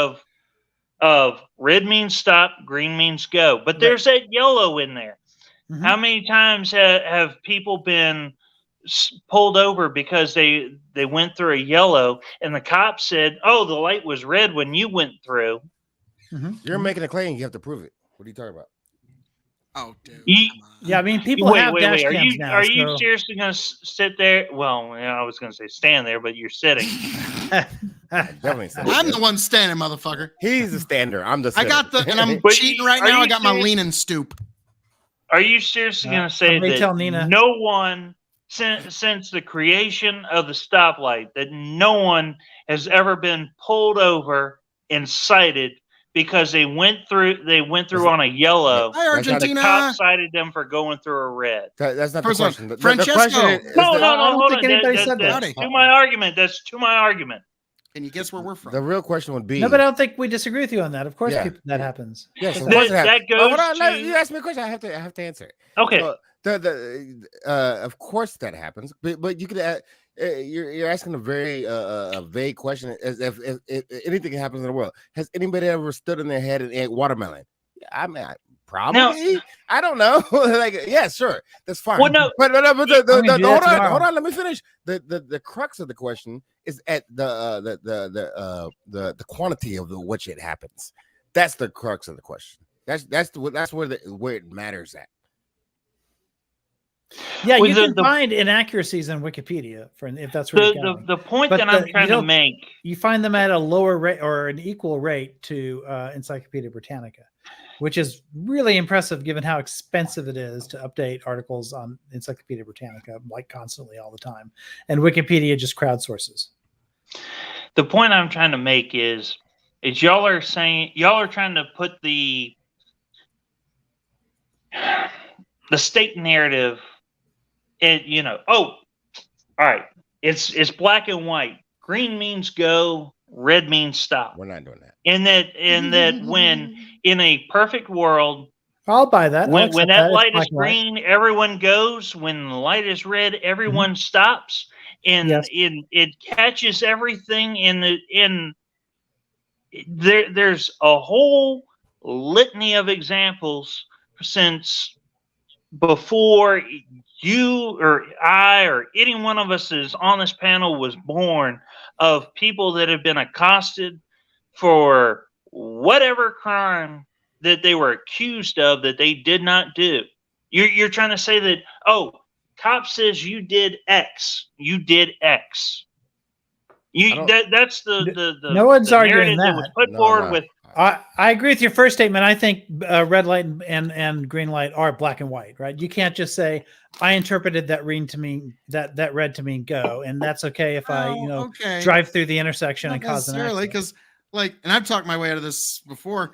of red means stop, green means go, but there's that yellow in there. Mhm. How many times have people been pulled over because they went through a yellow and the cop said, "Oh, the light was red when you went through." You're making a claim. You have to prove it. What are you talking about? Oh, dude. You- Come on. Yeah, I mean, people have dash Are cams you now. are you so- seriously going to sit there? Well, I was going to say stand there, but you're sitting. Definitely. said I'm that. the one standing, motherfucker. He's a stander. I'm the. I got the, and I'm But cheating you- right are now. I you got my serious? lean and stoop. Are you seriously going to say somebody tell that Nina. no one since the creation of the stoplight that no one has ever been pulled over and cited because they went through on a yellow? Hi, That's not The Argentina. cop cited them for going through a red. That's not First the one, question. The Francesco. question is No, the, no, I don't hold think on. anybody said that. That's to my argument. That's to my argument. Can you guess where we're from? the real question would be. No, but I don't think we disagree with you on that. Of course, Yeah. that happens. Yes, of That- course it that happens. goes Hold on, to- you asked me a question. I have to answer it. Okay. So, of course that happens, but you could you're asking a very vague question as if anything happens in the world. Has anybody ever stood in their head and ate watermelon? I mean, probably. I don't know. Like, yeah, sure, that's fine. Well, no, but I'm gonna do that hold tomorrow. on. Let me finish. The crux of the question is at the quantity of which it happens. That's the crux of the question. That's where it matters at. Yeah, Well, you the- can find inaccuracies in Wikipedia if that's where you're going. the point But that I'm you trying to don't- make. You find them at a lower rate or an equal rate to Encyclopedia Britannica, which is really impressive given how expensive it is to update articles on Encyclopedia Britannica like constantly all the time. And Wikipedia just crowdsources. The point I'm trying to make is y'all are trying to put the state narrative in, all right, it's black and white. Green means go, red means stop. We're not doing that. And that when in a perfect world, I'll buy that. when that light is It's black and white. green, everyone goes. When the light is red, everyone stops. And Yes. it catches everything there's a whole litany of examples since before you or I or any one of us is on this panel was born, of people that have been accosted for whatever crime that they were accused of that they did not do. You're trying to say that, oh, cop says you did X. You did X. That's the No one's the arguing narrative was that. put No, forward no. with. I agree with your first statement. I think red light and green light are black and white, right? You can't just say I interpreted that red to mean go, and that's okay if I okay. drive through the intersection Not and cause an necessarily, accident. because and I've talked my way out of this before.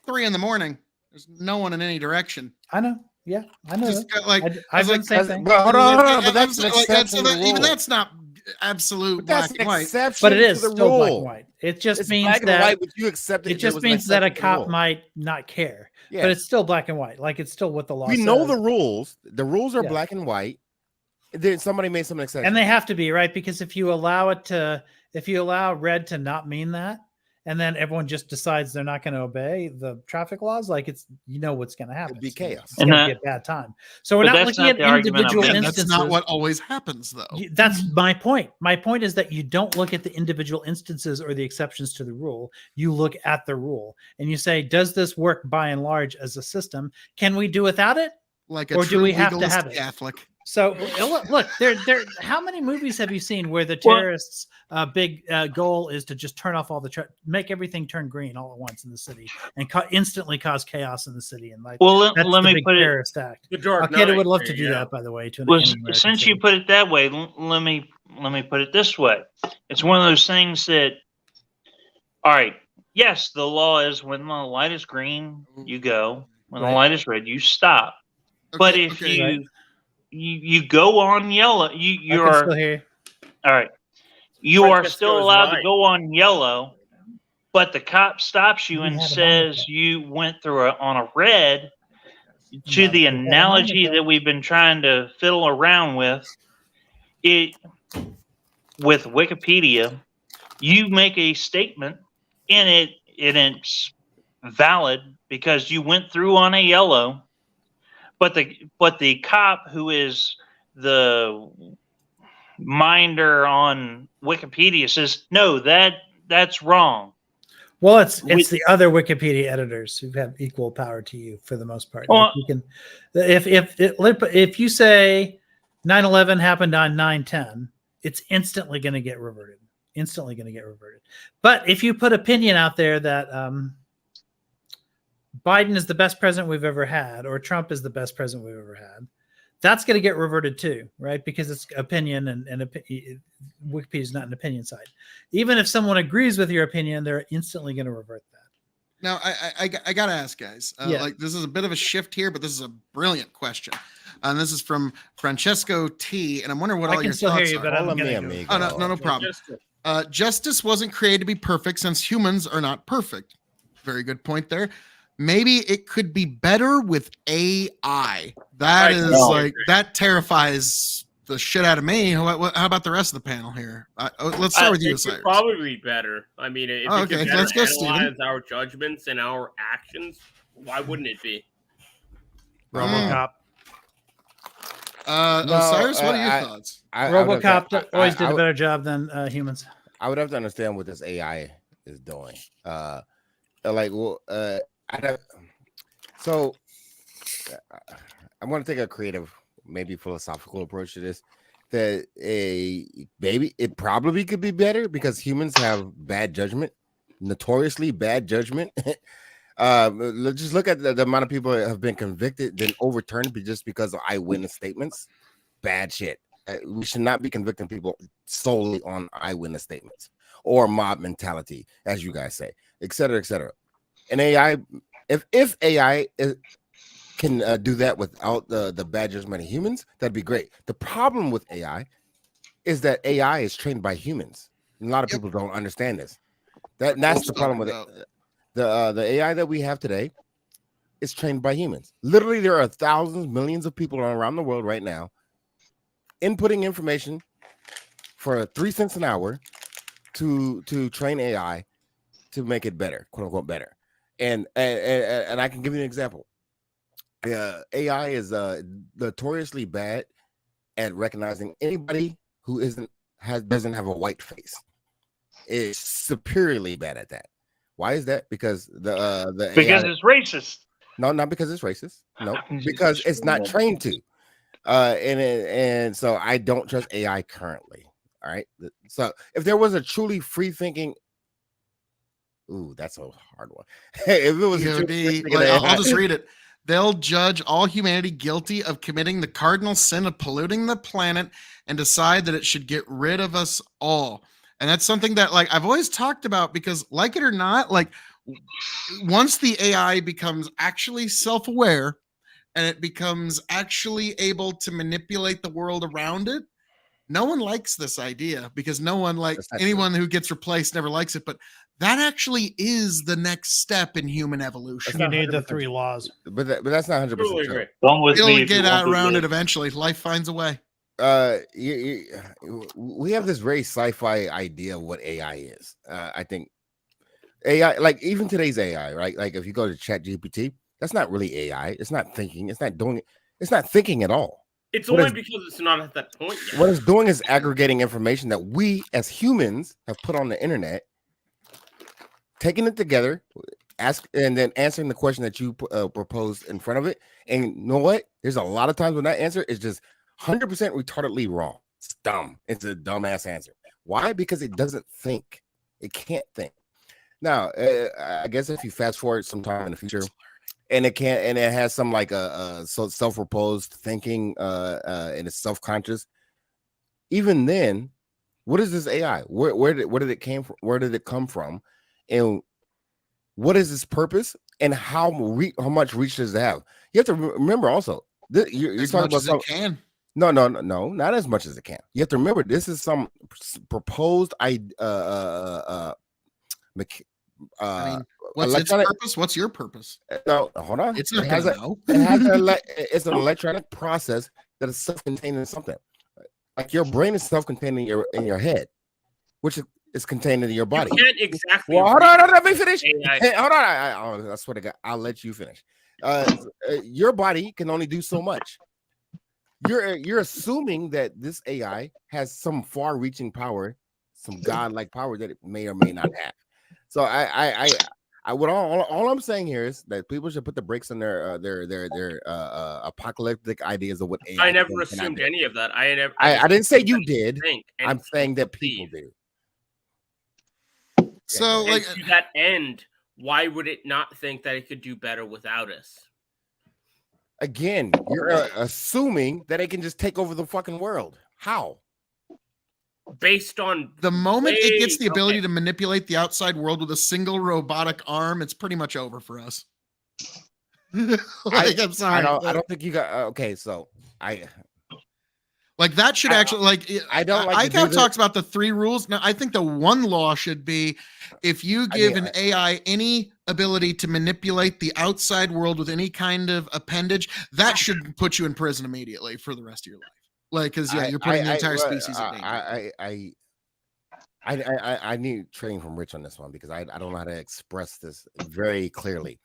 3 a.m. There's no one in any direction. I know. Yeah, I know. Just that. got, like I've done the same That's- thing. But hold on, Like, but that's an like, exception to the even rule. that's not absolute But that's black an and white. exception But it is to the still rule. black and white. It just It's means black and that white, but you accept it just means that a cop might not care, Yeah. but it's still black and white. Like it's still what the law We says. know the rules. The rules are Yeah. black and white. Then somebody made some exception. And they have to be, right? Because if you allow red to not mean that, and then everyone just decides they're not going to obey the traffic laws, like it's what's going to happen. It'd be chaos. It's going to be a bad time. So we're But not that's looking not at the argument I'm individual making. instances. That's not what always happens, though. That's my point. My point is that you don't look at the individual instances or the exceptions to the rule. You look at the rule and you say, does this work by and large as a system? Can we do without it? Like a Or true do we have to legalist have it? Catholic. So look, how many movies have you seen where the terrorists' big goal is to just turn off all make everything turn green all at once in the city and instantly cause chaos in the city? And like, that's let the me big put terrorist act. The Dark Al-Qaeda Knight, would love to there do you that, go. by the way. To Well, any American since city. you put it that way, let me put it this way. It's one of those things that, all right, yes, the law is when the light is green, you go. When the light is red, you stop. But if you go on yellow, you I can are still hear you. all right. You are Francesco still is allowed to right. go on yellow, but the cop stops you We and had a says moment. you went through on a red. To No, the we had a moment analogy ago. that we've been trying to fiddle around with, with Wikipedia, you make a statement and it's valid because you went through on a yellow, but the cop who is the minder on Wikipedia says no, that's wrong. Well, it's the other Wikipedia editors who have equal power to you for the most part. Well, you can, if you say 9/11 happened on 9/10, it's instantly going to get reverted. But if you put opinion out there that Biden is the best president we've ever had, or Trump is the best president we've ever had, that's going to get reverted too, right? Because it's opinion, and Wikipedia is not an opinion site. Even if someone agrees with your opinion, they're instantly going to revert that. Now, I got to ask, guys. Like, this is a bit of a shift here, but this is a brilliant question. And this is from Francesco T. And I'm wondering what all your still thoughts hear you, are. but I'm Hola, mi gonna go. amigo. Oh, no problem. Justice wasn't created to be perfect since humans are not perfect. Very good point there. Maybe it could be better with AI. That terrifies the shit out of me. How about the rest of the panel here? Let's start with you, Osiris. Probably better. I mean, if it can better let's go, analyze Steven. our judgments and our actions, why wouldn't it be? RoboCop. Osiris, what are your thoughts? RoboCop always did a better job than humans. I would have to understand what this AI is doing. I'm going to take a creative, maybe philosophical approach to this. That it probably could be better because humans have bad judgment, notoriously bad judgment. Let's just look at the amount of people that have been convicted, then overturned just because of eyewitness statements. Bad shit. We should not be convicting people solely on eyewitness statements or mob mentality, as you guys say, et cetera, et cetera. And AI, if AI can do that without the bad judgment of humans, that'd be great. The problem with AI is that AI is trained by humans. And a lot of people don't understand this. That's the problem with it. The AI that we have today is trained by humans. Literally, there are thousands, millions of people around the world right now inputting information for 3 cents an hour to train AI to make it better, quote unquote better. And I can give you an example. AI is notoriously bad at recognizing anybody who doesn't have a white face. It's superiorly bad at that. Why is that? Because because AI, it's racist. No, not because it's racist. No, because it's not trained to. And so I don't trust AI currently. All right. So if there was a truly free thinking, that's a hard one. If it was I'll just read it. They'll judge all humanity guilty of committing the cardinal sin of polluting the planet and decide that it should get rid of us all. And that's something that, like, I've always talked about because, like it or not, like, once the AI becomes actually self-aware and it becomes actually able to manipulate the world around it, no one likes this idea because no one, like, anyone who gets replaced never likes it. But that actually is the next step in human evolution. You need the 3 laws. But that's not 100% true. It'll get out around it eventually. Life finds a way. We have this very sci-fi idea of what AI is. I think AI, like even today's AI, right? Like if you go to Chat GPT, that's not really AI. It's not thinking. It's not doing it. It's not thinking at all. It's What only is- because it's not at that point yet. What it's doing is aggregating information that we as humans have put on the internet, taking it together, and then answering the question that you proposed in front of it. And you know what? There's a lot of times when that answer is just 100% retardedly wrong. It's dumb. It's a dumbass answer. Why? Because it doesn't think. It can't think. Now, I guess if you fast forward sometime in the future, and it has some like self-proposed thinking, and it's self-conscious. Even then, what is this AI? Where did it came from? Where did it come from? And what is its purpose? And how much reach does it have? You have to remember also. You're talking about something. Can. No, not as much as it can. You have to remember this is some proposed what's its purpose? What's your purpose? No, hold on. It's not gonna know. It's an electronic process that is self-contained in something. Like your brain is self-contained in your head, which is contained in your body. You can't exactly. Well, hold on, let me finish. Hey, hold on. I swear to God, I'll let you finish. Your body can only do so much. You're assuming that this AI has some far-reaching power, some godlike power that it may or may not have. So all I'm saying here is that people should put the brakes on their apocalyptic ideas of what AI. I never assumed any of that. I didn't say you did. I'm saying that people do. So, like to that end, why would it not think that it could do better without us? Again, you're assuming that it can just take over the fucking world. How? Based on the moment it gets the ability to manipulate the outside world with a single robotic arm, it's pretty much over for us. I'm sorry. I don't think you got okay. So that should actually I don't like ICAO talks about the 3 rules. Now I think the one law should be if you give an AI any ability to manipulate the outside world with any kind of appendage, that should put you in prison immediately for the rest of your life. Because you're putting the entire species in danger. I need training from Rich on this one because I don't know how to express this very clearly.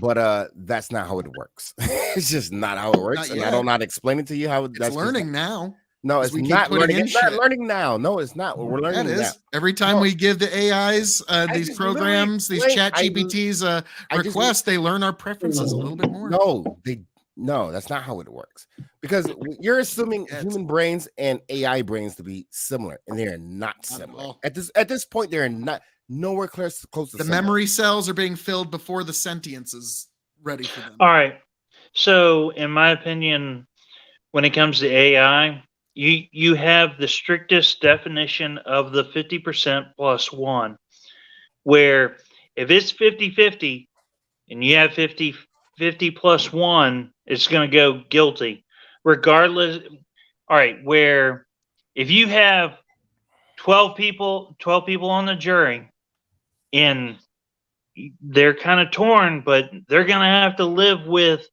But that's not how it works. It's just not how it works, and I don't know how to explain it to you how it's learning now. No, it's not learning. It's not learning now. No, it's not. We're learning now. Every time we give the AIs these programs, these chat GPTs requests, they learn our preferences a little bit more. No, that's not how it works. Because you're assuming human brains and AI brains to be similar, and they are not similar. At this point, they're not nowhere close to the memory cells are being filled before the sentience is ready for them. All right. So, in my opinion, when it comes to AI, you have the strictest definition of the 50% plus 1, where if it's 50-50 and you have 50 plus 1, it's going to go guilty regardless. All right, where if you have 12 people on the jury and they're kind of torn, but they're going to have to live with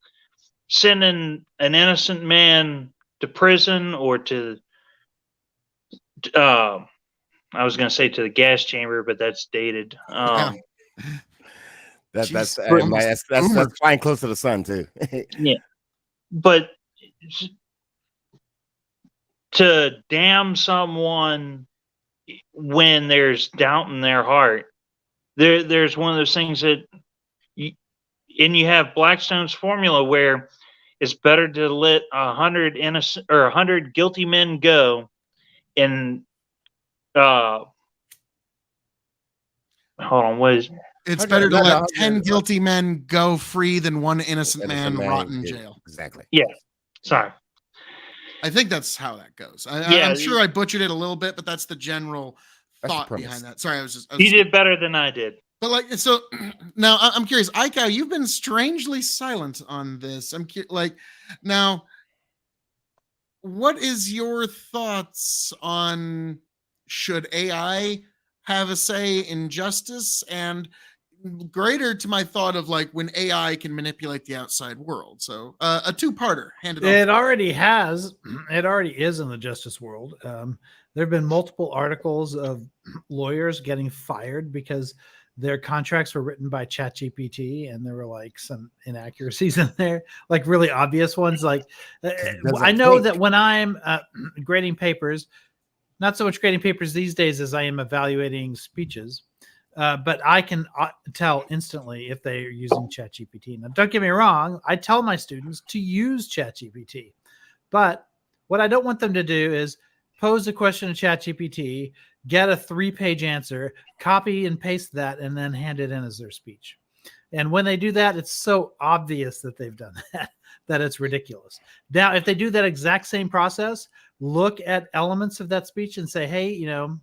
sending an innocent man to prison or to I was going to say to the gas chamber, but that's dated. That's flying close to the sun too. Yeah, but to damn someone when there's doubt in their heart, there's one of those things that you have Blackstone's formula where it's better to let 100 innocent or 100 guilty men go, and hold on, what is? It's better to let 10 guilty men go free than one innocent man rot in jail. Exactly. Yeah. Sorry. I think that's how that goes. I'm sure I butchered it a little bit, but that's the general thought behind that. Sorry, you did better than I did. But so now I'm curious, ICAO, you've been strangely silent on this. Now, what is your thoughts on should AI have a say in justice, and greater to my thought of when AI can manipulate the outside world? So a two-parter. It already has. It already is in the justice world. There have been multiple articles of lawyers getting fired because their contracts were written by ChatGPT, and there were like some inaccuracies in there, like really obvious ones. Like I know that when I'm grading papers, not so much grading papers these days as I am evaluating speeches, but I can tell instantly if they are using ChatGPT. Now, don't get me wrong. I tell my students to use ChatGPT, but what I don't want them to do is pose a question to ChatGPT, get a 3-page answer, copy and paste that, and then hand it in as their speech. And when they do that, it's so obvious that they've done that it's ridiculous. Now, if they do that exact same process, look at elements of that speech and say, hey, you know,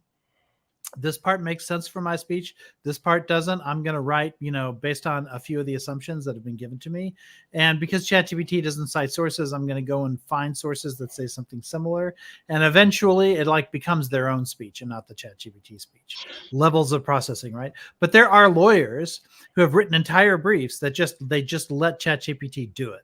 this part makes sense for my speech. This part doesn't. I'm going to write, you know, based on a few of the assumptions that have been given to me. And because ChatGPT doesn't cite sources, I'm going to go and find sources that say something similar. And eventually it like becomes their own speech and not the ChatGPT speech. Levels of processing, right? But there are lawyers who have written entire briefs that they just let ChatGPT do it.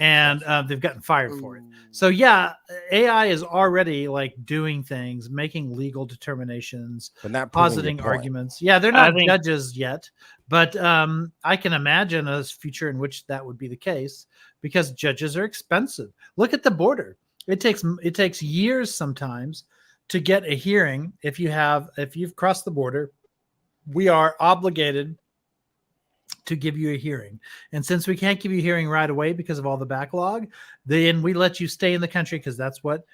And they've gotten fired for it. So yeah, AI is already like doing things, making legal determinations, but not positing arguments. Yeah, they're not judges yet, but I can imagine a future in which that would be the case because judges are expensive. Look at the border; it takes years sometimes to get a hearing. If you've crossed the border, we are obligated to give you a hearing. And since we can't give you a hearing right away because of all the backlog, then we let you stay in the country because that's what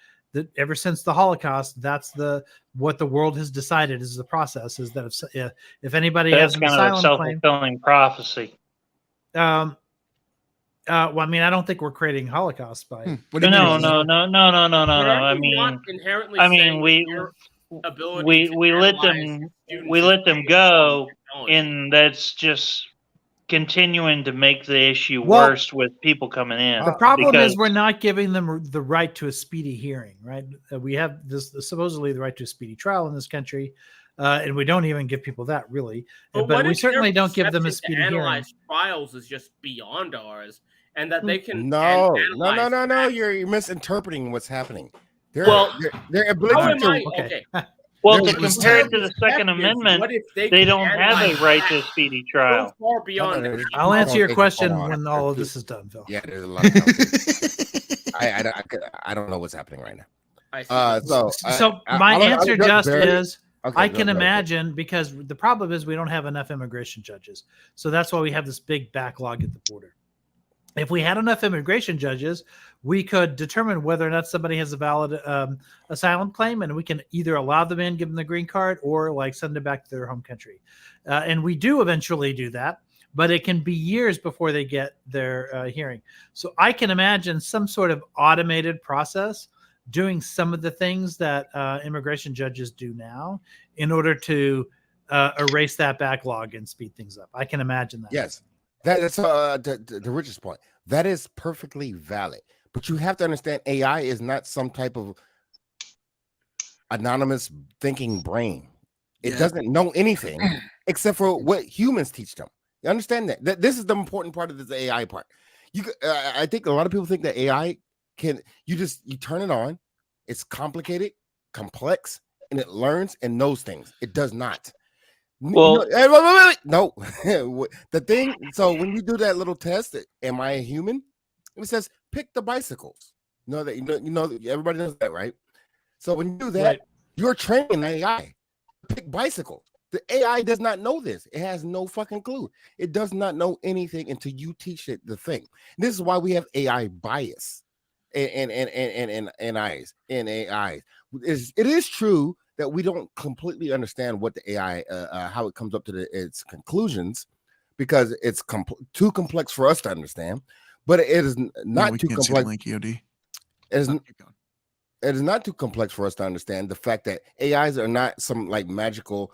ever since the Holocaust, that's what the world has decided is the process is that if anybody has an asylum claim, self-fulfilling prophecy. Well, I mean, I don't think we're creating Holocaust by No. I mean, we let them go, and that's just continuing to make the issue worse with people coming in. The problem is we're not giving them the right to a speedy hearing, right? We have supposedly the right to a speedy trial in this country, and we don't even give people that really. But we certainly don't give them a speedy hearing. Trials is just beyond ours, and that they can No. You're misinterpreting what's happening. Their ability okay. Well, to compare it to the Second Amendment, they don't have a right to a speedy trial. Far beyond I'll answer your question when all of this is done, Phil. Yeah, there's a lot of I don't know what's happening right now. So my answer is I can imagine because the problem is we don't have enough immigration judges. So that's why we have this big backlog at the border. If we had enough immigration judges, we could determine whether or not somebody has a valid asylum claim, and we can either allow them in, give them the green card, or like send them back to their home country. And we do eventually do that, but it can be years before they get their hearing. So I can imagine some sort of automated process doing some of the things that immigration judges do now in order to erase that backlog and speed things up. I can imagine that. Yes. That's the richest point. That is perfectly valid. But you have to understand AI is not some type of anonymous thinking brain. It doesn't know anything except for what humans teach them. You understand that? This is the important part of this AI part. I think a lot of people think that AI you turn it on, it's complicated, complex, and it learns and knows things. It does not. Well, no, the thing. So when you do that little test, am I a human? It says pick the bicycles. You know everybody knows that, right? So when you do that, you're training AI to pick bicycle. The AI does not know this. It has no fucking clue. It does not know anything until you teach it the thing. This is why we have AI bias and AIs. It is true that we don't completely understand what the AI, how it comes up to its conclusions, because it's too complex for us to understand. But it is not too complex. It is not too complex for us to understand the fact that AIs are not some like magical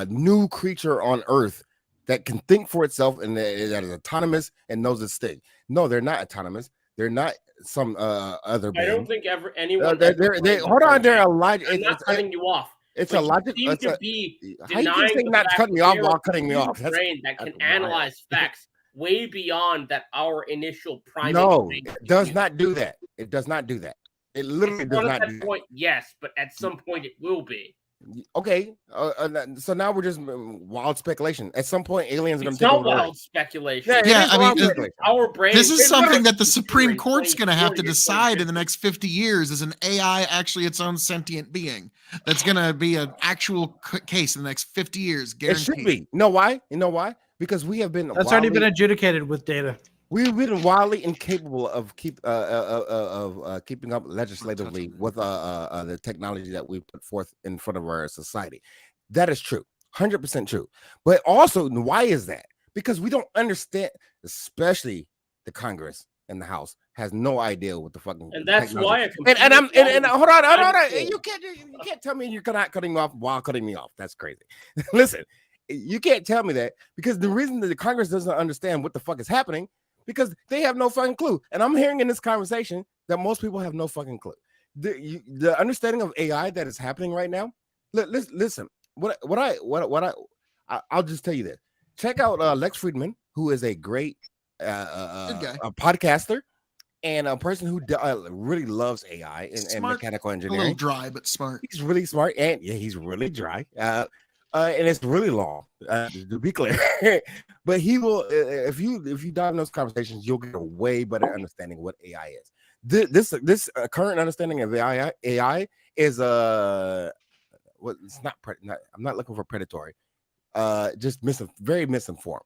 new creature on Earth that can think for itself and that is autonomous and knows its thing. No, they're not autonomous. They're not some other being. I don't think anyone. Hold on, they're a logic. I'm not cutting you off. It's a logic. Seem to be how you can say not cutting me off while cutting me off? Brain that can analyze facts way beyond that our initial primate. No, it does not do that. It does not do that. It literally does not at do that point. Yes, but at some point it will be. Okay, so now we're just wild speculation. At some point, aliens are going It's to take not over the wild Earth. speculation. Yeah, it Yeah, is I wild mean, speculation. Our brain. This is it's something literally that the future Supreme in Court's going to have to 2040 or decide in the 2050. next 50 years. Is an AI actually its own sentient being? That's going to be an actual case in the next 50 years, It guaranteed. should be. You know why? You know why? Because we have been That's already been adjudicated with data. We've been wildly incapable of keeping up legislatively with the technology that we put forth in front of our society. That is true, 100% true. But also, why is that? Because we don't understand, especially the Congress and the House has no idea what the fucking. And that's technology. why. And hold on. You can't tell me you're not cutting me off while cutting me off. That's crazy. Listen, you can't tell me that because the reason that the Congress doesn't understand what the fuck is happening. Because they have no fucking clue. And I'm hearing in this conversation that most people have no fucking clue. The understanding of AI that is happening right now. Listen, I'll just tell you this. Check out Lex Friedman, who is a great a podcaster and a person who really loves AI and mechanical engineering. A little dry, but smart. He's really smart, and yeah, he's really dry. And it's really long, to be clear. But he will, if you dive in those conversations, you'll get a way better understanding of what AI is. This current understanding of AI is it's not. I'm not looking for predatory. Just very misinformed.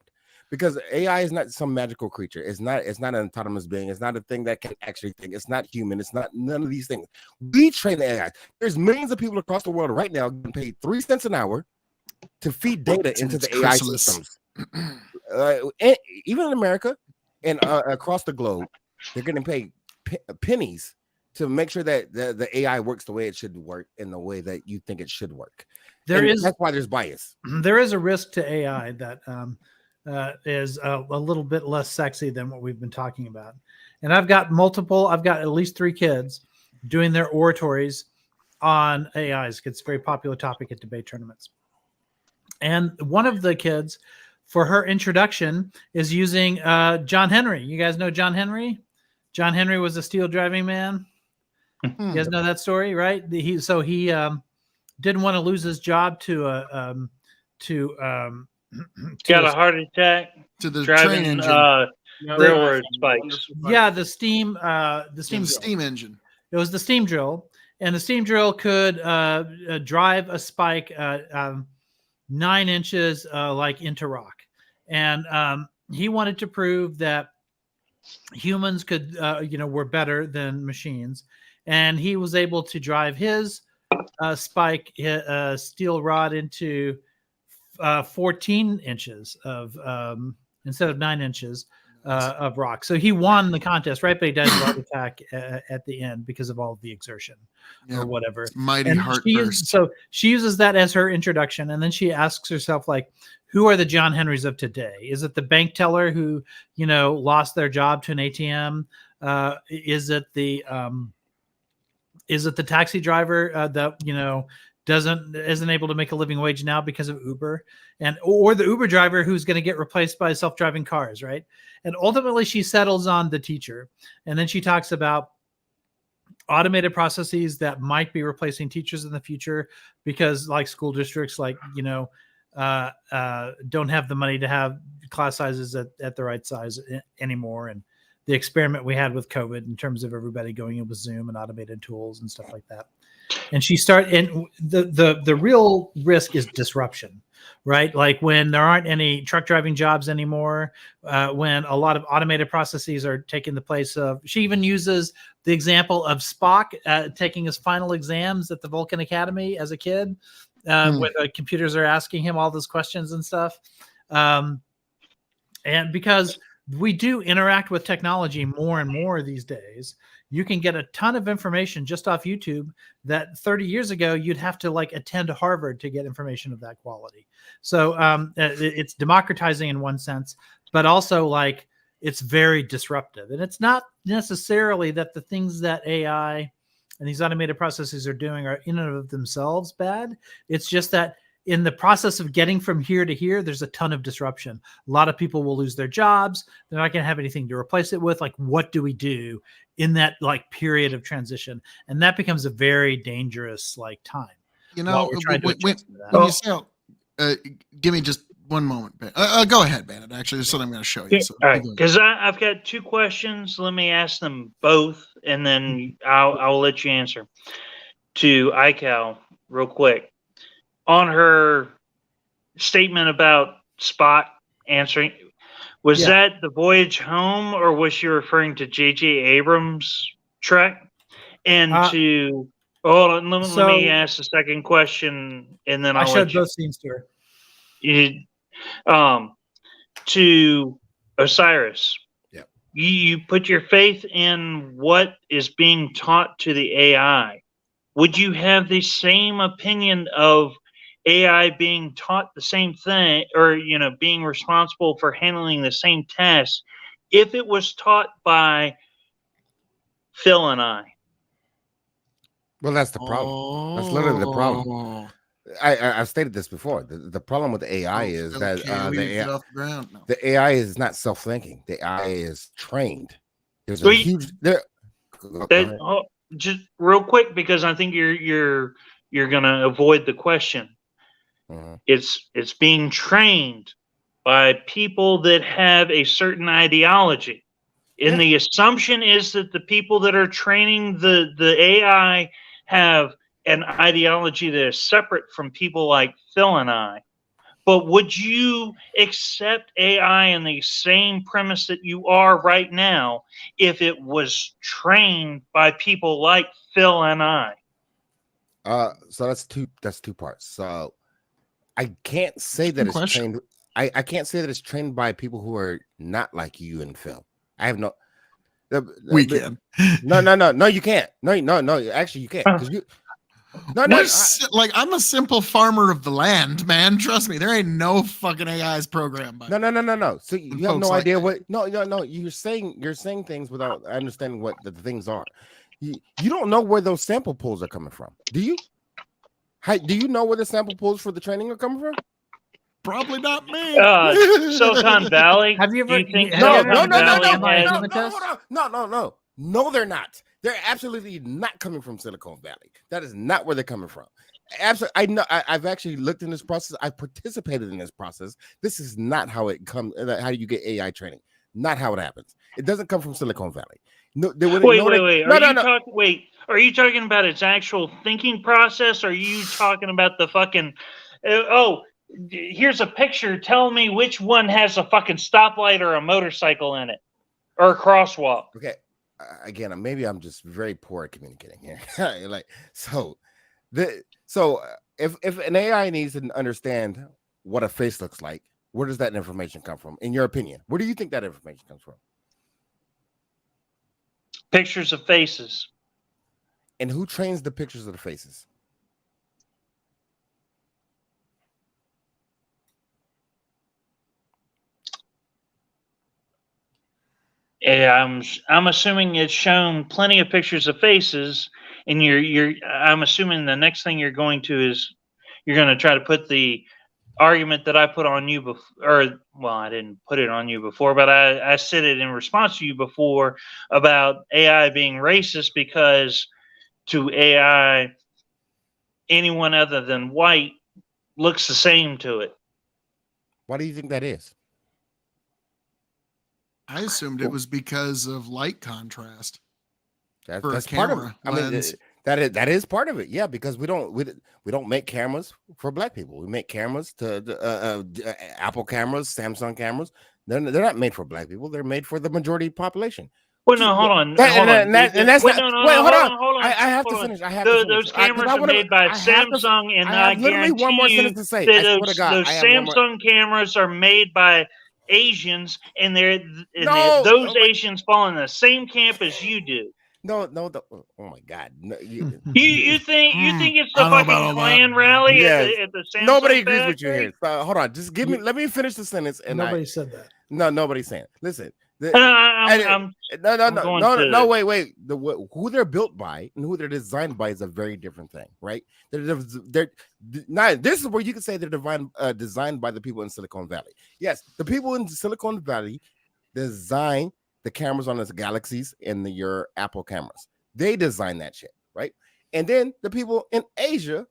Because AI is not some magical creature. It's not an autonomous being. It's not a thing that can actually think. It's not human. It's not none of these things. We train the AI. There's millions of people across the world right now getting paid 3 cents an hour to feed data into the AI systems. Even in America and across the globe, they're getting paid pennies to make sure that the AI works the way it should work in the way that you think it should work. That's why there's bias. There is a risk to AI that is a little bit less sexy than what we've been talking about. And I've got at least 3 kids doing their oratories on AIs. It's a very popular topic at debate tournaments. And one of the kids, for her introduction, is using John Henry. You guys know John Henry? John Henry was a steel driving man. You guys know that story, right? He didn't want to lose his job to got a heart attack to the driving train engine. Railroad spikes. Yeah, the steam engine. It was the steam drill, and the steam drill could drive a spike 9 inches like into rock. And he wanted to prove that humans could were better than machines, and he was able to drive his spike steel rod into 14 inches of instead of 9 inches of rock. So he won the contest, right? But he died of a heart attack at the end because of all of the exertion or whatever. It's mighty heart burst. So she uses that as her introduction, and then she asks herself, like, who are the John Henrys of today? Is it the bank teller who lost their job to an ATM? Is it the taxi driver that isn't able to make a living wage now because of Uber, or the Uber driver who's going to get replaced by self-driving cars, right? And ultimately she settles on the teacher. And then she talks about automated processes that might be replacing teachers in the future because, like, school districts, don't have the money to have class sizes at the right size anymore. And the experiment we had with COVID in terms of everybody going in with Zoom and automated tools and stuff like that. And the real risk is disruption, right? Like when there aren't any truck driving jobs anymore, when a lot of automated processes are taking the place of. She even uses the example of Spock taking his final exams at the Vulcan Academy as a kid, when the computers are asking him all those questions and stuff. And because we do interact with technology more and more these days, you can get a ton of information just off YouTube that 30 years ago you'd have to attend Harvard to get information of that quality. So it's democratizing in one sense, but also it's very disruptive. And it's not necessarily that the things that AI and these automated processes are doing are in and of themselves bad. It's just that in the process of getting from here to here, there's a ton of disruption. A lot of people will lose their jobs. They're not going to have anything to replace it with. What do we do in that period of transition? And that becomes a very dangerous time. You know, we're trying to adjust to that. when you say, give me just one moment. Go ahead, Bandit. Actually, there's something I'm going to show you. So, all right, because I've got two questions. Let me ask them both, and then I'll let you answer. To iCal, real quick, on her statement about Spock answering, was that The Voyage Home, or was she referring to J.J. Abrams' Trek? And hold on, let me ask the second question, and then I I'll showed both scenes to her. To Osiris, you put your faith in what is being taught to the AI. Would you have the same opinion of AI being taught the same thing, or being responsible for handling the same tasks, if it was taught by Phil and I? Well, that's the problem. That's literally the problem. I've stated this before. The problem with the AI is that the AI is not self-thinking. The AI is trained. There's a huge just real quick, because I think you're gonna avoid the question. It's being trained by people that have a certain ideology, and the assumption is that the people that are training the AI have an ideology that is separate from people like Phil and I. But would you accept AI in the same premise that you are right now if it was trained by people like Phil and I? So that's two parts. So I can't say that it's trained. I can't say that it's trained by people who are not like you and Phil. I have no. We can. No, you can't. No. Actually, you can't, because you. Like, I'm a simple farmer of the land, man. Trust me, there ain't no fucking AI's program. No. So you have no idea what. No. You're saying things without understanding what the things are. You don't know where those sample pools are coming from, do you? Do you know where the sample pools for the training are coming from? Probably not me. Silicon Valley. Have you ever? No, they're not. They're absolutely not coming from Silicon Valley. That is not where they're coming from. Absolutely, I know. I've actually looked in this process. I participated in this process. This is not how it comes. How you get AI training? Not how it happens. It doesn't come from Silicon Valley. No, wait. Are you talking about its actual thinking process? Or are you talking about the fucking? Here's a picture. Tell me which one has a fucking stoplight or a motorcycle in it, or a crosswalk. Okay. Again, maybe I'm just very poor at communicating here. If an AI needs to understand what a face looks like, where does that information come from? In your opinion, where do you think that information comes from? Pictures of faces. And who trains the pictures of the faces? I'm assuming it's shown plenty of pictures of faces, and I'm assuming the next thing you're going to try to put the argument that I put on you before, I didn't put it on you before, but I said it in response to you before about AI being racist, because to AI, anyone other than white looks the same to it. Why do you think that is? I assumed it was because of light contrast. That's part of it. I mean, that is part of it. Yeah, because we don't make cameras for black people. We make cameras to Apple cameras, Samsung cameras. They're not made for black people. They're made for the majority population. Well, no, hold on. Hold on. I have to finish. Those cameras are made by Samsung, and I literally one more sentence to say. Those Samsung cameras are made by Asians, and those Asians fall in the same camp as you do. No. Oh my God! No, you think it's the fucking Klan rally at the Samsung Nobody agrees with you here. Hold on, just give me. Let me finish the sentence. And nobody said that. No, nobody's saying. Listen. Wait. Who they're built by and who they're designed by is a very different thing, right? They're not. This is where you can say they're designed by the people in Silicon Valley. Yes, the people in Silicon Valley design the cameras on the Galaxies and your Apple cameras. They design that shit, right? And then the people in Asia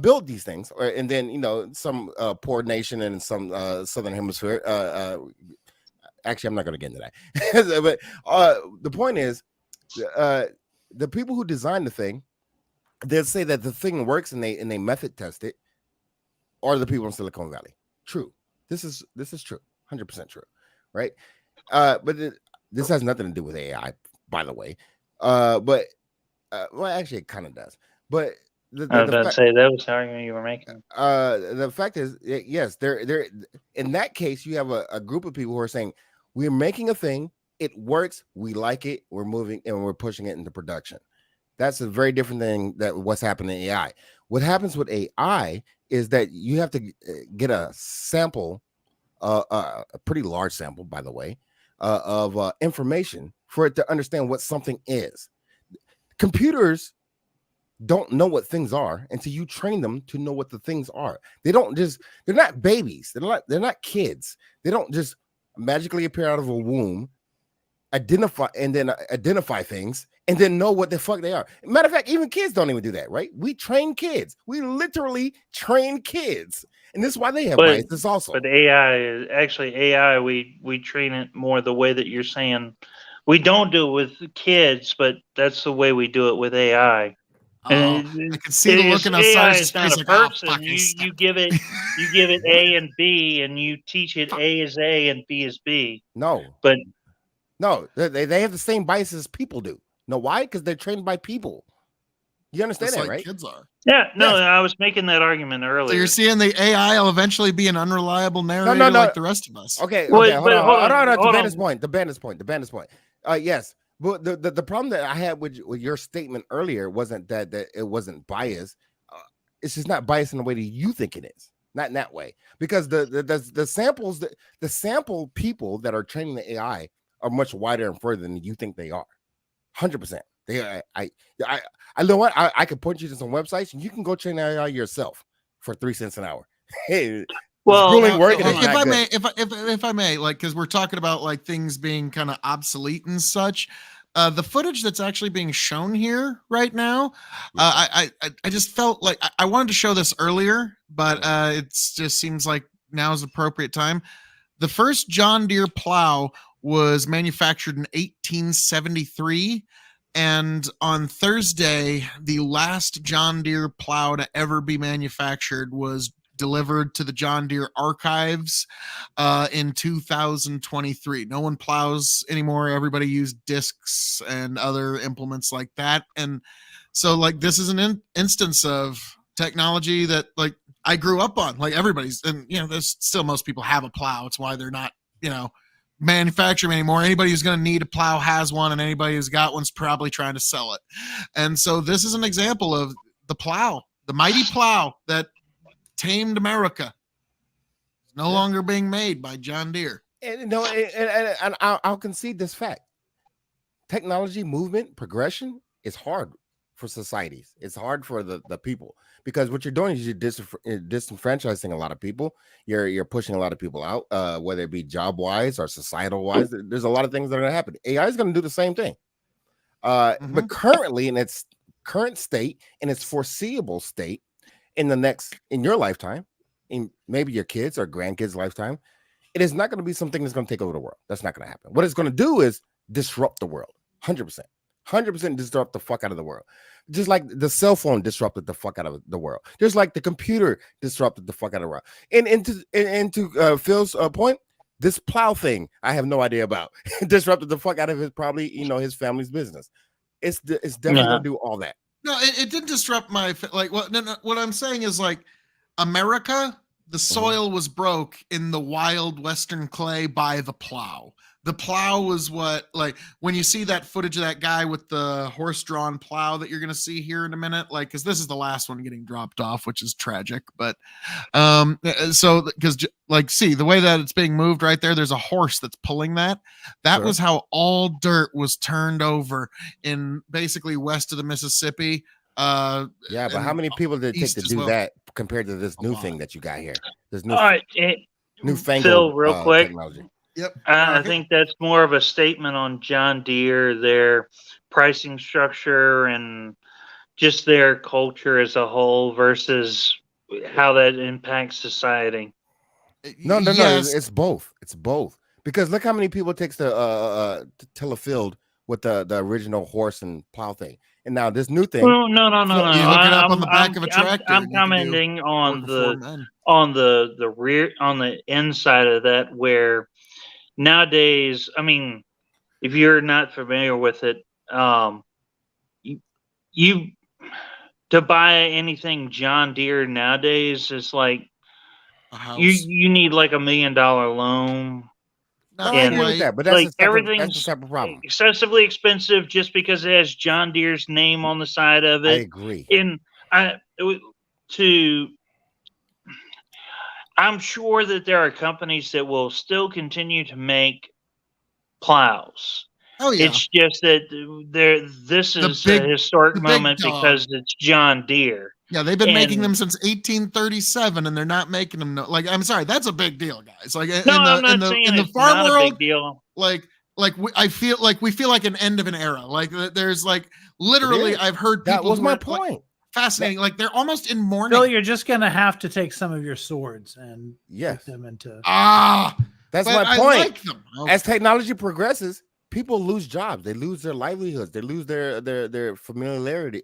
build these things, and then some poor nation in some southern hemisphere. Actually, I'm not going to get into that. But the point is, the people who design the thing, they'll say that the thing works and they method test it, are the people in Silicon Valley. True. This is true. 100% true. Right. But this has nothing to do with AI, by the way. But well, actually, it kind of does. But I was about to say that was the argument you were making. The fact is, yes, there. In that case, you have a group of people who are saying we're making a thing, it works, we like it, we're moving and we're pushing it into production. That's a very different thing that what's happening in AI. What happens with AI is that you have to get a sample, a pretty large sample, by the way, of information for it to understand what something is. Computers don't know what things are until you train them to know what the things are. They're not babies. They're not kids. They don't just magically appear out of a womb, identify things, and then know what the fuck they are. Matter of fact, even kids don't even do that, right? We train kids. We literally train kids. And this is why they have biases also. But AI, we train it more the way that you're saying. We don't do it with kids, but that's the way we do it with AI. I can see the look in Osiris' face. Not a person. You give it A and B, and you teach it A is A and B is B. No, they have the same biases as people do. No, why? Because they're trained by people. You understand that, right? Kids are. Yeah, no, yes. I was making that argument earlier. So you're seeing the AI will eventually be an unreliable narrator like the rest of us. Okay, hold on. The bandit's point. Yes. But the problem that I had with your statement earlier wasn't that it wasn't biased. It's just not biased in the way that you think it is. Not in that way. Because the samples, the sample people that are training the AI are much wider and further than you think they are. 100%. I know what I could point you to some websites and you can go train AI yourself for 3 cents an hour. Hey, well, if I may, like, because we're talking about like things being kind of obsolete and such. The footage that's actually being shown here right now, I just felt like I wanted to show this earlier, but it just seems like now is the appropriate time. The first John Deere plow was manufactured in 1873. And on Thursday, the last John Deere plow to ever be manufactured was delivered to the John Deere archives in 2023. No one plows anymore. Everybody used discs and other implements like that. And so like this is an instance of technology that like I grew up on. Like everybody's, and there's still most people have a plow. It's why they're not, manufacturing anymore. Anybody who's going to need a plow has one, and anybody who's got one's probably trying to sell it. And so this is an example of the plow, the mighty plow that tamed America. It's no longer being made by John Deere. And I'll concede this fact. Technology movement progression is hard for societies. It's hard for the people, because what you're doing is you're disenfranchising a lot of people. You're pushing a lot of people out, whether it be job wise or societal wise. There's a lot of things that are going to happen. AI is going to do the same thing. But currently, in its current state, in its foreseeable state, in your lifetime, in maybe your kids or grandkids' lifetime, it is not going to be something that's going to take over the world. That's not going to happen. What it's going to do is disrupt the world. 100% disrupt the fuck out of the world. Just like the cell phone disrupted the fuck out of the world. Just like the computer disrupted the fuck out of the world. And to Phil's point, this plow thing, I have no idea about. Disrupted the fuck out of his his family's business. It's definitely gonna do all that. No, it didn't disrupt my what I'm saying is like America, the soil was broke in the wild western clay by the plow. The plow was what, like, when you see that footage of that guy with the horse-drawn plow that you're going to see here in a minute, like, because this is the last one getting dropped off, which is tragic. But so, because, like, see, the way that it's being moved right there, there's a horse that's pulling that. That was how all dirt was turned over in basically west of the Mississippi. But how many people did it take to do that compared to this new thing that you got here? This new, newfangled Phil, real quick. Technology. Yep. I think that's more of a statement on John Deere, their pricing structure, and just their culture as a whole versus how that impacts society? No. Yes. It's both. It's both. Because look how many people it takes to till a field with the original horse and plow thing, and now this new thing. Well, no. You hook it up on the back of a tractor. I'm commenting on the rear, on the inside of that, where nowadays, I mean, if you're not familiar with it, you to buy anything John Deere nowadays is like you need like $1 million loan. No, I agree with that, but that's like a separate, everything's that's a separate problem. excessively expensive just because it has John Deere's name on the side of it. I agree. And I'm sure that there are companies that will still continue to make plows. Oh yeah. It's just that this is a historic moment because it's John Deere. Yeah, they've been making them since 1837, and they're not making them. I'm sorry, that's a big deal, guys. Like in the farm world, big deal. I feel like we feel like an end of an era. Like there's like literally, I've heard people. That was my point. Fascinating. Like they're almost in mourning. Bill, you're just gonna have to take some of your swords and put them into. That's my point. Like them. Okay. As technology progresses, people lose jobs. They lose their livelihoods. They lose their familiarity.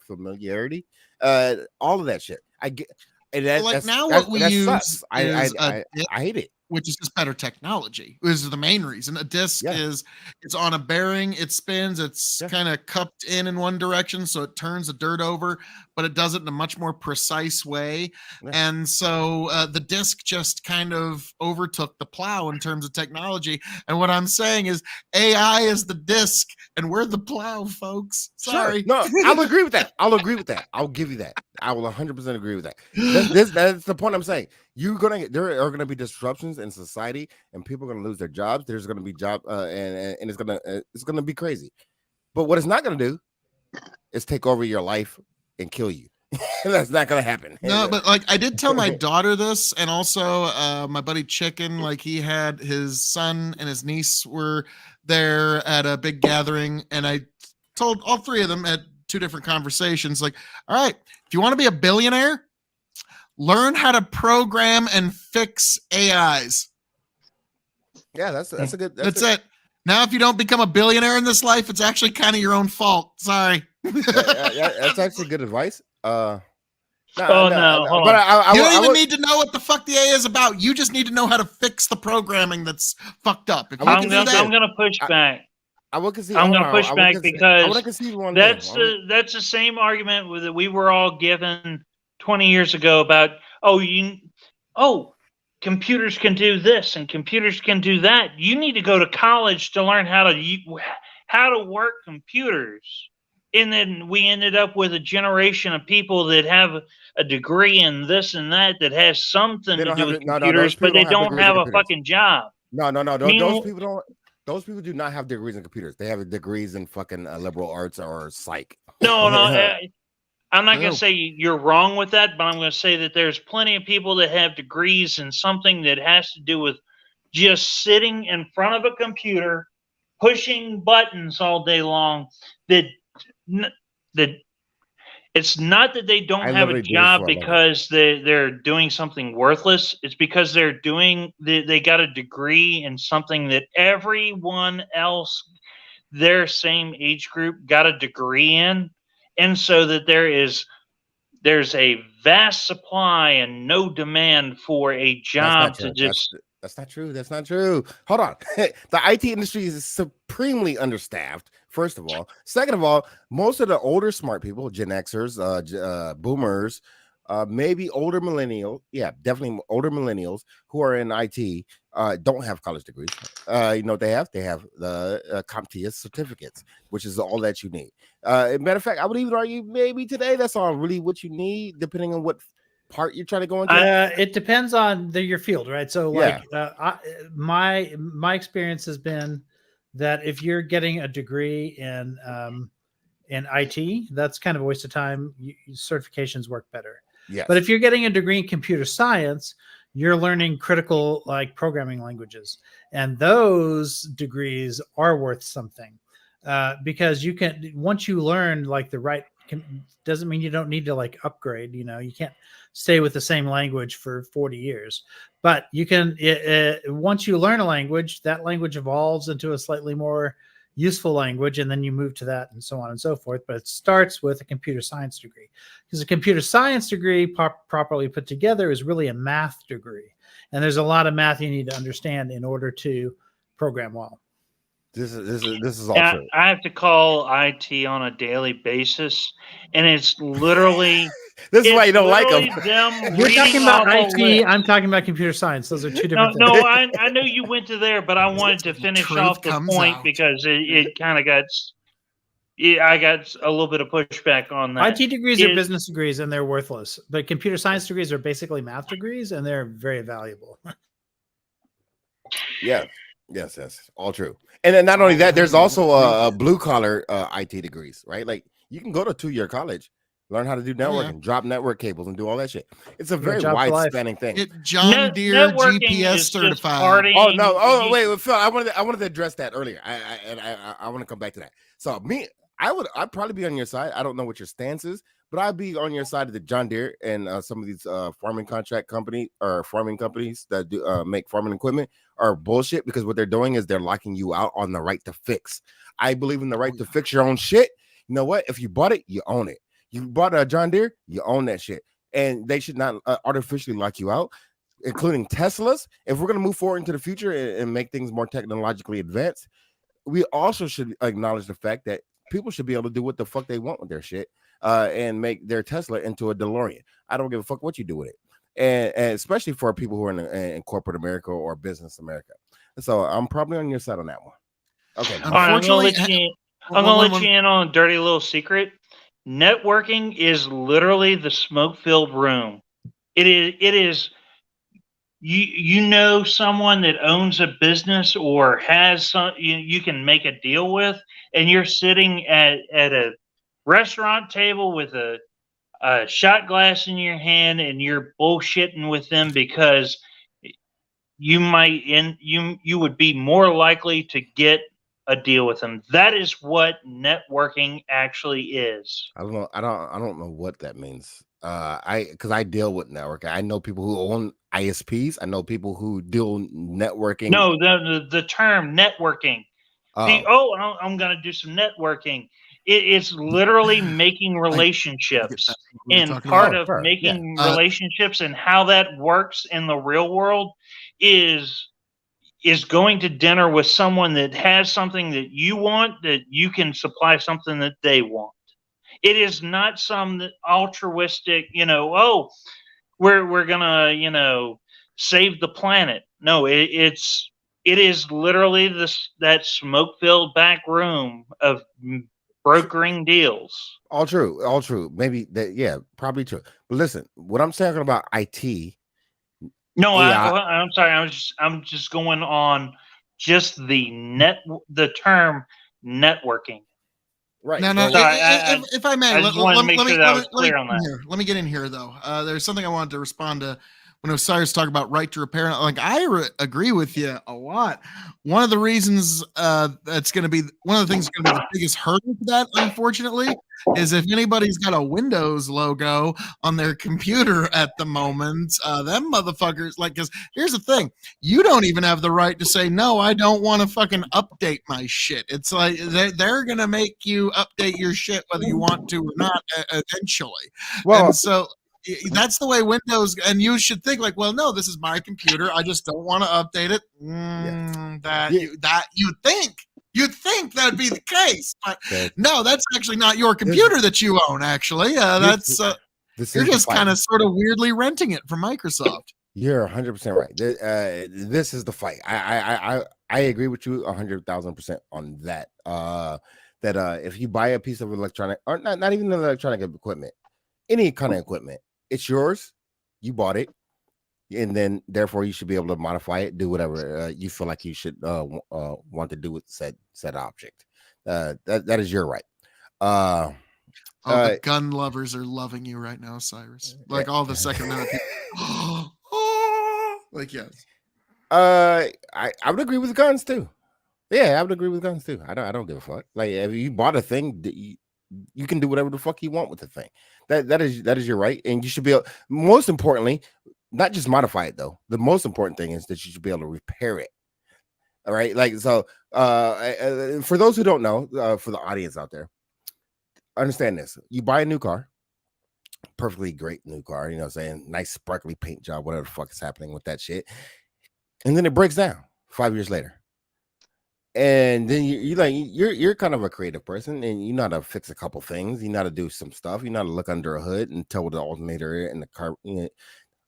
Familiarity. All of that shit. I get. And what we use sucks. I hate it. Which is just better technology. This is the main reason. A disc is it's on a bearing, it spins, it's kind of cupped in one direction, so it turns the dirt over, but it does it in a much more precise way. And so the disc just kind of overtook the plow in terms of technology. And what I'm saying is AI is the disc and we're the plow, folks. Sorry. Sure. No, I'll agree with that. I'll give you that. I will 100% agree with that. That's the point I'm saying. There are gonna be disruptions in society, and people are gonna lose their jobs. There's gonna be and it's gonna be crazy. But what it's not gonna do is take over your life and kill you. That's not gonna happen. No, but like I did tell my daughter this, and also my buddy Chicken. Like he had his son and his niece were there at a big gathering, and I told all three of them at 2 different conversations, like, all right, if you want to be a billionaire, learn how to program and fix AIs. Yeah, that's a good. That's it. Now, if you don't become a billionaire in this life, it's actually kind of your own fault. Sorry. That's actually good advice. No. But you don't even need to know what the fuck the AI is about. You just need to know how to fix the programming that's fucked up. If I'm going to push back. I'm going to push back because that's the same argument that we were all given 20 years ago about computers can do this and computers can do that. You need to go to college to learn how to work computers. And then we ended up with a generation of people that have a degree in this and that has something to do with computers, but they don't have a fucking job. No. Those people do not have degrees in computers. They have degrees in fucking liberal arts or psych. No. I'm not going to say you're wrong with that, but I'm going to say that there's plenty of people that have degrees in something that has to do with just sitting in front of a computer, pushing buttons all day long. That it's not that they don't have a job because they're doing something worthless. It's because they got a degree in something that everyone else, their same age group, got a degree in. And so that there's a vast supply and no demand for a job to just. That's not true. That's not true. Hold on. The IT industry is supremely understaffed, first of all. Second of all, most of the older smart people, Gen Xers, boomers, maybe older millennials, definitely older millennials who are in IT, don't have college degrees. You know what they have? They have the CompTIA certificates, which is all that you need. Matter of fact, I would even argue maybe today that's all really what you need, depending on what part you're trying to go into. It depends on your field, right? So my experience has been that if you're getting a degree in IT, that's kind of a waste of time. Certifications work better. Yes. But if you're getting a degree in computer science, you're learning critical programming languages, and those degrees are worth something because you can, once you learn the right doesn't mean you don't need to like upgrade. You can't stay with the same language for 40 years, but you can, once you learn a language, that language evolves into a slightly more useful language, and then you move to that and so on and so forth. But it starts with a computer science degree, because a computer science degree properly put together is really a math degree. And there's a lot of math you need to understand in order to program well. This is all true. I have to call IT on a daily basis, and it's literally this is why you don't like them. You're talking about IT. I'm talking about computer science. Those are two different things. No, I know you went to there, but I wanted to finish off the point because it kind of got. I got a little bit of pushback on that. IT degrees are business degrees, and they're worthless. But computer science degrees are basically math degrees, and they're very valuable. Yeah. Yes, all true. And then not only that, there's also a blue collar IT degrees, right? Like you can go to 2-year college, learn how to do networking, drop network cables, and do all that shit. It's a very wide spanning thing. John Deere GPS certified. Oh no! Oh wait, Phil, I wanted to address that earlier. I want to come back to that. So I'd probably be on your side. I don't know what your stance is, but I'd be on your side of the John Deere and some of these farming contract company or farming companies that do make farming equipment are bullshit, because what they're doing is they're locking you out on the right to fix. I believe in the right to fix your own shit. You know what? If you bought it, you own it. You bought a John Deere, you own that shit. And they should not artificially lock you out, including Teslas. If we're going to move forward into the future and make things more technologically advanced, we also should acknowledge the fact that people should be able to do what the fuck they want with their shit and make their Tesla into a DeLorean. I don't give a fuck what you do with it. And especially for people who are in corporate America or business America. So I'm probably on your side on that one. Okay. Unfortunately, I'm going to let you in on a dirty little secret. Networking is literally the smoke-filled room. It is. You know someone that owns a business or has some you can make a deal with, and you're sitting at a restaurant table with a shot glass in your hand, and you're bullshitting with them because you would be more likely to get a deal with them. That is what networking actually is. I don't know what that means. Because I deal with networking. I know people who own ISPs. I know people who deal networking. No, the term networking. I'm going to do some networking. It's literally making relationships. And part of making relationships and how that works in the real world is going to dinner with someone that has something that you want, that you can supply something that they want. It is not some altruistic, we're gonna, save the planet. No, it is literally that smoke-filled back room of brokering deals. All true. Maybe that, yeah, probably true. But listen, what I'm talking about IT. No, I'm sorry. I'm just going on just the term networking. Right. No. If I may, let me get in here though. There's something I wanted to respond to when Osiris talked about right to repair. Like I agree with you a lot. One of the reasons that's going to be one of the things that's going to be the biggest hurdle to that, unfortunately, is if anybody's got a Windows logo on their computer at the moment, them motherfuckers, like, because here's the thing, you don't even have the right to say, no, I don't want to fucking update my shit. It's like they're going to make you update your shit whether you want to or not eventually. Well, and so that's the way Windows, and you should think like, well, no, this is my computer. I just don't want to update it. You'd think that'd be the case, but no, that's actually not your computer that you own. Actually, you're just kind of sort of weirdly renting it from Microsoft. You're 100% right. This is the fight. I agree with you 100,000% on that. If you buy a piece of electronic, or not even electronic equipment, any kind of equipment, it's yours. You bought it. And then, therefore, you should be able to modify it, do whatever you feel like you should want to do with said object. That is your right. The gun lovers are loving you right now, Cyrus. Like all the Second Amendment people. Like, yes. I would agree with guns too. Yeah, I would agree with guns too. I don't give a fuck. Like, if you bought a thing, you can do whatever the fuck you want with the thing. That is your right, and you should be able, most importantly, not just modify it though. The most important thing is that you should be able to repair it. All right, like so. For those who don't know, for the audience out there, understand this: you buy a new car, perfectly great new car, you know what I'm saying, nice sparkly paint job, whatever the fuck is happening with that shit, and then it breaks down 5 years later. And then you're kind of a creative person, and you know how to fix a couple things. You know how to do some stuff. You know how to look under a hood and tell what the alternator and the car.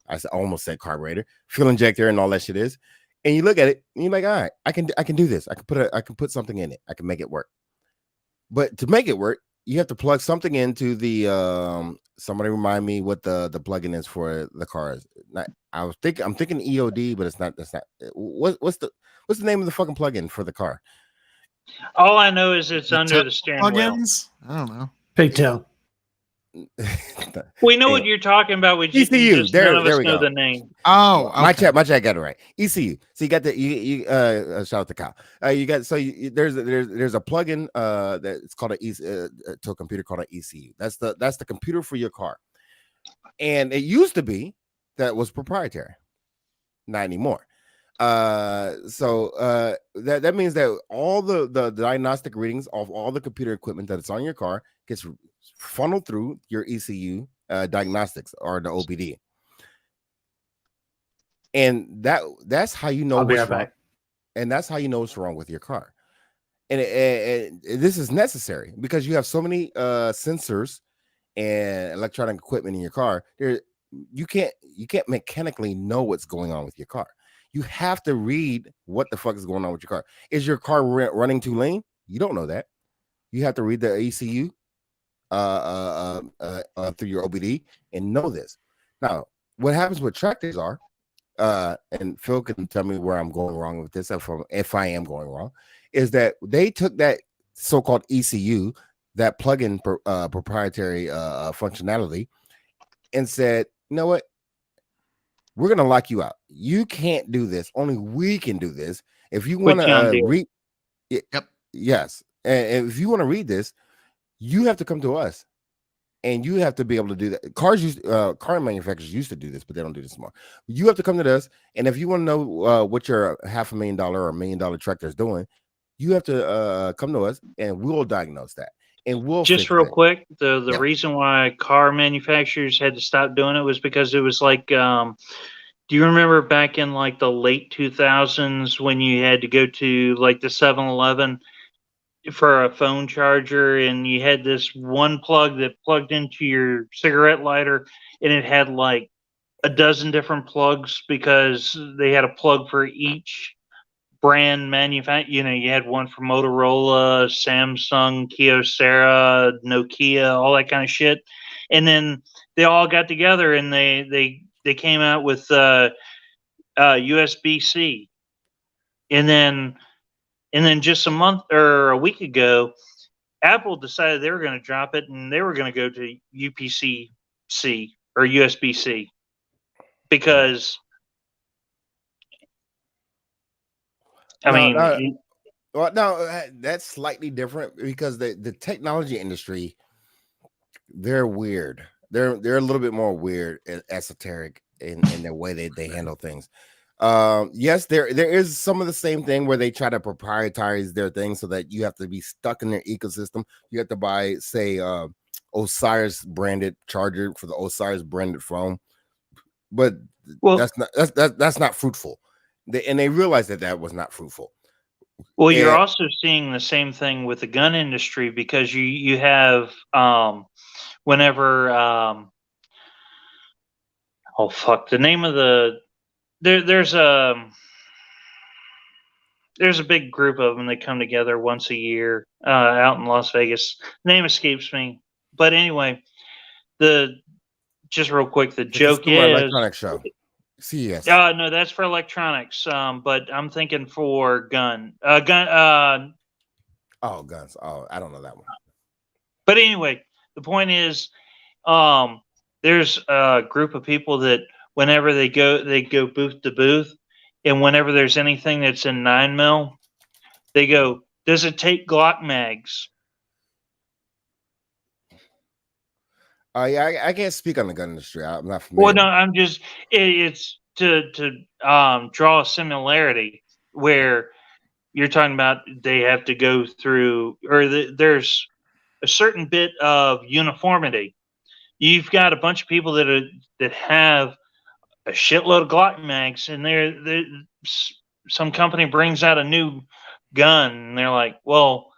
I almost said carburetor, fuel injector, and all that shit is. And you look at it, and you're like, all right, I can do this. I can put something in it. I can make it work. But to make it work, you have to plug something into the. Somebody remind me what the plug-in is for the cars. I'm thinking EOD, but it's not. That's not. What's the name of the fucking plug-in for the car? All I know is it's under the steering wheel. Plugins? I don't know. Pigtail. We know what you're talking about. We just, ECU. just none of us know go. the name. Oh, okay. My chat got it right. ECU. So you got the shout out to Kyle. You got there's a plugin that it's called to a computer called an ECU. That's the computer for your car, and it used to be that was proprietary, not anymore. So that means that all the diagnostic readings of all the computer equipment that's on your car gets funneled through your ECU diagnostics or the OBD, and that's how you know what's wrong. And that's how you know what's wrong with your car. And this is necessary because you have so many sensors and electronic equipment in your car. You can't mechanically know what's going on with your car. You have to read what the fuck is going on with your car. Is your car running too lean? You don't know that. You have to read the ECU through your OBD and know this. Now, what happens with tractors are, and Phil can tell me where I'm going wrong with this, if I am going wrong, is that they took that so-called ECU, that plug-in proprietary functionality, and said, you know what? We're going to lock you out. You can't do this. Only we can do this. If you want to read, yes. And if you want to read this, you have to come to us, and you have to be able to do that. Car manufacturers used to do this, but they don't do this anymore. You have to come to us, and if you want to know what your $500,000 or $1 million tractor is doing, you have to come to us, and we'll diagnose that. And we'll just real quick. The reason why car manufacturers had to stop doing it was because it was like, do you remember back in like the late 2000s when you had to go to like the 7-Eleven for a phone charger, and you had this one plug that plugged into your cigarette lighter, and it had like a dozen different plugs because they had a plug for each brand manufacturer. You know, you had one for Motorola, Samsung, Kyocera, Nokia, all that kind of shit. And then they all got together and they came out with USB-C. And then just a month or a week ago, Apple decided they were going to drop it and they were going to go to UPC-C or USB-C because that's slightly different because the technology industry, they're weird. They're a little bit more weird and esoteric in the way they handle things. Yes, there is some of the same thing where they try to proprietarize their thing so that you have to be stuck in their ecosystem. You have to buy, say, Osiris branded charger for the Osiris branded phone, but that's not fruitful. They realized that was not fruitful. Well, you're also seeing the same thing with the gun industry because you have whenever the name of the there's a big group of them that come together once a year out in Las Vegas. Name escapes me, but anyway, just real quick, the joke is electronic show. CES. No, that's for electronics. But I'm thinking for gun. Oh, guns. Oh, I don't know that one. But anyway, the point is, there's a group of people that whenever they go booth to booth, and whenever there's anything that's in 9mm, they go, "Does it take Glock mags?" Yeah, I can't speak on the gun industry. I'm not familiar. Well, no, I'm just it's to draw a similarity where you're talking about they have to go through, or there's a certain bit of uniformity. You've got a bunch of people that have a shitload of Glock mags, and some company brings out a new gun, and they're like, well.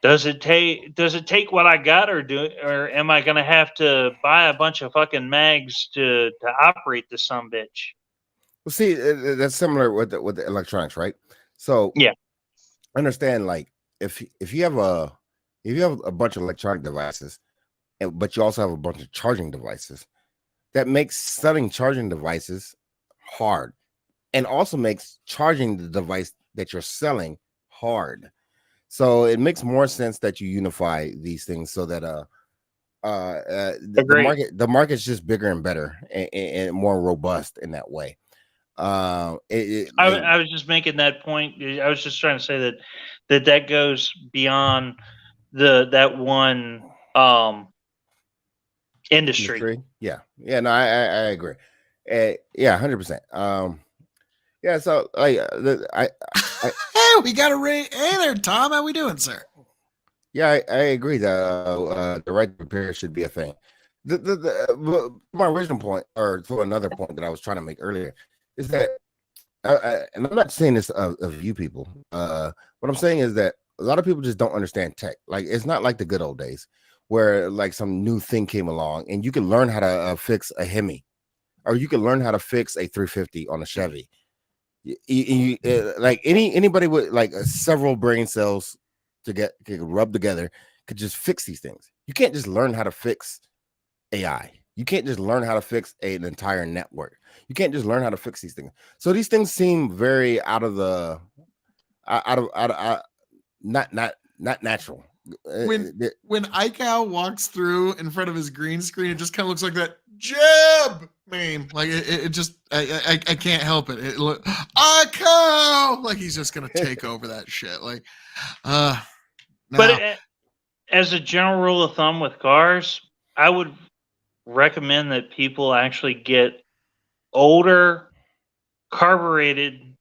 Does it take what I got, or am I gonna have to buy a bunch of fucking mags to operate this sumbitch? Well, see, that's similar with the electronics, right? So Yeah, understand, like if you have a bunch of electronic devices, but you also have a bunch of charging devices, that makes selling charging devices hard, and also makes charging the device that you're selling hard. So it makes more sense that you unify these things so that the market's just bigger and better and more robust in that way. I was just making that point. I was just trying to say that goes beyond that one industry. Yeah, no, I agree. Yeah, 100%. Yeah, so we got a ring. Hey there, Tom. How we doing, sir? Yeah, I agree that the right to repair should be a thing. My original point, or to another point that I was trying to make earlier, is that, and I'm not saying this of you people. What I'm saying is that a lot of people just don't understand tech. Like, it's not like the good old days where like some new thing came along and you can learn how to fix a Hemi, or you can learn how to fix a 350 on a Chevy. Like anybody with like several brain cells could rub together could just fix these things. You can't just learn how to fix AI. You can't just learn how to fix an entire network. You can't just learn how to fix these things. So these things seem very out of not natural. When iCal walks through in front of his green screen, it just kind of looks like that jab meme. Like it just I can't help it. It look iCal like he's just gonna take over that shit. Like But as a general rule of thumb with cars, I would recommend that people actually get older carbureted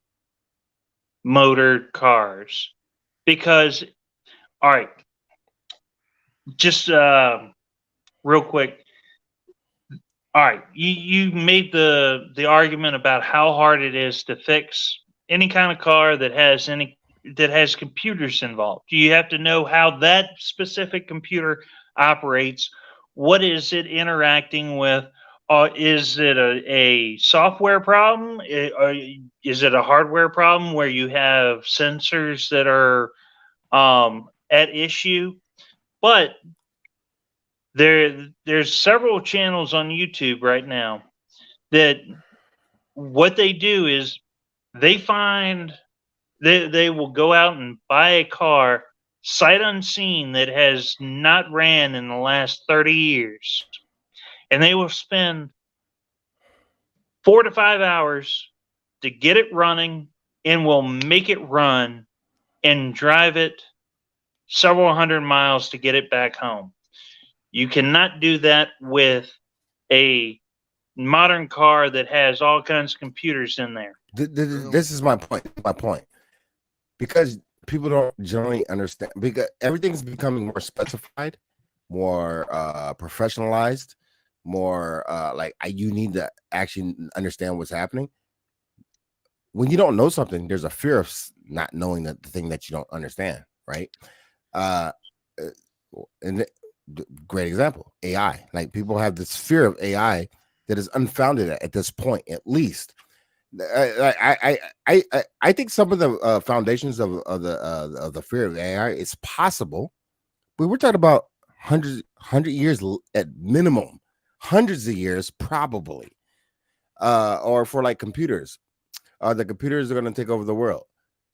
motored cars, because all right, just real quick, all right, you made the argument about how hard it is to fix any kind of car that has computers involved. You have to know how that specific computer operates. What is it interacting with? Is it a software problem? Is it a hardware problem where you have sensors that are at issue? But there's several channels on YouTube right now that what they do is they will go out and buy a car sight unseen that has not ran in the last 30 years. And they will spend 4 to 5 hours to get it running, and will make it run and drive it several hundred miles to get it back home. You cannot do that with a modern car that has all kinds of computers in there. This is my point. Because people don't generally understand, because everything's becoming more specified, more professionalized, more you need to actually understand what's happening. When you don't know something, there's a fear of not knowing the thing that you don't understand, right? And great example, AI. Like, people have this fear of AI that is unfounded at this point, at least. I think some of the foundations of the fear of AI is possible, but we're talking about 100 years at minimum, hundreds of years probably, or for like computers. The computers are going to take over the world.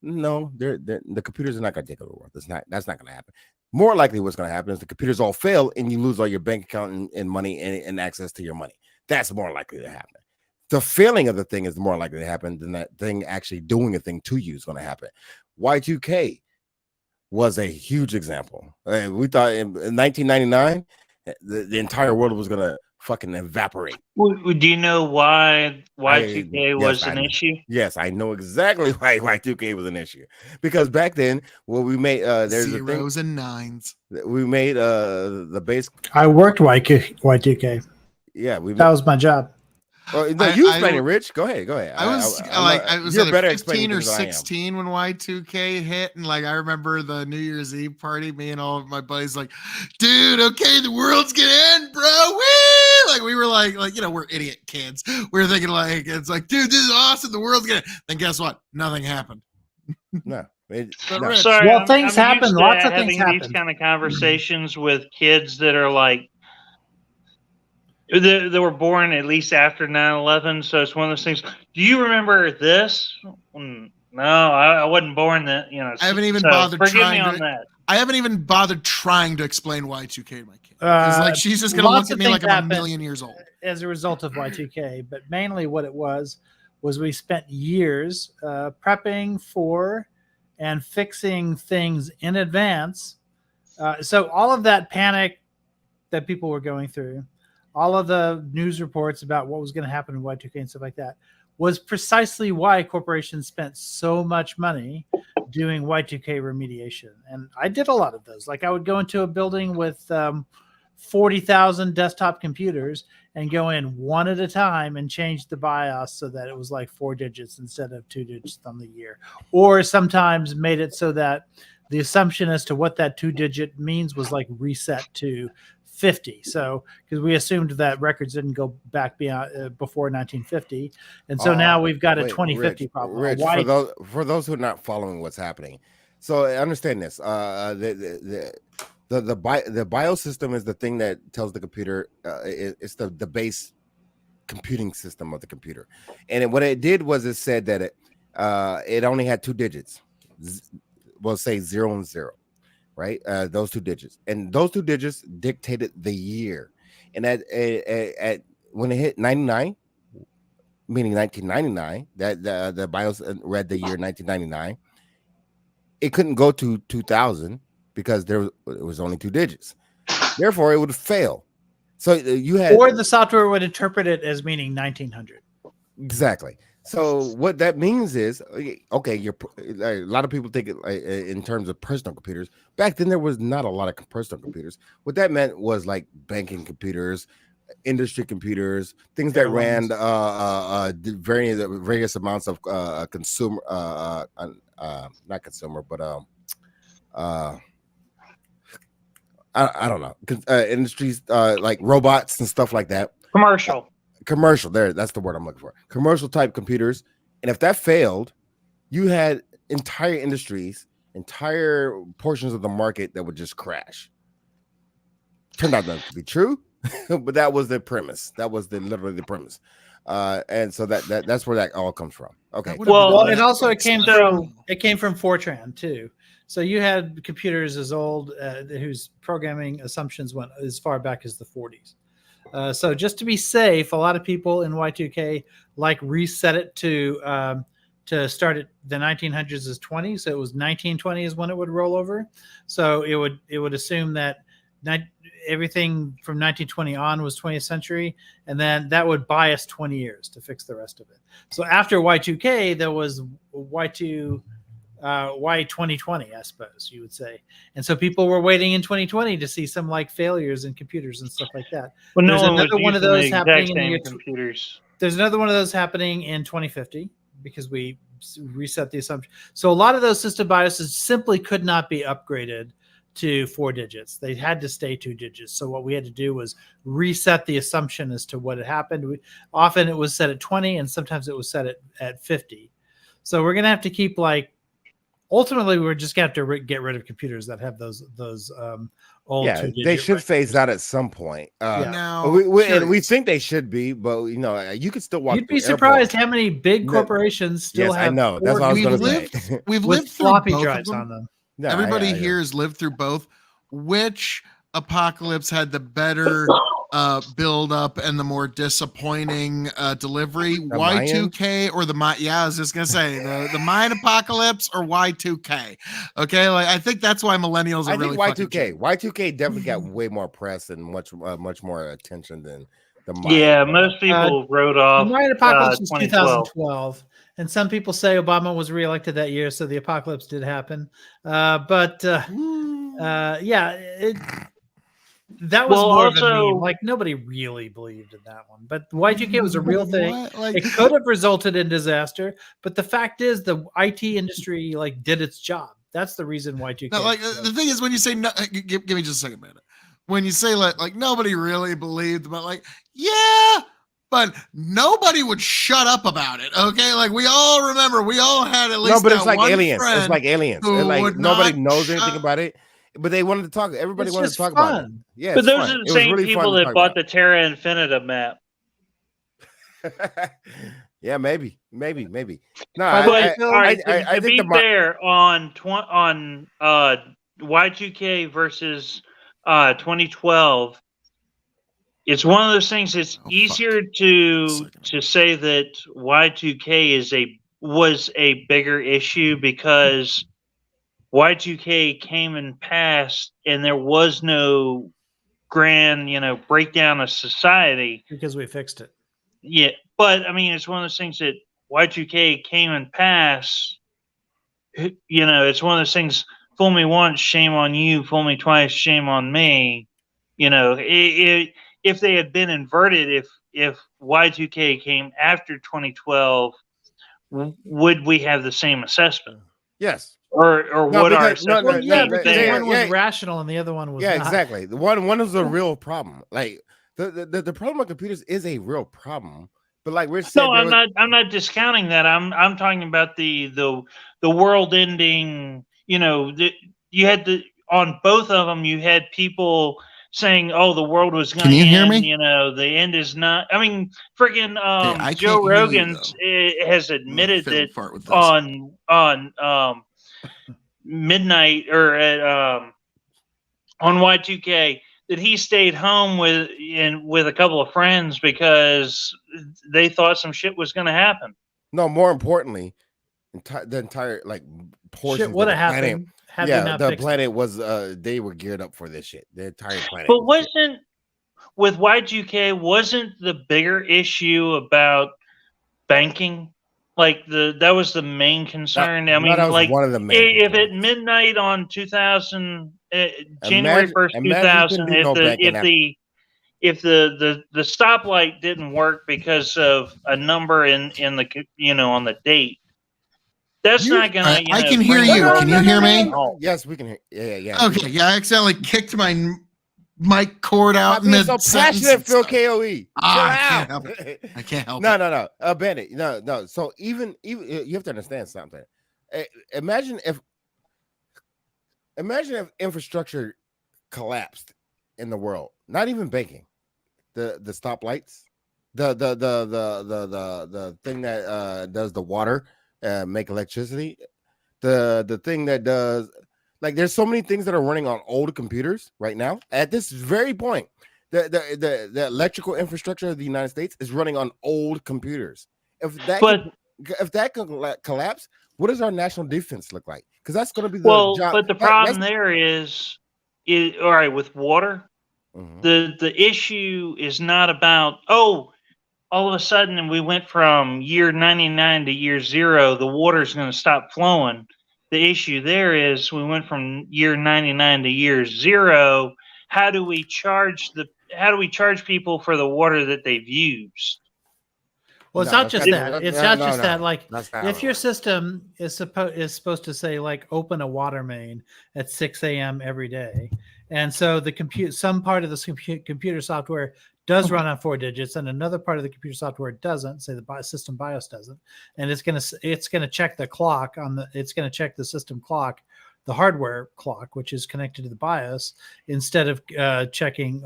No, the computers are not going to take over the world. That's not going to happen. More likely, what's going to happen is the computers all fail and you lose all your bank account and money and access to your money. That's more likely to happen. The failing of the thing is more likely to happen than that thing actually doing a thing to you is going to happen. Y2K was a huge example. We thought in 1999, the entire world was gonna fucking evaporate. Do you know why Y2K was an issue? Yes, I know exactly why Y2K was an issue. Because back then, well, we made there's zeros and nines. We made the base. I worked Y2K. Yeah, that was my job. Well, no, you explain it, Rich. Go ahead. I was you're better 15 or explaining 16 when Y2K hit, and like I remember the New Year's Eve party. Me and all of my buddies like, dude, okay, the world's gonna end, bro. Woo! Like we were like we're idiot kids. We were thinking like it's like, dude, this is awesome. The world's gonna. Then guess what? Nothing happened. No. No. Sorry, well, things happen. Lots of things happen. These kind of conversations with kids that are like. They were born at least after 9/11, so it's one of those things. Do you remember this? No, I wasn't born then. I haven't even bothered trying on that. I haven't even bothered trying to explain Y2K to my kid. Like she's just gonna look at me like I'm a million years old as a result of Y2K. But mainly, what it was we spent years prepping for and fixing things in advance. So all of that panic that people were going through. All of the news reports about what was going to happen in Y2K and stuff like that was precisely why corporations spent so much money doing Y2K remediation. And I did a lot of those. Like I would go into a building with 40,000 desktop computers and go in one at a time and change the BIOS so that it was like 4 digits instead of 2 digits on the year. Or sometimes made it so that the assumption as to what that 2-digit means was like reset to 50. So because we assumed that records didn't go back beyond before 1950, and so now we've got a 2050 problem. Rich, for those who are not following what's happening, so understand this: the biosystem is the thing that tells the computer it's the base computing system of the computer, and what it did was it said that it only had 2 digits. We'll say 0 and 0. Right, those 2 digits, and those 2 digits dictated the year. And at when it hit 99, meaning 1999, that the BIOS read the year 1999. It couldn't go to 2000 because it was only 2 digits. Therefore, it would fail. So you had, or the software would interpret it as meaning 1900. Exactly. So what that means is, okay, a lot of people think it in terms of personal computers. Back then, there was not a lot of personal computers. What that meant was like banking computers, industry computers, things that ran various amounts of consumer, not consumer, but I don't know, industries like robots and stuff like that. Commercial, that's the word I'm looking for. Commercial type computers. And if that failed, you had entire industries, entire portions of the market that would just crash. Turned out not to be true, but that was the premise. That was literally the premise. And so that's where that all comes from. Okay. Well, and also it came from Fortran too. So you had computers as old whose programming assumptions went as far back as the 40s. So just to be safe, a lot of people in Y2K reset it to start at the 1900s as 20. So it was 1920 is when it would roll over. So it would assume that everything from 1920 on was 20th century, and then that would buy us 20 years to fix the rest of it. So after Y2K, there was why 2020, I suppose you would say. And so people were waiting in 2020 to see some failures in computers and stuff like that. Well, there's another one of those happening in the year computers. There's another one of those happening in 2050 because we reset the assumption. So a lot of those system BIOSes simply could not be upgraded to 4 digits. They had to stay 2 digits. So what we had to do was reset the assumption as to what had happened. Often it was set at 20 and sometimes it was set at 50. So we're going to have to keep ultimately, we're just going to have to get rid of computers that have those old. Yeah, they should phase out at some point. Now, we think they should be, but you could still walk. You'd be surprised how many big corporations still have. I know. That's what I was going to say. We've lived through floppy both drives of them. on them. No, Everybody here has lived through both. Which apocalypse had the better build up and the more disappointing delivery? The Y2K or the Mayan? Yeah, I was just gonna say the Mayan apocalypse or Y2K. Okay, like I think that's why millennials are really Y2K. Y2K definitely got way more press and much more attention than the Mayan. Yeah, most people wrote off. The Mayan apocalypse was 2012. 2012, and some people say Obama was reelected that year, so the apocalypse did happen. Yeah, that was more of a meme. Like nobody really believed in that one, but Y2K was a real thing. It could have resulted in disaster, but the fact is, the IT industry like did its job. That's the reason Y2K. No, like the thing is, when you say no, give me just a second, man. When you say like nobody really believed, but like yeah, but nobody would shut up about it. Okay, like we all remember, we all had at least no, but it's that like one aliens. friend It's like aliens. who It's like would nobody not knows anything about it, but they wanted to talk. Everybody It's wanted to just talk about it. fun. Yeah, But it's those fun. are It the was same really people fun to that talk bought about. the Terra Infinita map. Yeah, maybe. No, But all right, I to think be fair, on Y2K versus 2012, it's one of those things. It's easier to say that Y2K was a bigger issue because Y2K came and passed, and there was no grand, breakdown of society because we fixed it. Yeah, but I mean, it's one of those things that Y2K came and passed. It's one of those things. Fool me once, shame on you. Fool me twice, shame on me. If they had been inverted, if Y2K came after 2012, would we have the same assessment? Yes. Or would our assessment because one was rational and the other one was not. Exactly. The one is a real problem. Like the problem with computers is a real problem. But like we're saying, I'm not discounting that. I'm talking about the world ending. You had on both of them. You had people saying, "Oh, the world was going to end." Hear me? The end is not. I mean, freaking Joe Rogan has admitted that on midnight or at on Y2K that he stayed home with a couple of friends because they thought some shit was going to happen. No, more importantly, the entire portion shit would have happened. The planet was they were geared up for this shit. The entire planet. But with Y2K wasn't the bigger issue about banking? Like that was the main concern. I mean, like one of the main if at midnight on 2000. January 1st, 2000. If the stoplight didn't work because of a number in the on the date, that's not gonna. I can hear you. Can you hear me? Yes, we can hear. Yeah. Okay. Yeah, I accidentally kicked my mic cord out mid so passionate, Phil KOE. I can't help it. No. Bandit. No. So even you have to understand something. Imagine if infrastructure collapsed in the world. Not even banking. The stoplights, the thing that does the water, make electricity, the thing that does there's so many things that are running on old computers right now. At this very point, the electrical infrastructure of the United States is running on old computers. If that can collapse, what does our national defense look like? Because that's going to be the job. But the problem there is all right with water. Mm-hmm. The issue is not about all of a sudden we went from year 99 to year 0. The water's going to stop flowing. The issue there is we went from year 99 to year 0. How do we charge people for the water that they've used? Well, it's not just that. It's not just that. Like, if your system is supposed to say open a water main at 6 a.m. every day, and so some part of the computer software does run on 4 digits, and another part of the computer software doesn't. Say the system BIOS doesn't, and it's gonna check the clock it's gonna check the system clock, the hardware clock, which is connected to the BIOS, instead of checking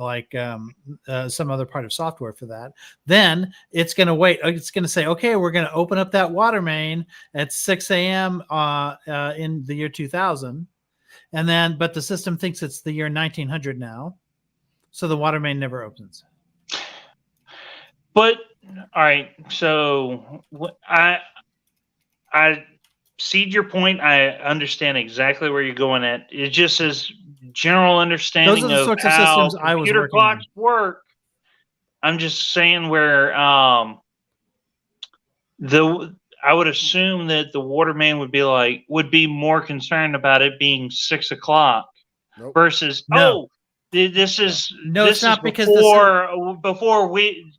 some other part of software for that. Then it's going to wait. It's going to say, okay, we're going to open up that water main at 6 a.m. In the year 2000. But the system thinks it's the year 1900 now. So the water main never opens. But all right, so I see your point. I understand exactly where you're going at. It just is general understanding the of sorts of how systems I was computer working on. clocks work. I'm just saying where I would assume that the water main would be more concerned about it being 6 o'clock versus No. this is No, this it's not is because before we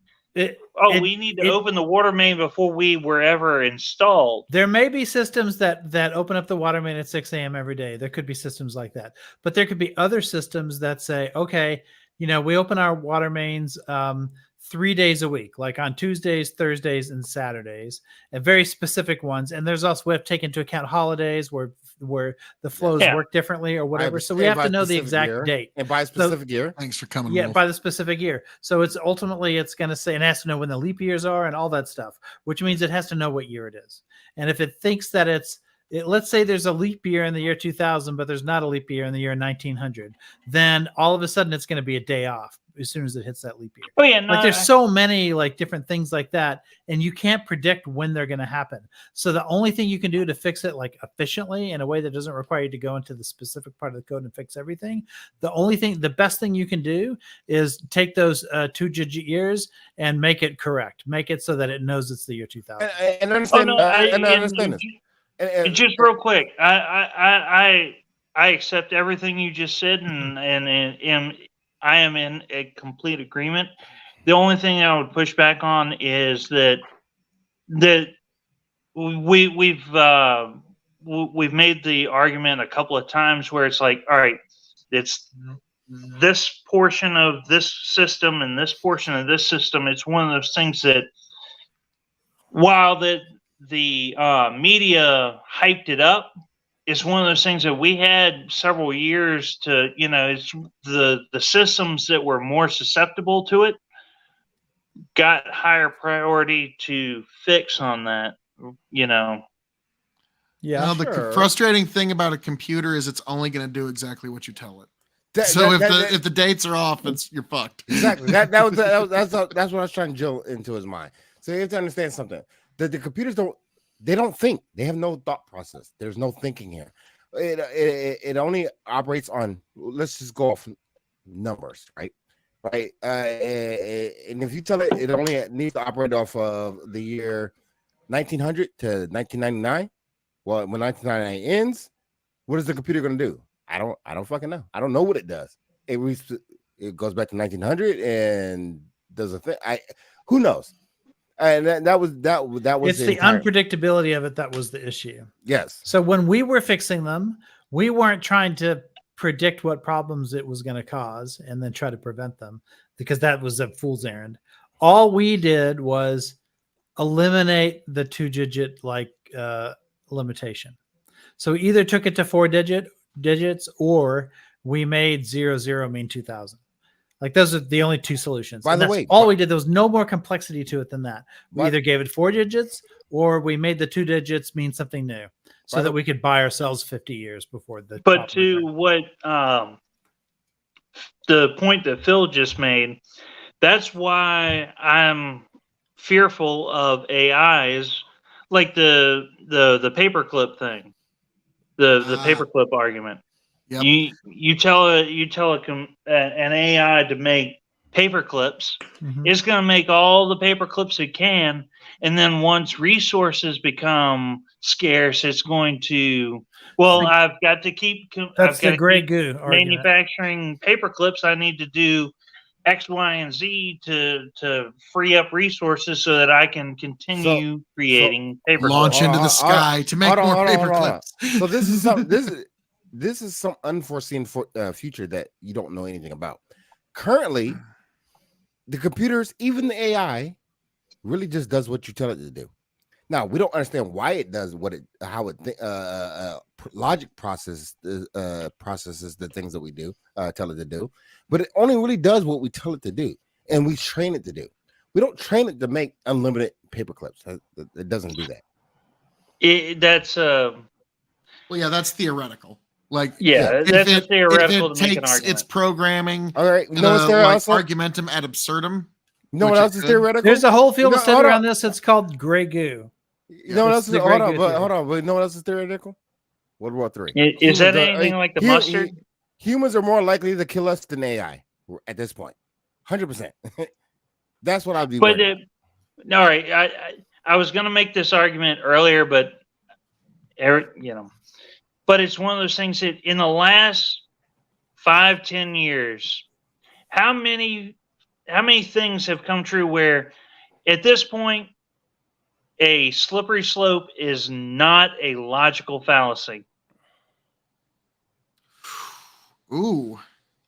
we need to open the water main before we were ever installed. There may be systems that open up the water main at 6 a.m. every day. There could be systems like that, but there could be other systems that say, okay, we open our water mains 3 days a week, like on Tuesdays, Thursdays, and Saturdays, and very specific ones. And there's also, we have to take into account holidays where the flows work differently or whatever. So we have to know the exact date. And by a specific year. Thanks for coming. Yeah, by the specific year. So it's ultimately going to say, and it has to know when the leap years are and all that stuff, which means it has to know what year it is. And if it thinks that let's say there's a leap year in the year 2000, but there's not a leap year in the year 1900, then all of a sudden it's going to be a day off as soon as it hits that leap year. Oh yeah, no, like there's so many like different things like that, and you can't predict when they're going to happen. So the only thing you can do to fix it like efficiently in a way that doesn't require you to go into the specific part of the code and fix everything, the best thing you can do is take those 2-digit years and make it correct. Make it so that it knows it's the year 2000. And understand, I understand this. And just real quick, I accept everything you just said, and I am in a complete agreement. The only thing I would push back on is that we've made the argument a couple of times where it's like, all right, it's this portion of this system and this portion of this system. It's one of those things that while the media hyped it up, it's one of those things that we had several years to, it's the systems that were more susceptible to it got higher priority to fix on that, Yeah. The frustrating thing about a computer is it's only going to do exactly what you tell it. If the dates are off, you're fucked. Exactly. That's what I was trying to drill into his mind. So you have to understand something. That the computers don't think. They have no thought process. There's no thinking here. It only operates on, let's just go off numbers, right? And if you tell it, it only needs to operate off of the year 1900 to 1999. Well, when 1999 ends, what is the computer going to do? I don't fucking know. I don't know what it does. It goes back to 1900 and does a thing. Who knows? And that was it's the unpredictability of it that was the issue. Yes. So when we were fixing them, we weren't trying to predict what problems it was going to cause and then try to prevent them, because that was a fool's errand. All we did was eliminate the 2-digit limitation. So we either took it to 4 digits or we made 00 mean 2000. Like those are the only two solutions. By the way, all we did, there was no more complexity to it than that. We either gave it 4 digits or we made the 2 digits mean something new, so that we could buy ourselves 50 years before the. But to what the point that Phil just made, that's why I'm fearful of AIs, like the paperclip thing, the paperclip argument. Yep. You tell an AI to make paper clips. Mm-hmm. It's going to make all the paper clips it can, and then once resources become scarce, it's going to. Well, I've got to keep. That's the gray goo manufacturing paper clips. I need to do X, Y, and Z to free up resources so that I can continue creating paper launch clips. Into the sky to make more paper clips. So this is some unforeseen future that you don't know anything about. Currently, the computers, even the AI, really just does what you tell it to do. Now, we don't understand why it does how it logic processes the things that we do, tell it to do, but it only really does what we tell it to do, and we train it to do. We don't train it to make unlimited paper clips. It doesn't do that. That's well, yeah, that's theoretical. Like, that's theoretical. If it takes its programming, all right, no, argumentum ad absurdum, You know what else is theoretical? There's a whole field of study hold around on. this. It's called gray goo. You know what else This is is the hold Grey on, Goo but theory. hold on. But you know what else is theoretical? World War III. Is that anything like the mustard? Humans are more likely to kill us than AI at this point. 100%. That's what I'd be But worried about. all right, I was going to make this argument earlier, but but it's one of those things that in the last 5-10 years, how many things have come true where at this point a slippery slope is not a logical fallacy? Ooh.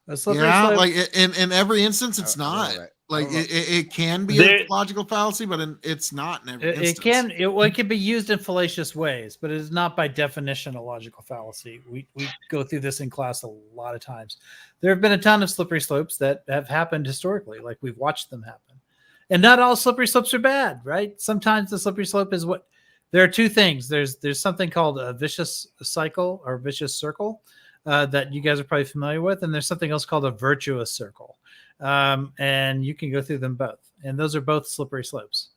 A slippery Yeah, slope. like in every instance, it's not. Like it can be a logical fallacy, but it's not in every instance. It can be used in fallacious ways, but it is not by definition a logical fallacy. We go through this in class a lot of times. There have been a ton of slippery slopes that have happened historically, like we've watched them happen. And not all slippery slopes are bad, right? Sometimes the slippery slope is what there are two things. There's something called a vicious cycle or vicious circle that you guys are probably familiar with, and there's something else called a virtuous circle. And you can go through them both, and those are both slippery slopes.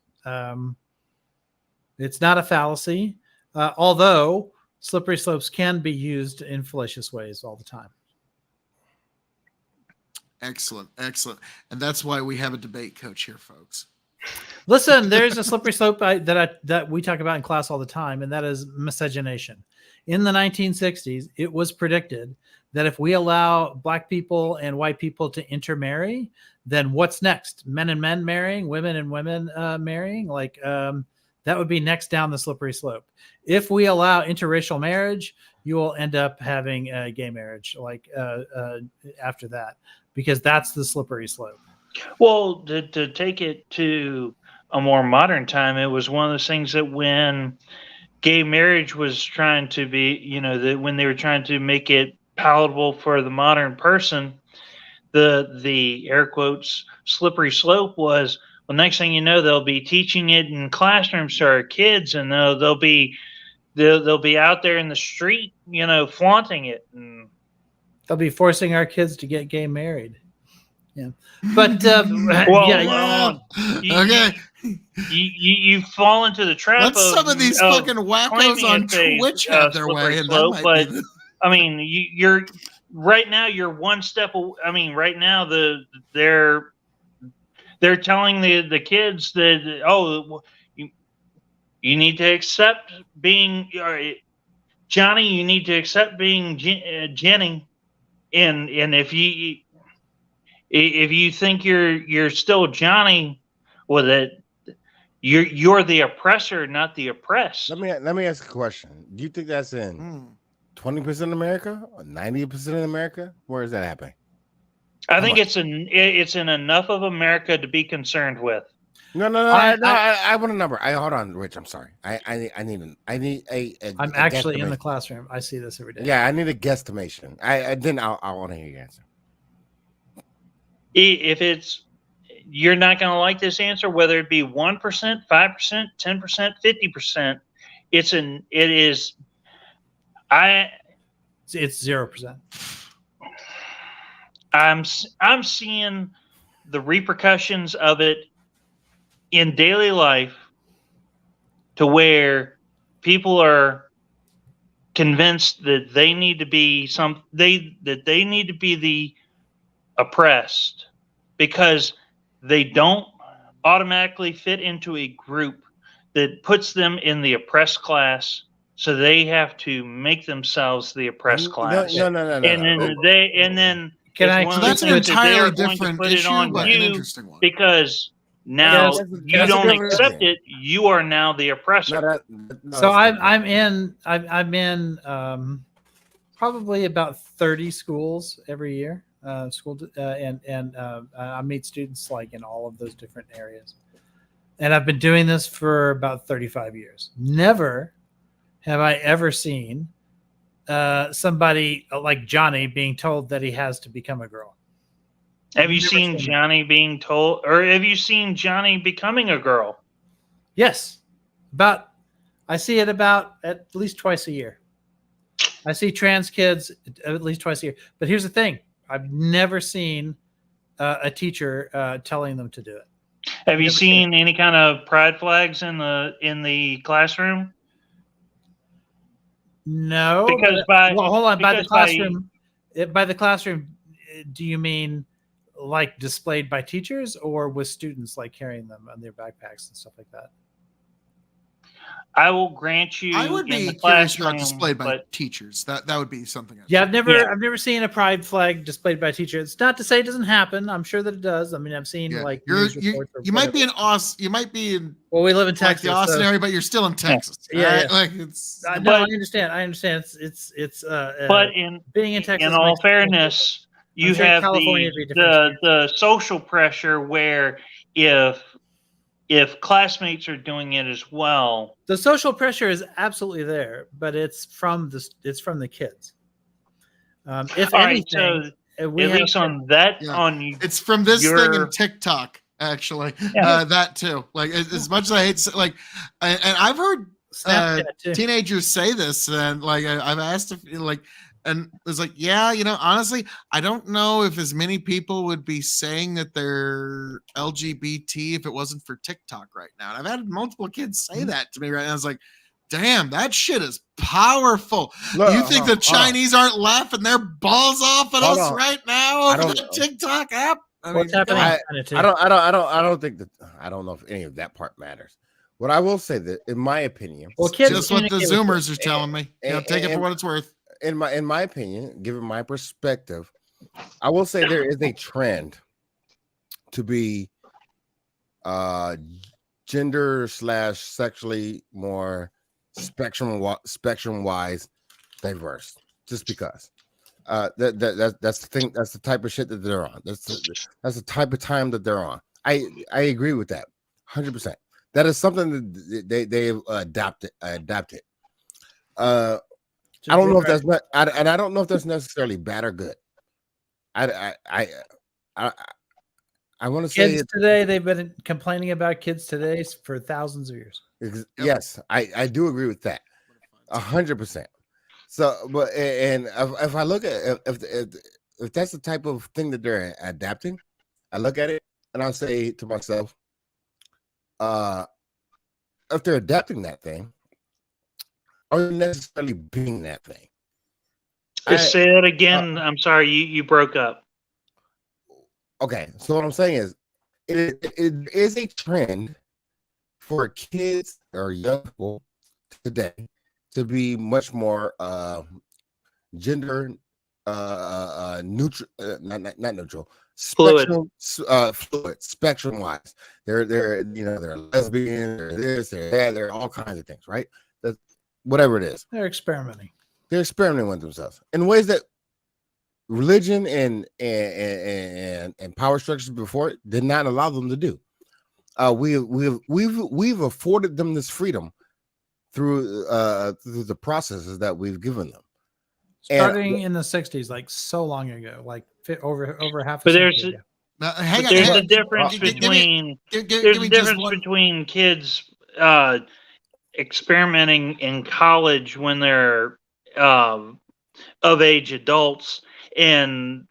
It's not a fallacy, although slippery slopes can be used in fallacious ways all the time. Excellent. And that's why we have a debate coach here, folks. Listen, there's a slippery slope that we talk about in class all the time, and that is miscegenation. In the 1960s, it was predicted that if we allow black people and white people to intermarry, then what's next? Men and men marrying, women and women marrying? That would be next down the slippery slope. If we allow interracial marriage, you will end up having a gay marriage after that, because that's the slippery slope. Well, to take it to a more modern time, it was one of those things that when gay marriage was trying to be, when they were trying to make it palatable for the modern person, the air quotes slippery slope was, well, next thing you know, they'll be teaching it in classrooms to our kids, and they'll be out there in the street, flaunting it, and they'll be forcing our kids to get gay married. Yeah, but okay. You fall into the trap. Let some of these fucking wackos on Twitch have their way, and slope, but I mean, you're right now. You're one step. Right now they're telling the kids that you need to accept being Johnny. You need to accept being Jenny, and if you think you're still Johnny, well, that you're the oppressor, not the oppressed. Let me ask a question. Do you think that's in 20% of America or 90% of America? Where is that happening? I think it's in enough of America to be concerned with. No. I want a number. Hold on, Rich. I'm sorry. I need a I'm actually in the classroom. I see this every day. Yeah, I need a guesstimation. I want to hear your answer. If you're not going to like this answer, whether it be 1%, 5%, 10%, 50%, it's 0%. I'm seeing the repercussions of it in daily life, to where people are convinced that they need to be they need to be the oppressed because they don't automatically fit into a group that puts them in the oppressed class, so they have to make themselves the oppressed class. No. And then So that's an entirely different issue, but an interesting one. Because now you don't accept it, you are now the oppressor. So I'm in probably about 30 schools every year. I meet students like in all of those different areas, and I've been doing this for about 35 years. Never have I ever seen somebody like Johnny being told that he has to become a girl. Have you seen Johnny being told, or have you seen Johnny becoming a girl? Yes, I see it about at least twice a year. I see trans kids at least twice a year. But here's the thing. I've never seen a teacher telling them to do it. Have you seen any kind of pride flags in the classroom? No, Because hold on. By the classroom, do you mean like displayed by teachers or with students like carrying them on their backpacks and stuff like that? I will grant you. I would in be the curious classroom, about displayed by but teachers. That would be something. Yeah, I've never seen a pride flag displayed by teachers. It's not to say it doesn't happen. I'm sure that it does. I mean, I've seen like news reports. You might be in Austin. You might be in. Well, we live in Texas, like the Austin area, but you're still in Texas. Yeah. Like it's. No, I understand. It's. But in being in Texas, in all fairness, you have the social pressure where if classmates are doing it as well, the social pressure is absolutely there, but it's from the kids. If anything, so at least on that, it's from this thing in TikTok, actually. That too. Like as much as I hate, like, and I've heard teenagers say this, and like I've asked if like. And it's like, yeah, honestly, I don't know if as many people would be saying that they're LGBT if it wasn't for TikTok right now. And I've had multiple kids say that to me right now. I was like, damn, that shit is powerful. Look, you think the Chinese aren't laughing their balls off at us right now over the TikTok app? What's happening? I don't think that. I don't know if any of that part matters. What I will say that, in my opinion, kids just what the Zoomers are telling me. Take it for what it's worth. In my opinion, given my perspective, I will say there is a trend to be gender / sexually more spectrum wise diverse. Just because that's the thing. That's the type of shit that they're on. That's the type of time that they're on. I agree with that 100%. That is something that they've adapted. I don't know if that's not, and I don't know if that's necessarily bad or good. I want to say kids today. They've been complaining about kids today for thousands of years. Yes, I do agree with that 100%. So, but and if I look at if that's the type of thing that they're adapting, I look at it and I'll say to myself, if they're adapting that thing, are necessarily being that thing. Just say that again. I'm sorry, you broke up. Okay, so what I'm saying is, it is a trend for kids or young people today to be much more gender neutral, not neutral, spectrum, fluid, spectrum wise. They're lesbian, they're this, they're that, they're all kinds of things, right? Whatever it is, they're experimenting. They're experimenting with themselves in ways that religion and power structures before it did not allow them to do. We've afforded them this freedom through the processes that we've given them. Starting in the 60s, like so long ago, like over half. But there's a difference between between kids experimenting in college when they're of age adults and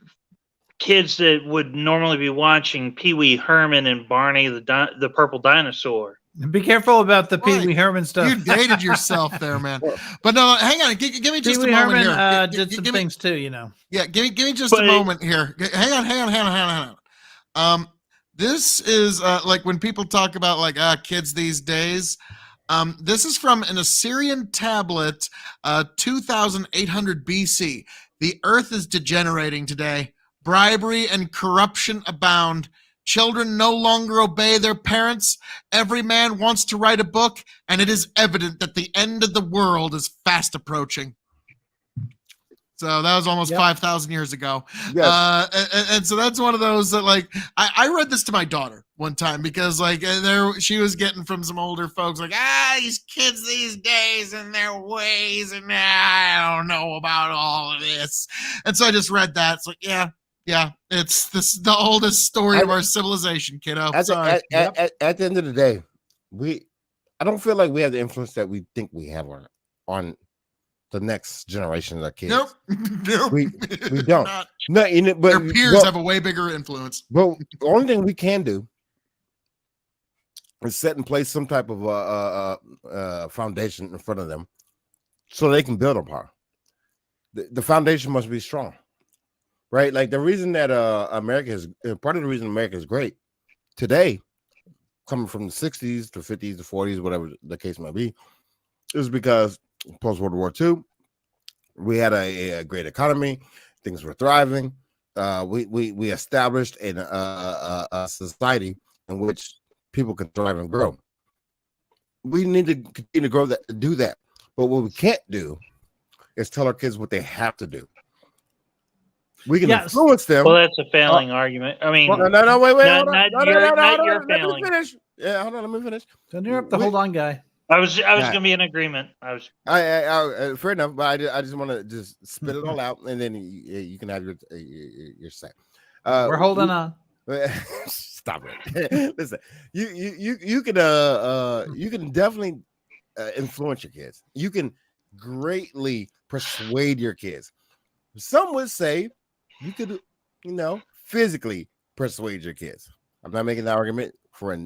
kids that would normally be watching Pee Wee Herman and Barney the Purple Dinosaur. Be careful about the Pee Wee Herman stuff. You dated yourself there, man. But no, hang on. Give me just a moment here. Did some things too, Yeah, give me just a moment here. Hang on. This is like when people talk about like kids these days. This is from an Assyrian tablet, 2800 BC. The earth is degenerating today. Bribery and corruption abound. Children no longer obey their parents. Every man wants to write a book, and it is evident that the end of the world is fast approaching. So that was almost 5,000 years ago. Yes. And so that's one of those that like, I read this to my daughter one time because like she was getting from some older folks like, these kids these days and their ways. And I don't know about all of this. And so I just read that. It's like, yeah, it's the oldest story of our civilization, kiddo. At the end of the day, I don't feel like we have the influence that we think we have on the next generation of kids. Nope. We don't. No, but their peers have a way bigger influence. But the only thing we can do and set in place some type of foundation in front of them so they can build upon. The foundation must be strong, right? Like the reason that America is part of the reason America is great today, coming from the 60s to 50s to 40s, whatever the case might be, is because post World War II, we had a great economy, things were thriving. We established a society in which people can thrive and grow. We need to continue to grow that, do that. But what we can't do is tell our kids what they have to do. We can influence them. Well, that's a failing argument. I mean, wait, hold on. Not your failing. Let me finish. Yeah, hold on, let me finish. Don't interrupt the hold on guy. I was going to be in agreement. I fair enough, but I just want to just spit it all out, and then you can have your say. We're holding on. Stop it. Listen, you can definitely influence your kids. You can greatly persuade your kids. Some would say you could, physically persuade your kids. I'm not making that argument for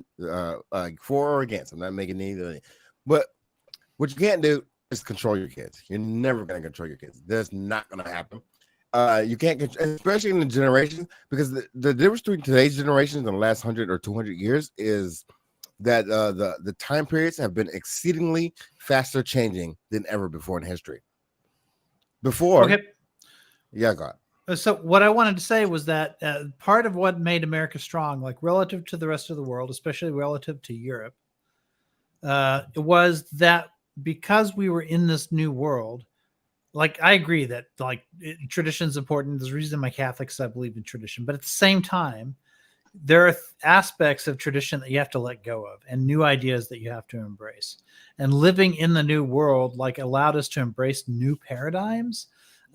or against. I'm not making either. But what you can't do is control your kids. You're never going to control your kids. That's not going to happen. You can't control, especially in the generation, because the difference between today's generations and the last 100 or 200 years is that the time periods have been exceedingly faster changing than ever before in history. Before, okay, yeah, God. So what I wanted to say was that part of what made America strong, like relative to the rest of the world, especially relative to Europe, was that because we were in this new world. Like, I agree that tradition is important. There's a reason my Catholics, I believe in tradition, but at the same time, there are aspects of tradition that you have to let go of and new ideas that you have to embrace. And living in the new world, allowed us to embrace new paradigms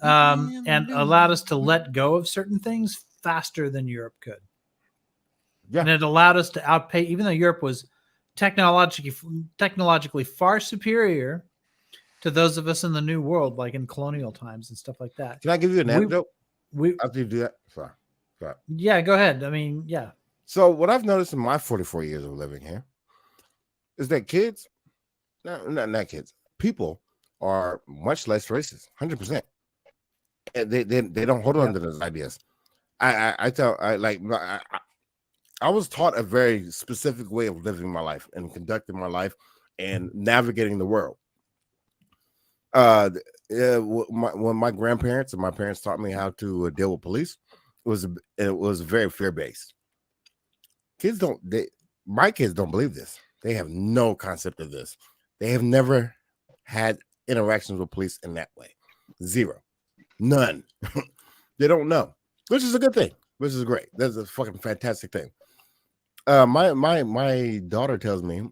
and allowed us to let go of certain things faster than Europe could. Yeah. And it allowed us to outpace, even though Europe was technologically far superior to those of us in the new world, like in colonial times and stuff like that. Can I give you an anecdote? After you do that, sorry. Yeah, go ahead. I mean, yeah. So what I've noticed in my 44 years of living here is that kids, not kids, people are much less racist, 100%. And they don't hold on to those ideas. I was taught a very specific way of living my life and conducting my life and navigating the world. When my grandparents and my parents taught me how to deal with police, it was very fear-based. My kids don't believe this. They have no concept of this. They have never had interactions with police in that way. Zero. None. They don't know, which is a good thing, which is great. That's a fucking fantastic thing. My daughter tells me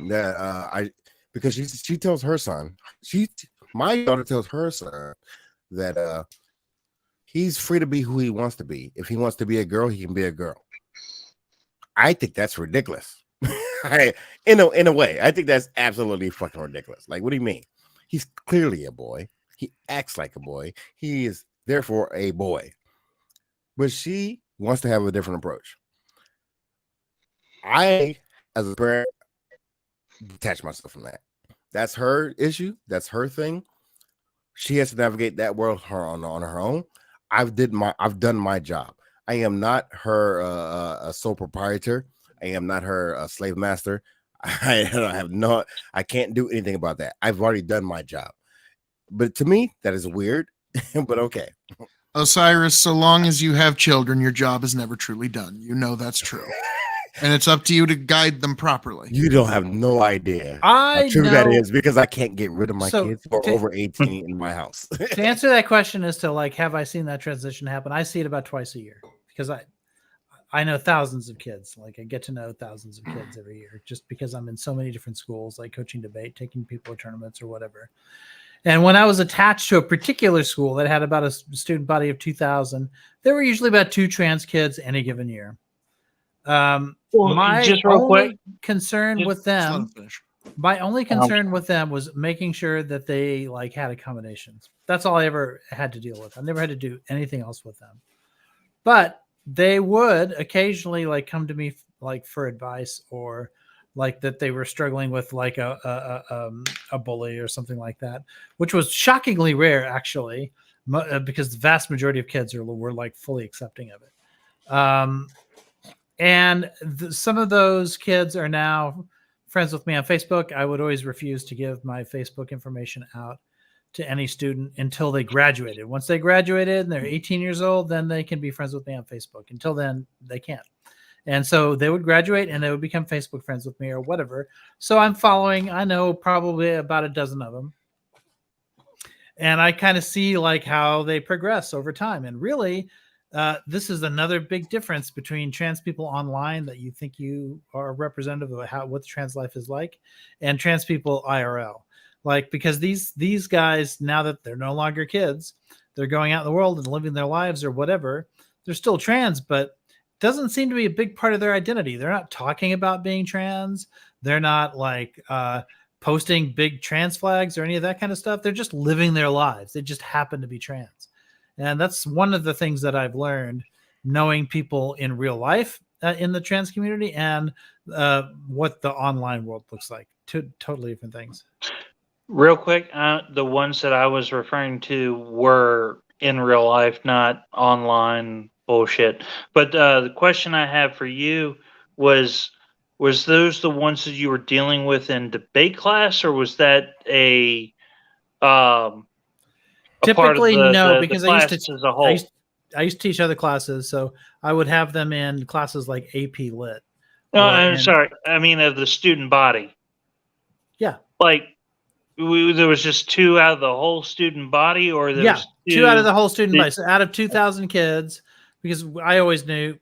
that because she tells her son, my daughter tells her son that he's free to be who he wants to be. If he wants to be a girl, he can be a girl. I think that's ridiculous. In a way, I think that's absolutely fucking ridiculous. Like, what do you mean? He's clearly a boy. He acts like a boy. He is therefore a boy. But she wants to have a different approach. I, as a parent, detach myself from that. That's her issue. That's her thing. She has to navigate that world on her own. I've done my job. I am not her a sole proprietor. I am not her slave master. I can't do anything about that. I've already done my job. But to me, that is weird. But okay. Osiris, so long as you have children, your job is never truly done. You know that's true. And it's up to you to guide them properly. You don't have no idea how true that is, because I can't get rid of my kids who are over 18 in my house. To answer that question as to have I seen that transition happen? I see it about twice a year because I know thousands of kids. I get to know thousands of kids every year just because I'm in so many different schools, coaching debate, taking people to tournaments or whatever. And when I was attached to a particular school that had about a student body of 2,000, there were usually about 2 trans kids any given year. My only concern with them was making sure that they had accommodations. That's all I ever had to deal with. I never had to do anything else with them. But they would occasionally come to me for advice or like that they were struggling with like a bully or something like that, which was shockingly rare actually, because the vast majority of kids were like fully accepting of it. And some of those kids are now friends with me on Facebook. I would always refuse to give my Facebook information out to any student until they graduated. Once they graduated and they're 18 years old, then they can be friends with me on Facebook. Until then, they can't. And so they would graduate and they would become Facebook friends with me or whatever. So I'm following, I know probably about a dozen of them. And I kind of see like how they progress over time. And really, this is another big difference between trans people online that you think you are representative of what the trans life is like, and trans people IRL. Like, because these guys, now that they're no longer kids, they're going out in the world and living their lives or whatever. They're still trans, but it doesn't seem to be a big part of their identity. They're not talking about being trans. They're not like posting big trans flags or any of that kind of stuff. They're just living their lives. They just happen to be trans. And that's one of the things that I've learned knowing people in real life in the trans community and what the online world looks like. Two totally different things. Real quick, the ones that I was referring to were in real life, not online bullshit. But the question I have for you was those the ones that you were dealing with in debate class, or was that a typically no, because I used to teach other classes, so I would have them in classes like AP Lit. No, I'm sorry. I mean of the student body. Yeah. Like there was just 2 out of the whole student body, or there was 2 out of the whole student body. So out of 2,000 kids, because I always knew,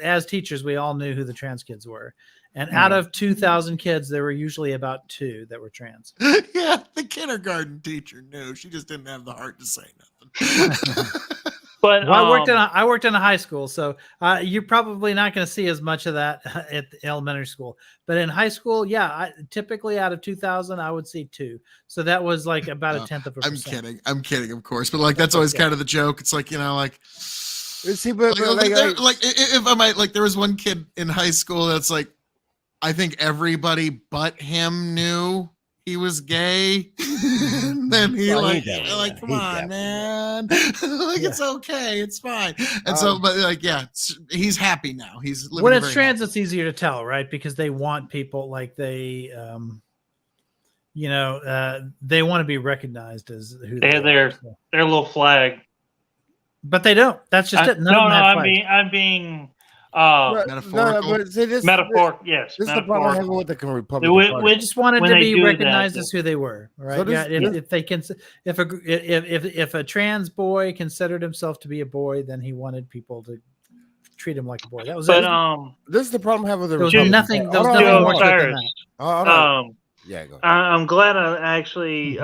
as teachers, we all knew who the trans kids were. And out of 2,000 kids, there were usually about 2 that were trans. Yeah, the kindergarten teacher knew. She just didn't have the heart to say nothing. But well, I worked in a high school, so you're probably not going to see as much of that at the elementary school. But in high school, yeah, typically out of 2,000, I would see 2. So that was like about a 10th of a percent. I'm kidding, of course. But like that's always kind of the joke. It's like, like. See, but like if I might, like there was one kid in high school that's like, I think everybody but him knew he was gay. Then he come on, man. It's okay, it's fine. And so, but like, yeah, he's happy now. He's living when it's trans, it's easier to tell, right? Because they want people like they, they want to be recognized as who they have their little flag. But they don't. That's just it. I'm being metaphorical. But see, metaphor. Yes, this is the problem I have with the Republican Party. We just wanted to be recognized as who they were, right? So if they can, if a trans boy considered himself to be a boy, then he wanted people to treat him like a boy. That was it. This is the problem I have with the Republican. Nothing more than that. Yeah, go ahead. I'm glad I actually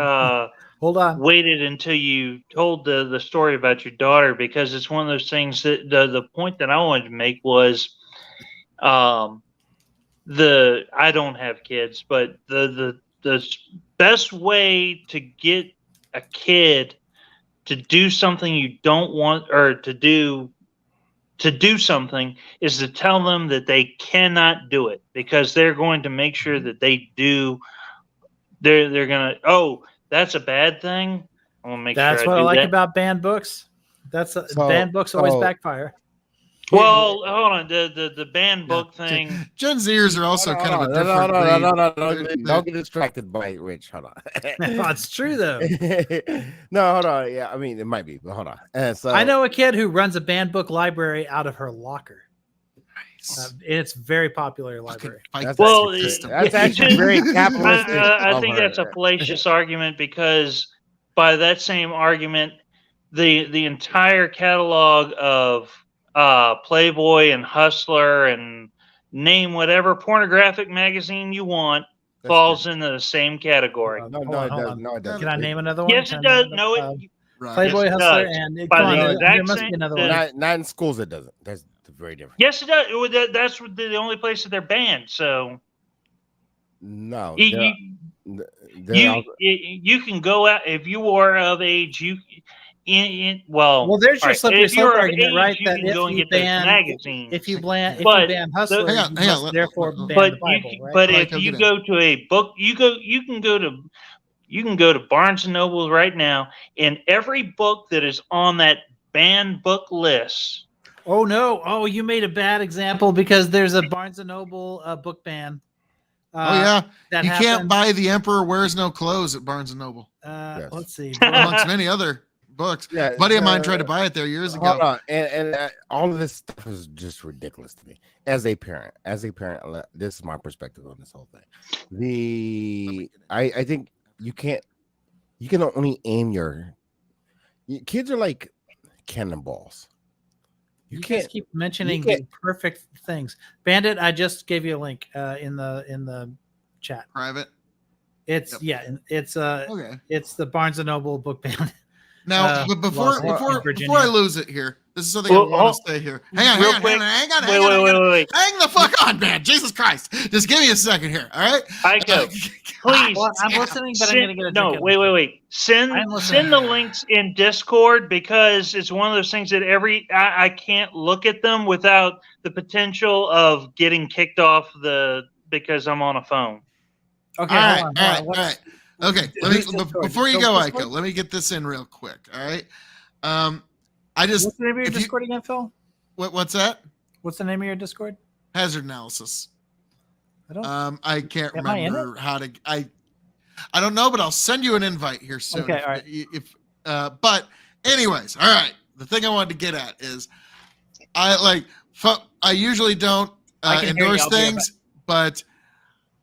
hold on. Waited until you told the story about your daughter, because it's one of those things that the point that I wanted to make was I don't have kids, but the best way to get a kid to do something you don't want, or to do something, is to tell them that they cannot do it, because they're going to make sure that they do. They're gonna, that's a bad thing. I'm gonna make that's sure what I like about banned books. Banned books always backfire. Well, hold on. The banned book thing. Gen Zers are also kind of a different breed. Don't get distracted by it, Rich. Hold on. It's true though. No, hold on. Yeah, I mean it might be, but hold on. So I know a kid who runs a banned book library out of her locker. It's very popular library. That's actually very capitalistic. I think that's a fallacious argument, because by that same argument, the entire catalog of Playboy and Hustler and name whatever pornographic magazine you want falls into the same category. No, it doesn't. Can I name another one? Yes, it does. No, Playboy, yes, Hustler, and there must be another one. Not in schools. It doesn't. That's very different. Yes, it does. That's the only place that they're banned. So no, you can go out if you are of age. well, there's your right, slippery if you're slope of argument, age, right? you That can if go and you get those ban magazines. if you ban But- hustlers, Hang on, you must let- therefore let- ban the but you Bible, right? but Like, if I'll you get go to a book, you can go to Barnes and Noble right now, and every book that is on that banned book list. Oh no! Oh, you made a bad example because there's a Barnes and Noble book ban. Oh yeah, that you can't happened. buy The Emperor Wears No Clothes at Barnes and Noble, Yes. Let's see. amongst many other books. Yeah, Buddy of mine tried to buy it there years Hold ago. on. And all of this stuff is just ridiculous to me as a parent. This is my perspective on this whole thing. I think you can only aim kids are like cannonballs. You guys keep mentioning the perfect things. Bandit, I just gave you a link in the chat. Private. It's it's Okay. It's the Barnes and Noble book ban. Now, but before I lose it here, this is something I want to say here. Hang on. Wait. Hang the fuck on, man. Jesus Christ. Just give me a second here. All right. Ico, please. Well, I'm listening, but I'm gonna get a drink. No, wait. Send the links in Discord, because it's one of those things that I can't look at them without the potential of getting kicked off because I'm on a phone. Okay. All right. Okay, before you go, Ico, let me get this in real quick. All right. What's the name of your Discord again, Phil? What's that? What's the name of your Discord? Hazard Analysis. I can't remember how to. I don't know, but I'll send you an invite here soon. Okay, all right. But anyways, all right. The thing I wanted to get at is, I usually don't endorse things, but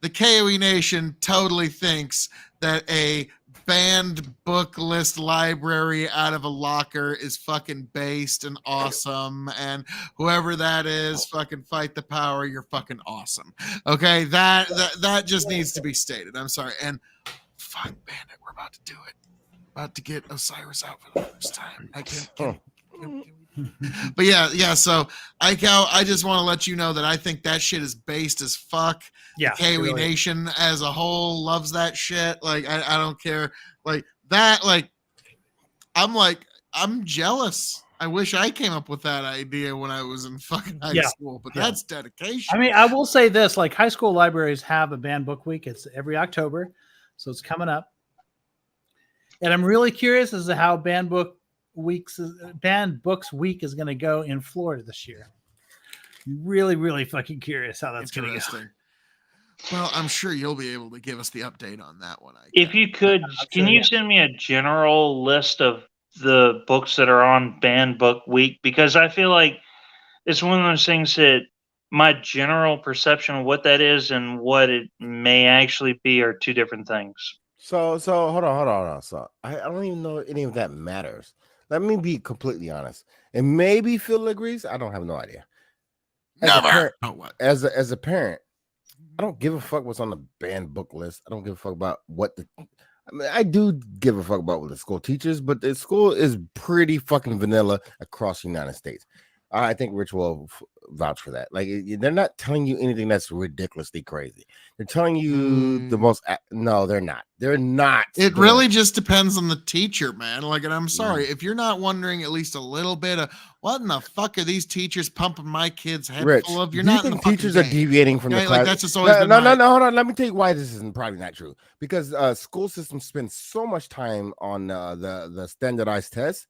the KOE Nation totally thinks that a banned book list library out of a locker is fucking based and awesome, and whoever that is, fucking fight the power. You're fucking awesome. Okay, that just needs to be stated. I'm sorry. And fuck, Bandit, we're about to do it. About to get Osiris out for the first time. I can't. But yeah. So I just want to let you know that I think that shit is based as fuck. Yeah, the KOE Nation as a whole loves that shit. Like I don't care. Like that. Like I'm jealous. I wish I came up with that idea when I was in fucking high school. But that's dedication. I mean, I will say this: like high school libraries have a banned book week. It's every October, so it's coming up. And I'm really curious as to how banned books week is going to go in Florida this year. Really, really fucking curious how that's going to go. Well, I'm sure you'll be able to give us the update on that one. If you could, can you send me a general list of the books that are on banned book week? Because I feel like it's one of those things that my general perception of what that is and what it may actually be are two different things. So hold on. So I don't even know any of that matters. Let me be completely honest. And maybe Phil agrees. I don't have no idea. As a parent, I don't give a fuck what's on the banned book list. I don't give a fuck about I do give a fuck about what the school teaches, but the school is pretty fucking vanilla across the United States. I think Rich will vouch for that. Like, they're not telling you anything that's ridiculously crazy. They're telling you the most. No, they're not. They're not. It really just depends on the teacher, man. Like, and I'm sorry if you're not wondering at least a little bit of what in the fuck are these teachers pumping my kid's head Rich, full of? You're do you not. think teachers are deviating from the class? Like, that's just always no. Hold on. Let me tell you why this isn't probably not true. Because school systems spend so much time on the standardized tests.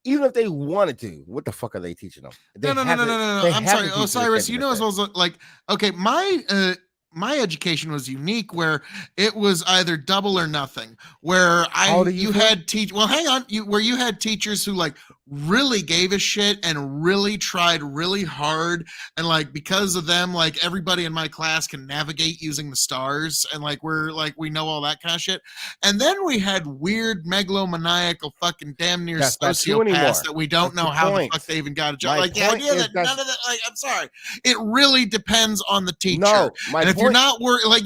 Even if they wanted to, what the fuck are they teaching them? No. I'm sorry, Osiris. You know as well as like, okay, my education was unique where it was either double or nothing. Where you had teachers who like really gave a shit and really tried really hard, and like because of them, like everybody in my class can navigate using the stars, and like we know all that kind of shit. And then we had weird megalomaniacal fucking damn near sociopaths that we don't know how the fuck they even got a job. Like the idea that none of that, like, I'm sorry, it really depends on the teacher. No, and if you're not worried, like,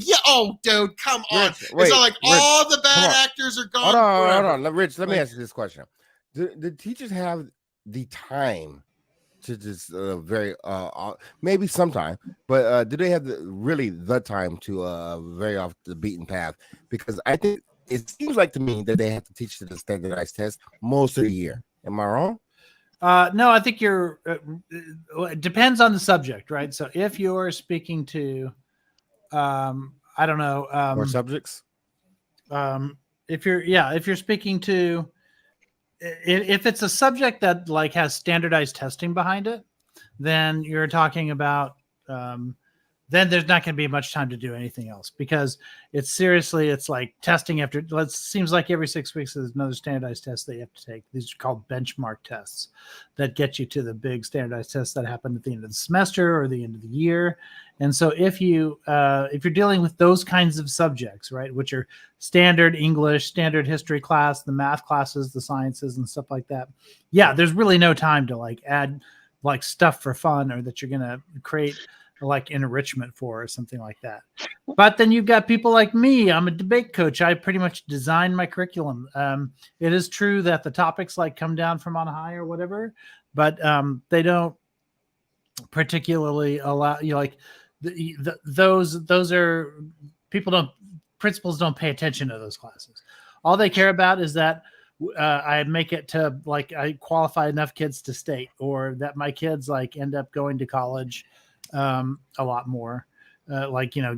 dude, come on. It's not like all the bad actors are gone. Hold on. Rich, let me ask you this question. Do teachers have the time to just maybe sometime, but do they have the time to vary off the beaten path? Because I think it seems like to me that they have to teach the standardized test most of the year. Am I wrong? No, I think you're. It depends on the subject, right? So if you're speaking to, I don't know, Or subjects. If you're speaking to, if it's a subject that like has standardized testing behind it, then you're talking about. Then there's not going to be much time to do anything else because it's like testing after. It seems like every 6 weeks there's another standardized test that you have to take. These are called benchmark tests that get you to the big standardized tests that happen at the end of the semester or the end of the year. And so if you're dealing with those kinds of subjects, right, which are standard English, standard history class, the math classes, the sciences, and stuff like that, yeah, there's really no time to like add like stuff for fun or that you're going to create like enrichment for or something like that. But then you've got people like me. I'm a debate coach. I pretty much design my curriculum. It is true that the topics like come down from on high or whatever, but they don't particularly allow you like those are principals don't pay attention to those classes. All they care about is that I make it to like I qualify enough kids to state or that my kids like end up going to college a lot more,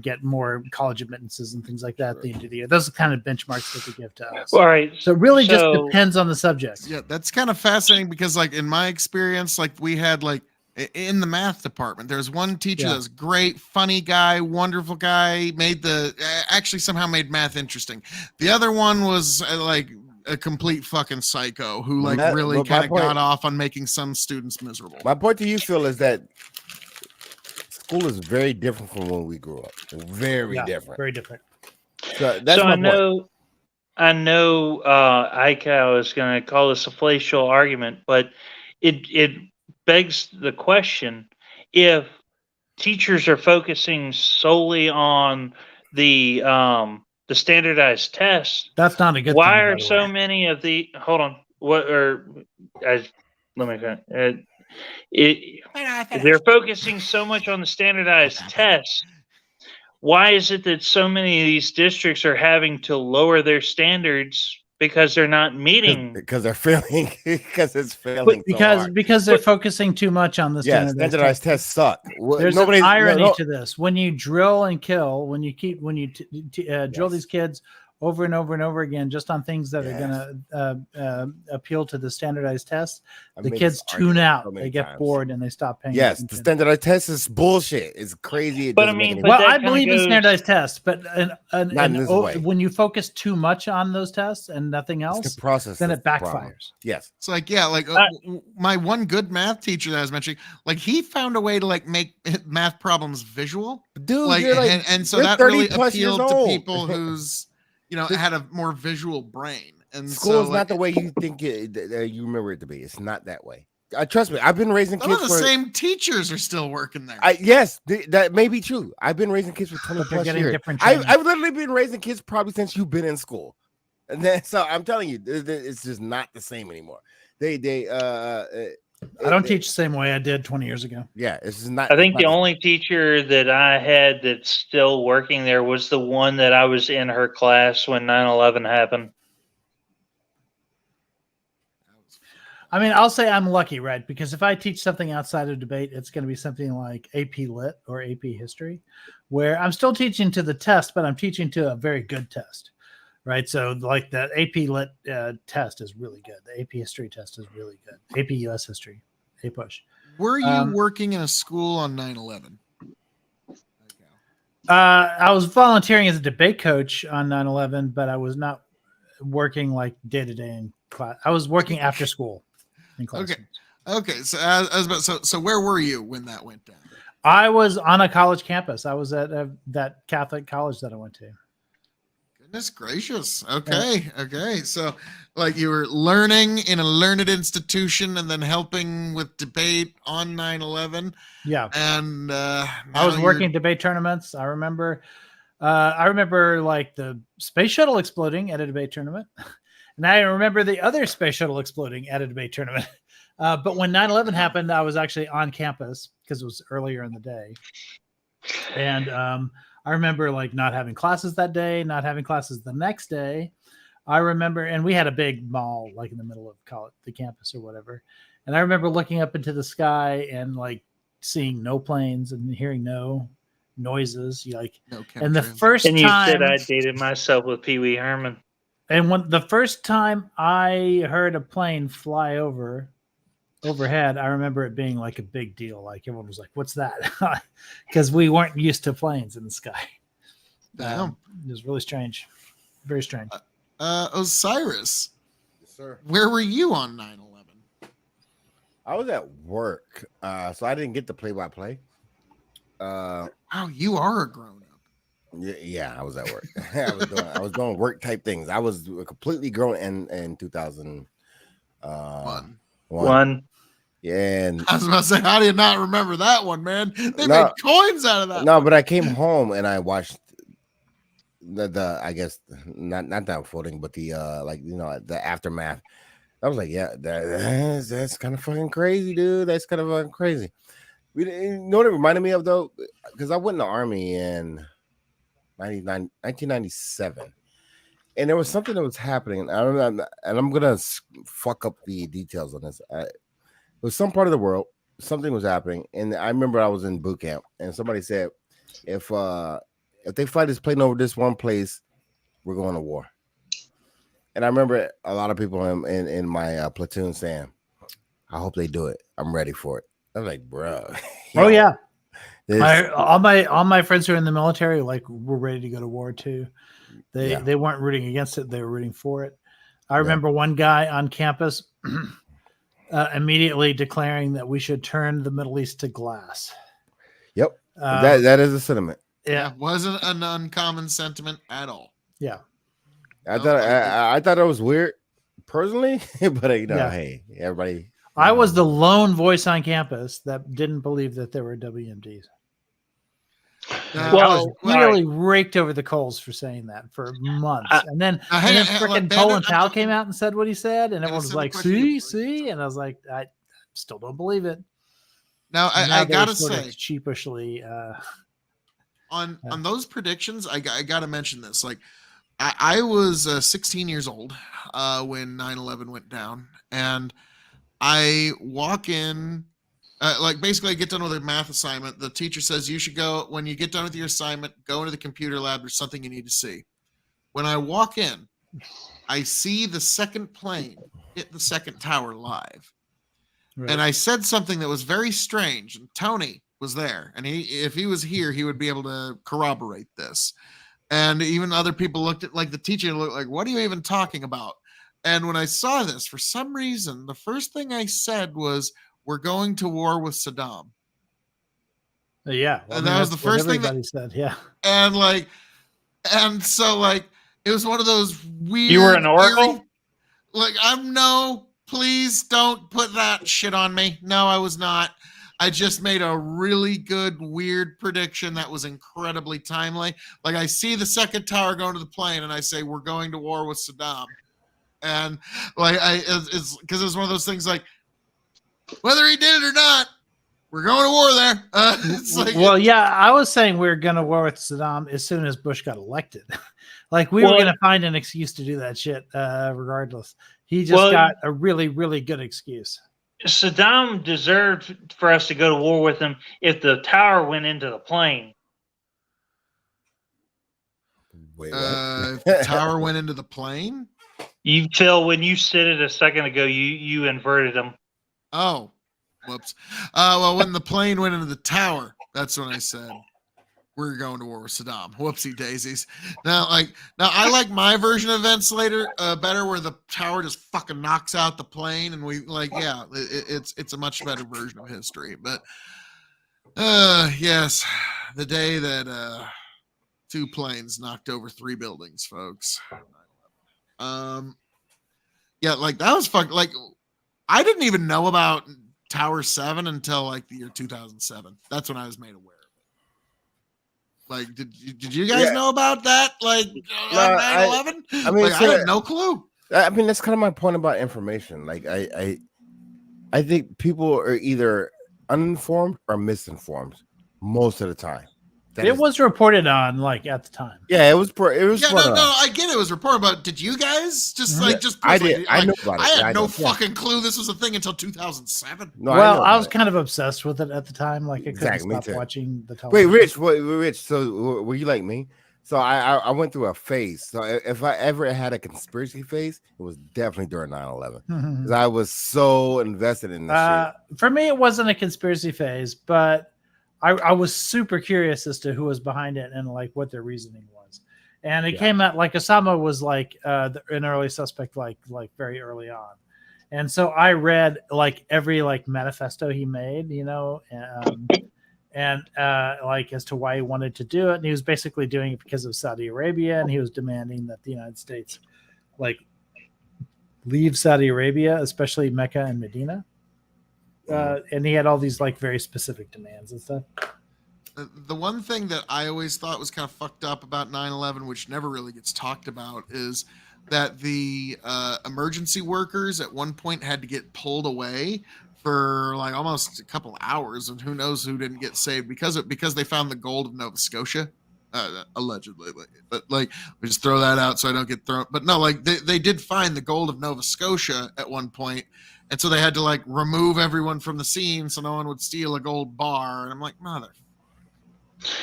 get more college admittances and things like that at the end of the year. Those are the kind of benchmarks that they give to us. All right. So it really just depends on the subject. Yeah, that's kind of fascinating because, like, in my experience, like, we had, like, in the math department, there's one teacher that's great, funny guy, wonderful guy, actually somehow made math interesting. The other one was, like, a complete fucking psycho who, like, really kind of got off on making some students miserable. My point to you, Phil, is that school is very different from when we grew up. Very different. Very different. So that's my point. I know ICAO is going to call this a fallacious argument, but it begs the question: if teachers are focusing solely on the standardized tests, that's not a good. Why thing, are so many of the? Hold on. If they're focusing so much on the standardized tests, why is it that so many of these districts are having to lower their standards because they're not meeting? Because they're failing. Because it's failing. Because they're focusing too much on the standardized tests suck. There's an irony to this. When you drill and kill, when you drill these kids over and over and over again, just on things that are going to appeal to the standardized tests, the kids tune out. They get bored and they stop paying attention. The standardized test is bullshit. It's crazy. I believe in standardized tests, but when you focus too much on those tests and nothing else, then it backfires. Yes. It's like, my one good math teacher that I was mentioning, like, he found a way to like make math problems visual. Dude, like, and so that really appealed to people who's had a more visual brain. And school is not the way you think you remember it to be. It's not that way. Trust me. I've been raising kids. The same teachers are still working there. Yes, that may be true. I've been raising kids for 20+ years. I've literally been raising kids probably since you've been in school. And then, so I'm telling you, it's just not the same anymore. I don't teach the same way I did 20 years ago. Yeah, it's not. I think the only teacher that I had that's still working there was the one that I was in her class when 9/11 happened. I mean, I'll say I'm lucky, right? Because if I teach something outside of debate, it's going to be something like AP Lit or AP History, where I'm still teaching to the test, but I'm teaching to a very good test. Right. So like the AP Lit test is really good. The AP History test is really good. AP US History, push. Were you working in a school on 9/11? I was volunteering as a debate coach on 9/11, but I was not working like day to day in class. I was working after school in class. Okay. So so where were you when that went down? I was on a college campus. I was at that Catholic college that I went to. Goodness gracious. Okay. So, like, you were learning in a learned institution and then helping with debate on 9/11. Yeah. And I was working debate tournaments. I remember like the space shuttle exploding at a debate tournament. And I remember the other space shuttle exploding at a debate tournament. But when 9/11 happened, I was actually on campus because it was earlier in the day. And I remember like not having classes that day, not having classes the next day. I remember, and we had a big mall like in the middle of college, the campus or whatever. And I remember looking up into the sky and like seeing no planes and hearing no noises. Like, No and the chemtrails. first And you said time, I dated myself with Pee Wee Herman. and when the first time I heard a plane fly overhead, I remember it being like a big deal. Like everyone was like, "What's that?" Because we weren't used to planes in the sky. Damn. It was really strange, very strange. Osiris, Yes, sir. where were you on 9/11? I was at work, so I didn't get the play-by-play. Oh, you are a grown up. Yeah, I was at work. I was doing work type things. I was completely grown in 2001. One. Yeah, and I was about to say, how do you not remember that one, man? They No. made coins out of that. no, but I came home and I watched the I guess not the unfolding, but the the aftermath. I was like, yeah, that's kind of fucking crazy, dude. That's kind of fucking crazy. You know what it reminded me of though, because I went in the army in 1997, and there was something that was happening. I don't know, and I'm gonna fuck up the details on this. It was some part of the world, something was happening, and I remember I was in boot camp, and somebody said, if they fly this plane over this one place, we're going to war. And I remember a lot of people in my platoon saying, I hope they do it. I'm ready for it. I was like, bro. Oh yeah. All my friends who are in the military, like, were ready to go to war too. They weren't rooting against it; they were rooting for it. I remember one guy on campus immediately declaring that we should turn the Middle East to glass. Yep, that is a sentiment. Yeah, wasn't an uncommon sentiment at all. Yeah, I thought it was weird personally, but hey, everybody. I was the lone voice on campus that didn't believe that there were WMDs. I was really raked over the coals for saying that for months, and then freaking Colin Powell came out and said what he said, and everyone was like, "See," and I was like, I still don't believe it. Now I gotta say, sheepishly, on those predictions, I gotta mention this. Like, I was 16 years old when 9/11 went down, and I walk in. Basically, I get done with a math assignment. The teacher says you should go, when you get done with your assignment, go into the computer lab. There's something you need to see. When I walk in, I see the second plane hit the second tower live. Right. And I said something that was very strange. And Tony was there. And if he was here, he would be able to corroborate this. And even other people looked at, like, the teacher looked like, what are you even talking about? And when I saw this, for some reason, the first thing I said was, we're going to war with Saddam. Yeah. Well, and that was the first thing everybody said. Yeah. And so it was one of those weird. You were an oracle? Please don't put that shit on me. No, I was not. I just made a really good, weird prediction that was incredibly timely. Like, I see the second tower going to the plane and I say, we're going to war with Saddam. And it's because it was one of those things like, whether he did it or not, we're going to war there. I was saying we were going to war with Saddam as soon as Bush got elected. We were going to find an excuse to do that shit regardless. He just got a really, really good excuse. Saddam deserved for us to go to war with him if the tower went into the plane. Wait, what? If the tower went into the plane? Phil, when you said it a second ago, you inverted them. Oh, whoops. Well, when the plane went into the tower, that's when I said we're going to war with Saddam. Whoopsie daisies. Now I like my version of events later better, where the tower just fucking knocks out the plane, and it's a much better version of history. But yes, the day that 2 planes knocked over 3 buildings, folks. That was fucking I didn't even know about Tower 7 until the year 2007. That's when I was made aware of it. Did you guys know about that? On 9/11? I had no clue. I mean, that's kind of my point about information. I think people are either uninformed or misinformed most of the time. It was reported on like at the time. Yeah, it was. It was. Yeah, no, I get it was reported, but did you guys just I did. I knew about it. I had no fucking clue this was a thing until 2007. No, well, I was kind of obsessed with it at the time. Like I couldn't stop too. watching the television. Wait, Rich. So were you like me? So I went through a phase. So if I ever had a conspiracy phase, it was definitely during 9/11 because I was so invested in this shit. For me, it wasn't a conspiracy phase, but I was super curious as to who was behind it and like what their reasoning was. And it came out like Osama was like an early suspect, like very early on. And so I read like every like manifesto he made, you know, and like as to why he wanted to do it. And he was basically doing it because of Saudi Arabia, and he was demanding that the United States like leave Saudi Arabia, especially Mecca and Medina. And he had all these like very specific demands and stuff. The one thing that I always thought was kind of fucked up about 9/11, which never really gets talked about, is that the emergency workers at one point had to get pulled away for like almost a couple hours, and who knows who didn't get saved because they found the gold of Nova Scotia, allegedly. But like, we just throw that out so I don't get thrown. But no, like they did find the gold of Nova Scotia at one point, and so they had to like remove everyone from the scene so no one would steal a gold bar. And I'm like, mother,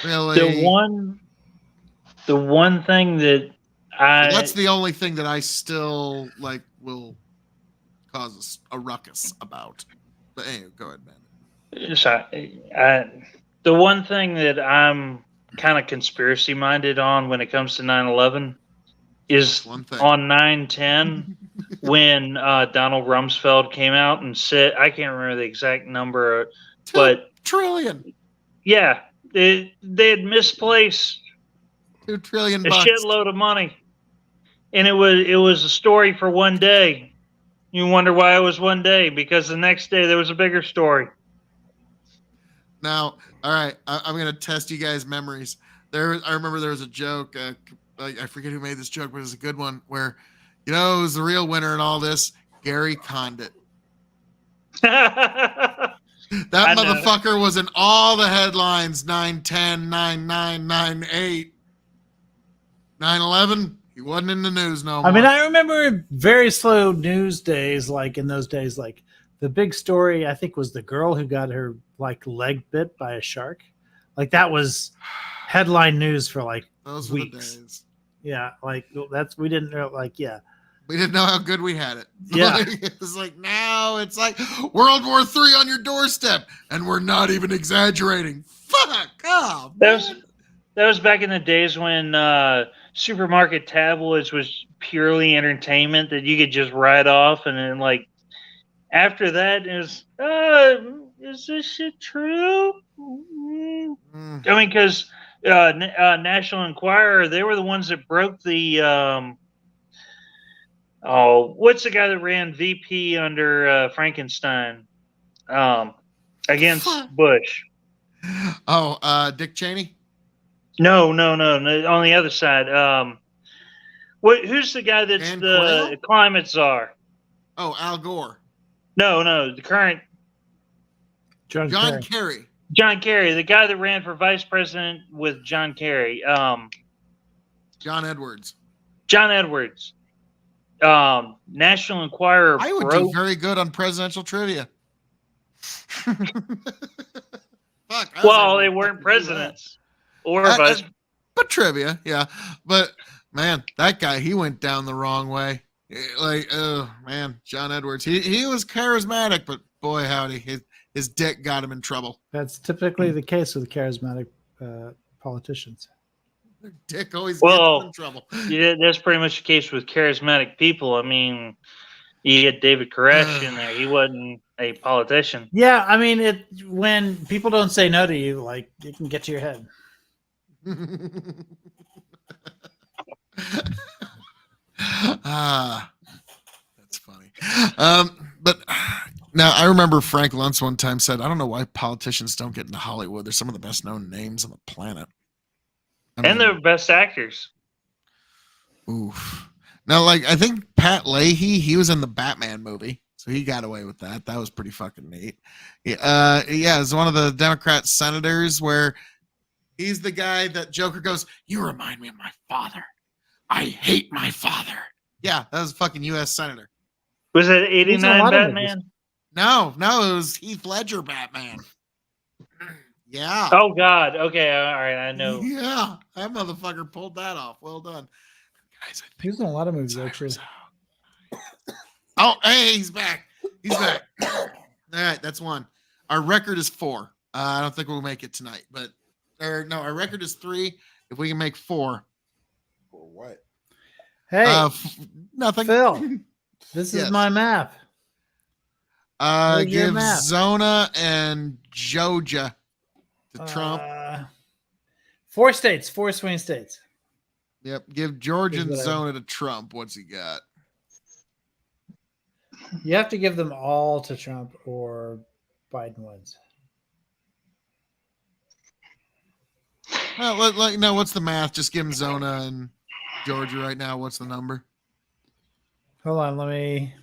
really? The one thing that that's the only thing that I still like will cause a ruckus about. But anyway, go ahead, man. Sorry, the one thing that I'm kind of conspiracy minded on when it comes to 9/11 is on 9/10 when Donald Rumsfeld came out and said, I can't remember the exact number, but $2 trillion. Yeah, they had misplaced $2 trillion, a shitload of money, and it was a story for one day. You wonder why it was one day, because the next day there was a bigger story. Now, all right, I'm going to test you guys' memories. I remember there was a joke. I forget who made this joke, but it was a good one where, you know, who's the real winner in all this? Gary Condit. That motherfucker was in all the headlines, 9/10, 9/9, 9/8. 9/11, he wasn't in the news no more. I mean, I remember very slow news days, like in those days, like the big story, I think, was the girl who got her like leg bit by a shark. Like that was headline news for like those weeks. Were the days. Yeah, like we didn't know, like, we didn't know how good we had it. Yeah. It was like, now it's like World War III on your doorstep, and we're not even exaggerating. Fuck off. That was back in the days when supermarket tabloids was purely entertainment that you could just write off, and then like after that is this shit true? I mean, because National Enquirer, they were the ones that broke the what's the guy that ran VP under Frankenstein against Bush? Dick Cheney? No. On the other side, who's the guy that's the climate czar? Oh, Al Gore. No, the current John Kerry. John Kerry, the guy that ran for vice president with John Kerry. John Edwards. National Enquirer. I would do very good on presidential trivia. Well, they weren't presidents or vice. But trivia, yeah. But man, that guy, he went down the wrong way. Like, oh man, John Edwards. He was charismatic, but boy howdy, his dick got him in trouble. That's typically the case with charismatic politicians. Their dick always gets them in trouble. Yeah, that's pretty much the case with charismatic people. I mean, you get David Koresh in there. He wasn't a politician. Yeah, I mean, when people don't say no to you, like, it can get to your head. That's funny. But now I remember Frank Luntz one time said, I don't know why politicians don't get into Hollywood. They're some of the best known names on the planet. And they're best actors. Oof. Now, like, I think Pat Leahy, he was in the Batman movie, so he got away with that. That was pretty fucking neat. Yeah, it was one of the Democrat senators where He's the guy that Joker goes, "You remind me of my father. I hate my father." Yeah, that was a fucking U.S. Senator. Was it He's in a 89 lot of Batman? No, it was Heath Ledger Batman. Yeah. Oh God. Okay. All right. I know. Yeah, that motherfucker pulled that off. Well done, guys. I think He's in a lot of movies, Cyber's actually. out. Oh, hey, he's back. He's back. All right, that's one. Our record is 4. I don't think we'll make it tonight, but our record is 3. If we can make 4, For what? Hey, nothing. Phil, this Yes. is my map. Where's your Give map? Zona and Georgia to Trump. 4 states, 4 swing states. Yep. Give Georgia and Is what I- Zona to Trump. What's he got? You have to give them all to Trump or Biden wins. Well, let you know what's the math. Just give him Zona and Georgia right now. What's the number? Hold on, let me.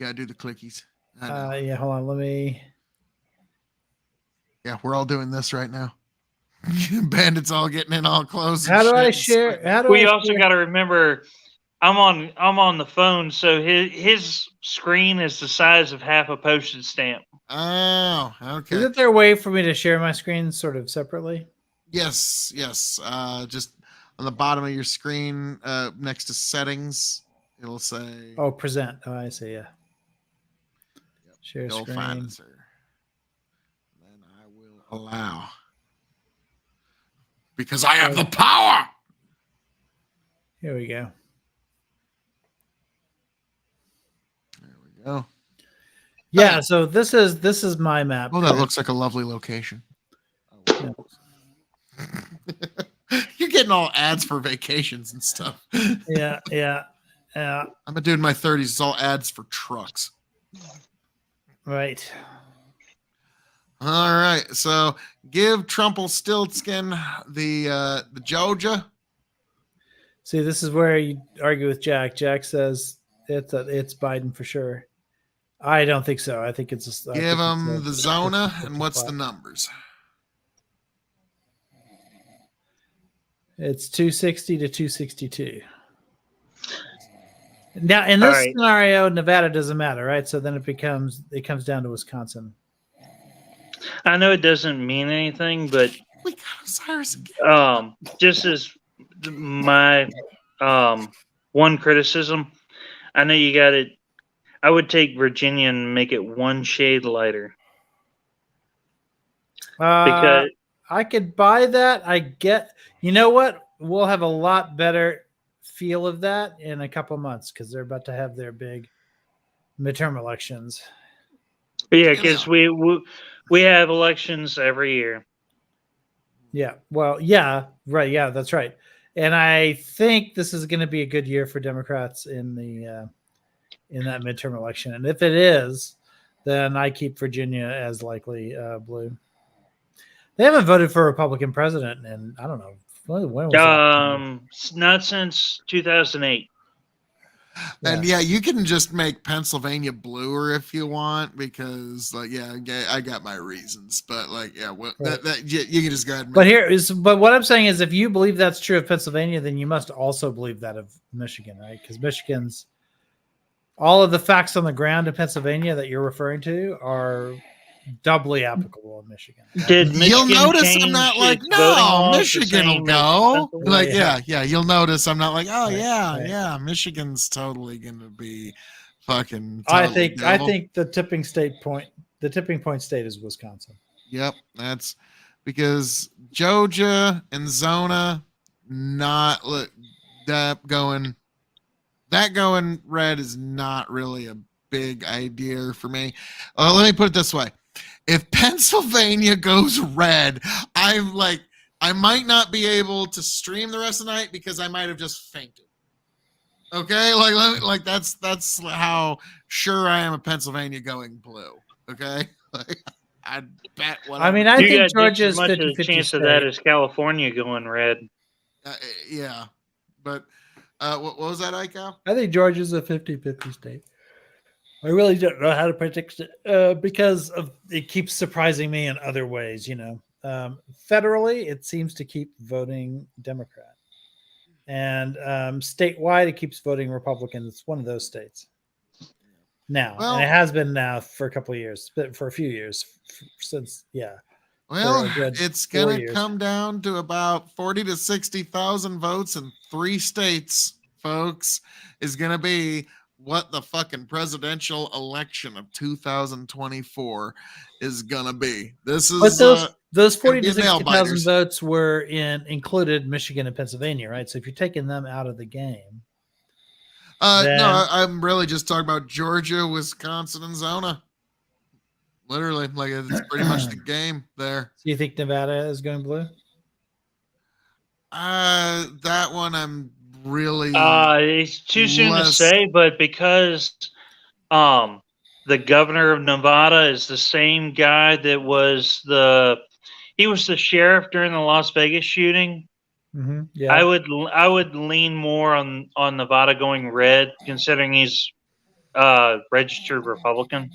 Gotta do the clickies. I know. Yeah, hold on, let me. Yeah, we're all doing this right now. Bandits all getting in all close. How do I share? How do We I also share? got to remember, I'm on the phone, so his screen is the size of half a postage stamp. Oh, okay. Isn't there a way for me to share my screen sort of separately? Yes. Just on the bottom of your screen, next to settings, it'll say. Oh, present. Oh, I see. Yeah. Yep. Share Go screen. find it, sir. Then I will allow. Because I have the power. Here we go. There we go. Yeah. So this is my map. Oh, that looks like a lovely location. Yeah. You're getting all ads for vacations and stuff. Yeah. I'm a dude in my 30s. It's all ads for trucks. Right. All right. So give Trumpelstiltskin the Georgia. See, this is where you argue with Jack. Jack says it's Biden for sure. I don't think so. I think it's just Give him the Zona, and what's the numbers? It's 260 to 262. Now, in this scenario, Nevada doesn't matter, right? So then it comes down to Wisconsin. I know it doesn't mean anything, but We got Osiris again. just as my one criticism, I know you got it. I would take Virginia and make it one shade lighter. Because I could buy that. You know what? We'll have a lot better feel of that in a couple months because they're about to have their big midterm elections. Yeah, because we have elections every year. Yeah. Well, yeah. Right. Yeah, that's right. And I think this is going to be a good year for Democrats in that midterm election. And if it is, then I keep Virginia as likely blue. They haven't voted for a Republican president in, I don't know, when was that? Not since 2008. And yeah, you can just make Pennsylvania bluer if you want, because I got my reasons. But you can just go ahead and But what I'm saying is, if you believe that's true of Pennsylvania, then you must also believe that of Michigan, right? Because Michigan's all of the facts on the ground in Pennsylvania that you're referring to are doubly applicable in Michigan. Did You'll Michigan notice I'm not like, no, Michigan will go. Like, yeah. You'll notice I'm not like, oh yeah, Michigan's totally gonna be fucking. I think the tipping point state is Wisconsin. Yep, that's because Georgia and Zona not that going red is not really a big idea for me. Let me put it this way. If Pennsylvania goes red, I might not be able to stream the rest of the night because I might have just fainted. Okay, like that's how sure I am of Pennsylvania going blue. Okay, I bet. I mean, I think Georgia's 50-50 chance of that as California going red. Yeah, but what was that, Iko? I think Georgia's a 50-50 state. I really don't know how to predict it because it keeps surprising me in other ways, you know. Federally, it seems to keep voting Democrat, and statewide, it keeps voting Republican. It's one of those states now, Well, and it has been now for a couple of years, but for a few years since, yeah. Well, good it's 4 going to years. come down to about 40 to 60,000 votes in 3 states, folks, is going to be what the fucking presidential election of 2024 is going to be. This is But those 40 gonna to be a nail 60,000 biters. votes were included Michigan and Pennsylvania, right? So if you're taking them out of the game, then, no, I'm really just talking about Georgia, Wisconsin, and Zona. Literally, like it's pretty much the game there. So you think Nevada is going blue? That one I'm really It's too soon to say, but because the governor of Nevada is the same guy that was the sheriff during the Las Vegas shooting. Mm-hmm. Yeah, I would lean more on Nevada going red, considering he's registered Republican.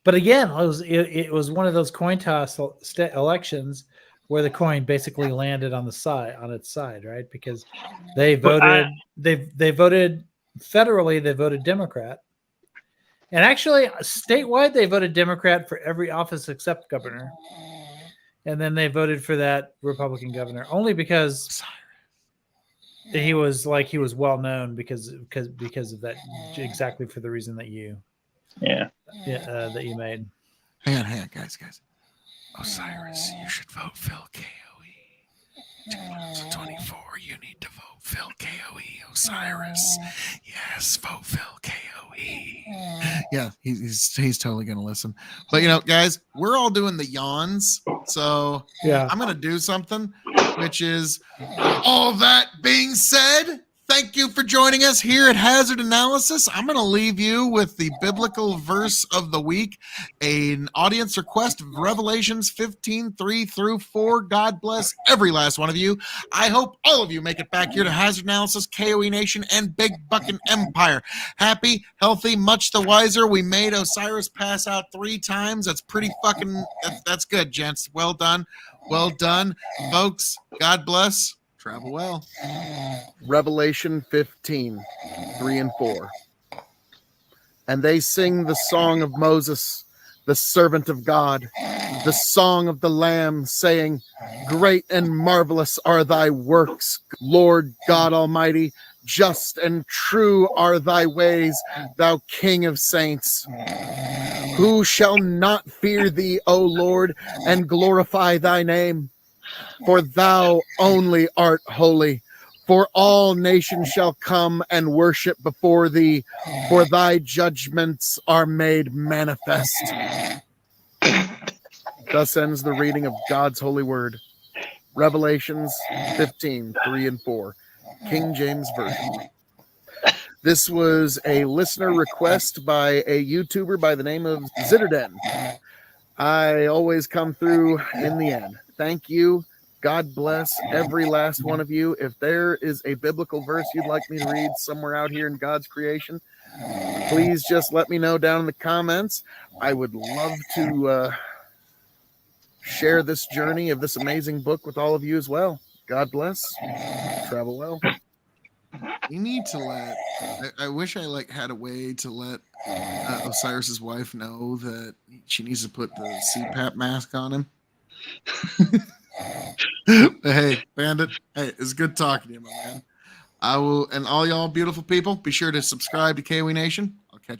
but again, it was one of those coin toss elections where the coin basically landed on its side, right? Because they voted they voted federally, they voted Democrat. And actually, statewide, they voted Democrat for every office except governor. And then they voted for that Republican governor only because he was well known because of that, exactly for the reason that you that you made. Hang on, guys. Osiris, you should vote Phil KOE. 2024, you need to vote Phil KOE. Osiris, yes, vote Phil KOE. Yeah, he's totally gonna listen. But guys, we're all doing the yawns, so yeah, I'm gonna do something, which is all that being said. Thank you for joining us here at Hazard Analysis. I'm going to leave you with the biblical verse of the week, an audience request of Revelations 15:3-4. God bless every last one of you. I hope all of you make it back here to Hazard Analysis, KOE Nation, and Big Buckin' Empire. Happy, healthy, much the wiser. We made Osiris pass out 3 times. That's pretty fucking, that's good, gents. Well done. Well done, folks. God bless. Travel well. Revelation 15:3-4. And they sing the song of Moses, the servant of God, the song of the Lamb, saying, great and marvelous are thy works, Lord God Almighty. Just and true are thy ways, thou King of saints. Who shall not fear thee, O Lord, and glorify thy name? For thou only art holy, for all nations shall come and worship before thee, for thy judgments are made manifest. Thus ends the reading of God's holy word. Revelations 15:3-4, King James Version. This was a listener request by a YouTuber by the name of Zitterden. I always come through in the end. Thank you. God bless every last one of you. If there is a biblical verse you'd like me to read somewhere out here in God's creation, please just let me know down in the comments. I would love to share this journey of this amazing book with all of you as well. God bless. Travel well. You need to let, I wish I had a way to let Osiris's wife know that she needs to put the CPAP mask on him. Hey, Bandit. Hey, it's good talking to you, my man. I will, and all y'all beautiful people, be sure to subscribe to KOE Nation.